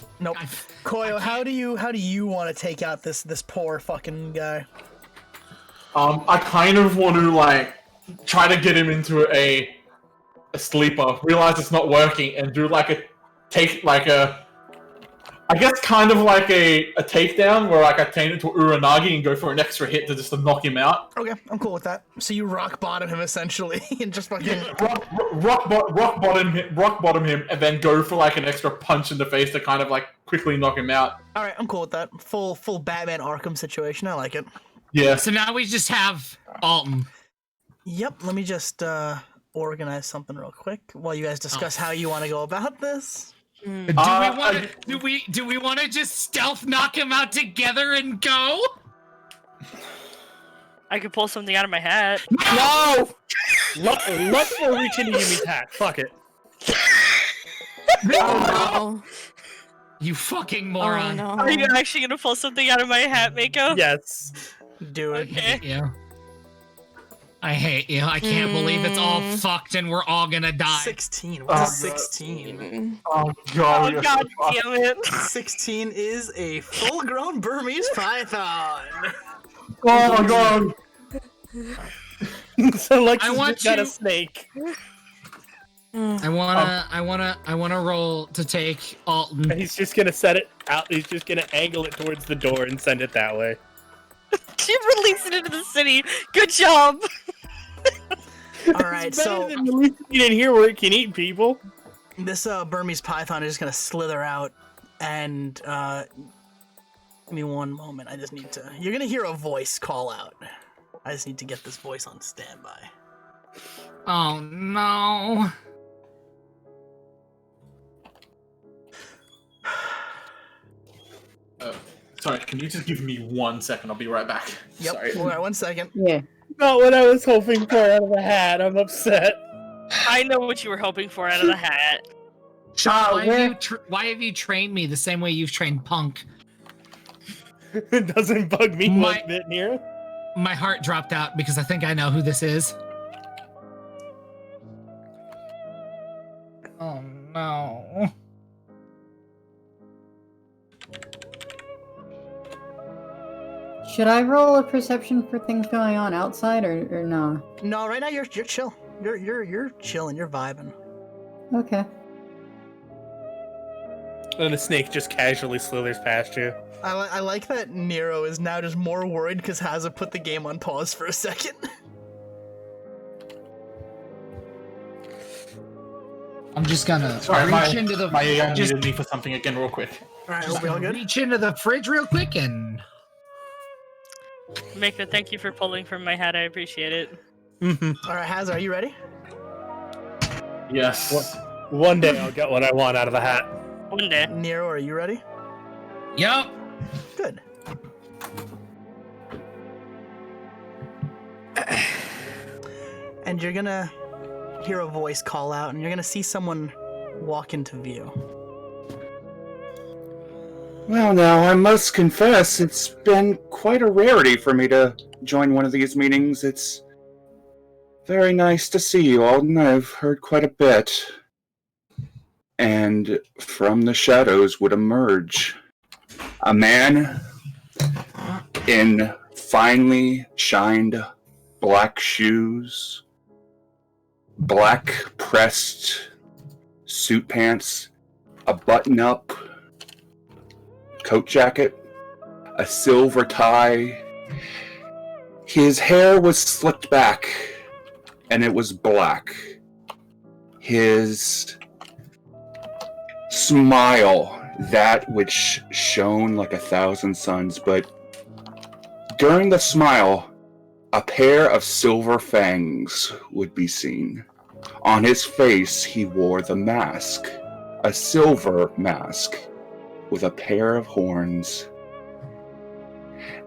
Y: Koyo, how do you want to take out this poor fucking guy?
V: I kind of want to like try to get him into a sleeper. Realize it's not working, and do like I guess kind of like a takedown where like I turn into Uranagi and go for an extra hit to just to knock him out.
Y: Okay, I'm cool with that. So you rock bottom him essentially, and just fucking
V: rock bottom him, and then go for like an extra punch in the face to kind of like quickly knock him out.
Y: All right, I'm cool with that. Full Batman Arkham situation. I like it.
V: Yeah.
X: So now we just have Alton.
Y: Yep. Let me just organize something real quick while you guys discuss how you want to go about this.
X: Do we want to just stealth knock him out together and go?
W: I could pull something out of my hat.
F: No! Let's go reach into Yumi's hat. Fuck it.
X: No. You fucking moron.
W: Oh, no. Are you actually gonna pull something out of my hat, Mako?
F: Yes.
Y: Do it.
W: Okay.
X: I hate you. I can't believe it's all fucked and we're all gonna die.
Y: 16. What's 16?
V: Oh god.
W: Oh god damn it.
Y: 16 is a full-grown Burmese python.
V: Oh my god.
U: So like
X: I want
U: got a
X: you-
U: snake.
X: I wanna roll to take Alton.
U: And he's just gonna set it out. He's just gonna angle it towards the door and send it that way.
W: Keep releasing it into the city. Good job.
Y: All right,
U: It's better
Y: so
U: than releasing it in here where it can eat people.
Y: this Burmese python is just gonna slither out, and give me one moment. I just need to. You're gonna hear a voice call out. I just need to get this voice on standby.
X: Oh no.
V: Sorry, can you just give me 1 second? I'll be right back.
Y: Yep.
V: Sorry.
Y: All right, 1 second.
Z: Yeah.
U: Not what I was hoping for out of the hat. I'm upset.
W: I know what you were hoping for out of the hat.
X: Why have you trained me the same way you've trained Punk?
U: It doesn't bug me one bit, Nero.
X: My heart dropped out because I think I know who this is. Oh no.
Z: Should I roll a perception for things going on outside or no?
Y: No, right now you're chill. You're chilling. You're vibing.
Z: Okay.
U: And the snake just casually slithers past you.
Y: I like that Nero is now just more worried because Hazza put the game on pause for a second.
X: I'm just gonna
V: Sorry,
X: reach into the
V: my AI
X: just
V: needed me for something again real quick.
Y: Alright,
X: just
Y: hope we all
X: gonna
Y: good.
X: reach into the fridge real quick and
W: Mika, thank you for pulling from my hat. I appreciate it.
Y: Alright, Hazza, are you ready?
V: Yes.
U: One day I'll get what I want out of the hat.
W: One day.
Y: Nero, are you ready?
X: Yup.
Y: Good. And you're gonna hear a voice call out, and you're gonna see someone walk into view.
B: Well, now, I must confess, it's been quite a rarity for me to join one of these meetings. It's very nice to see you, Alden. I've heard quite a bit. And from the shadows would emerge a man in finely shined black shoes, black pressed suit pants, a button-up coat jacket, a silver tie. His hair was slicked back, and it was black. His smile, that which shone like 1,000 suns, but during the smile, a pair of silver fangs would be seen. On his face, he wore the mask, a silver mask with a pair of horns.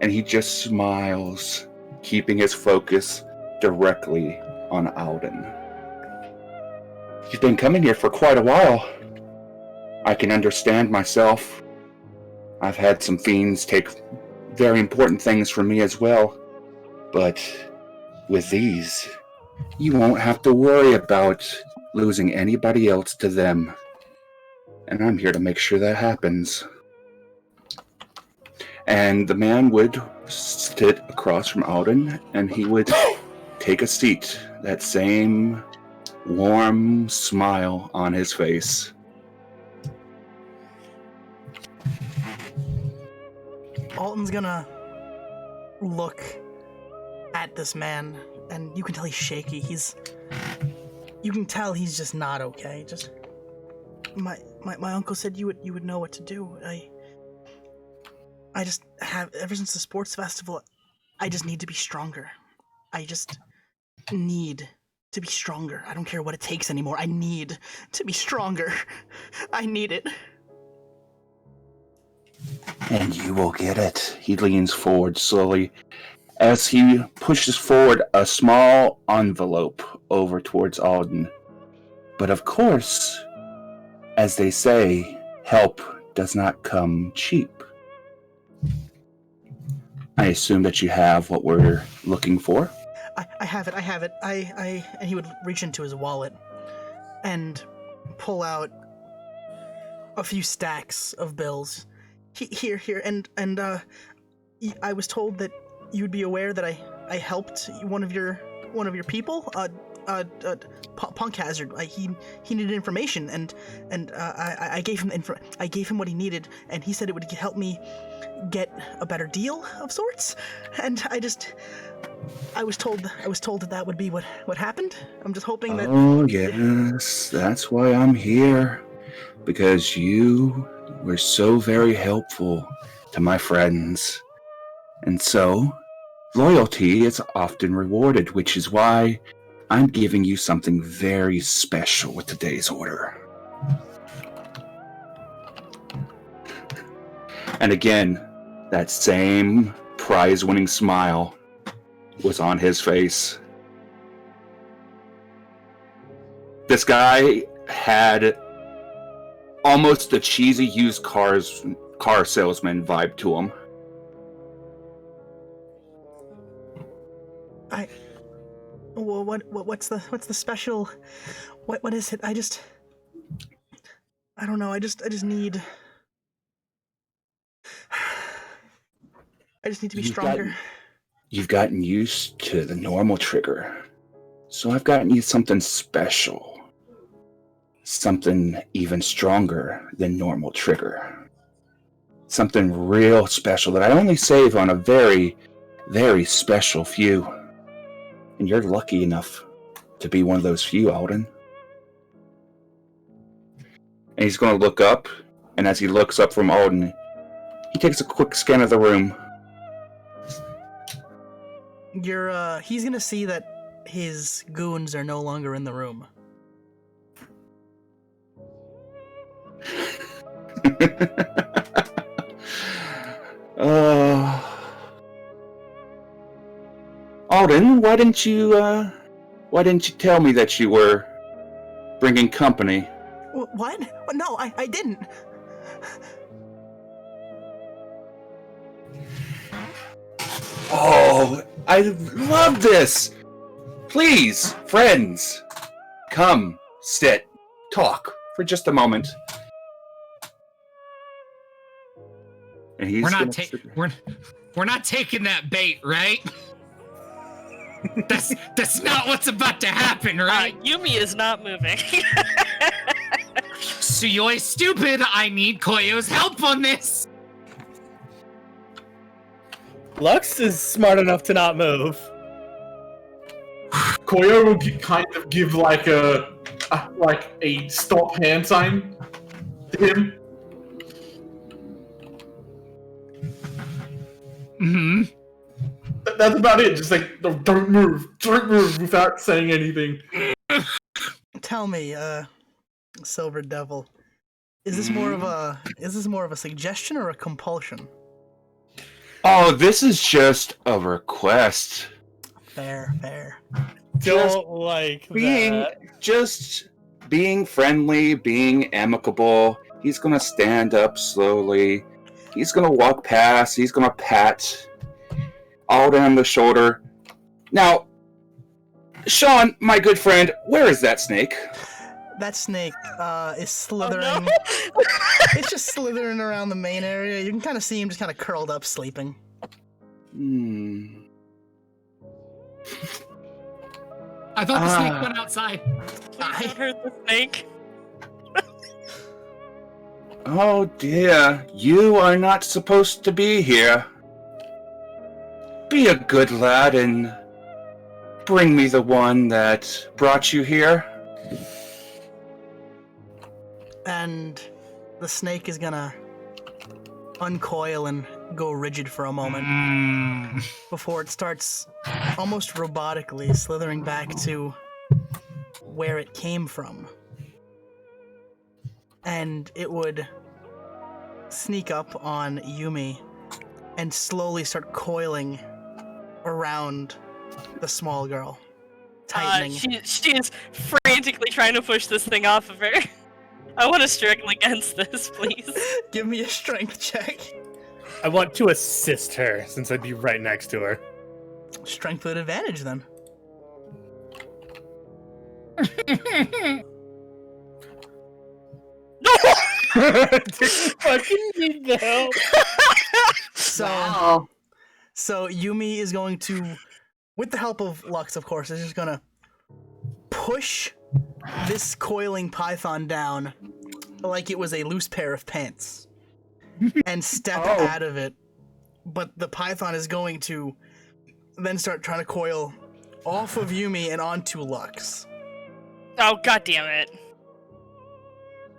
B: And he just smiles, keeping his focus directly on Alden. He's been coming here for quite a while. I can understand myself. I've had some fiends take very important things from me as well. But with these, you won't have to worry about losing anybody else to them. And I'm here to make sure that happens. And the man would sit across from Alden, and he would take a seat, that same warm smile on his face.
Y: Alton's gonna look at this man, and you can tell he's shaky. You can tell he's just not okay. Just my uncle said you would know what to do. I just have, ever since the sports festival, I just need to be stronger. I just need to be stronger. I don't care what it takes anymore. I need to be stronger. I need it.
B: And you will get it. He leans forward slowly as he pushes forward a small envelope over towards Alden. But of course, as they say, help does not come cheap. I assume that you have what we're looking for.
Y: I have it. And he would reach into his wallet and pull out a few stacks of bills. Here, and I was told that you'd be aware that I I helped one of your people, Punk Hazard. He needed information, and I gave him I gave him what he needed, and he said it would help me get a better deal of sorts. And I was told that would be what happened. I'm just hoping that.
B: Oh yes, that's why I'm here, because you were so very helpful to my friends, and so loyalty is often rewarded, which is why I'm giving you something very special with today's order. And again, that same prize-winning smile was on his face. This guy had almost a cheesy used car salesman vibe to him.
Y: Well, what's the special? What is it? I don't know. I just need. I just need to be stronger.
B: You've gotten used to the normal trigger, so I've gotten you something special. Something even stronger than normal trigger. Something real special that I only save on a very, very special few. And you're lucky enough to be one of those few, Alden. And he's going to look up, and as he looks up from Alden, he takes a quick scan of the room.
Y: He's gonna see that his goons are no longer in the room.
B: Alden, why didn't you tell me that you were bringing company?
Y: What? No, I didn't.
B: Oh, I love this! Please, friends, come, sit, talk for just a moment. And he's
X: we're not taking that bait, right? That's not what's about to happen, right?
W: Yumi is not moving.
X: Suyoi's stupid. I need Koyo's help on this.
F: Lux is smart enough to not move.
V: Koyo will kind of give like a stop hand sign to him.
X: Mm-hmm.
V: That's about it. Just like don't move without saying anything.
Y: Tell me, Silver Devil, is this more of a suggestion or a compulsion?
B: Oh, this is just a request.
Y: Fair.
B: Just being friendly, being amicable. He's gonna stand up slowly. He's gonna walk past. He's gonna pat Alden on the shoulder. Now, Sean, my good friend, where is that snake?
Y: That snake is slithering. Oh, no. It's just slithering around the main area. You can kind of see him just kind of curled up, sleeping.
X: I thought the snake went outside.
W: I heard the snake.
B: Oh dear, you are not supposed to be here. Be a good lad and bring me the one that brought you here.
Y: And the snake is gonna uncoil and go rigid for a moment before it starts almost robotically slithering back to where it came from. And it would sneak up on Yumi and slowly start coiling around the small girl, tightening.
W: She is frantically trying to push this thing off of her. I want to struggle against this, please.
Y: Give me a strength check.
F: I want to assist her, since I'd be right next to her.
Y: Strength with advantage, then.
F: Fucking need the help.
Y: So Yumi is going to with the help of Lux, of course, is just gonna push this coiling python down like it was a loose pair of pants and step out of it. But the python is going to then start trying to coil off of Yumi and onto Lux.
W: Oh, god damn it.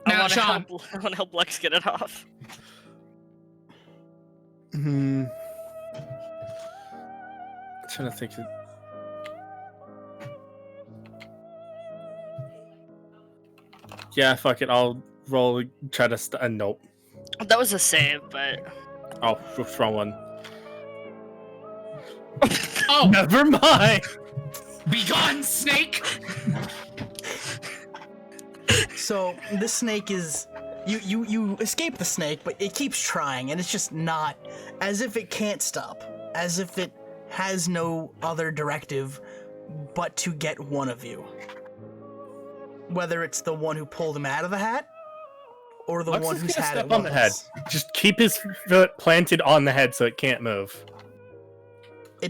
X: Now,
W: I want
X: Sean.
W: to help Lux get it off.
F: Hmm. Trying to think. Yeah, fuck it. I'll roll. Try to. Nope.
W: That was a save, but.
F: Oh, wrong one.
X: Oh,
F: never mind.
X: Be gone, snake.
Y: So this snake is you escape the snake, but it keeps trying, and it's just not, as if it can't stop, as if it has no other directive but to get one of you. Whether it's the one who pulled him out of the hat, or the
F: Lux
Y: one
F: is
Y: who's
F: gonna
Y: had
F: step
Y: it
F: on the head.
Y: once.
F: Just keep his foot planted on the head so it can't move.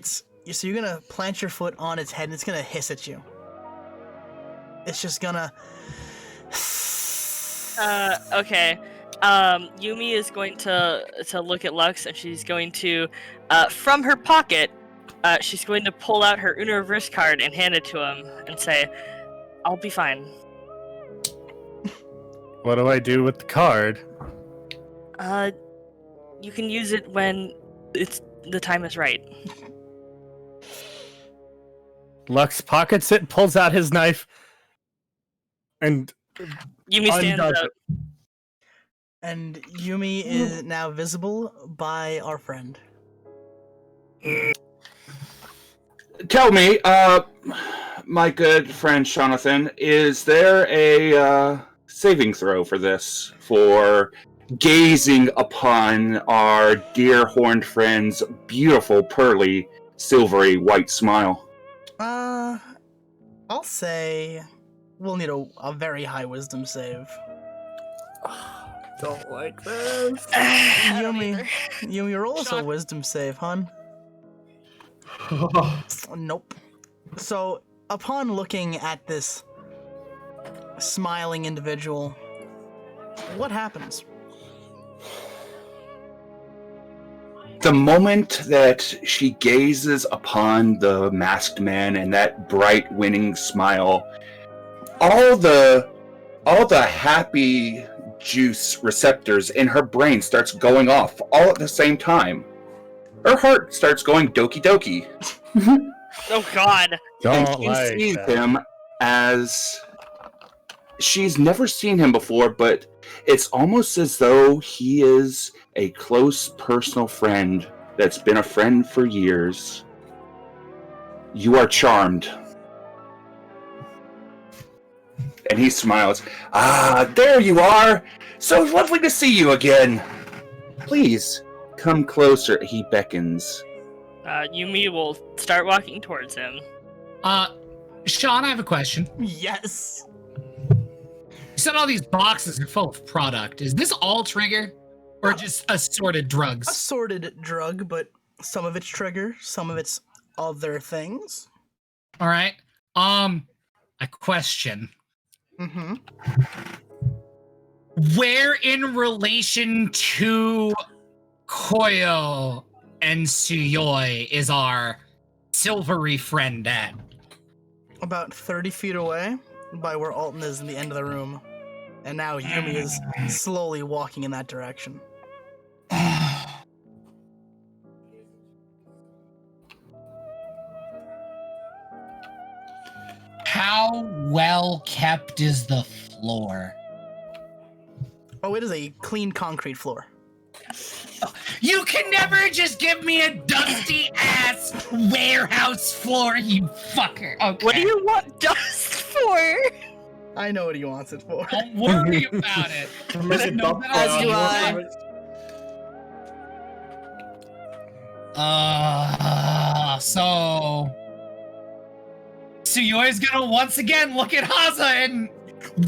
Y: So you're gonna plant your foot on its head, and it's gonna hiss at you. It's just gonna.
W: Okay. Yumi is going to look at Lux, and she's going to, from her pocket, she's going to pull out her Uno Reverse card and hand it to him and say, "I'll be fine."
F: What do I do with the card?
W: You can use it when the time is right.
F: Lux pockets it, pulls out his knife, and
W: Yumi stands
F: undoes
W: up.
F: it.
Y: And Yumi is now visible by our friend.
B: Tell me, my good friend Jonathan, is there a saving throw for this? For gazing upon our dear horned friend's beautiful, pearly, silvery white smile?
Y: I'll say we'll need a very high wisdom save.
F: Don't like this.
Y: Yumi, roll us a wisdom save, hon. Nope. So, upon looking at this smiling individual, what happens?
B: The moment that she gazes upon the masked man and that bright, winning smile, all the happy juice receptors in her brain starts going off all at the same time. Her heart starts going doki doki.
W: Oh god.
B: And she sees him as she's never seen him before, but it's almost as though he is a close personal friend that's been a friend for years. You are charmed. And he smiles. Ah, there you are! So lovely to see you again! Please, come closer, he beckons.
W: Yumi will start walking towards him.
X: Sean, I have a question.
Y: Yes.
X: You said all these boxes are full of product. Is this all Trigger? Or just assorted drugs?
Y: Assorted drug, but some of it's Trigger, some of it's other things.
X: Alright. A question.
Y: Mm-hmm.
X: Where in relation to Koyo and Suyoi is our silvery friend at?
Y: About 30 feet away, by where Alton is in the end of the room. And now Yumi is slowly walking in that direction.
X: How well kept is the floor?
Y: Oh, it is a clean concrete floor.
X: You can never just give me a dusty ass warehouse floor, you fucker. Okay.
W: What do you want dust for?
Y: I know what he wants it for.
X: Don't worry about it.
C: As do I.
X: So Suyoi's gonna once again look at Haza and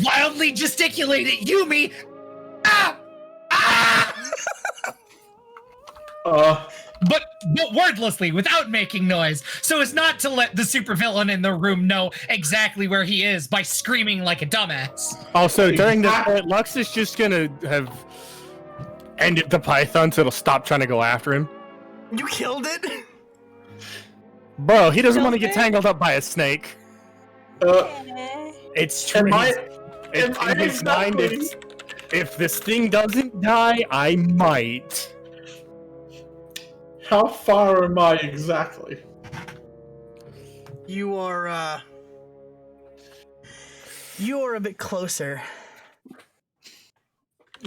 X: wildly gesticulate at Yumi. Ah! Ah! But but wordlessly, without making noise, so as not to let the supervillain in the room know exactly where he is by screaming like a dumbass.
F: Also, during this point, Lux is just gonna have ended the python so it'll stop trying to go after him.
Y: You killed it?
F: Bro, he doesn't want to get tangled up by a snake. It's true. In his mind, if this thing doesn't die, I might.
V: How far am I exactly?
Y: You are a bit closer.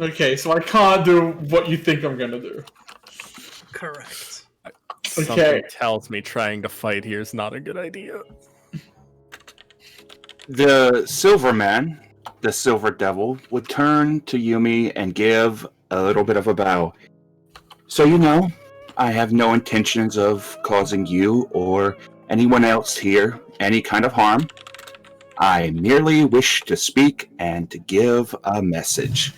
V: Okay, so I can't do what you think I'm gonna do.
Y: Correct.
F: Something tells me trying to fight here is not a good idea.
B: The Silver Man, the Silver Devil, would turn to Yumi and give a little bit of a bow. So you know, I have no intentions of causing you or anyone else here any kind of harm. I merely wish to speak and to give a message.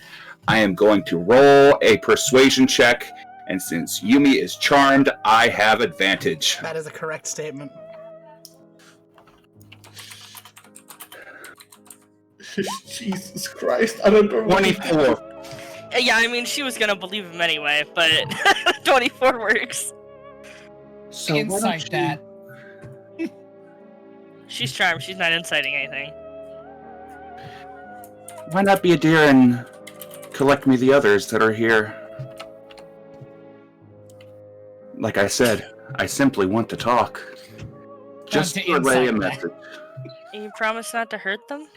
B: I am going to roll a persuasion check, and since Yumi is charmed, I have advantage.
Y: That is a correct statement.
V: Jesus Christ, I don't know.
B: 24.
W: Yeah, I mean, she was gonna believe him anyway, but 24 works.
B: So
X: Incite that.
W: She's charmed. She's not inciting anything.
B: Why not be a dear and collect me the others that are here? Like I said, I simply want to talk. Just to relay a message.
W: You promise not to hurt them?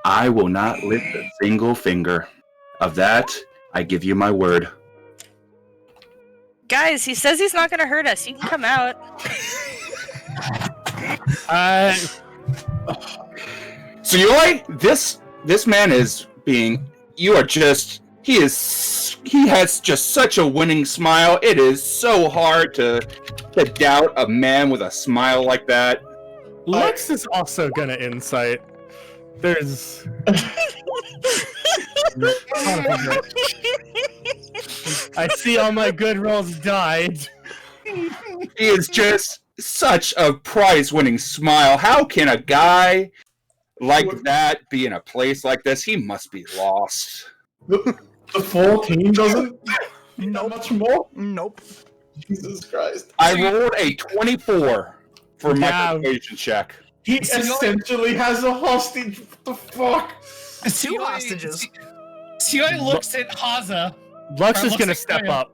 B: I will not lift a single finger. Of that, I give you my word.
W: Guys, he says he's not gonna hurt us. You can come out.
B: Suyoi, this man is being. You are just. He has just such a winning smile. It is so hard to doubt a man with a smile like that.
F: Lux is also gonna insight. There's. I see all my good rolls died.
B: He is just such a prize-winning smile. How can a guy like that be in a place like this? He must be lost.
V: The 14 doesn't know much more?
Y: Nope.
V: Jesus Christ.
B: I rolled a 24 for my persuasion check.
V: He essentially has a hostage. What the fuck?
Y: Two hostages.
X: Suyoi looks at Haza.
F: Lux is gonna step up.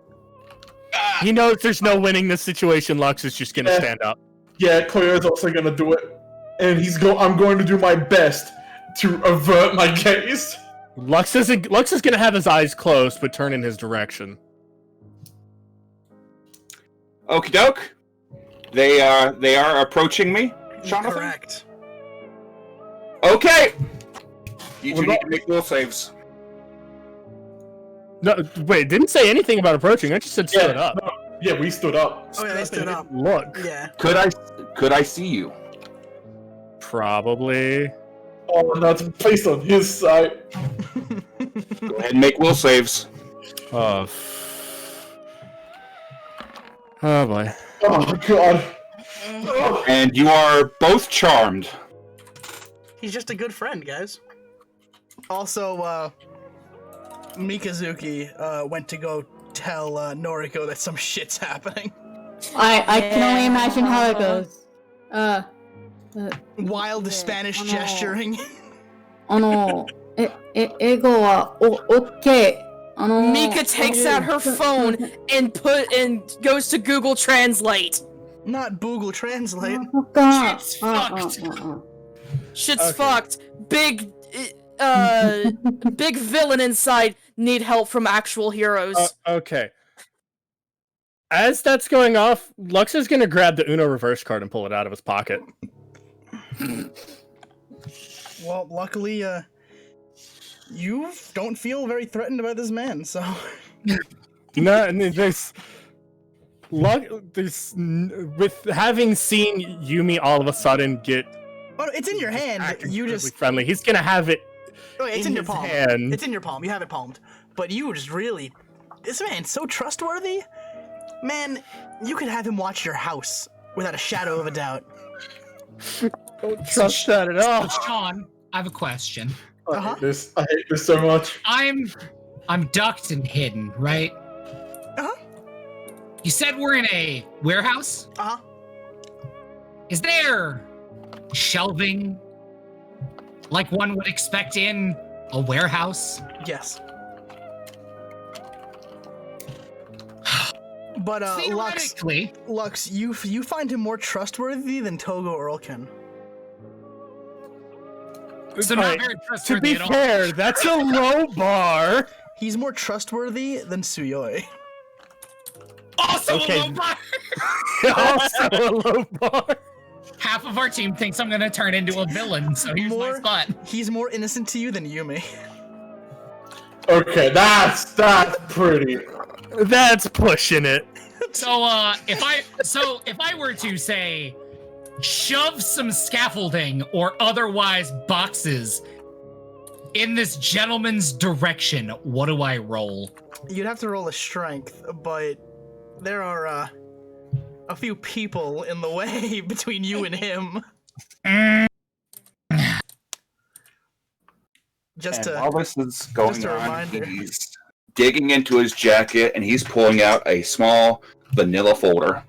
F: He knows there's no winning this situation. Lux is just gonna stand up.
V: Yeah, Koyo's also gonna do it. And I'm going to do my best to avert my gaze.
F: Lux is gonna have his eyes closed but turn in his direction.
B: Okie doke. They are approaching me. Jonathan?
Y: Correct.
B: Okay. You two need to make will saves.
F: No, wait, it didn't say anything about approaching. I just said stood up.
V: No, yeah, we stood up.
Y: Oh yeah, they stood up.
F: Look.
Y: Yeah.
B: Could I see you?
F: Probably.
V: Oh, that's placed on his side.
B: Go ahead and make will saves.
F: Oh boy.
V: Oh god.
B: And you are both charmed.
Y: He's just a good friend, guys. Also, Mikazuki went to go tell Noriko that some shit's happening.
Z: I can only imagine how it goes.
Y: Wild Spanish gesturing.
Z: 英語はOK。
C: Mika takes out her phone and goes to Google Translate.
Y: Not Google Translate.
Z: Shit's
Y: fucked.
C: Shit's fucked. Big villain inside. Need help from actual heroes.
F: Okay. As that's going off, Lux is gonna grab the Uno reverse card and pull it out of his pocket.
Y: Well, luckily, you don't feel very threatened by this man, so.
F: No, and there's with having seen Yumi all of a sudden get.
Y: Oh, it's in your hand. You just
F: friendly. He's gonna have it.
Y: Oh, it's in your
F: his
Y: palm.
F: hand.
Y: It's in your palm. You have it palmed. But you just really, this man's so trustworthy. Man, you could have him watch your house without a shadow of a doubt.
F: Don't trust that at all.
X: So, Sean, I have a question.
V: I hate this so much.
X: I'm ducked and hidden, right? You said we're in a warehouse? Is there shelving like one would expect in a warehouse?
Y: Yes. But Lux, you find him more trustworthy than Togo Earlkin.
X: So not very trustworthy
F: to be
X: at all.
F: fair, that's a low bar.
Y: He's more trustworthy than Suyoi.
X: Also
F: Okay.
X: a low bar.
F: Also a low bar.
X: Half of our team thinks I'm gonna turn into a villain, so here's my spot.
Y: He's more innocent to you than Yumi.
V: Okay, that's pretty.
F: That's pushing it.
X: So if I were to say shove some scaffolding or otherwise boxes in this gentleman's direction, what do I roll?
Y: You'd have to roll a strength, but there are a few people in the way between you and him.
B: While this is going
Y: just a
B: on,
Y: reminder.
B: he's digging into his jacket and he's pulling out a small vanilla folder.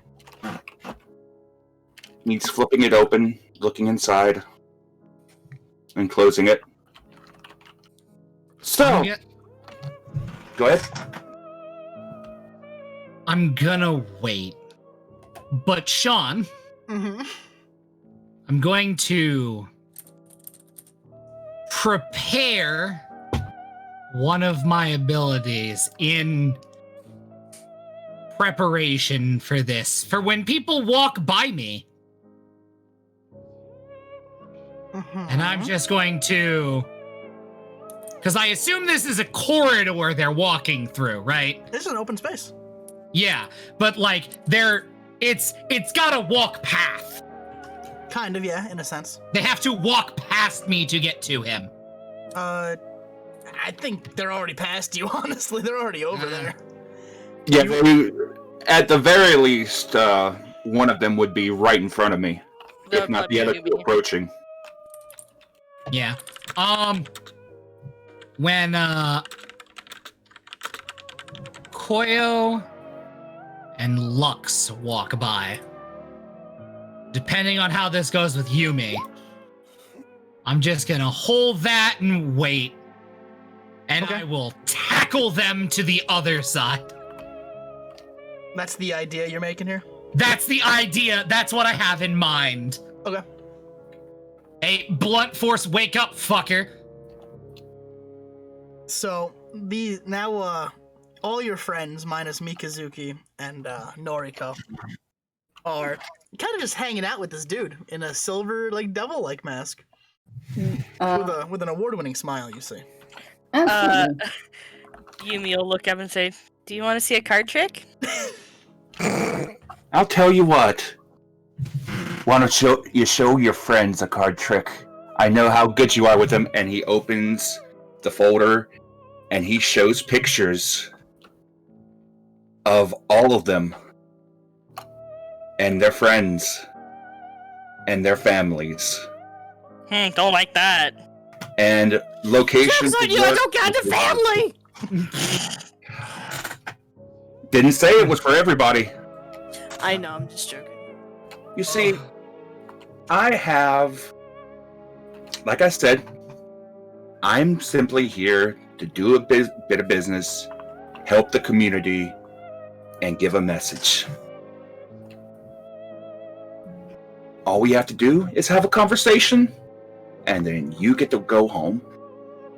B: He's flipping it open, looking inside, and closing it. So, go ahead.
X: I'm gonna wait. But Sean, I'm going to prepare one of my abilities in preparation for this. For when people walk by me. And I'm just going to... Because I assume this is a corridor they're walking through, right?
Y: This is an open space.
X: Yeah, but like it's got a walk path.
Y: Kind of, yeah, in a sense.
X: They have to walk past me to get to him.
Y: I think they're already past you, honestly. They're already over there.
B: Yeah, at the very least, one of them would be right in front of me, if not the other two approaching.
X: Yeah. When Koyo and Lux walk by, depending on how this goes with Yumi, I'm just gonna hold that and wait, and I will tackle them to the other side.
Y: That's the idea you're making here?
X: That's the idea. That's what I have in mind.
Y: Okay.
X: Hey, blunt force, wake up, fucker.
Y: So, all your friends, minus Mikazuki and Noriko, are kind of just hanging out with this dude in a silver, devil-like mask. With an award-winning smile, you see.
W: Yumi will look up and say, "Do you want to see a card trick?"
B: I'll tell you what. Why don't you show your friends a card trick? I know how good you are with them. And he opens the folder and he shows pictures of all of them and their friends and their families.
W: Don't like that.
B: And locations.
W: Jokes on you! I don't got a family!
B: Didn't say it was for everybody.
C: I know, I'm just joking.
B: You see, I have, like I said, I'm simply here to do a bit of business, help the community, and give a message. All we have to do is have a conversation, and then you get to go home,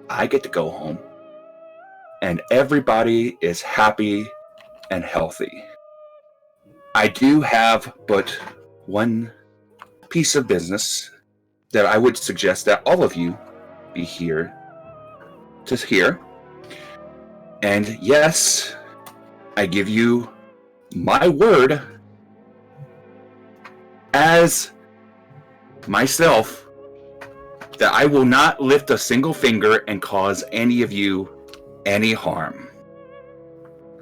B: I get to go home, and everybody is happy and healthy. I do have but one piece of business that I would suggest that all of you be here to hear. And yes, I give you my word as myself that I will not lift a single finger and cause any of you any harm.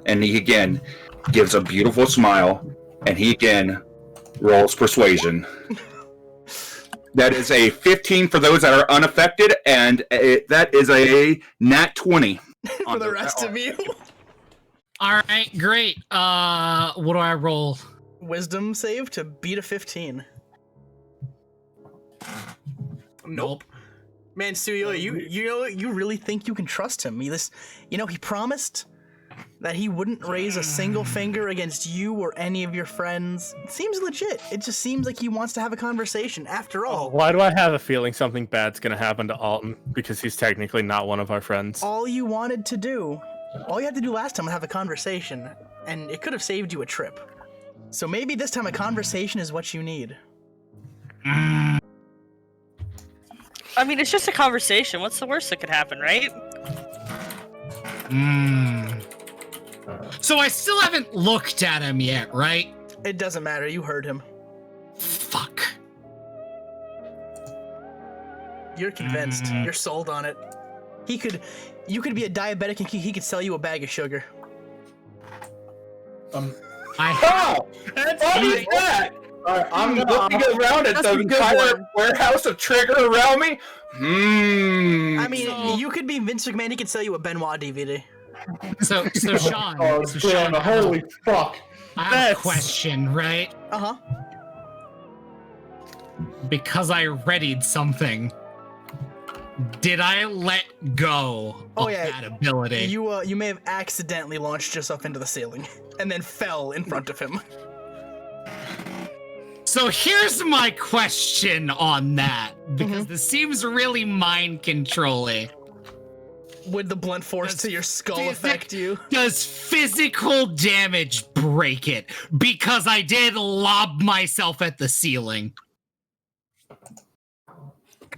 B: And again, gives a beautiful smile, and he again rolls persuasion. That is a 15 for those that are unaffected, and that is a nat 20
Y: For the rest of you.
X: All right, great. What do I roll?
Y: Wisdom save to beat a 15. Nope. Man, Suyo, you really think you can trust him? He promised that he wouldn't raise a single finger against you or any of your friends. It seems legit. It just seems like he wants to have a conversation. After all,
F: Why do I have a feeling something bad's gonna happen to Alton? Because he's technically not one of our friends.
Y: all you had to do last time was have a conversation, and it could have saved you a trip. So maybe this time a conversation is what you need.
W: I mean, it's just a conversation. What's the worst that could happen, right?
X: So I still haven't looked at him yet, right?
Y: It doesn't matter. You heard him.
X: Fuck.
Y: You're convinced. You're sold on it. You could be a diabetic and he could sell you a bag of sugar.
B: That? I'm looking around at the entire warehouse of trigger around me.
Y: I mean, you could be Vince McMahon. He could sell you a Benoit DVD.
X: So Sean.
V: Holy fuck.
X: I have a question, right?
Y: Uh-huh.
X: Because I readied something, did I let go of that ability?
Y: You may have accidentally launched yourself into the ceiling and then fell in front of him.
X: So here's my question on that, because this seems really mind controlling.
Y: Would the blunt force to your skull affect you?
X: Does physical damage break it? Because I did lob myself at the ceiling.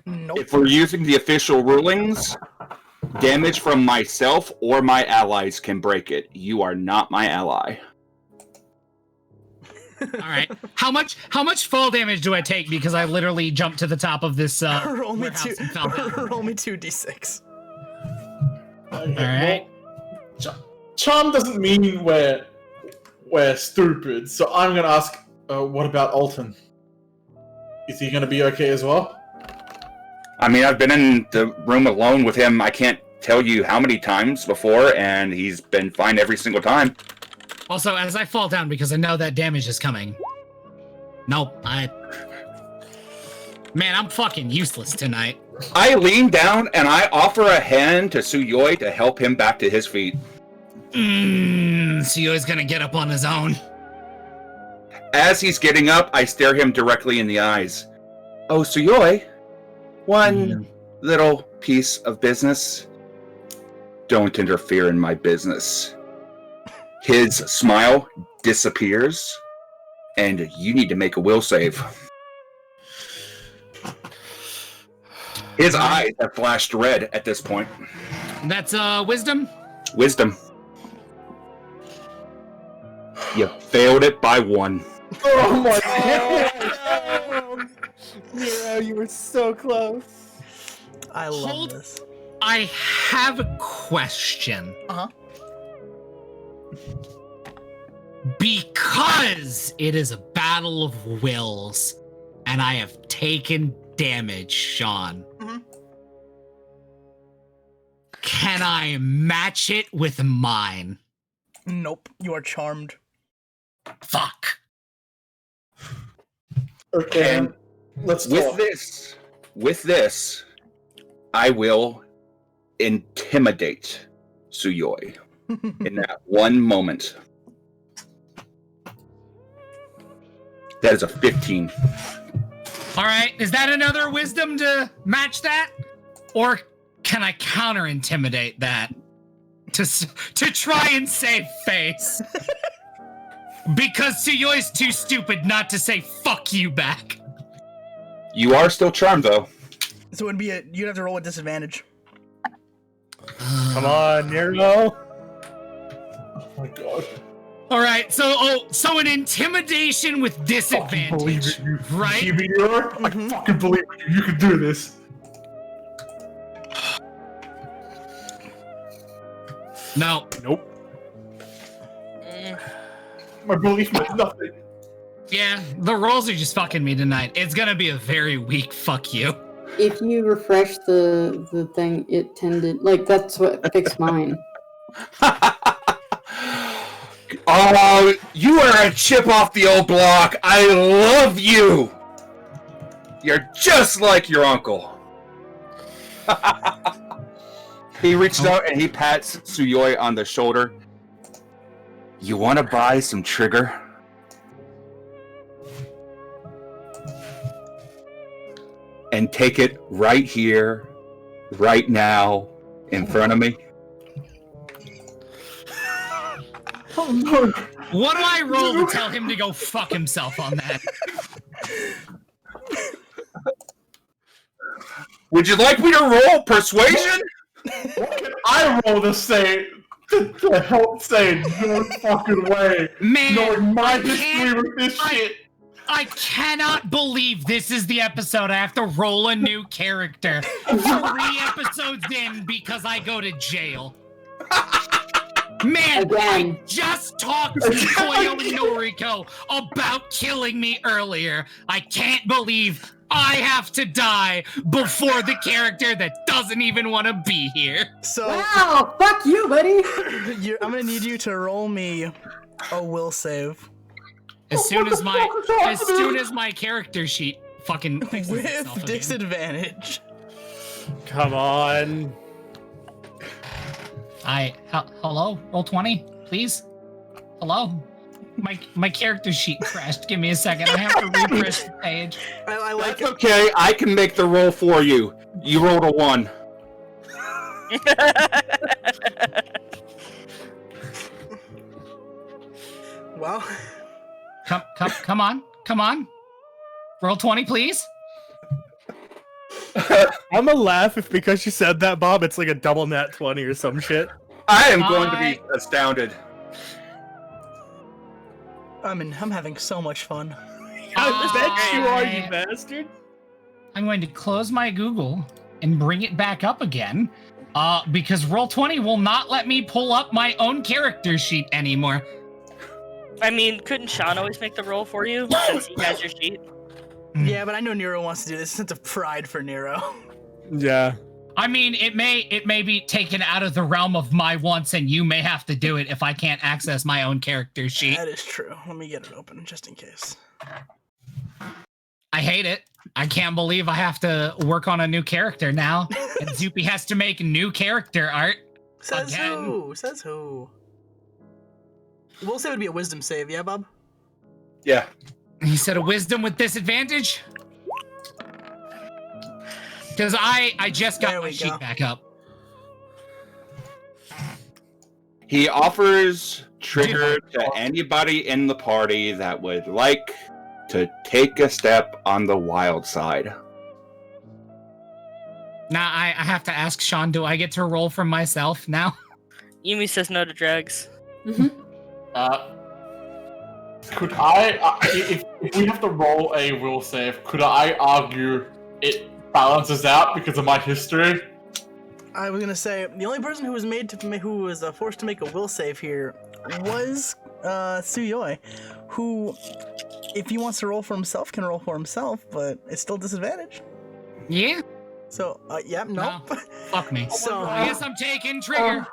Y: Nope.
B: If we're using the official rulings, damage from myself or my allies can break it. You are not my ally.
X: All right. How much fall damage do I take because I literally jumped to the top of this
Y: roll me
X: warehouse and fell down?
Y: Roll me 2d6.
X: All right.
V: Charm doesn't mean we're stupid, so I'm gonna ask, what about Alton? Is he gonna be okay as well?
B: I mean, I've been in the room alone with him, I can't tell you how many times before, and he's been fine every single time.
X: Also, as I fall down, because I know that damage is coming. Nope, Man, I'm fucking useless tonight.
B: I lean down and I offer a hand to Suyoi to help him back to his feet.
X: Suyoi's gonna get up on his own.
B: As he's getting up, I stare him directly in the eyes. Oh, Suyoi, one little piece of business. Don't interfere in my business. His smile disappears, and you need to make a will save. His eyes have flashed red at this point.
X: That's wisdom?
B: Wisdom. You failed it by 1.
F: Oh my god! Yeah, you were so close.
Y: I love this.
X: I have a question.
Y: Uh-huh.
X: Because it is a battle of wills, and I have taken damage, Sean. Can I match it with mine?
Y: Nope, you are charmed.
X: Fuck.
V: Okay,
B: And
V: let's
B: with
V: talk.
B: With this, I will intimidate Suyoi in that one moment. That is a 15.
X: All right, is that another wisdom to match that? Or can I counter intimidate that to try and save face? Because Suyoi's too stupid not to say fuck you back.
B: You are still charmed, though.
Y: So it'd be you'd have to roll a disadvantage.
F: Come on, Nero.
V: Oh my god.
X: All right, so an intimidation with disadvantage, right?
V: I fucking believe in you. You can do this.
X: No.
F: Nope.
V: My belief meant nothing.
X: Yeah, the rolls are just fucking me tonight. It's gonna be a very weak fuck you.
Z: If you refresh the thing, it tended that's what fixed mine.
B: Oh, you are a chip off the old block. I love you. You're just like your uncle. He reaches out and he pats Tsuyoi on the shoulder. You want to buy some trigger? And take it right here, right now, in front of me.
X: What do I roll to tell him to go fuck himself on that?
B: Would you like me to roll persuasion?
V: What can I roll to say to help say no fucking way?
X: Man,
V: knowing my
X: I
V: history
X: can't-
V: with this shit.
X: I cannot believe this is the episode I have to roll a new character 3 episodes in because I go to jail. Man, I just talked to Koyo and Noriko about killing me earlier. I can't believe I have to die before the character that doesn't even want to be here.
Y: So
Z: wow, fuck you, buddy.
Y: I'm gonna need you to roll me a will save.
X: As soon as my character sheet fucking fixes itself
Y: With
X: again.
Y: disadvantage.
F: Come on.
X: Hello? Roll 20, please? Hello? My character sheet crashed. Give me a second. I have to refresh the page.
Y: I like
B: That's okay. I can make the roll for you. You rolled a 1.
Y: Well,
X: Come on. Roll 20, please.
F: I'm gonna laugh if because you said that, Bob, it's like a double nat 20 or some shit.
B: I am going to be astounded.
Y: I'm having so much fun.
F: I bet you are, you bastard.
X: I'm going to close my Google and bring it back up again, because Roll20 will not let me pull up my own character sheet anymore.
W: I mean, couldn't Sean always make the roll for you since he has your sheet?
Y: Yeah, but I know Nero wants to do this. Sense of pride for Nero.
F: Yeah.
X: I mean, it may be taken out of the realm of my wants, and you may have to do it if I can't access my own character sheet.
Y: That is true. Let me get it open just in case.
X: I hate it. I can't believe I have to work on a new character now, and Zoopy has to make new character art.
Y: Says
X: again.
Y: who? Says who? We'll say it would be a wisdom save, yeah, Bob?
B: Yeah.
X: He said a wisdom with disadvantage? Because I just got my sheet back up.
B: He offers trigger to anybody in the party that would like to take a step on the wild side.
X: Now I have to ask Sean, do I get to roll for myself now?
W: Yumi says no to drugs.
V: Could I, if we have to roll a will save, could I argue it balances out because of my history?
Y: I was gonna say the only person who was forced to make a will save here was Tsuyoi, who, if he wants to roll for himself, can roll for himself, but it's still disadvantage.
X: Yeah.
Y: So, yeah, nope.
X: No, fuck me.
Y: So
X: I guess I'm taking trigger.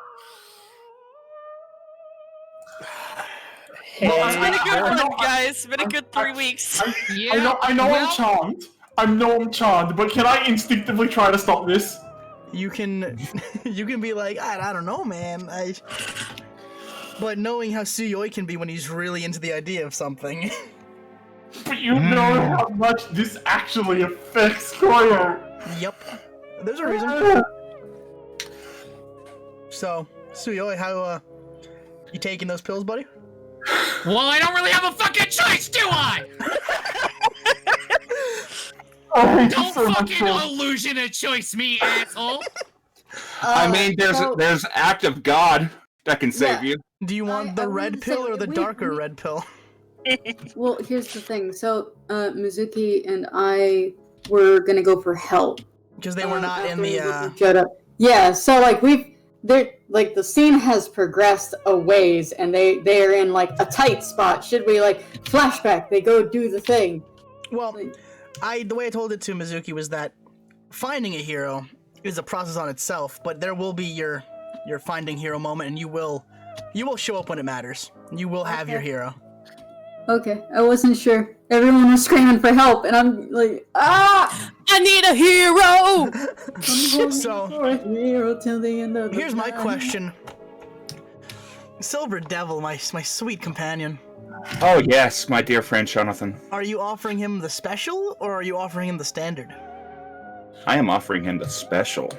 W: It's been a good one, guys. It's been a good 3 weeks.
V: I know I'm charmed. I know I'm charmed, but can I instinctively try to stop this?
Y: You can be like, I don't know, man. But knowing how Tsuyoi can be when he's really into the idea of something.
V: But you know how much this actually affects Koyo.
Y: Yep. There's a reason. So, Tsuyoi, how, you taking those pills, buddy?
X: Well, I don't really have a fucking choice, do I? Don't fucking illusion a choice me, asshole.
B: I mean, there's act of God that can save you.
Y: Do you want the red pill or the darker red pill?
Z: Well, here's the thing. So, Mizuki and I were gonna go for help
Y: because they were not in the.
Z: Shut up. Yeah. So, like, like the scene has progressed a ways, and they are in like a tight spot. Should we like flashback? They go do the thing.
Y: Well, the way I told it to Mizuki was that finding a hero is a process on itself, but there will be your finding hero moment, and you will show up when it matters. You will have your hero.
Z: Okay, I wasn't sure. Everyone was screaming for help, and I'm like, ah!
C: I need a hero!
Y: So,
Z: hero till the end of
Y: here's my question. Silver Devil, my sweet companion.
B: Oh yes, my dear friend Jonathan.
Y: Are you offering him the special, or are you offering him the standard?
B: I am offering him the special.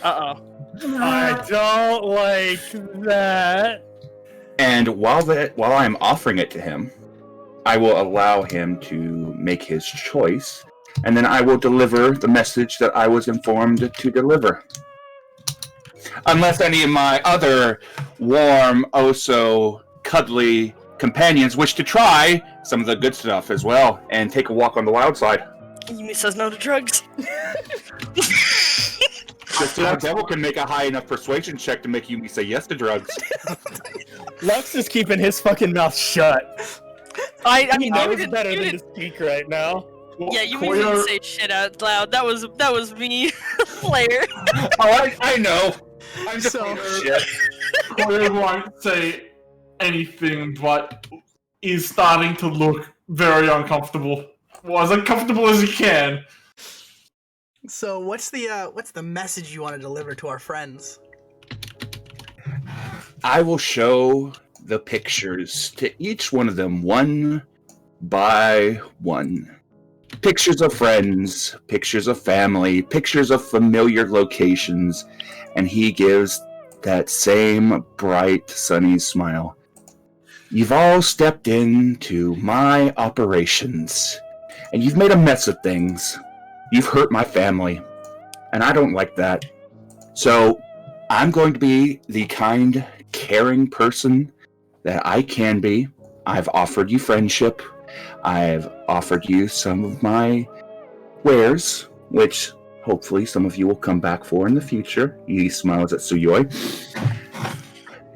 W: Uh-oh.
F: I don't like that.
B: And while I'm offering it to him, I will allow him to make his choice, and then I will deliver the message that I was informed to deliver. Unless any of my other warm, cuddly companions wish to try some of the good stuff as well, and take a walk on the wild side.
W: Yumi says no to drugs.
B: The devil can make a high enough persuasion check to make Yumi say yes to drugs.
F: Lux is keeping his fucking mouth shut.
W: I mean,
F: that
W: you
F: was
W: didn't-
F: better
W: you
F: than to
W: didn't-
F: speak right now.
W: Yeah, you didn't say shit out loud. That was me, player.
B: Oh, I know. I'm just shit.
V: Koya won't say anything, but is starting to look very uncomfortable. Well, as uncomfortable as he can.
Y: So what's the message you want to deliver to our friends?
B: I will show the pictures to each one of them one by one. Pictures of friends, pictures of family, pictures of familiar locations, and he gives that same bright, sunny smile. You've all stepped into my operations, and you've made a mess of things. You've hurt my family, and I don't like that. So I'm going to be the kind, caring person that I can be. I've offered you friendship. I've offered you some of my wares, which hopefully some of you will come back for in the future. He smiles at Suyoi.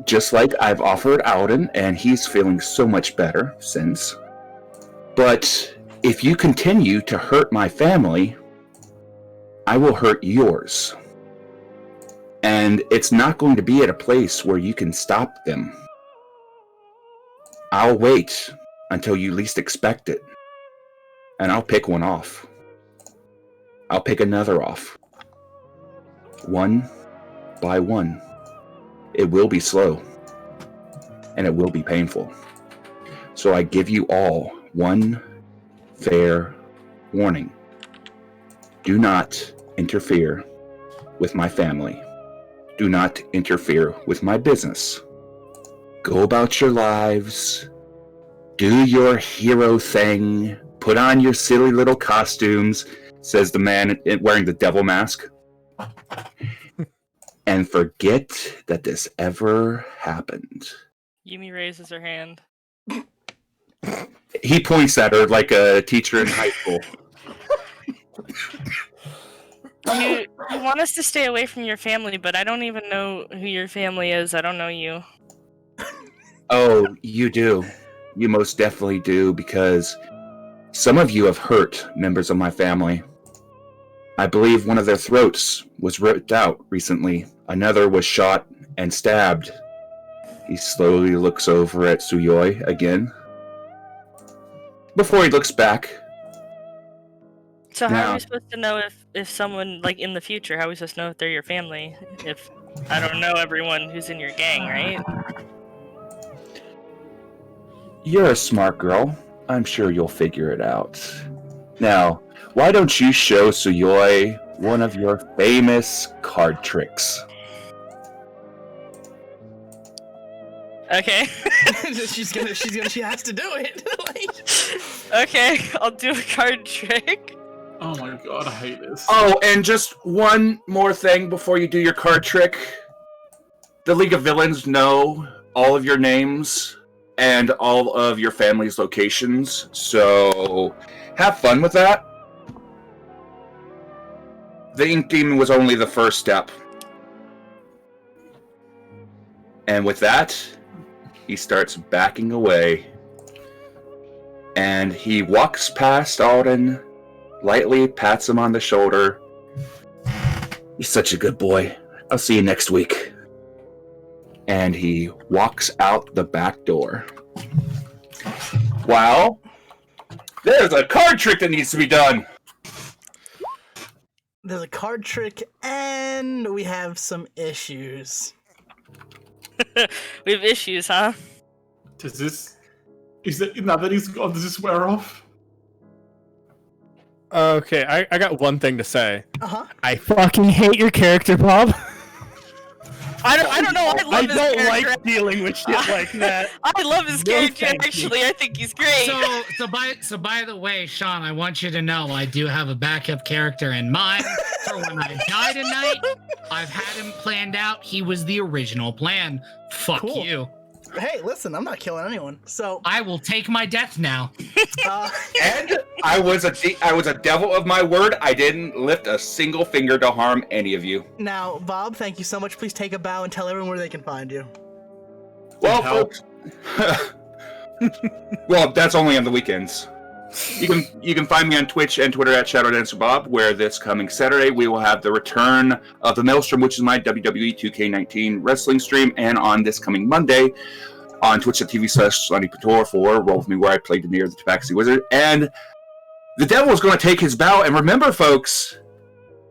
B: Just like I've offered Alden, and he's feeling so much better since. But if you continue to hurt my family, I will hurt yours. And it's not going to be at a place where you can stop them. I'll wait until you least expect it. And I'll pick one off. I'll pick another off. One by one. It will be slow. And it will be painful. So I give you all one fair warning. Do not interfere with my family. Do not interfere with my business. Go about your lives. Do your hero thing. Put on your silly little costumes, says the man wearing the devil mask. And forget that this ever happened.
W: Yumi raises her hand.
B: He points at her like a teacher in high school.
W: You want us to stay away from your family, but I don't even know who your family is. I don't know you.
B: Oh, you do. You most definitely do, because some of you have hurt members of my family. I believe one of their throats was ripped out recently. Another was shot and stabbed. He slowly looks over at Suyoi again. Before he looks back.
W: So how are we supposed to know if someone, like, in the future, how are we supposed to know if they're your family? If I don't know everyone who's in your gang, right?
B: You're a smart girl. I'm sure you'll figure it out. Now, why don't you show Suyoi one of your famous card tricks?
W: Okay.
Y: she has to do it.
W: Okay, I'll do a card trick.
V: Oh my god, I hate this.
B: Oh, and just one more thing before you do your card trick. The League of Villains know all of your names and all of your family's locations, so have fun with that. The Ink Demon was only the first step. And with that, he starts backing away. And he walks past Alden, lightly pats him on the shoulder. You're such a good boy. I'll see you next week. And he walks out the back door. Wow. There's a card trick that needs to be done.
Y: There's a card trick, and we have some issues.
W: We have issues, huh?
V: Now that he's gone, does this wear off?
F: Okay, I got one thing to say.
Y: Uh-huh.
F: I fucking hate your character, Bob.
W: I don't know. I love his
F: don't
W: character.
F: like dealing with shit like that.
W: I love his
F: No,
W: character.
F: thank you.
W: Actually, I think he's great.
X: So by the way, Sean, I want you to know I do have a backup character in mind for when I die tonight. I've had him planned out. He was the original plan. Fuck
Y: Cool.
X: you.
Y: Hey, listen, I'm not killing anyone. So
X: I will take my death now.
B: And I was a devil of my word. I didn't lift a single finger to harm any of you.
Y: now, Bob, thank you so much. Please take a bow and tell everyone where they can find you.
B: Well, folks. Well, that's only on the weekends. You can find me on Twitch and Twitter at ShadowDancerBob, where this coming Saturday we will have the return of the Maelstrom, which is my WWE 2K19 wrestling stream, and on this coming Monday on twitch.tv/SonnyPator for Roll With Me, where I played Demir the Tabaxi Wizard. And the devil is going to take his bow, and remember, folks,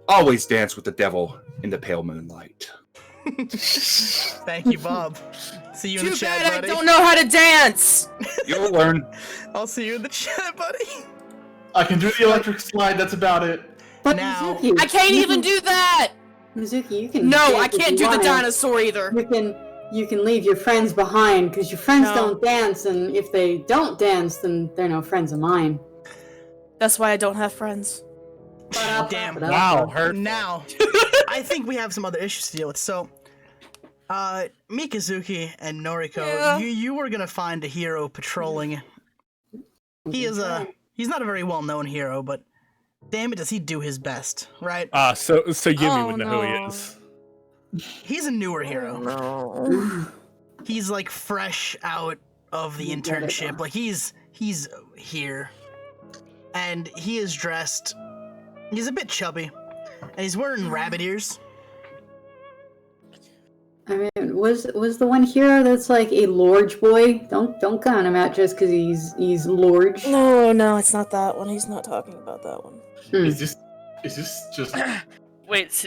B: always dance with the devil in the pale moonlight.
Y: Thank you, Bob. See you in
C: Too
Y: the chat,
C: bad
Y: buddy.
C: I don't know how to dance.
B: You'll learn.
Y: I'll see you in the chat, buddy.
V: I can do the electric slide, that's about it.
Z: But
Y: Now-
Z: Mizuki,
C: I can't even do that.
Z: Mizuki, you can.
C: No,
Z: dance
C: I
Z: if
C: can't
Z: you
C: do the
Z: wanna.
C: dinosaur either.
Z: You can leave your friends behind because your friends
C: No.
Z: don't dance, and if they don't dance, then they're no friends of mine.
C: That's why I don't have friends.
Y: Damn.
F: Wow, hurt.
Y: Now, I think we have some other issues to deal with. So, Mikazuki and Noriko,
C: Yeah.
Y: you were gonna find a hero patrolling. He's not a very well-known hero, but damn it, does he do his best, right?
F: So Yumi
C: Oh,
F: would know who he
C: no.
F: is.
Y: He's a newer hero.
C: No.
Y: He's like fresh out of the internship. Like he's here, and he is dressed. He's a bit chubby, and he's wearing rabbit ears.
Z: I mean, was the one hero that's like a Lorge boy? Don't count him out just because he's Lorge.
C: No, it's not that one. He's not talking about that one.
V: Is this just...
W: Wait.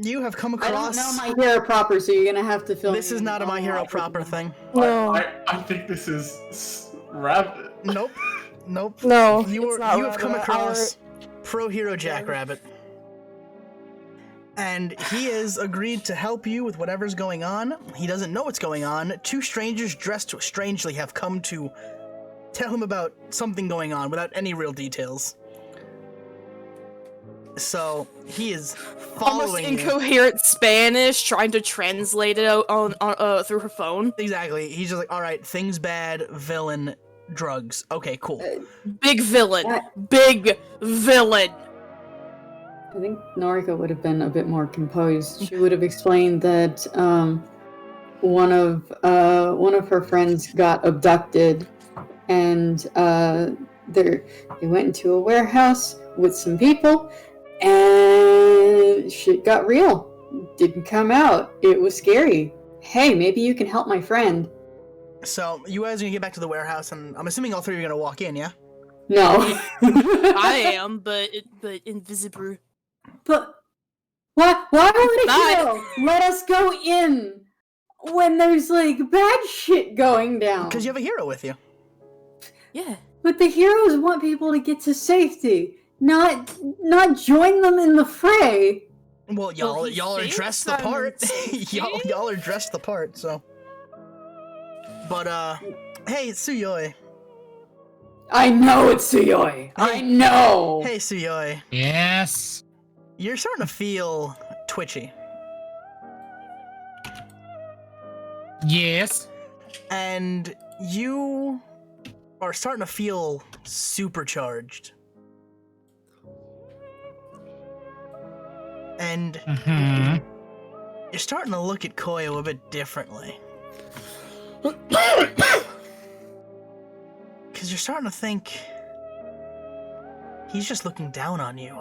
Y: You have come
Z: I don't
Y: across.
Z: know my hero proper, so you're gonna have to fill.
Y: This
Z: me
Y: is
Z: in
Y: not a
Z: on
Y: My Hero
Z: that.
Y: proper thing.
C: No.
V: I think this is Rabbit.
Y: Nope.
C: No,
Y: You
C: it's not
Y: have come
C: Rabbit.
Y: across Pro Hero Jackrabbit, and he has agreed to help you with whatever's going on. He doesn't know what's going on. Two strangers dressed strangely have come to tell him about something going on without any real details. So he is
C: Almost
Y: following you.
C: incoherent Spanish, trying to translate it out on through her phone.
Y: Exactly. He's just like, all right, things bad, villain, drugs. Okay, cool.
C: Big villain. Big villain.
Z: I think Noriko would have been a bit more composed. She would have explained that one of her friends got abducted, and they went into a warehouse with some people, and shit got real. Didn't come out. It was scary. Hey, maybe you can help my friend.
Y: So you guys are gonna get back to the warehouse, and I'm assuming all three are gonna walk in, yeah?
Z: No.
C: I am, but invisible.
Z: But why would a
C: Bye.
Z: hero let us go in when there's like bad shit going down?
Y: Because you have a hero with you.
C: Yeah.
Z: But the heroes want people to get to safety, not join them in the fray.
Y: Well, y'all
C: he
Y: are
C: thinks
Y: dressed the
C: I'm
Y: part.
C: safety?
Y: y'all are dressed the part. So, but hey, Tsuyoi.
Z: I know it's Tsuyoi. I know.
Y: Hey, Tsuyoi.
X: Yes.
Y: You're starting to feel twitchy.
X: Yes.
Y: And you are starting to feel supercharged. And you're starting to look at Koyo a bit differently. Because you're starting to think he's just looking down on you.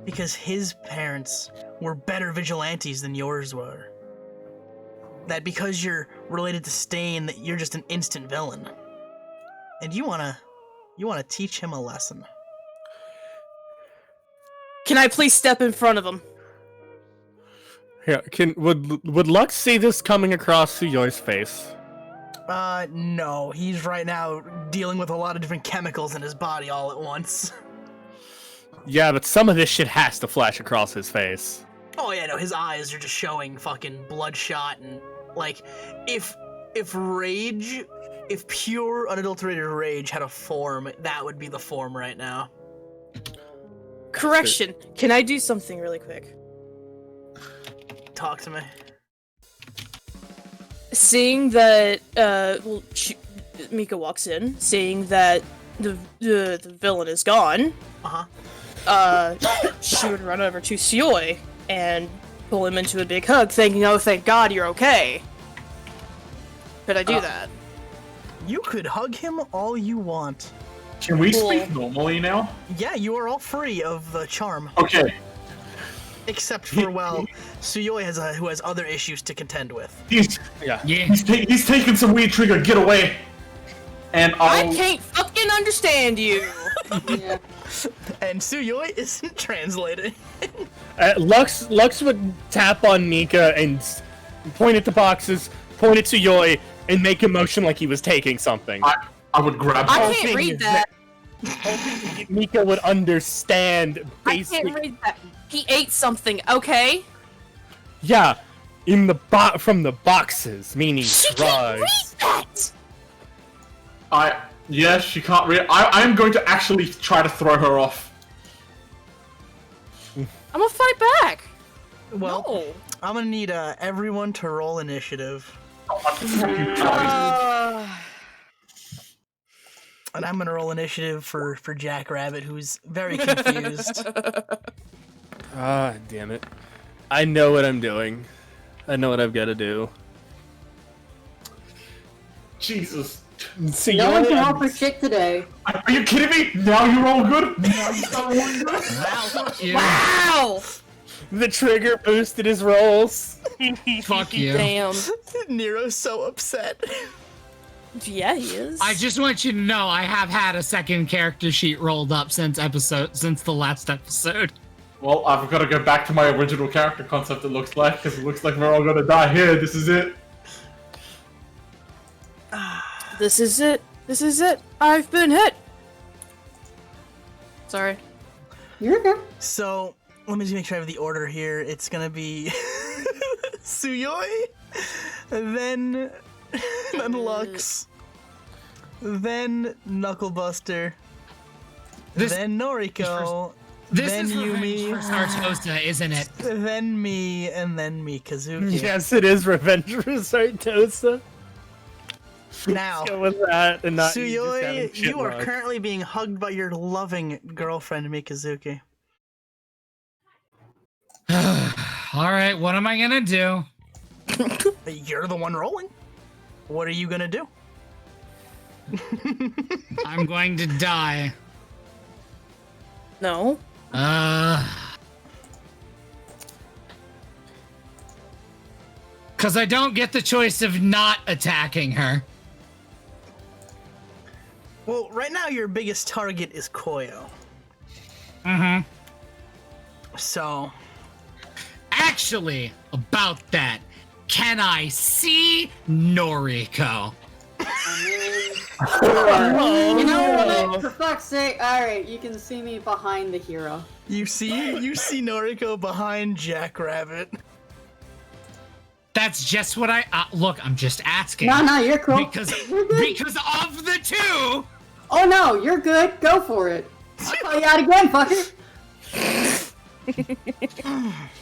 Y: Because his parents were better vigilantes than yours were. That because you're related to Stain, that you're just an instant villain. And you wanna teach him a lesson.
C: Can I please step in front of him?
F: Yeah, would Lux see this coming across Suyoi's face?
Y: No. He's right now dealing with a lot of different chemicals in his body all at once.
F: Yeah, but some of this shit has to flash across his face.
Y: Oh yeah, no, his eyes are just showing fucking bloodshot and, like, if pure, unadulterated rage had a form, that would be the form right now.
C: Correction. Can I do something really quick?
Y: Talk to me. Seeing
C: that, Mika walks in, seeing that the villain is gone, she would run over to Suyoi and pull him into a big hug, thinking, oh, thank God you're okay. Could I do that?
Y: You could hug him all you want.
V: Can we speak normally now?
Y: Yeah, you are all free of the charm.
V: Okay.
Y: Except for, well, Suyoi who has other issues to contend with.
V: He's taking some weed trigger, get away! And
C: I can't fucking understand you!
Y: Yeah. And Suyoi isn't translating.
F: Lux would tap on Mika and point at the boxes, point at Suyoi, and make a motion like he was taking something.
V: I would grab
C: I can't read that.
F: Mika would understand
C: basic. I can't read that. He ate something, okay?
F: Yeah, from the boxes, meaning
C: she
F: drugs.
C: Can't read that!
V: Yes, she can't read. I'm going to actually try to throw her off.
C: I'm gonna fight back.
Y: Well, no. I'm gonna need everyone to roll initiative. And I'm gonna roll initiative for Jack Rabbit, who's very confused.
F: Damn it. I know what I'm doing. I know what I've got to do.
V: Jesus.
Z: See, no one can help her shit today.
V: Are you kidding me? Now you're all good?
C: Wow!
F: The trigger boosted his rolls.
X: Fuck you.
C: Damn.
Y: Nero's so upset.
C: Yeah, he is.
X: I just want you to know I have had a second character sheet rolled up since the last episode.
V: Well, I've got to go back to my original character concept, it looks like, because it looks like we're all gonna die here. This is it.
C: This is it. This is it. I've been hit. Sorry.
Z: You're okay.
Y: So, let me just make sure I have the order here. It's gonna be Suyoi, then Lux, then Knucklebuster, then Noriko, then Yumi,
X: for Sartosa, isn't it?
Y: Then me, and then me, Kazuki.
F: Yes, it is revenge for Sartosa.
Y: Now,
F: let's go with that and not
Y: Suyoi, you are currently being hugged by your loving girlfriend, Mikazuki.
X: Alright, what am I gonna do?
Y: You're the one rolling. What are you gonna do?
X: I'm going to die.
C: No.
X: Because I don't get the choice of not attacking her.
Y: Well, right now your biggest target is Koyo.
X: Mm-hmm.
Y: So...
X: Actually, about that, can I see Noriko?
Z: You know what? For fuck's sake, alright, you can see me behind the hero.
Y: You see Noriko behind Jack Rabbit.
X: That's just what I look. I'm just asking.
Z: No, you're cool.
X: Because of the two.
Z: Oh no, you're good. Go for it. I'll call you out again, fucker.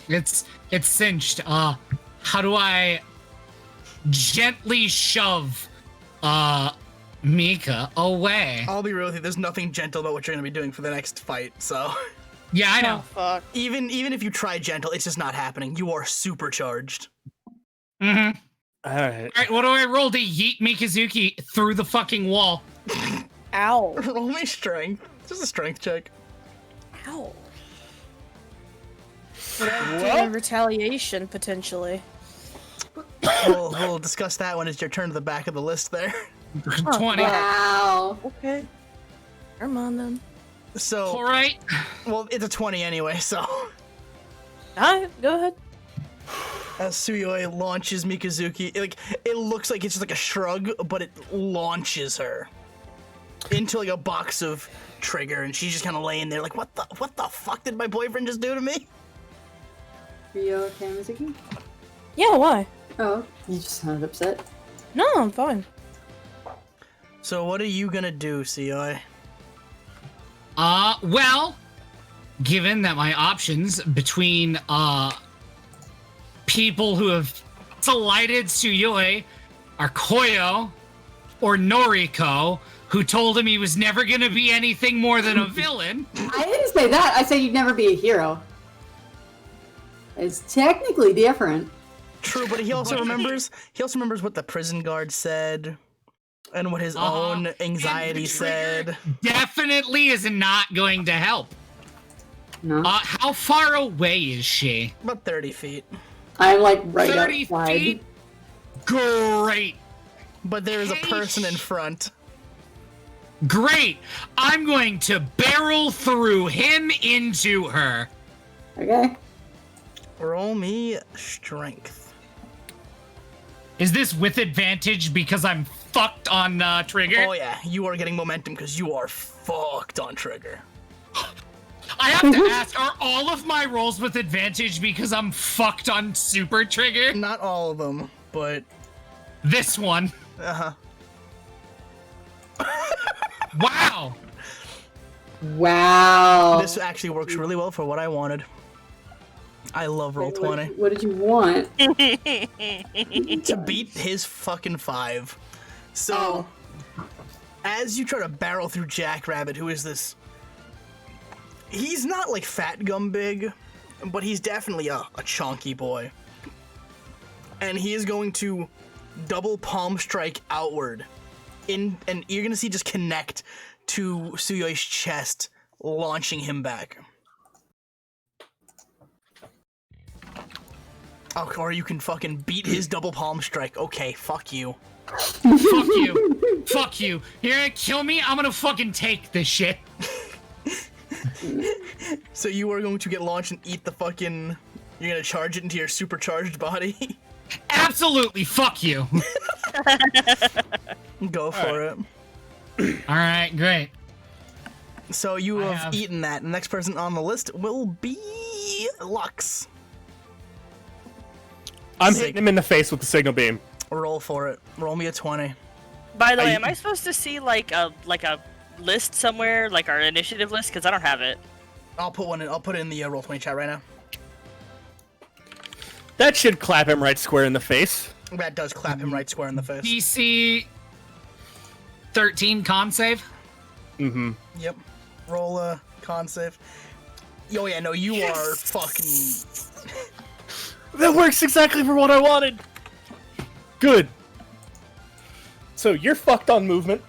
X: It's cinched. How do I gently shove Mika away?
Y: I'll be real with you. There's nothing gentle about what you're gonna be doing for the next fight. So.
X: Yeah, I know.
C: Fuck.
Y: Even if you try gentle, it's just not happening. You are supercharged.
X: Mm-hmm.
F: All right.
X: All right, what do I roll to yeet Mikazuki through the fucking wall?
C: Ow.
Y: Roll me strength. Just a strength check.
C: Ow. What? Retaliation, potentially.
Y: We'll discuss that when it's your turn to the back of the list there.
X: 20.
Z: Wow.
C: Okay. Come on then.
Y: So.
X: All right.
Y: Well, it's a 20 anyway, so.
C: Alright, go ahead.
Y: As Suyoi launches Mikazuki, it looks like it's just like a shrug, but it launches her into like a box of trigger, and she's just kind of laying there like, what the fuck did my boyfriend just do to me?
Z: Are you okay, Mizuki?
C: Yeah, why?
Z: Oh, you just sounded upset.
C: No, I'm fine.
Y: So what are you gonna do, Suyoi?
X: Well, given that my options between, people who have slighted Suyoi are Koyo or Noriko, who told him he was never gonna be anything more than a villain.
Z: I didn't say that. I said you'd never be a hero. It's technically different.
Y: True, but he also remembers what the prison guard said and what his own anxiety said.
X: Definitely is not going to help.
Z: No.
X: How far away is she?
Y: About 30 feet.
Z: I'm like right
X: 30
Z: outside.
X: feet? Great.
Y: But there is a person in front.
X: Great. I'm going to barrel through him into her.
Z: Okay.
Y: Roll me strength.
X: Is this with advantage because I'm fucked on trigger?
Y: Oh yeah, you are getting momentum because you are fucked on trigger.
X: I have to ask, are all of my rolls with advantage because I'm fucked on super trigger?
Y: Not all of them, but...
X: This one.
Y: Uh-huh.
X: Wow.
Z: Wow.
Y: This actually works really well for what I wanted. I love roll 20.
Z: What did you want?
Y: To beat his fucking 5. So, as you try to barrel through Jackrabbit, who is this... He's not like Fat Gum big, but he's definitely a chonky boy. And he is going to double palm strike outward. And you're gonna see just connect to Suyoi's chest, launching him back. Oh, or you can fucking beat his double palm strike. Okay, fuck you.
X: Fuck you. Fuck you. You're gonna kill me? I'm gonna fucking take this shit.
Y: So you are going to get launched and eat the fucking... You're gonna charge it into your supercharged body?
X: Absolutely, fuck you.
Y: Go for it.
X: Alright, great.
Y: So you have eaten that. The next person on the list will be Lux.
F: I'm hitting him in the face with the signal beam.
Y: Roll for it. Roll me a 20.
W: By the way, am I supposed to see like a list somewhere, like our initiative list? Because I don't have it.
Y: I'll put one in. I'll put it in the roll 20 chat right now.
F: That should clap him right square in the face.
Y: That does clap him right square in the face.
X: DC 13 con save.
F: Mm-hmm.
Y: Yep. Roll a con save. Oh yeah, no, you are fucking...
F: That works exactly for what I wanted. Good. So you're fucked on movement.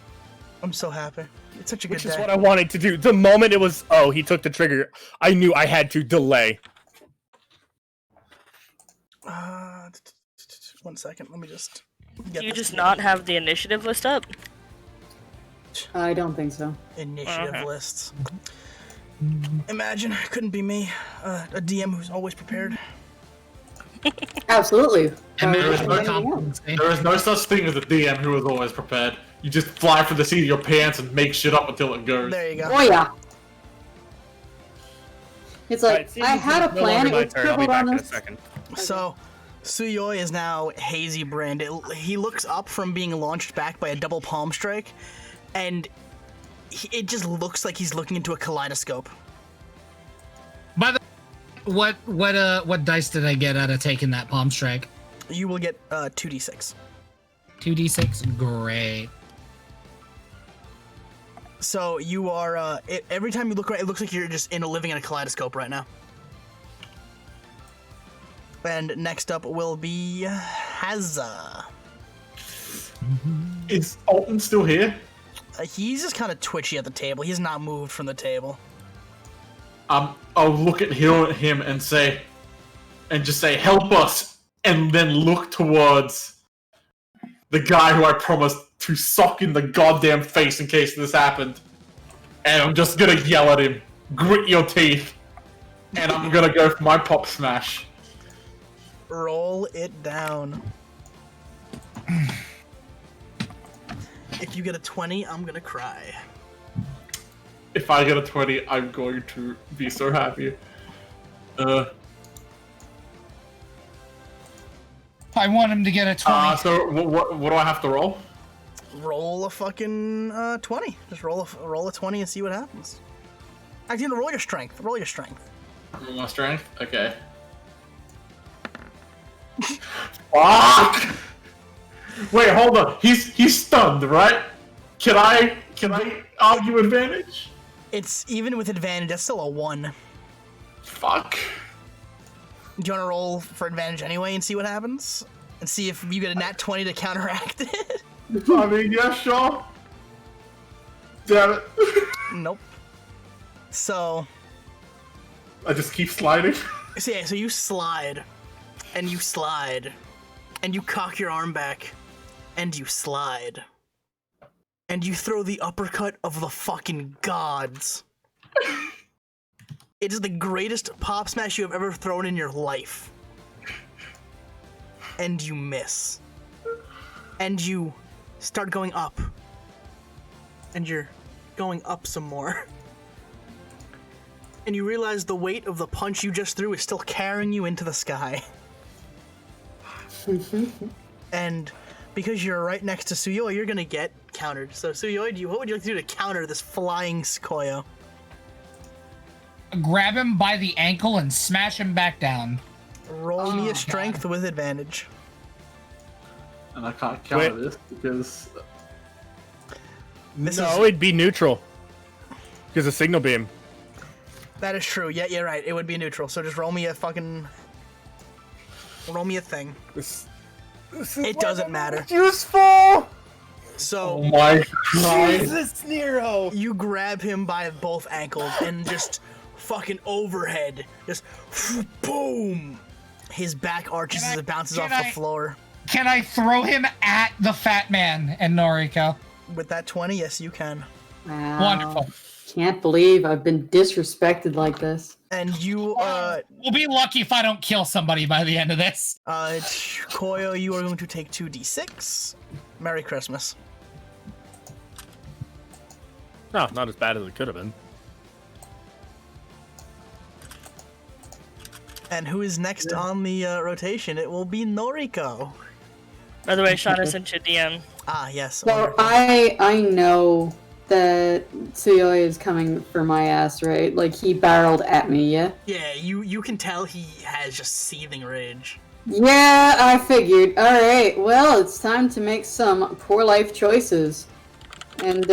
Y: I'm so happy. It's such a good
F: Which
Y: day.
F: is what I wanted to do. The moment it was, oh, he took the trigger, I knew I had to delay.
Y: 1 second. Let me just...
W: Do you just not have the initiative list up?
Z: I don't think so.
Y: Initiative lists. Imagine, couldn't be me. A DM who's always prepared.
Z: Absolutely.
V: There is no such thing as a DM who is always prepared. You just fly for the seat of your pants and make shit up until it goes.
Y: There you go.
Z: Oh yeah. It's like,
F: Right,
Z: I had a plan, it was
F: I'll be
Z: scribbled
F: back
Z: on
F: in a
Z: this.
F: second.
Y: So, Suyoi is now hazy brained. He looks up from being launched back by a double palm strike, and it just looks like he's looking into a kaleidoscope.
X: By the what dice did I get out of taking that palm strike?
Y: You will get 2d6.
X: 2d6? Great.
Y: So you are, every time you look around, it looks like you're just living in a kaleidoscope right now. And next up will be Hazza.
V: Is Alton still here?
Y: He's just kind of twitchy at the table. He's not moved from the table.
V: I'll look at him and just say, help us, and then look towards the guy who I promised to sock in the goddamn face in case this happened. And I'm just gonna yell at him, grit your teeth, and I'm gonna go for my pop smash.
Y: Roll it down. If you get a 20, I'm gonna cry.
V: If I get a 20, I'm going to be so happy.
X: I want him to get a 20.
V: So what do I have to roll?
Y: Roll a fucking 20. Just roll a 20 and see what happens. Actually, no, roll your strength. Roll your strength.
V: Roll my strength? Okay. Fuck! Wait, hold on. He's stunned, right? Can I argue advantage?
Y: It's even with advantage. That's still a 1.
V: Fuck.
Y: Do you want to roll for advantage anyway and see what happens? And see if you get a nat 20 to counteract it?
V: I mean, yeah, sure. Damn it.
Y: Nope. So...
V: I just keep sliding.
Y: So yeah, so you slide. And you slide. And you cock your arm back. And you slide. And you throw the uppercut of the fucking gods. It is the greatest pop smash you have ever thrown in your life. And you miss. And you start going up. And you're going up some more. And you realize the weight of the punch you just threw is still carrying you into the sky. And because you're right next to Suyoi, you're gonna get countered. So Suyoi, what would you like to do to counter this flying Koyo?
X: Grab him by the ankle and smash him back down.
Y: Roll me a strength with advantage.
V: And I can't counter this because...
F: No, it'd be neutral. Because of signal beam.
Y: That is true. Yeah, you're right. It would be neutral. So just roll me a fucking... Roll me a thing. It doesn't matter.
F: Useful!
Y: So...
V: Oh my god.
F: Jesus, Nero!
Y: You grab him by both ankles and just fucking overhead. Just boom! His back arches as it bounces off the floor.
X: Can I throw him at the fat man and Noriko?
Y: With that 20, yes, you can.
Z: Wow.
X: Wonderful.
Z: Can't believe I've been disrespected like this.
Y: And you,
X: We'll be lucky if I don't kill somebody by the end of this.
Y: Koyo, you are going to take 2d6. Merry Christmas.
F: No, not as bad as it could have been.
Y: And who is next on the rotation? It will be Noriko.
W: By the way, Sean is into DM.
Y: Ah, yes.
Z: So I know that Tsuyoi is coming for my ass, right? Like, he barreled at me, yeah?
Y: Yeah, you can tell he has just seething rage.
Z: Yeah, I figured. Alright, well, it's time to make some poor life choices. And,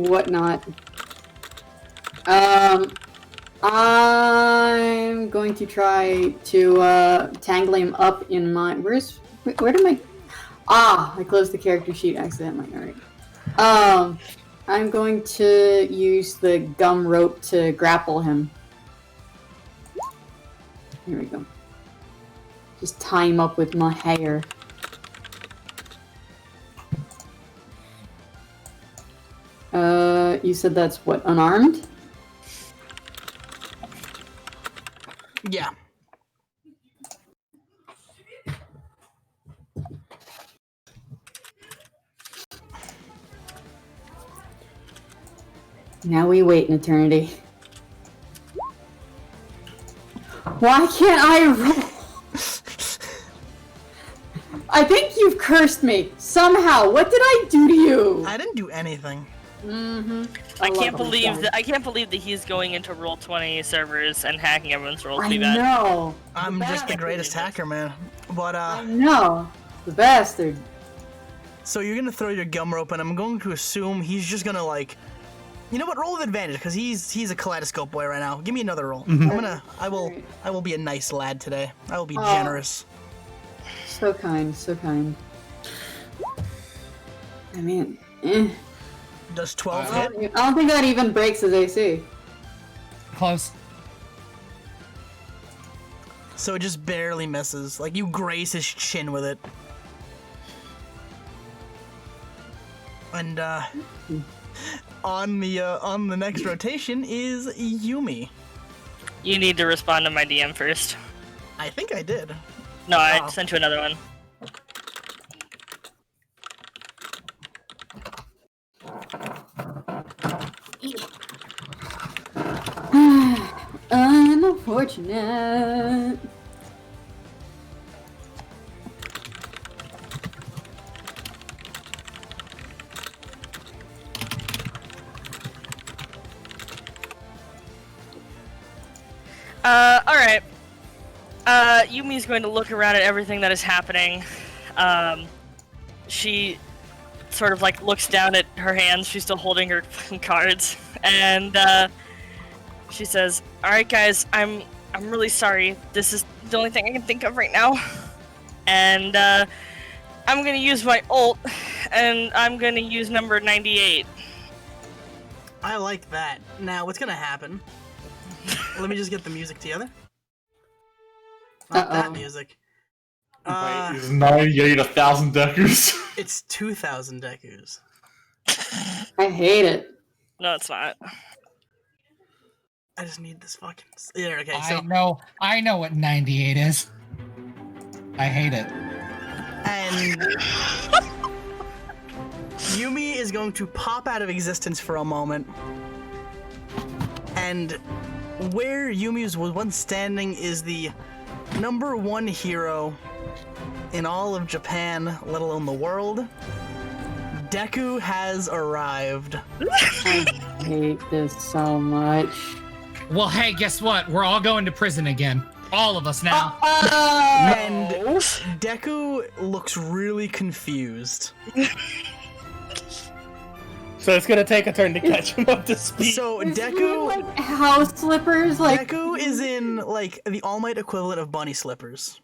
Z: whatnot. I'm going to try to, tangle him up in my... Where did my... Ah, I closed the character sheet accidentally, alright. I'm going to use the gum rope to grapple him. Here we go. Just tie him up with my hair. You said that's what, unarmed?
Y: Yeah.
Z: Now we wait an eternity. Why can't I roll? I think you've cursed me somehow. What did I do to you?
Y: I didn't do anything.
Z: Mm-hmm.
W: I can't believe that he's going into Roll20 servers and hacking everyone's rolls.
Z: I know.
Y: I'm just the greatest hacker, man. But
Z: I know. The bastard.
Y: So you're gonna throw your gum rope, and I'm going to assume he's just gonna like You know what? Roll with advantage because he's a kaleidoscope boy right now. Give me another roll.
F: Mhm.
Y: I will be a nice lad today. I will be
Z: Aw.
Y: generous.
Z: So kind, so kind. I mean,
Y: Does 12
Z: I
Y: hit?
Z: don't think that even breaks his AC.
X: Close.
Y: So it just barely misses. Like you graze his chin with it. And on the next rotation is Yumi.
W: You need to respond to my DM first.
Y: I think I did.
W: No, I
Y: Oh.
W: sent you another one.
Z: Unfortunate.
W: Alright. Yumi's going to look around at everything that is happening. She sort of like looks down at her hands. She's still holding her fucking cards. And, she says, alright guys, I'm really sorry. This is the only thing I can think of right now. And, I'm gonna use my ult, and I'm gonna use number 98.
Y: I like that. Now, what's gonna happen? Let me just get the music together. Not that music.
V: Wait, is 98 1,000 Dekus?
Y: It's 2,000 Dekus.
Z: I hate it.
W: No, it's not.
Y: I just need this fucking. Yeah, okay.
X: I know what 98 is. I hate it.
Y: And Yumi is going to pop out of existence for a moment. And where Yumi was once standing is the #1 hero in all of Japan, let alone the world. Deku has arrived.
Z: I hate this so much.
X: Well, hey, guess what? We're all going to prison again. All of us now.
Y: And Deku looks really confused.
F: So it's gonna take a turn to catch him up to speed.
Y: So
Z: Is he in,
Y: Deku,
Z: like, house slippers, like
Y: Deku is in like the All Might equivalent of bunny slippers.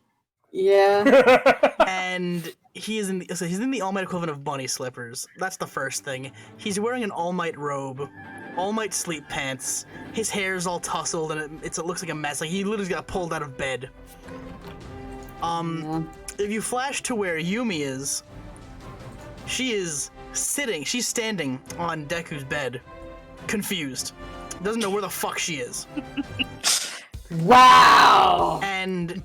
Z: Yeah.
Y: And he's in the All Might equivalent of bunny slippers. That's the first thing. He's wearing an All Might robe, All Might sleep pants. His hair's all tousled and it looks like a mess. Like he literally got pulled out of bed. If you flash to where Yumi is, she's standing on Deku's bed, confused. Doesn't know where the fuck she is.
Z: Wow!
Y: And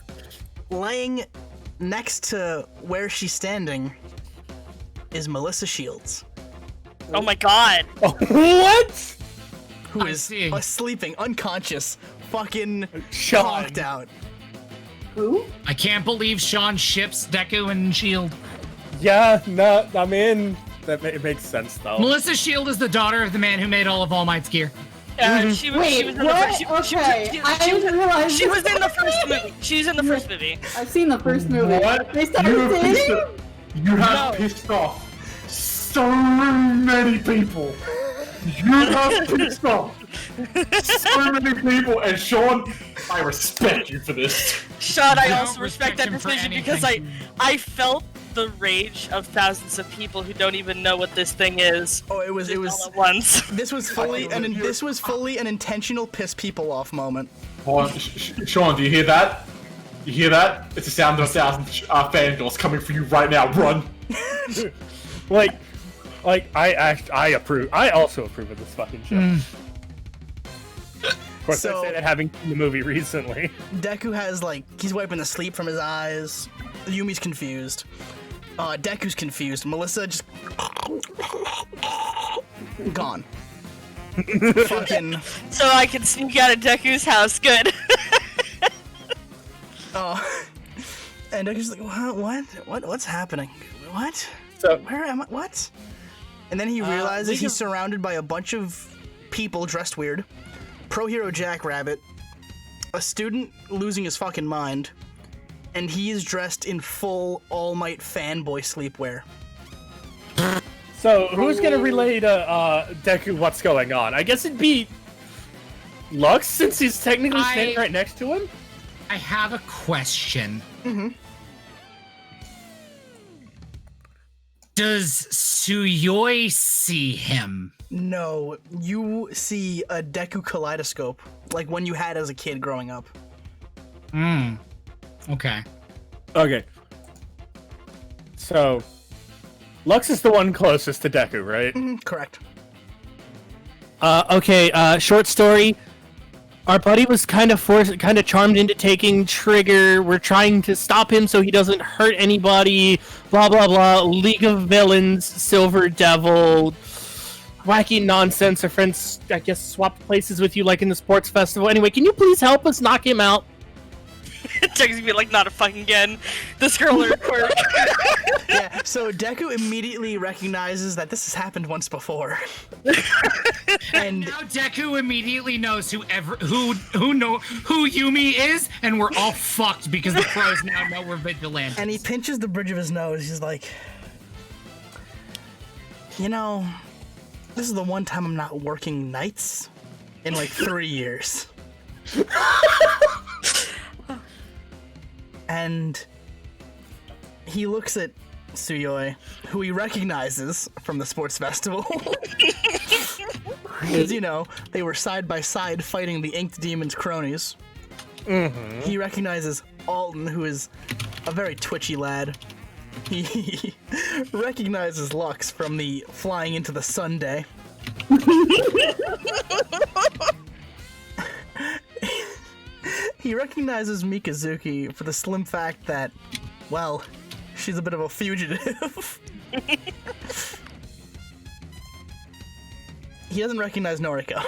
Y: laying next to where she's standing is Melissa Shields.
W: Oh my god.
F: What?
Y: Who is sleeping, unconscious, fucking
F: Sean.
Y: knocked out.
Z: Who?
X: I can't believe Sean ships Deku and Shield.
F: Yeah, no, I mean, it makes sense though.
X: Melissa Shield is the daughter of the man who made all of All Might's gear.
W: She was
Z: Wait,
W: in the
Z: what?
W: first.
Z: I didn't realize
W: She
Z: this.
W: was in the first movie. She's in the first movie.
Z: I've seen the first movie.
V: What?
Z: They started dating?
V: You have pissed off so many people. You have pissed off so many people, and Sean, I respect you for this.
W: Sean, I
X: Don't
W: also respect that
X: him for
W: decision because I felt the rage of thousands of people who don't even know what this thing is.
Y: Oh, it was
W: all at once.
Y: This was fully an intentional piss people off moment.
V: Hold on, Sean, do you hear that? You hear that? It's the sound of 1,000 fangirls coming for you right now. Run!
F: I approve. I also approve of this fucking show. Of course, I say that having seen the movie recently.
Y: Deku has he's wiping the sleep from his eyes. Yumi's confused. Deku's confused. Melissa just gone. Fucking.
W: So I can sneak out of Deku's house. Good.
Y: And Deku's like, what's happening? What?
F: So
Y: where am I? What? And then he realizes he's surrounded by a bunch of people dressed weird. Pro Hero Jackrabbit, a student losing his fucking mind, and he is dressed in full All Might fanboy sleepwear.
F: So, who's gonna relay to Deku what's going on? I guess it'd be Lux, since he's technically standing right next to him?
X: I have a question.
Y: Mm-hmm.
X: Does Suyoi see him?
Y: No, you see a Deku kaleidoscope, like one you had as a kid growing up.
X: Okay.
F: Okay. So, Lux is the one closest to Deku, right?
Y: Correct.
U: Okay, short story. Our buddy was kind of charmed into taking Trigger. We're trying to stop him so he doesn't hurt anybody. Blah, blah, blah. League of Villains, Silver Devil, wacky nonsense. Our friends, I guess, swapped places with you like in the sports festival. Anyway, can you please help us knock him out?
W: Texting me like, not a fucking again. This girl or quirk.
Y: Yeah, so Deku immediately recognizes that this has happened once before.
X: And now Deku immediately knows who Yumi is, and we're all fucked because the pros now know we're vigilantes.
Y: And he pinches the bridge of his nose. He's like, you know, this is the one time I'm not working nights in like 3 years. And he looks at Suyoi, who he recognizes from the sports festival. Because, you know, they were side by side fighting the Inked Demon's cronies.
F: Mm-hmm.
Y: He recognizes Alton, who is a very twitchy lad. He recognizes Lux from the Flying into the Sun day. He recognizes Mikazuki for the slim fact that, well, she's a bit of a fugitive. He doesn't recognize Noriko.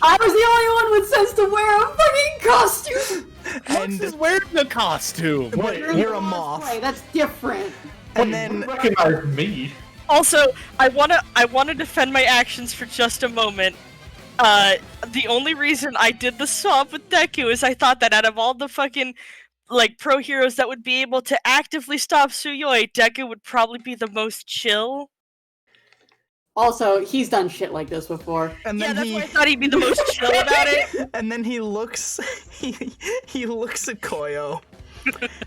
Z: I was the only one with sense to wear a fucking costume!
Y: And
F: Lux is wearing a costume.
Y: But you're a moth.
Z: That's different.
Y: And then
V: recognize me.
W: Also, I wanna defend my actions for just a moment. The only reason I did the swap with Deku is I thought that out of all the fucking like pro heroes that would be able to actively stop Suyoi, Deku would probably be the most chill.
Z: Also, he's done shit like this before.
Y: And then
W: that's why I thought he'd be the most chill about it.
Y: And then he looks he looks at Koyo.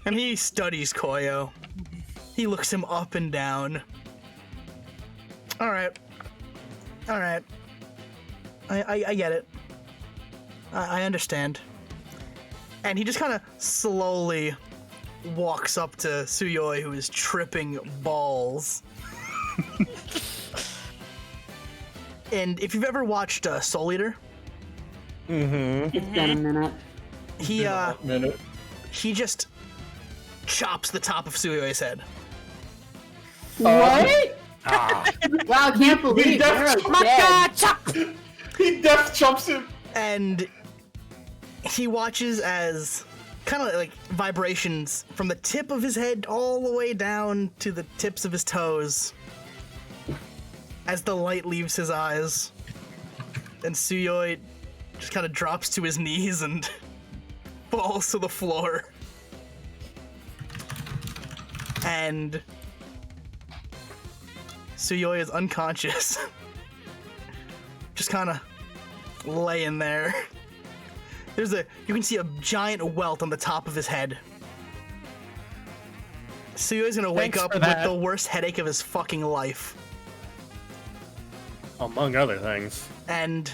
Y: And he studies Koyo. He looks him up and down. Alright. Alright. I get it. I understand. And he just kind of slowly walks up to Suyoi, who is tripping balls. And if you've ever watched Soul Eater,
Z: It's been a minute.
Y: He just chops the top of Suyoi's head.
Z: What? Wow, can't believe you're dead.
V: He death chomps him.
Y: And he watches as kind of like vibrations from the tip of his head all the way down to the tips of his toes as the light leaves his eyes. And Suyoi just kind of drops to his knees and falls to the floor. And Suyoi is unconscious. Just kind of laying there. You can see a giant welt on the top of his head. Suyoi's gonna wake up with the worst headache of his fucking life.
F: Among other things.
Y: And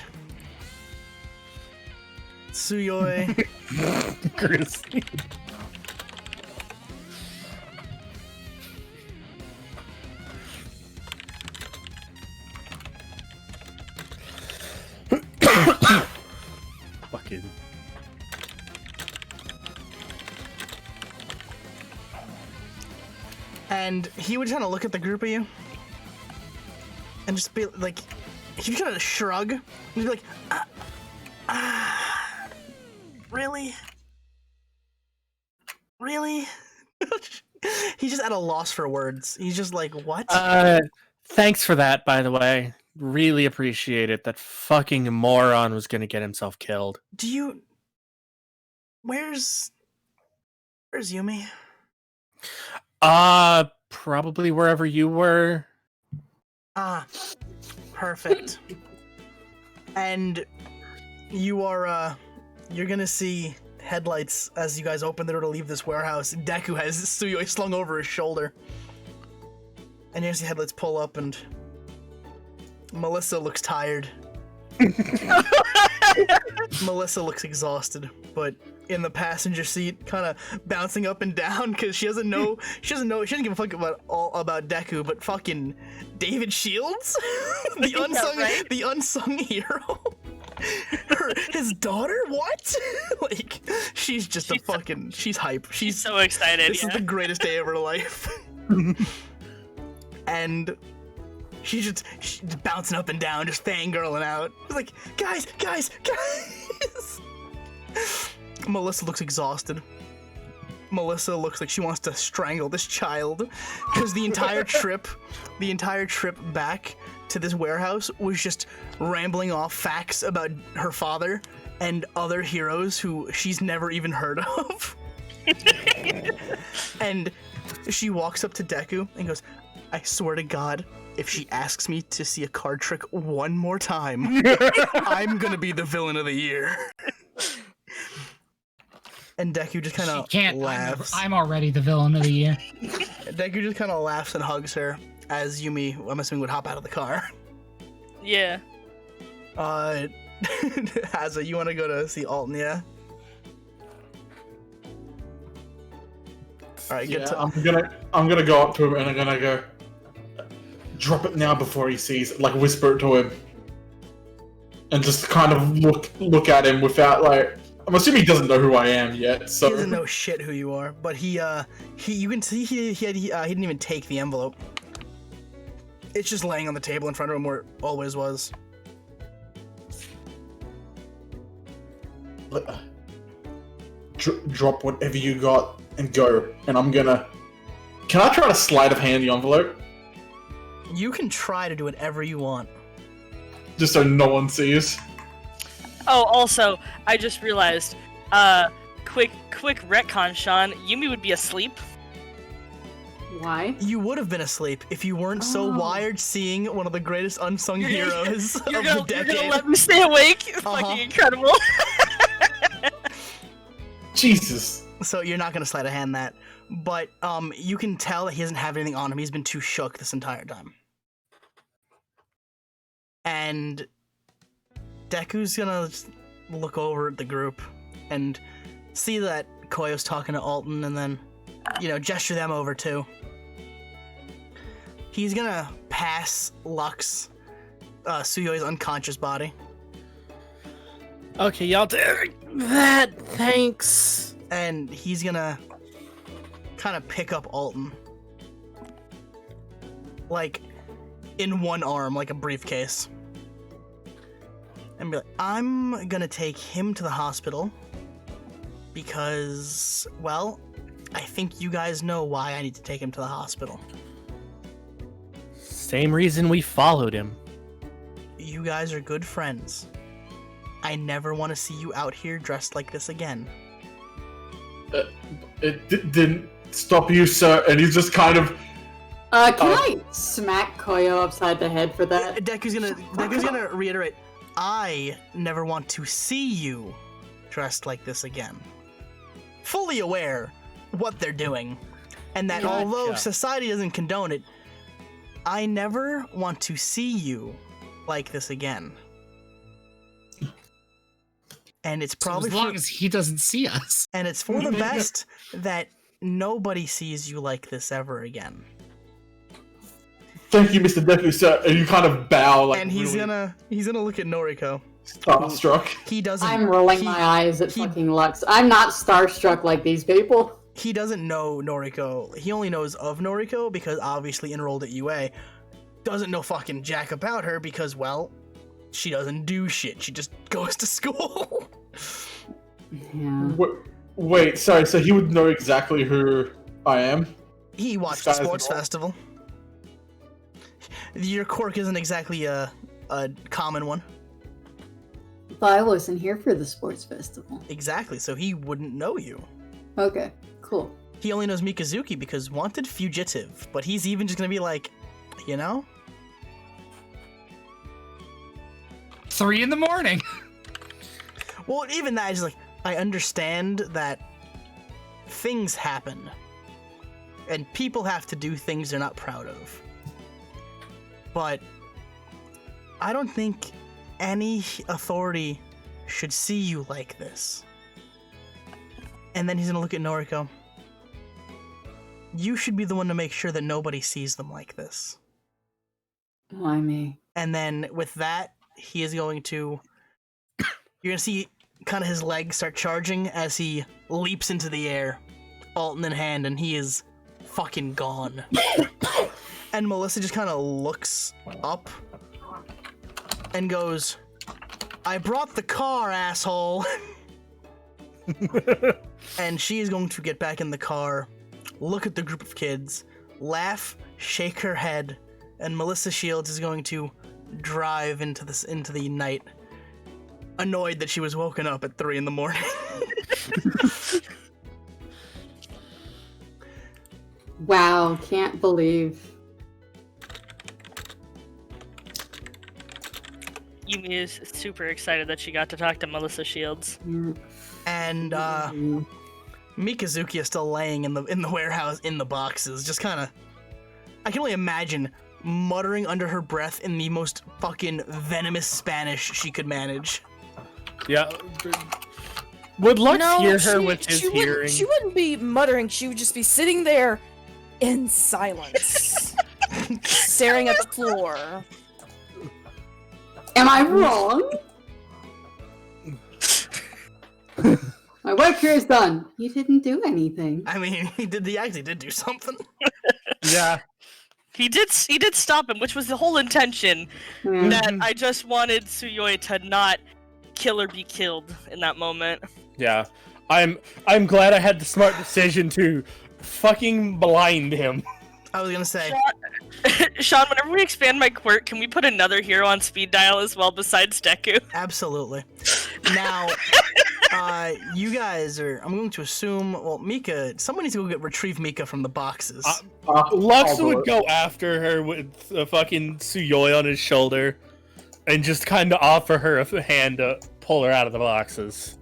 Y: Suyoi
F: Grizzly. Fucking.
Y: And he would kind of look at the group of you and just be like, he'd kind of shrug and be like, really? Really? He's just at a loss for words. He's just like, what?
U: Thanks for that, by the way. Really appreciate it. That fucking moron was gonna get himself killed.
Y: Where's Yumi?
U: Probably wherever you were.
Y: Ah, perfect. And you are, you're gonna see headlights as you guys open the door to leave this warehouse. Deku has Suyoi slung over his shoulder. And you're gonna see headlights pull up, and Melissa looks tired. Melissa looks exhausted, but in the passenger seat, kind of bouncing up and down because she doesn't give a fuck about Deku, but fucking David Shields, the unsung hero, his daughter. What? Like, she's just she's hype. She's
W: so excited.
Y: This is the greatest day of her life, and. She's just bouncing up and down, just fangirling out. It's like, guys! Melissa looks exhausted. Melissa looks like she wants to strangle this child. Because the entire trip back to this warehouse was just rambling off facts about her father and other heroes who she's never even heard of. And she walks up to Deku and goes, I swear to God, if she asks me to see a card trick one more time, I'm gonna be the villain of the year. And Deku just kind of laughs.
X: I'm already the villain of the year.
Y: Deku just kind of laughs and hugs her as Yumi, I'm assuming, would hop out of the car.
W: Yeah.
Y: Haza, you want to go to see Alton, yeah? All right,
V: yeah, I'm gonna go up to him and I'm gonna go. Drop it now before he sees it, like whisper it to him. And just kind of look at him without like I'm assuming he doesn't know who I am yet, so
Y: He doesn't know shit who you are, but you can see he didn't even take the envelope. It's just laying on the table in front of him where it always was.
V: Drop whatever you got and go. And I'm gonna. Can I try to sleight of hand the envelope?
Y: You can try to do whatever you want.
V: Just so no one sees.
W: Oh, also, I just realized, quick retcon, Sean, Yumi would be asleep.
Z: Why?
Y: You would have been asleep if you weren't so wired seeing one of the greatest unsung heroes of the decade.
W: You're gonna let me stay awake? Fucking incredible.
V: Jesus.
Y: So you're not gonna sleight of hand that, but you can tell that he doesn't have anything on him. He's been too shook this entire time. And Deku's gonna just look over at the group and see that Koyo's talking to Alton, and then, gesture them over too. He's gonna pass Lux, Suyoi's unconscious body.
U: Okay, y'all do that. Thanks.
Y: And he's gonna kind of pick up Alton, like in one arm, like a briefcase, and be like, I'm gonna take him to the hospital because, well, I think you guys know why I need to take him to the hospital.
U: Same reason we followed him.
Y: You guys are good friends. I never want to see you out here dressed like this again.
V: It didn't stop you, sir, and he's just kind of...
Z: Can I smack Koyo upside the head for that?
Y: Deku's gonna reiterate, I never want to see you dressed like this again. Fully aware what they're doing, and that although society doesn't condone it, I never want to see you like this again. And it's probably
X: as long as he doesn't see us.
Y: And it's for the best that nobody sees you like this ever again.
V: Thank you, Mr. Deku, sir. And you kind of bow, like.
Y: And he's
V: really
Y: gonna look at Noriko.
V: Starstruck.
Y: He doesn't.
Z: I'm rolling my eyes at fucking Lux. I'm not starstruck like these people.
Y: He doesn't know Noriko. He only knows of Noriko because obviously enrolled at UA. Doesn't know fucking jack about her because, well, she doesn't do shit. She just goes to school.
Z: Yeah.
V: Wait, sorry, so he would know exactly who I am?
Y: He watched the sports festival. Your quirk isn't exactly a common one.
Z: But I wasn't here for the sports festival.
Y: Exactly, so he wouldn't know you.
Z: Okay, cool.
Y: He only knows Mikazuki because wanted fugitive, but he's even just gonna be like,
X: 3 in the morning.
Y: Well, even that is like, I understand that things happen. And people have to do things they're not proud of. But I don't think any authority should see you like this. And then he's gonna look at Noriko. You should be the one to make sure that nobody sees them like this.
Z: Why me?
Y: And then with that, he is going to... You're gonna see kind of his legs start charging as he leaps into the air, Alton in hand, and he is fucking gone. And Melissa just kind of looks up and goes, I brought the car, asshole. And she is going to get back in the car, look at the group of kids, laugh, shake her head, and Melissa Shields is going to drive into the night, annoyed that she was woken up at 3 in the morning.
Z: Wow, can't believe.
W: Yumi is super excited that she got to talk to Melissa Shields.
Y: And Mikazuki is still laying in the warehouse in the boxes, just kind of. I can only imagine muttering under her breath in the most fucking venomous Spanish she could manage.
F: Yeah. Would Lux hear her with his hearing?
C: She wouldn't be muttering. She would just be sitting there in silence, staring at the floor.
Z: Am I wrong? My work here is done. He didn't do anything.
Y: I mean, he actually did do something.
F: Yeah.
W: He did stop him, which was the whole intention.
Z: Mm-hmm.
W: That I just wanted Tsuyoi to not kill or be killed in that moment.
F: Yeah. I'm glad I had the smart decision to fucking blind him.
Y: I was gonna say,
W: Sean, whenever we expand my quirk, can we put another hero on speed dial as well besides Deku?
Y: Absolutely. Now, you guys are. I'm going to assume. Well, Mika. Someone needs to go retrieve Mika from the boxes.
F: Lux would go after her with a fucking Tsuyoi on his shoulder, and just kind of offer her a hand to pull her out of the boxes.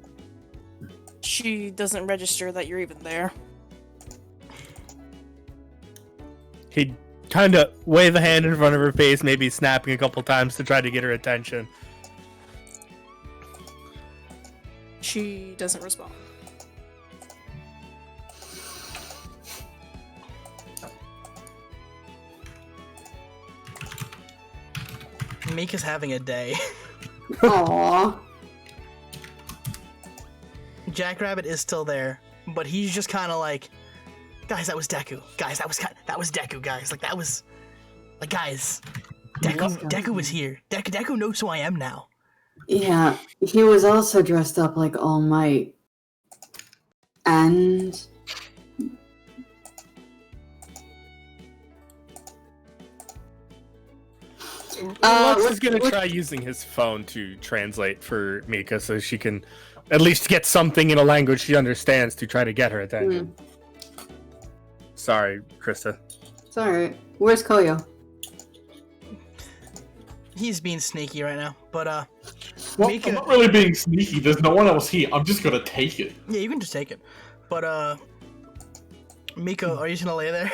C: She doesn't register that you're even there.
F: He'd kind of wave a hand in front of her face, maybe snapping a couple times to try to get her attention.
C: She doesn't respond.
Y: Mika's having a day.
Z: Aww.
Y: Jackrabbit is still there, but he's just kind of like, guys, that was Deku. Guys, that was Deku. Guys, guys, Deku was here. Deku knows who I am now.
Z: Yeah, he was also dressed up like All Might. And...
F: Lux is gonna try using his phone to translate for Mika so she can at least get something in a language she understands to try to get her attention. Sorry, Krista.
Z: It's alright. Where's Koyo?
Y: He's being sneaky right now, but
V: Well,
Y: Mika...
V: I'm not really being sneaky. There's no one else here. I'm just gonna take it.
Y: Yeah, you can just take it. But Mika, are you just gonna lay there?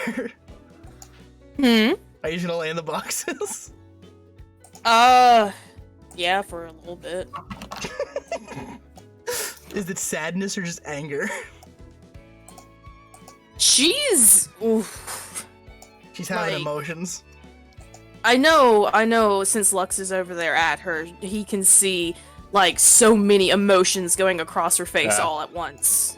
Y: Are you just gonna lay in the boxes?
C: Yeah, for a little bit.
Y: Is it sadness or just anger?
C: She's having
Y: emotions.
C: I know, since Lux is over there at her, he can see, like, so many emotions going across her face all at once.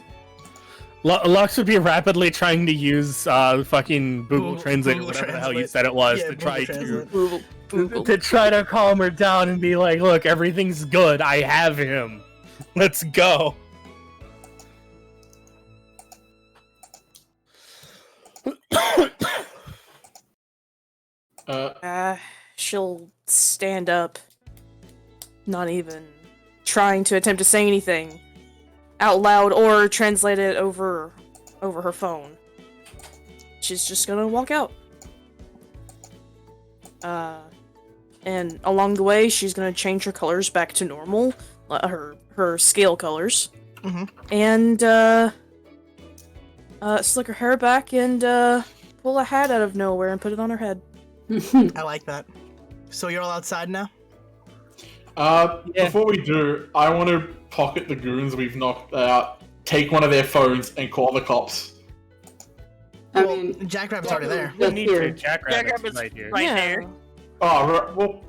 F: Lux would be rapidly trying to use fucking Google Translate or whatever the hell you said it was to try to try to calm her down and be like, look, everything's good. I have him. Let's go.
C: She'll stand up, not even trying to attempt to say anything out loud or translate it over her phone. She's just gonna walk out. and along the way, she's gonna change her colors back to normal, her scale colors, and slick her hair back and pull a hat out of nowhere and put it on her head.
Y: I like that. So you're all outside now?
V: Before we do, I want to pocket the goons we've knocked out, take one of their phones, and call the cops.
Y: I mean, Jackrabbit's already there.
F: Jackrabbit's right here.
W: Right there.
V: Oh, well,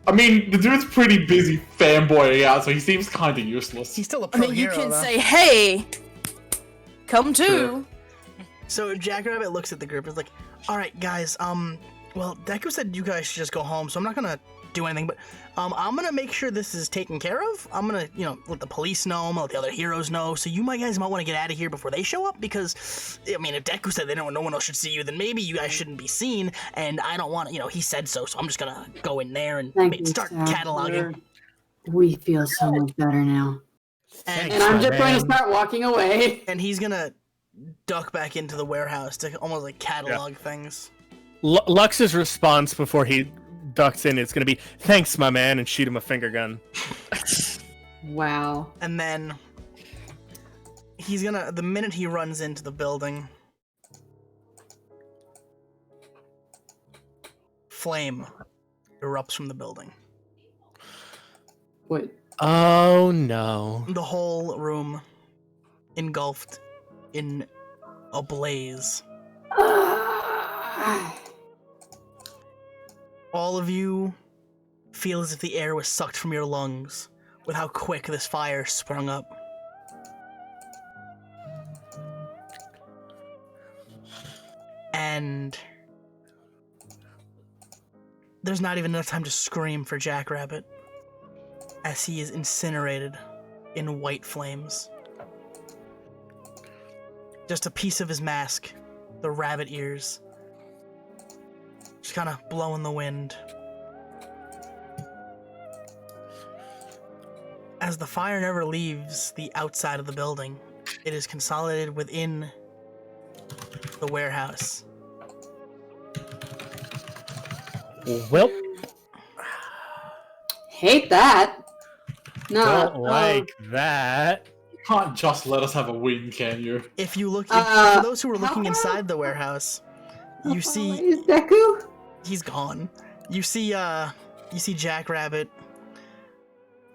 V: I mean, the dude's pretty busy fanboying out, so he seems kind of useless.
Y: He's still a
C: I
Y: pro
C: mean, you
Y: hero,
C: can
Y: though.
C: say, "Hey, come too."
V: Sure.
Y: So Jackrabbit looks at the group and is like, "Alright, guys, well, Deku said you guys should just go home, so I'm not gonna do anything, but I'm gonna make sure this is taken care of. I'm gonna, let the police know, I'm gonna let the other heroes know, so you guys might want to get out of here before they show up, because, I mean, if Deku said no one else should see you, then maybe you guys shouldn't be seen, and I don't want to, he said so I'm just gonna go in there and start cataloging."
Z: We feel so much better now.
Y: And
Z: I'm just going to start walking away.
Y: And he's gonna duck back into the warehouse to almost like catalog things.
F: Lux's response before he ducks in is going to be, "Thanks, my man," and shoot him a finger gun.
Z: Wow.
Y: And then he's gonna, the minute he runs into the building, flame erupts from the building.
Z: What?
F: Oh no.
Y: The whole room engulfed in a blaze. All of you feel as if the air was sucked from your lungs with how quick this fire sprung up. And there's not even enough time to scream for Jackrabbit as he is incinerated in white flames. Just a piece of his mask, the rabbit ears, just kind of blow in the wind. As the fire never leaves the outside of the building, it is consolidated within the warehouse.
F: Well,
Z: hate that. No,
F: don't like that.
V: You can't just let us have a win, can you?
Y: If you look, for those who are looking inside the warehouse, you see
Z: is Deku?
Y: He's gone. You see Jackrabbit,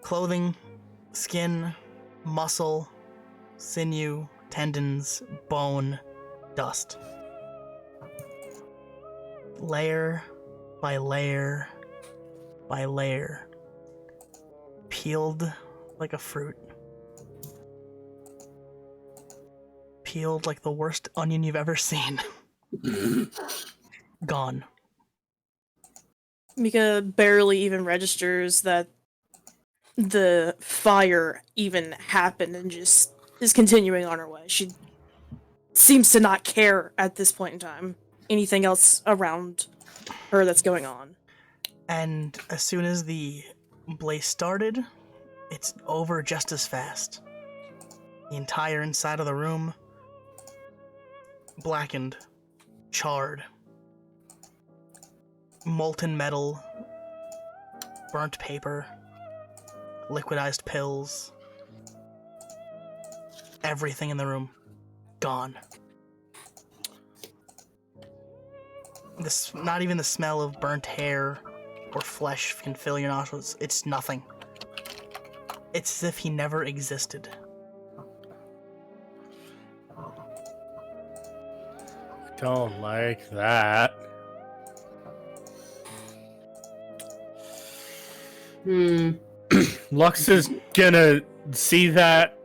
Y: clothing, skin, muscle, sinew, tendons, bone, dust. Layer by layer by layer. Peeled like a fruit. Peeled like the worst onion you've ever seen. Gone.
C: Mika barely even registers that the fire even happened and just is continuing on her way. She seems to not care at this point in time anything else around her that's going on.
Y: And as soon as the blaze started, it's over just as fast. The entire inside of the room blackened, charred, molten metal, burnt paper, liquidized pills, everything in the room gone. This, not even the smell of burnt hair or flesh can fill your nostrils. It's nothing. It's as if he never existed.
F: Don't like that. Lux is gonna see that,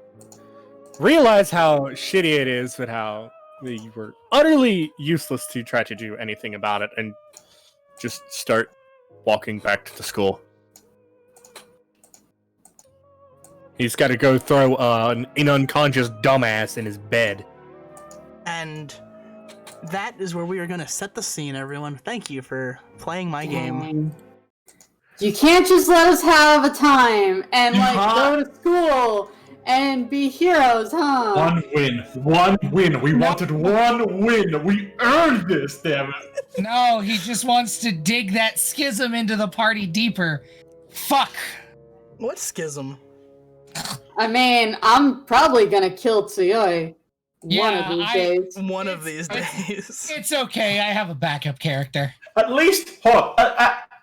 F: realize how shitty it is, but how we were utterly useless to try to do anything about it, and just start walking back to the school. He's got to go throw an unconscious dumbass in his bed.
Y: And that is where we are going to set the scene, everyone. Thank you for playing my game.
Z: You can't just let us have a time and go to school and be heroes, huh?
V: One win. We wanted one win. We earned this, damn it.
X: No, he just wants to dig that schism into the party deeper. Fuck.
Y: What schism?
Z: I mean, I'm probably gonna kill Tsuyoi one of these days.
Y: One of these days.
X: It's okay, I have a backup character.
V: At least, hold on,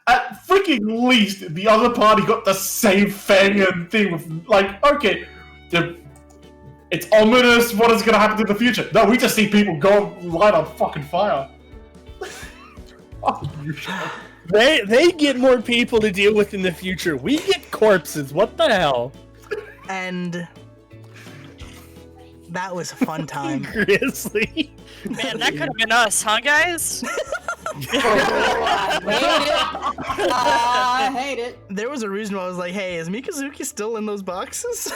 V: at freaking least, the other party got the same Fang and thing with, like, okay, it's ominous, what is gonna happen in the future? No, we just see people go light on fucking fire.
F: They get more people to deal with in the future. We get corpses. What the hell?
Y: And that was a fun time.
F: Grizzly.
W: Man, that could have been us, huh, guys?
Z: I hate it.
Y: There was a reason why I was like, hey, is Mikazuki still in those boxes?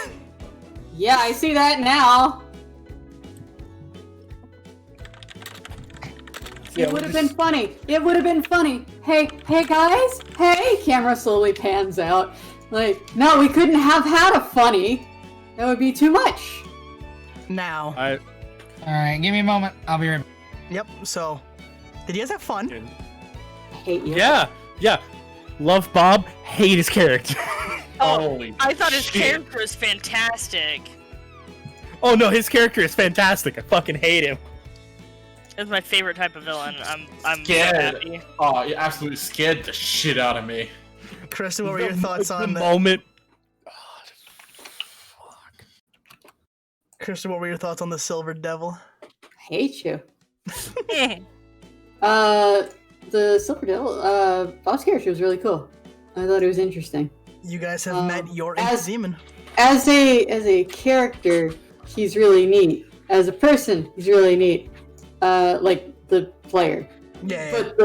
Z: Yeah, I see that now. It would have been funny. It would have been funny. Hey guys. Hey, camera slowly pans out. Like, no, we couldn't have had a funny. That would be too much.
Y: Now.
X: Alright, give me a moment. I'll be right back.
Y: Yep, so, did you guys have fun?
Z: I hate you.
F: Yeah. Love Bob, hate his character.
W: Oh, I thought his character was fantastic.
F: Oh no, his character is fantastic. I fucking hate him.
W: It's my favorite type of villain. I'm
V: Scared.
W: so happy.
V: Oh, you absolutely scared the shit out of me.
Y: Krista, what were your thoughts on
F: the moment?
Y: Krista, what were your thoughts on the Silver Devil?
Z: Hate you. The Silver Devil, Bob's character was really cool. I thought it was interesting.
Y: You guys have met your demon.
Z: As a character, he's really neat. As a person, he's really neat. Like the player.
Y: Yeah.
Z: But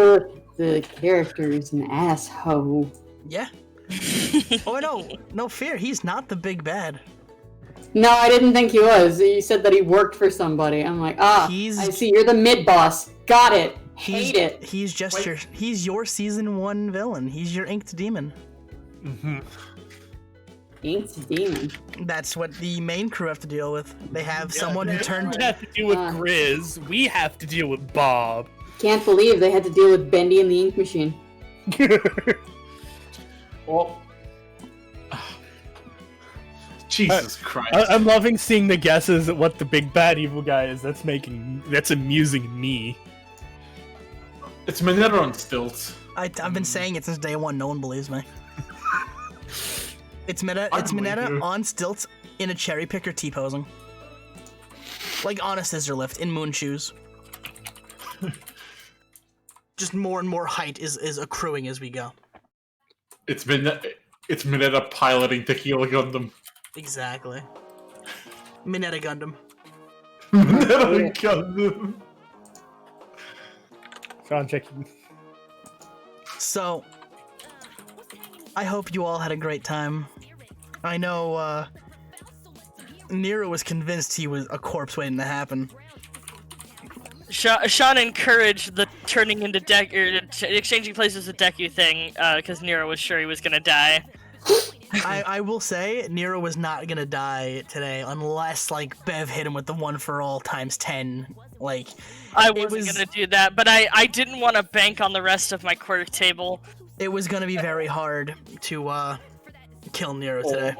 Z: the character is an asshole.
Y: Yeah. Oh no fear. He's not the big bad.
Z: No, I didn't think he was. You said that he worked for somebody. I'm like, I see. You're the mid boss. Got it. Hate it.
Y: He's just he's your season 1 villain. He's your inked demon.
F: Mm-hmm.
Z: Inked demon.
Y: That's what the main crew have to deal with. They have someone who turned.
F: We have to deal with Grizz. We have to deal with Bob.
Z: Can't believe they had to deal with Bendy and the ink machine.
V: Well, Jesus Christ.
F: I'm loving seeing the guesses at what the big bad evil guy is. That's amusing me.
V: It's Mineta on stilts.
Y: I've been saying it since day one. No one believes me. It's Mineta on stilts in a cherry picker T-posing. Like on a scissor lift in moon shoes. Just more and more height is accruing as we go.
V: It's Mineta piloting Tequila Gundam.
Y: Exactly. Mineta Gundam.
V: Mineta Gundam.
F: Sean checking.
Y: So, I hope you all had a great time. I know, Nero was convinced he was a corpse waiting to happen.
W: Sean encouraged the turning into exchanging places with Deku thing, because Nero was sure he was gonna die.
Y: I will say, Nero was not gonna die today unless, like, Bev hit him with the 1-for-all times 10. Like,
W: I wasn't gonna do that, but I didn't want to bank on the rest of my quirk table.
Y: It was gonna be very hard to, kill Nero today.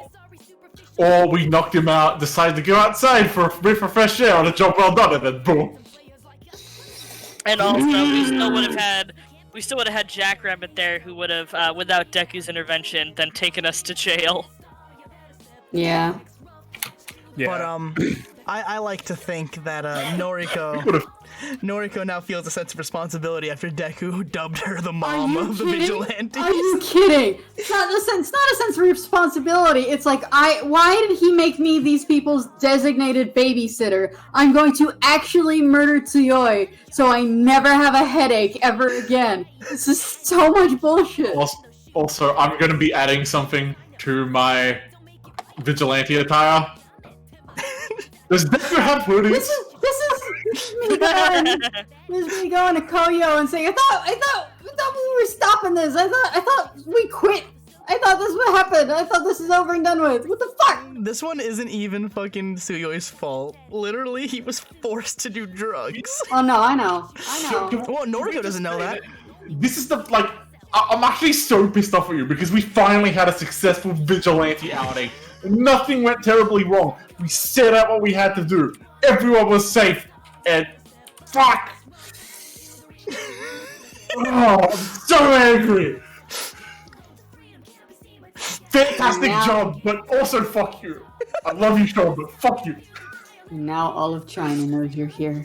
V: Or we knocked him out, decided to go outside for a breath of fresh air on a job well done, and then boom.
W: And also, we still would have had Jackrabbit there, who would have, without Deku's intervention, then taken us to jail.
Z: Yeah.
Y: But I like to think that Noriko now feels a sense of responsibility after Deku dubbed her the mom of the vigilantes.
Z: Are you kidding? It's not a sense of responsibility. It's like, why did he make me these people's designated babysitter? I'm going to actually murder Tsuyoi so I never have a headache ever again. This is so much bullshit.
V: Also, I'm going to be adding something to my vigilante attire. Does Deku have hoodies?
Z: This is me going to Koyo and saying, I thought we were stopping this. I thought we quit. I thought this would happen. I thought this is over and done with. What the fuck?
Y: This one isn't even fucking Suyoi's fault. Literally, he was forced to do drugs.
Z: Oh no, I know.
Y: Well, Noriko doesn't know that.
V: This is the, like, I'm actually so pissed off at you because we finally had a successful vigilante outing. Nothing went terribly wrong. We set out what we had to do. Everyone was safe. And fuck! Oh, I'm so angry! Fantastic job, but also fuck you. I love you, Shroud, but fuck you.
Z: Now all of China knows you're here.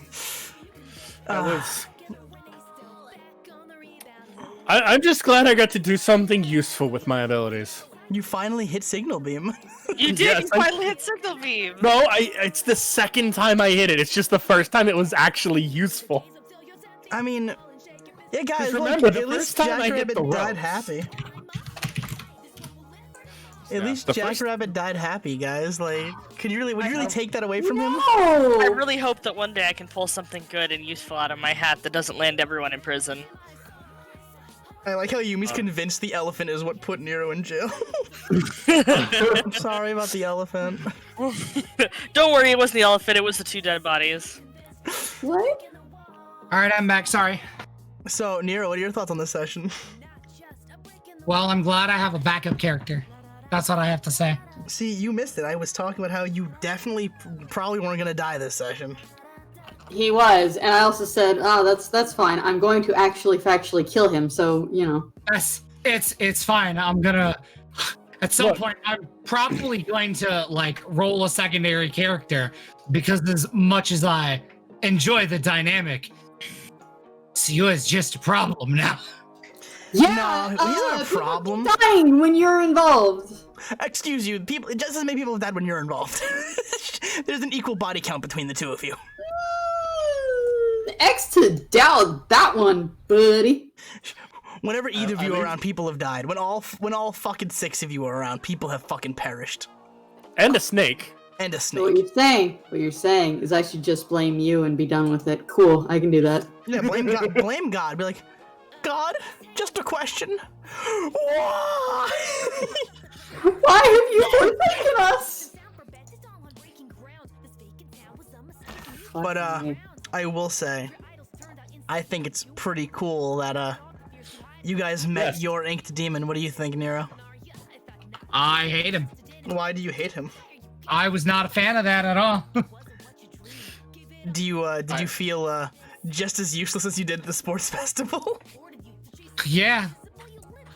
F: I'm just glad I got to do something useful with my abilities.
Y: You finally hit Signal Beam.
W: You did.
F: Yes,
W: You
F: I-
W: finally hit Signal Beam.
F: No, it's the second time I hit it. It's just the first time it was actually useful.
Y: I mean, yeah, guys, look,
F: remember, the
Y: at least
F: first time I hit
Y: Jackrabbit
F: the
Y: died
F: ropes.
Y: happy. At least
F: the first-
Y: Jackrabbit died happy, guys. Like, would you really take that away from him?
W: I really hope that one day I can pull something good and useful out of my hat that doesn't land everyone in prison.
Y: I like how Yumi's convinced the elephant is what put Nero in jail. I'm sorry about the elephant.
W: Don't worry, it wasn't the elephant, it was the 2 dead bodies.
Z: What?
X: Alright, I'm back, sorry.
Y: So, Nero, what are your thoughts on this session?
X: Well, I'm glad I have a backup character. That's what I have to say.
Y: See, you missed it. I was talking about how you definitely probably weren't gonna die this session.
Z: He was, and I also said, "Oh, that's fine. I'm going to actually factually kill him." So you know.
X: Yes, it's fine. I'm gonna. At some point, I'm probably going to like roll a secondary character because as much as I enjoy the dynamic, Siyu is just a problem now.
Y: Yeah, no, he's not a problem.
Z: Dying when you're involved.
Y: Excuse you, people. Just as many people have died when you're involved. There's an equal body count between the two of you.
Z: X to doubt that one, buddy.
Y: Whenever either of you are around, people have died. When all fucking 6 of you are around, people have fucking perished.
F: And a snake.
Y: And a
Z: So
Y: snake.
Z: what you're saying is I should just blame you and be done with it. Cool, I can do that.
Y: Yeah, blame God. Blame God. Be like, God, just a question. Why?
Z: Why have you forsaken us?
Y: But I will say, I think it's pretty cool that you guys met your inked demon. What do you think, Nero?
X: I hate him.
Y: Why do you hate him?
X: I was not a fan of that at all.
Y: Did you feel just as useless as you did at the sports festival?
X: Yeah.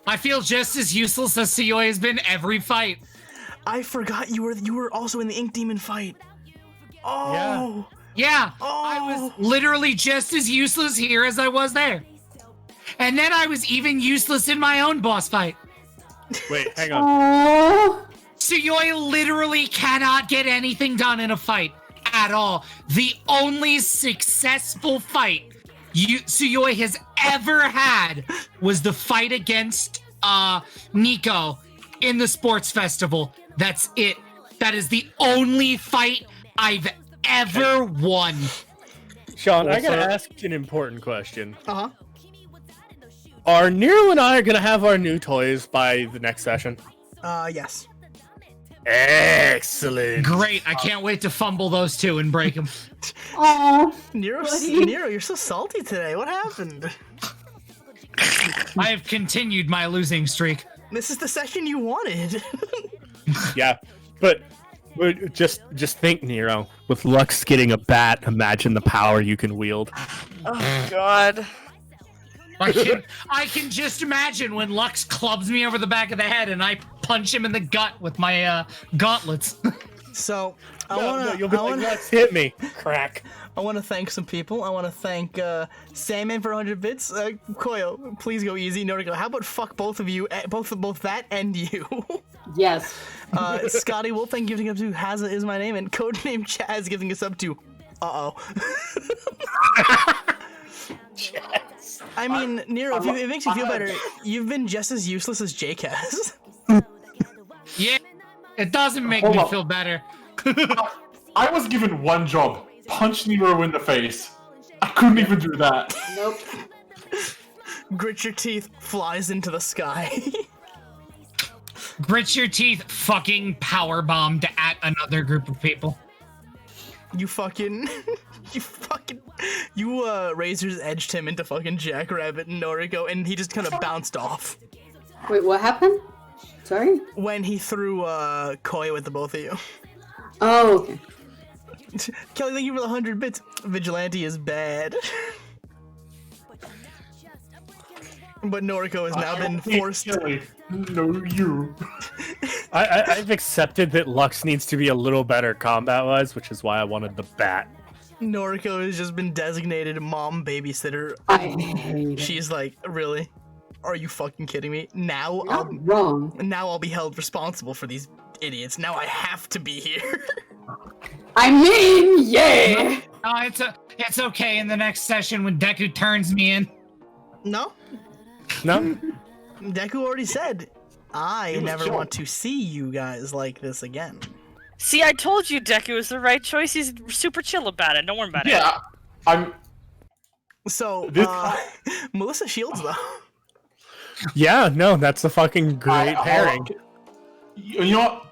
X: I feel just as useless as Sioi has been every fight.
Y: I forgot you were also in the Ink Demon fight. Oh.
X: Yeah. I was literally just as useless here as I was there. And then I was even useless in my own boss fight.
F: Wait, hang on.
X: Suyoi literally cannot get anything done in a fight at all. The only successful fight Suyoi has ever had was the fight against Nico in the sports festival. That's it. That is the only fight I've ever won.
F: Sean, I gotta ask an important question.
Y: Uh-huh.
F: Are Nero and I gonna have our new toys by the next session?
Y: Yes.
F: Excellent.
X: Great. I can't wait to fumble those two and break them.
Z: Oh,
Y: Nero, you're so salty today. What happened?
X: I have continued my losing streak.
Y: This is the session you wanted.
F: Yeah, but just think, Nero. With Lux getting a bat, imagine the power you can wield.
W: Oh God.
X: I can just imagine when Lux clubs me over the back of the head and I punch him in the gut with my gauntlets.
Y: So,
F: you'll be like, Lux, hit me. Crack.
Y: I want to thank some people. I want to thank Sandman for 100 bits. Koyo, please go easy. Noriko, how about fuck both of you, both that and you.
Z: Yes.
Y: Scotty Wolf, thank you for giving up to Hazza is my name, and codename Chaz giving us up to Chaz. I mean, Nero, if it makes you feel better, you've been just as useless as Jake has.
X: Yeah, it doesn't make
V: Hold
X: me
V: on.
X: feel better.
V: I was given one job: punch Nero in the face. I couldn't even do that.
Z: Nope.
Y: Grit your teeth, flies into the sky.
X: Grit your teeth, fucking powerbombed at another group of people.
Y: You fucking, Razor's edged him into fucking Jackrabbit and Noriko, and he just kind of bounced off.
Z: Wait, what happened? Sorry?
Y: When he threw Koya with the both of you.
Z: Oh, okay.
Y: Kelly, thank you for the 100 bits. Vigilante is bad. But Noriko has now been forced.
V: No, you.
F: I've accepted that Lux needs to be a little better combat-wise, which is why I wanted the bat.
Y: Noriko has just been designated mom babysitter. She's like, really? Are you fucking kidding me? Now
Z: wrong.
Y: Now I'll be held responsible for these idiots. Now I have to be here.
Z: I mean, yeah.
X: Oh, it's okay in the next session when Deku turns me in.
Y: No. Deku already said, I never want to see you guys like this again.
W: See, I told you Deku was the right choice. He's super chill about it. Don't worry about it.
V: Yeah, I'm.
Y: So, Melissa Shields, though.
F: Yeah, no, that's a fucking great pairing.
V: You know what?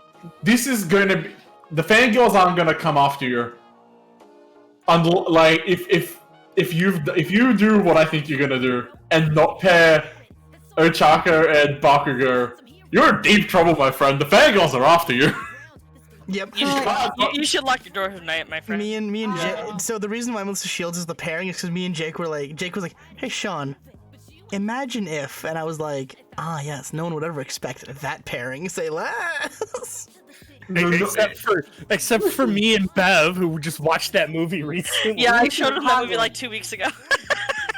V: This is gonna be... The fangirls aren't gonna come after you. Like, if you do what I think you're gonna do, and not pair Ochako and Bakugo, you're in deep trouble, my friend. The fangirls are after you.
Y: Yep.
W: You should lock your door tonight, my friend.
Y: Me and Jake. So the reason why Melissa Shields is the pairing is because me and Jake were like, Jake was like, "Hey Sean, imagine if," and I was like, "Ah yes, no one would ever expect that pairing. Say less."
F: Except for me and Bev, who just watched that movie recently.
W: Yeah, I showed him that movie like 2 weeks ago.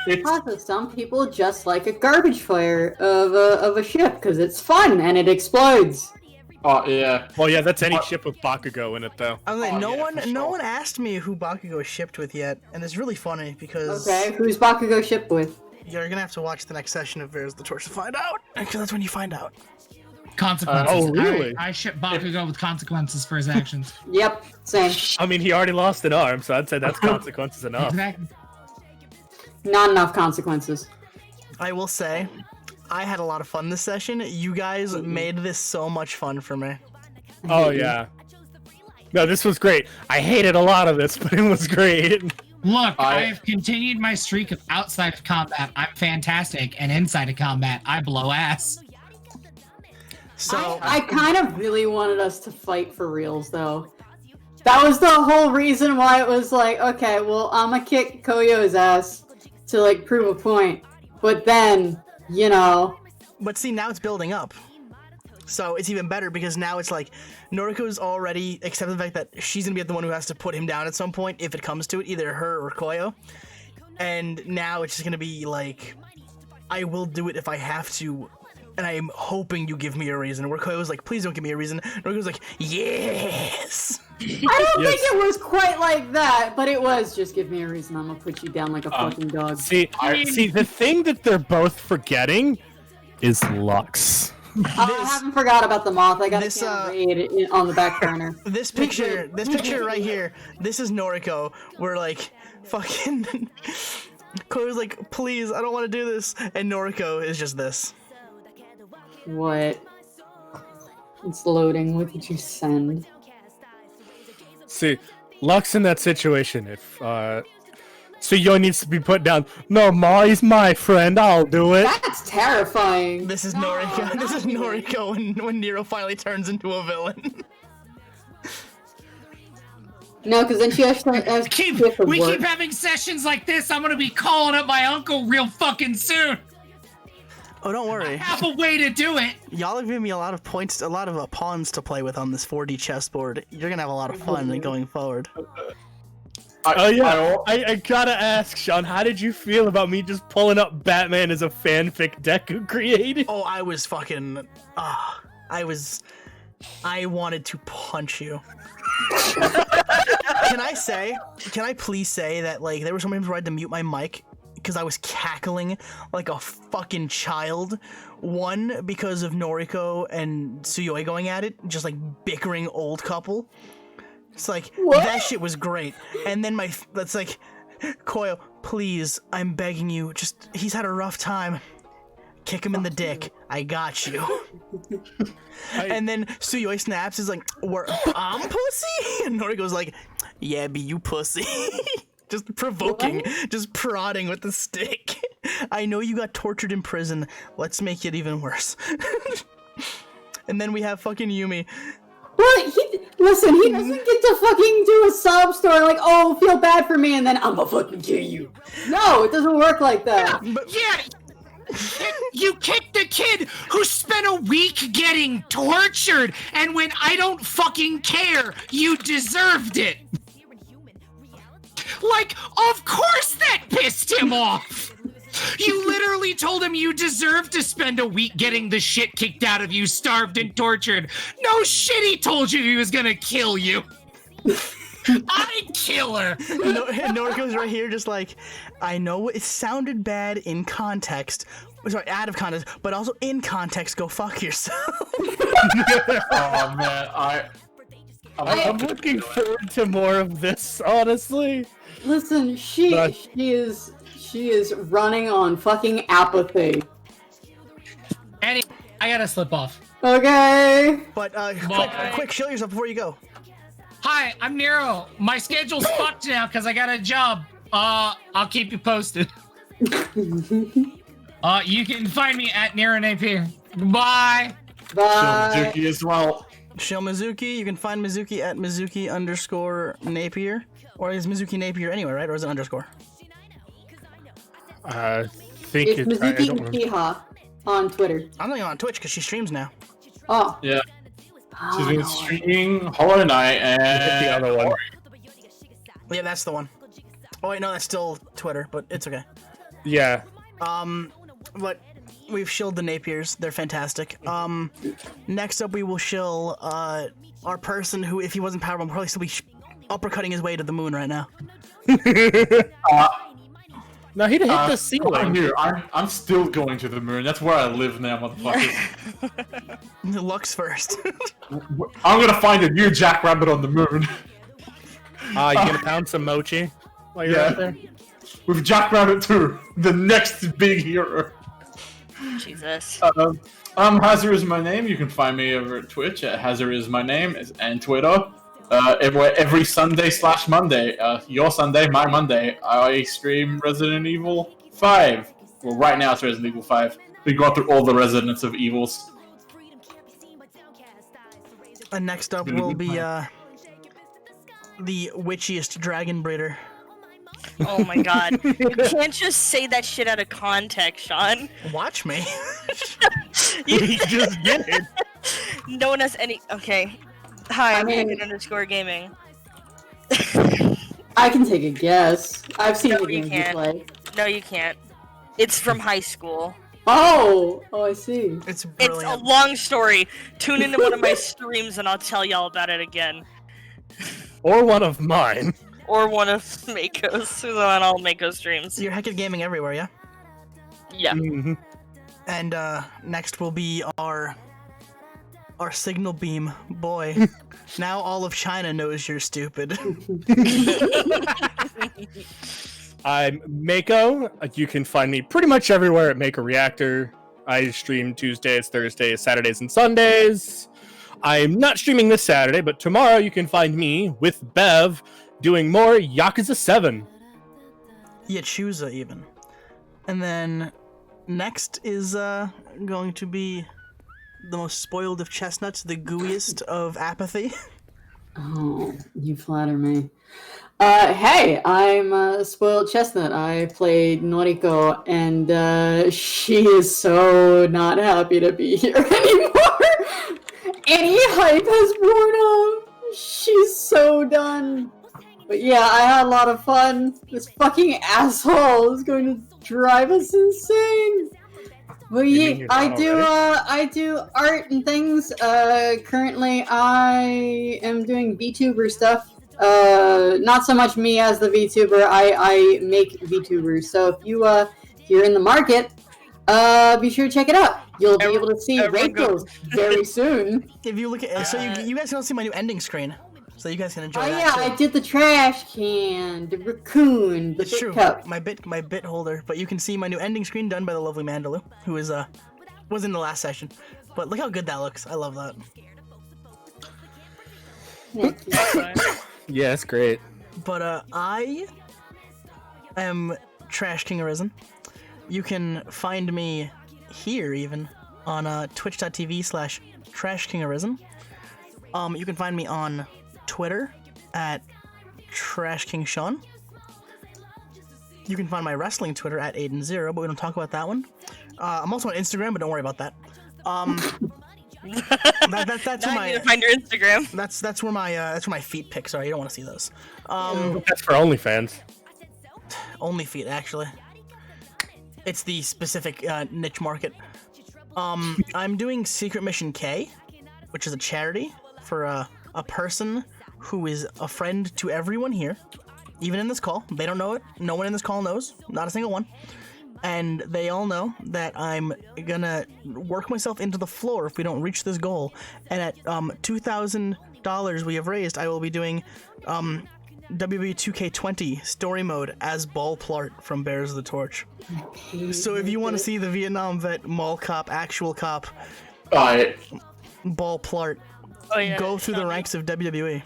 Z: Because some people just like a garbage fire of a ship because it's fun and it explodes.
V: Oh yeah.
F: Well, yeah, that's any ship with Bakugo in it, though.
Y: I'm like, no one asked me who Bakugo shipped with yet, and it's really funny because.
Z: Okay, who's Bakugo shipped with?
Y: You're gonna have to watch the next session of Bears the Torch to find out, because that's when you find out.
X: Consequences.
F: Oh, really?
X: I ship Bakugo with consequences for his actions.
Z: Yep, same.
F: I mean, he already lost an arm, so I'd say that's consequences enough.
X: Exactly.
Z: Not enough consequences.
Y: I will say, I had a lot of fun this session. You guys made this so much fun for me.
F: Oh, yeah. No, this was great. I hated a lot of this, but it was great.
X: Look, I've continued my streak of outside of combat. I'm fantastic, and inside of combat, I blow ass.
Z: So I kind of really wanted us to fight for reals, though. That was the whole reason why it was like, okay, well, I'ma kick Koyo's ass to, like, prove a point. But then, you know...
Y: But see, now it's building up. So it's even better because now it's like, Noriko's already accepted the fact that she's gonna be the one who has to put him down at some point if it comes to it, either her or Koyo. And now it's just gonna be like, I will do it if I have to, and I'm hoping you give me a reason. Where Koyo's like, please don't give me a reason. Noriko's like, yes!
Z: I don't think it was quite like that, but it was just give me a reason, I'm gonna put you down like a fucking dog.
F: See, the thing that they're both forgetting is Lux.
Z: I haven't forgot about the moth. I got to read it on the back burner.
Y: This picture right here, this is Noriko. We're like, fucking... Koyo's like, please, I don't want to do this. And Noriko is just this.
Z: What? It's loading. What did you send?
F: See, Lux in that situation, if Suyo needs to be put down. No, Ma, he's my friend. I'll do it.
Z: That's terrifying.
Y: This is Noriko. This is Noriko when Nero finally turns into a villain.
Z: No, because then she actually has
X: we keep having sessions like this. I'm gonna be calling up my uncle real fucking soon.
Y: Oh, don't worry.
X: I have a way to do it.
Y: Y'all have given me a lot of points, a lot of pawns to play with on this 4D chessboard. You're gonna have a lot of fun going forward.
F: I gotta ask, Sean, how did you feel about me just pulling up Batman as a fanfic Deku created?
Y: Oh, I was fucking... I wanted to punch you. Can I please say that, like, there were so many times where I had to mute my mic because I was cackling like a fucking child. One, because of Noriko and Tsuyoi going at it, just like bickering old couple. It's like, that shit was great. And then that's like, Koyo, please, I'm begging you, he's had a rough time. kick him in the dick. I got you. And then Suyoi snaps, is like, I'm pussy? And Noriko's like, yeah, be you pussy. Just provoking, just prodding with the stick. I know you got tortured in prison. Let's make it even worse. And then we have fucking Yumi.
Z: Well, listen, he doesn't get to fucking do a sob story like, oh, feel bad for me, and then I'm gonna fucking kill you. No, it doesn't work like that.
X: You kicked the kid who spent a week getting tortured, and when I don't fucking care, you deserved it. Like, of course that pissed him off. You literally told him you deserved to spend a week getting the shit kicked out of you, starved and tortured. No shit, he told you he was gonna kill you. I'd kill her.
Y: Noriko's right here just like, I know it sounded bad in context. Sorry, out of context, but also in context, go fuck yourself.
V: Oh man,
F: I'm looking forward to more of this, honestly.
Z: Listen, she is running on fucking apathy.
X: Eddie, I gotta slip off.
Z: Okay.
Y: But quick, show yourself before you go.
X: Hi, I'm Nero. My schedule's fucked now because I got a job. I'll keep you posted. You can find me at Nero Napier. Bye.
Z: Bye.
V: Mizuki as well.
Y: Shill Mizuki. You can find Mizuki at Mizuki_Napier. Or is Mizuki Napier anyway, right? Or is it underscore?
F: I think
Z: it's Mizuki Uchiha on Twitter.
Y: I'm not even on Twitch because she streams now.
Z: Oh.
V: Yeah. She's been streaming Hollow Knight and
F: the other one.
Y: Yeah, that's the one. Oh wait, no, that's still Twitter, but it's okay.
F: Yeah.
Y: But we've shilled the Napiers. They're fantastic. Next up we will shill our person who, if he wasn't powerful, would probably still be uppercutting his way to the moon right now.
F: No, he'd hit the ceiling.
V: I'm here. I'm still going to the moon. That's where I live now, motherfuckers.
Y: Lux first.
V: I'm gonna find a new jackrabbit on the moon.
F: You gonna pound some mochi while you're out there?
V: With Jackrabbit 2, the next big hero.
W: Jesus.
V: Hazard is my name. You can find me over at Twitch at Hazard is my name and Twitter. Every Sunday/Monday. Your Sunday, my Monday. I stream Resident Evil 5. Well, right now it's Resident Evil 5. We go through all the Residents of Evils.
Y: And next up will be the witchiest dragon breeder.
W: Oh my god. You can't just say that shit out of context, Sean.
Y: Watch me.
F: He just did it.
W: No one has any... Okay. Hi, I'm Hagen_Gaming.
Z: I can take a guess. I've seen the games you play.
W: No, you can't. It's from high school.
Z: Oh, I see.
Y: It's
W: a long story. Tune into one of my streams and I'll tell y'all about it again.
F: Or one of mine.
W: Or one of Mako's. On all Mako streams.
Y: You're Heckin' Gaming everywhere, yeah?
W: Yeah.
F: Mm-hmm.
Y: And next will be our signal beam boy. Now all of China knows you're stupid.
F: I'm Mako. You can find me pretty much everywhere at Mako Reactor. I stream Tuesdays, Thursdays, Saturdays, and Sundays. I'm not streaming this Saturday, but tomorrow you can find me with Bev doing more Yakuza 7.
Y: Yakuza even. And then next is going to be the most spoiled of chestnuts, the gooeyest of apathy.
Z: Oh, you flatter me. Hey, I'm Spoiled Chestnut. I played Noriko, and she is so not happy to be here anymore. Any hype has worn off. She's so done. But yeah, I had a lot of fun. This fucking asshole is going to drive us insane. Well, yeah, I do art and things. Currently, I am doing VTuber stuff. Not so much me as the VTuber. I make VTubers. So if you're in the market, be sure to check it out. You'll be able to see Rachel's very soon.
Y: If you look at, so you guys can see my new ending screen. so you guys can enjoy
Z: Oh
Y: that
Z: yeah,
Y: too.
Z: I did the trash can, the raccoon, the
Y: It's
Z: bit
Y: true.
Z: cup.
Y: My bit holder, but you can see my new ending screen done by the lovely Mandaloo, who is was in the last session. But look how good that looks. I love that.
F: Yeah, it's great.
Y: But I am Trash King Arisen. You can find me here even on twitch.tv/Trash King Arisen. You can find me on Twitter at Trash King Sean. You can find my wrestling Twitter at Aiden0, but we don't talk about that one. I'm also on Instagram, but don't worry about that. That's
W: Now
Y: where
W: I need to find your Instagram.
Y: That's where my feet pics are. You don't want to see those.
F: That's for OnlyFans.
Y: Only feet, actually. It's the specific niche market. I'm doing Secret Mission K, which is a charity for a person who is a friend to everyone here, even in this call. They don't know it. No one in this call knows. Not a single one. And they all know that I'm gonna work myself into the floor if we don't reach this goal. And at $2,000 we have raised, I will be doing WWE 2K20 story mode as Ball Plart from Bears of the Torch. So if you want to see the Vietnam vet, mall cop, actual cop, Ball Plart, go through the ranks of WWE.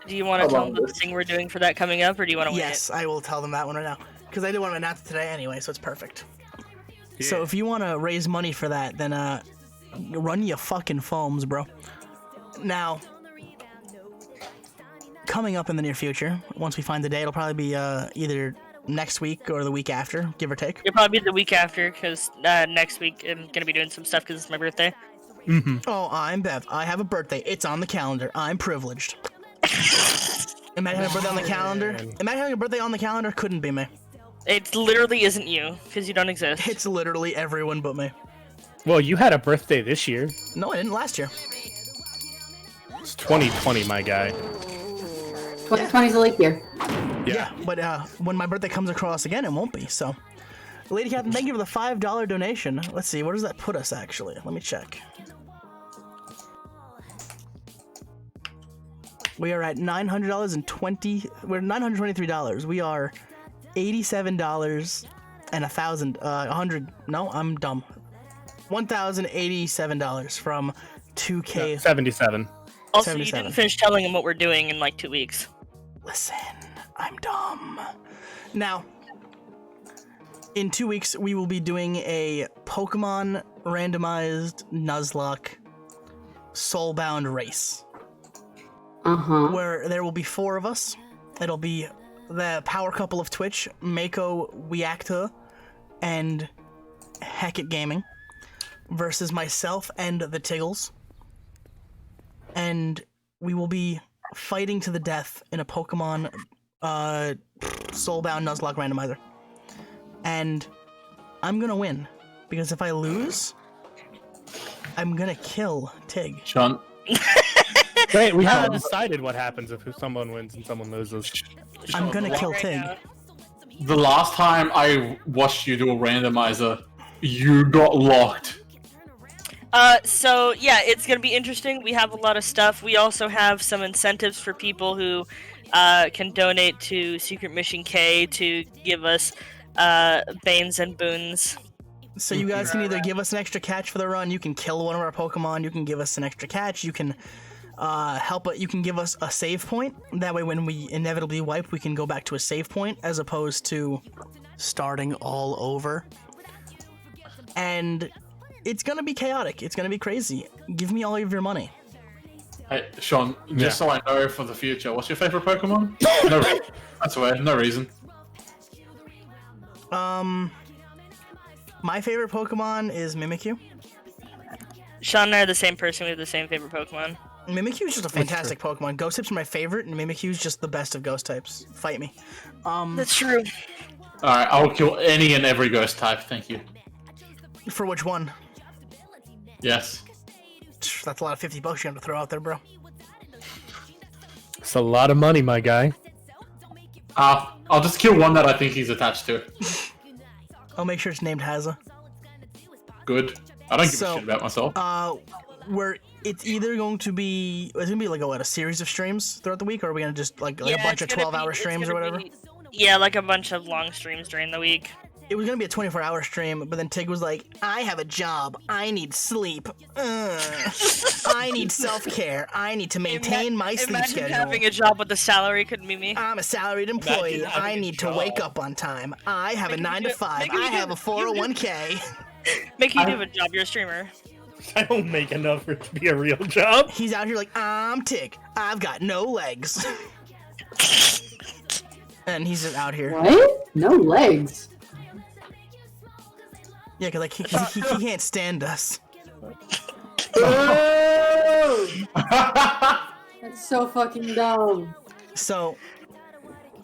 W: Do you want to tell them the thing we're doing for that coming up, or do you want to wait?
Y: Yes, I will tell them that one right now. Because I did want to announce it today anyway, so it's perfect. Yeah. So if you want to raise money for that, then run your fucking foams, bro. Now, coming up in the near future, once we find the day, it'll probably be either next week or the week after, give or take.
W: It'll probably be the week after, because next week I'm going to be doing some stuff because it's my birthday.
Y: Mm-hmm. Oh, I'm Bev. I have a birthday. It's on the calendar. I'm privileged. Imagine having a birthday on the calendar. Imagine having a birthday on the calendar. Couldn't be me.
W: It literally isn't you, because you don't exist.
Y: It's literally everyone but me.
F: Well, you had a birthday this year.
Y: No, I didn't last year.
F: It's 2020, my guy.
Z: 2020 is a leap year.
Y: Yeah, but when my birthday comes across again, it won't be, so. Lady Captain, thank you for the $5 donation. Let's see, where does that put us, actually? Let me check. We are at we're $923. We are $87 and $1,000, no, I'm dumb. $1,087 from 2K.
F: 77.
W: Also, 77. You didn't finish telling him what we're doing in like 2 weeks.
Y: Listen, I'm dumb. Now, in 2 weeks, we will be doing a Pokemon randomized Nuzlocke Soulbound race. Where there will be 4 of us. It'll be the power couple of Twitch, Mako Weacta and Hackett Gaming, versus myself and the Tiggles. And we will be fighting to the death in a Pokemon Soulbound Nuzlocke randomizer. And I'm gonna win, because if I lose, I'm gonna kill Tig.
V: Sean.
F: Wait, we haven't decided what happens if someone wins and someone loses.
Y: I'm gonna kill Tig.
V: The last time I watched you do a randomizer, you got locked.
W: So yeah, it's gonna be interesting. We have a lot of stuff. We also have some incentives for people who can donate to Secret Mission K to give us Banes and Boons.
Y: So you guys can either give us an extra catch for the run, you can kill one of our Pokemon, you can give us an extra catch, you can you can give us a save point. That way when we inevitably wipe, we can go back to a save point as opposed to starting all over. And it's gonna be chaotic, it's gonna be crazy. Give me all of your money.
V: Hey, Sean, just so I know for the future, what's your favorite Pokemon? No reason. That's weird, no reason.
Y: My favorite Pokemon is Mimikyu.
W: Sean and I are the same person. We have the same favorite Pokemon.
Y: Mimikyu is just a fantastic Pokemon. Ghost types are my favorite, and Mimikyu is just the best of Ghost types. Fight me.
W: That's true.
V: Alright, I'll kill any and every Ghost type, thank you.
Y: For which one?
V: Yes.
Y: That's a lot of $50 you have to throw out there, bro.
F: It's a lot of money, my guy.
V: I'll just kill one that I think he's attached to.
Y: I'll make sure it's named Hazza.
V: Good. I don't give a shit about myself.
Y: It's either going to be like a series of streams throughout the week, or are we gonna just like a bunch of 12-hour streams or whatever?
W: Yeah, like a bunch of long streams during the week.
Y: It was gonna be a 24-hour stream, but then Tig was like, "I have a job. I need sleep. I need self-care. I need to maintain my sleep
W: Imagine
Y: schedule.
W: having a job with the salary couldn't be me.
Y: I'm a salaried employee.
W: Imagine having
Y: I
W: a
Y: need to
W: job.
Y: wake up on time. I have a 9 to 5.
W: make me
Y: I
W: do-
Y: have a 401k."
W: Make you do a job. You're a streamer.
F: I don't make enough for it to be a real job.
Y: He's out here like, "I'm Tig. I've got no legs." And he's just out here.
Z: What? No legs.
Y: Yeah, cause like he can't stand us.
Z: That's so fucking dumb.
Y: So,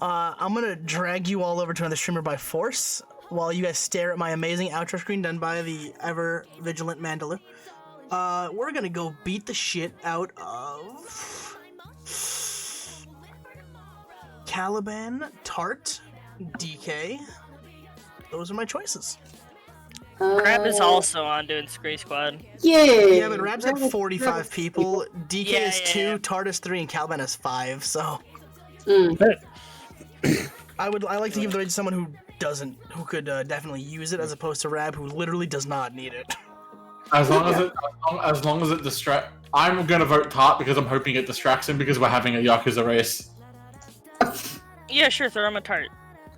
Y: I'm gonna drag you all over to another streamer by force while you guys stare at my amazing outro screen done by the ever vigilant Mandaloo. We're gonna go beat the shit out of Caliban, Tart, DK. Those are my choices.
W: Crab is also on doing Scree Squad.
Y: Yeah, but Rab's at 45 people. DK is 2, Tart is 3, and Caliban is 5. So, I like to give the raid to someone who could definitely use it, as opposed to Rab, who literally does not need it.
V: As long as it distract. I'm gonna vote Tart because I'm hoping it distracts him because we're having a Yakuza race.
W: Yeah, sure, throw him a tart.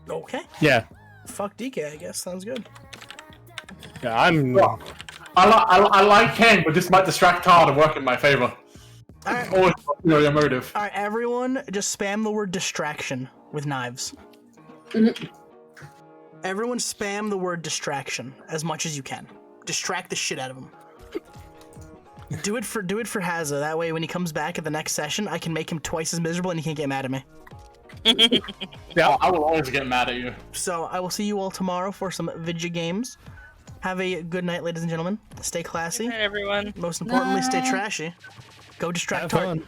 Y: Okay.
F: Yeah.
Y: Fuck DK, I guess. Sounds good.
F: Yeah, I'm.
V: I like Ken, but this might distract Tart and work in my favor.
Y: Alright.
V: Always your motive.
Y: Alright, everyone, just spam the word distraction with knives. Everyone spam the word distraction as much as you can. Distract the shit out of him. Do it for Hazza. That way, when he comes back at the next session, I can make him twice as miserable and he can't get mad at me.
V: Yeah, I will always get mad at you.
Y: So I will see you all tomorrow for some video games. Have a good night, ladies and gentlemen. Stay classy.
W: Good night, everyone.
Y: Most importantly, stay trashy. Go distract Tart.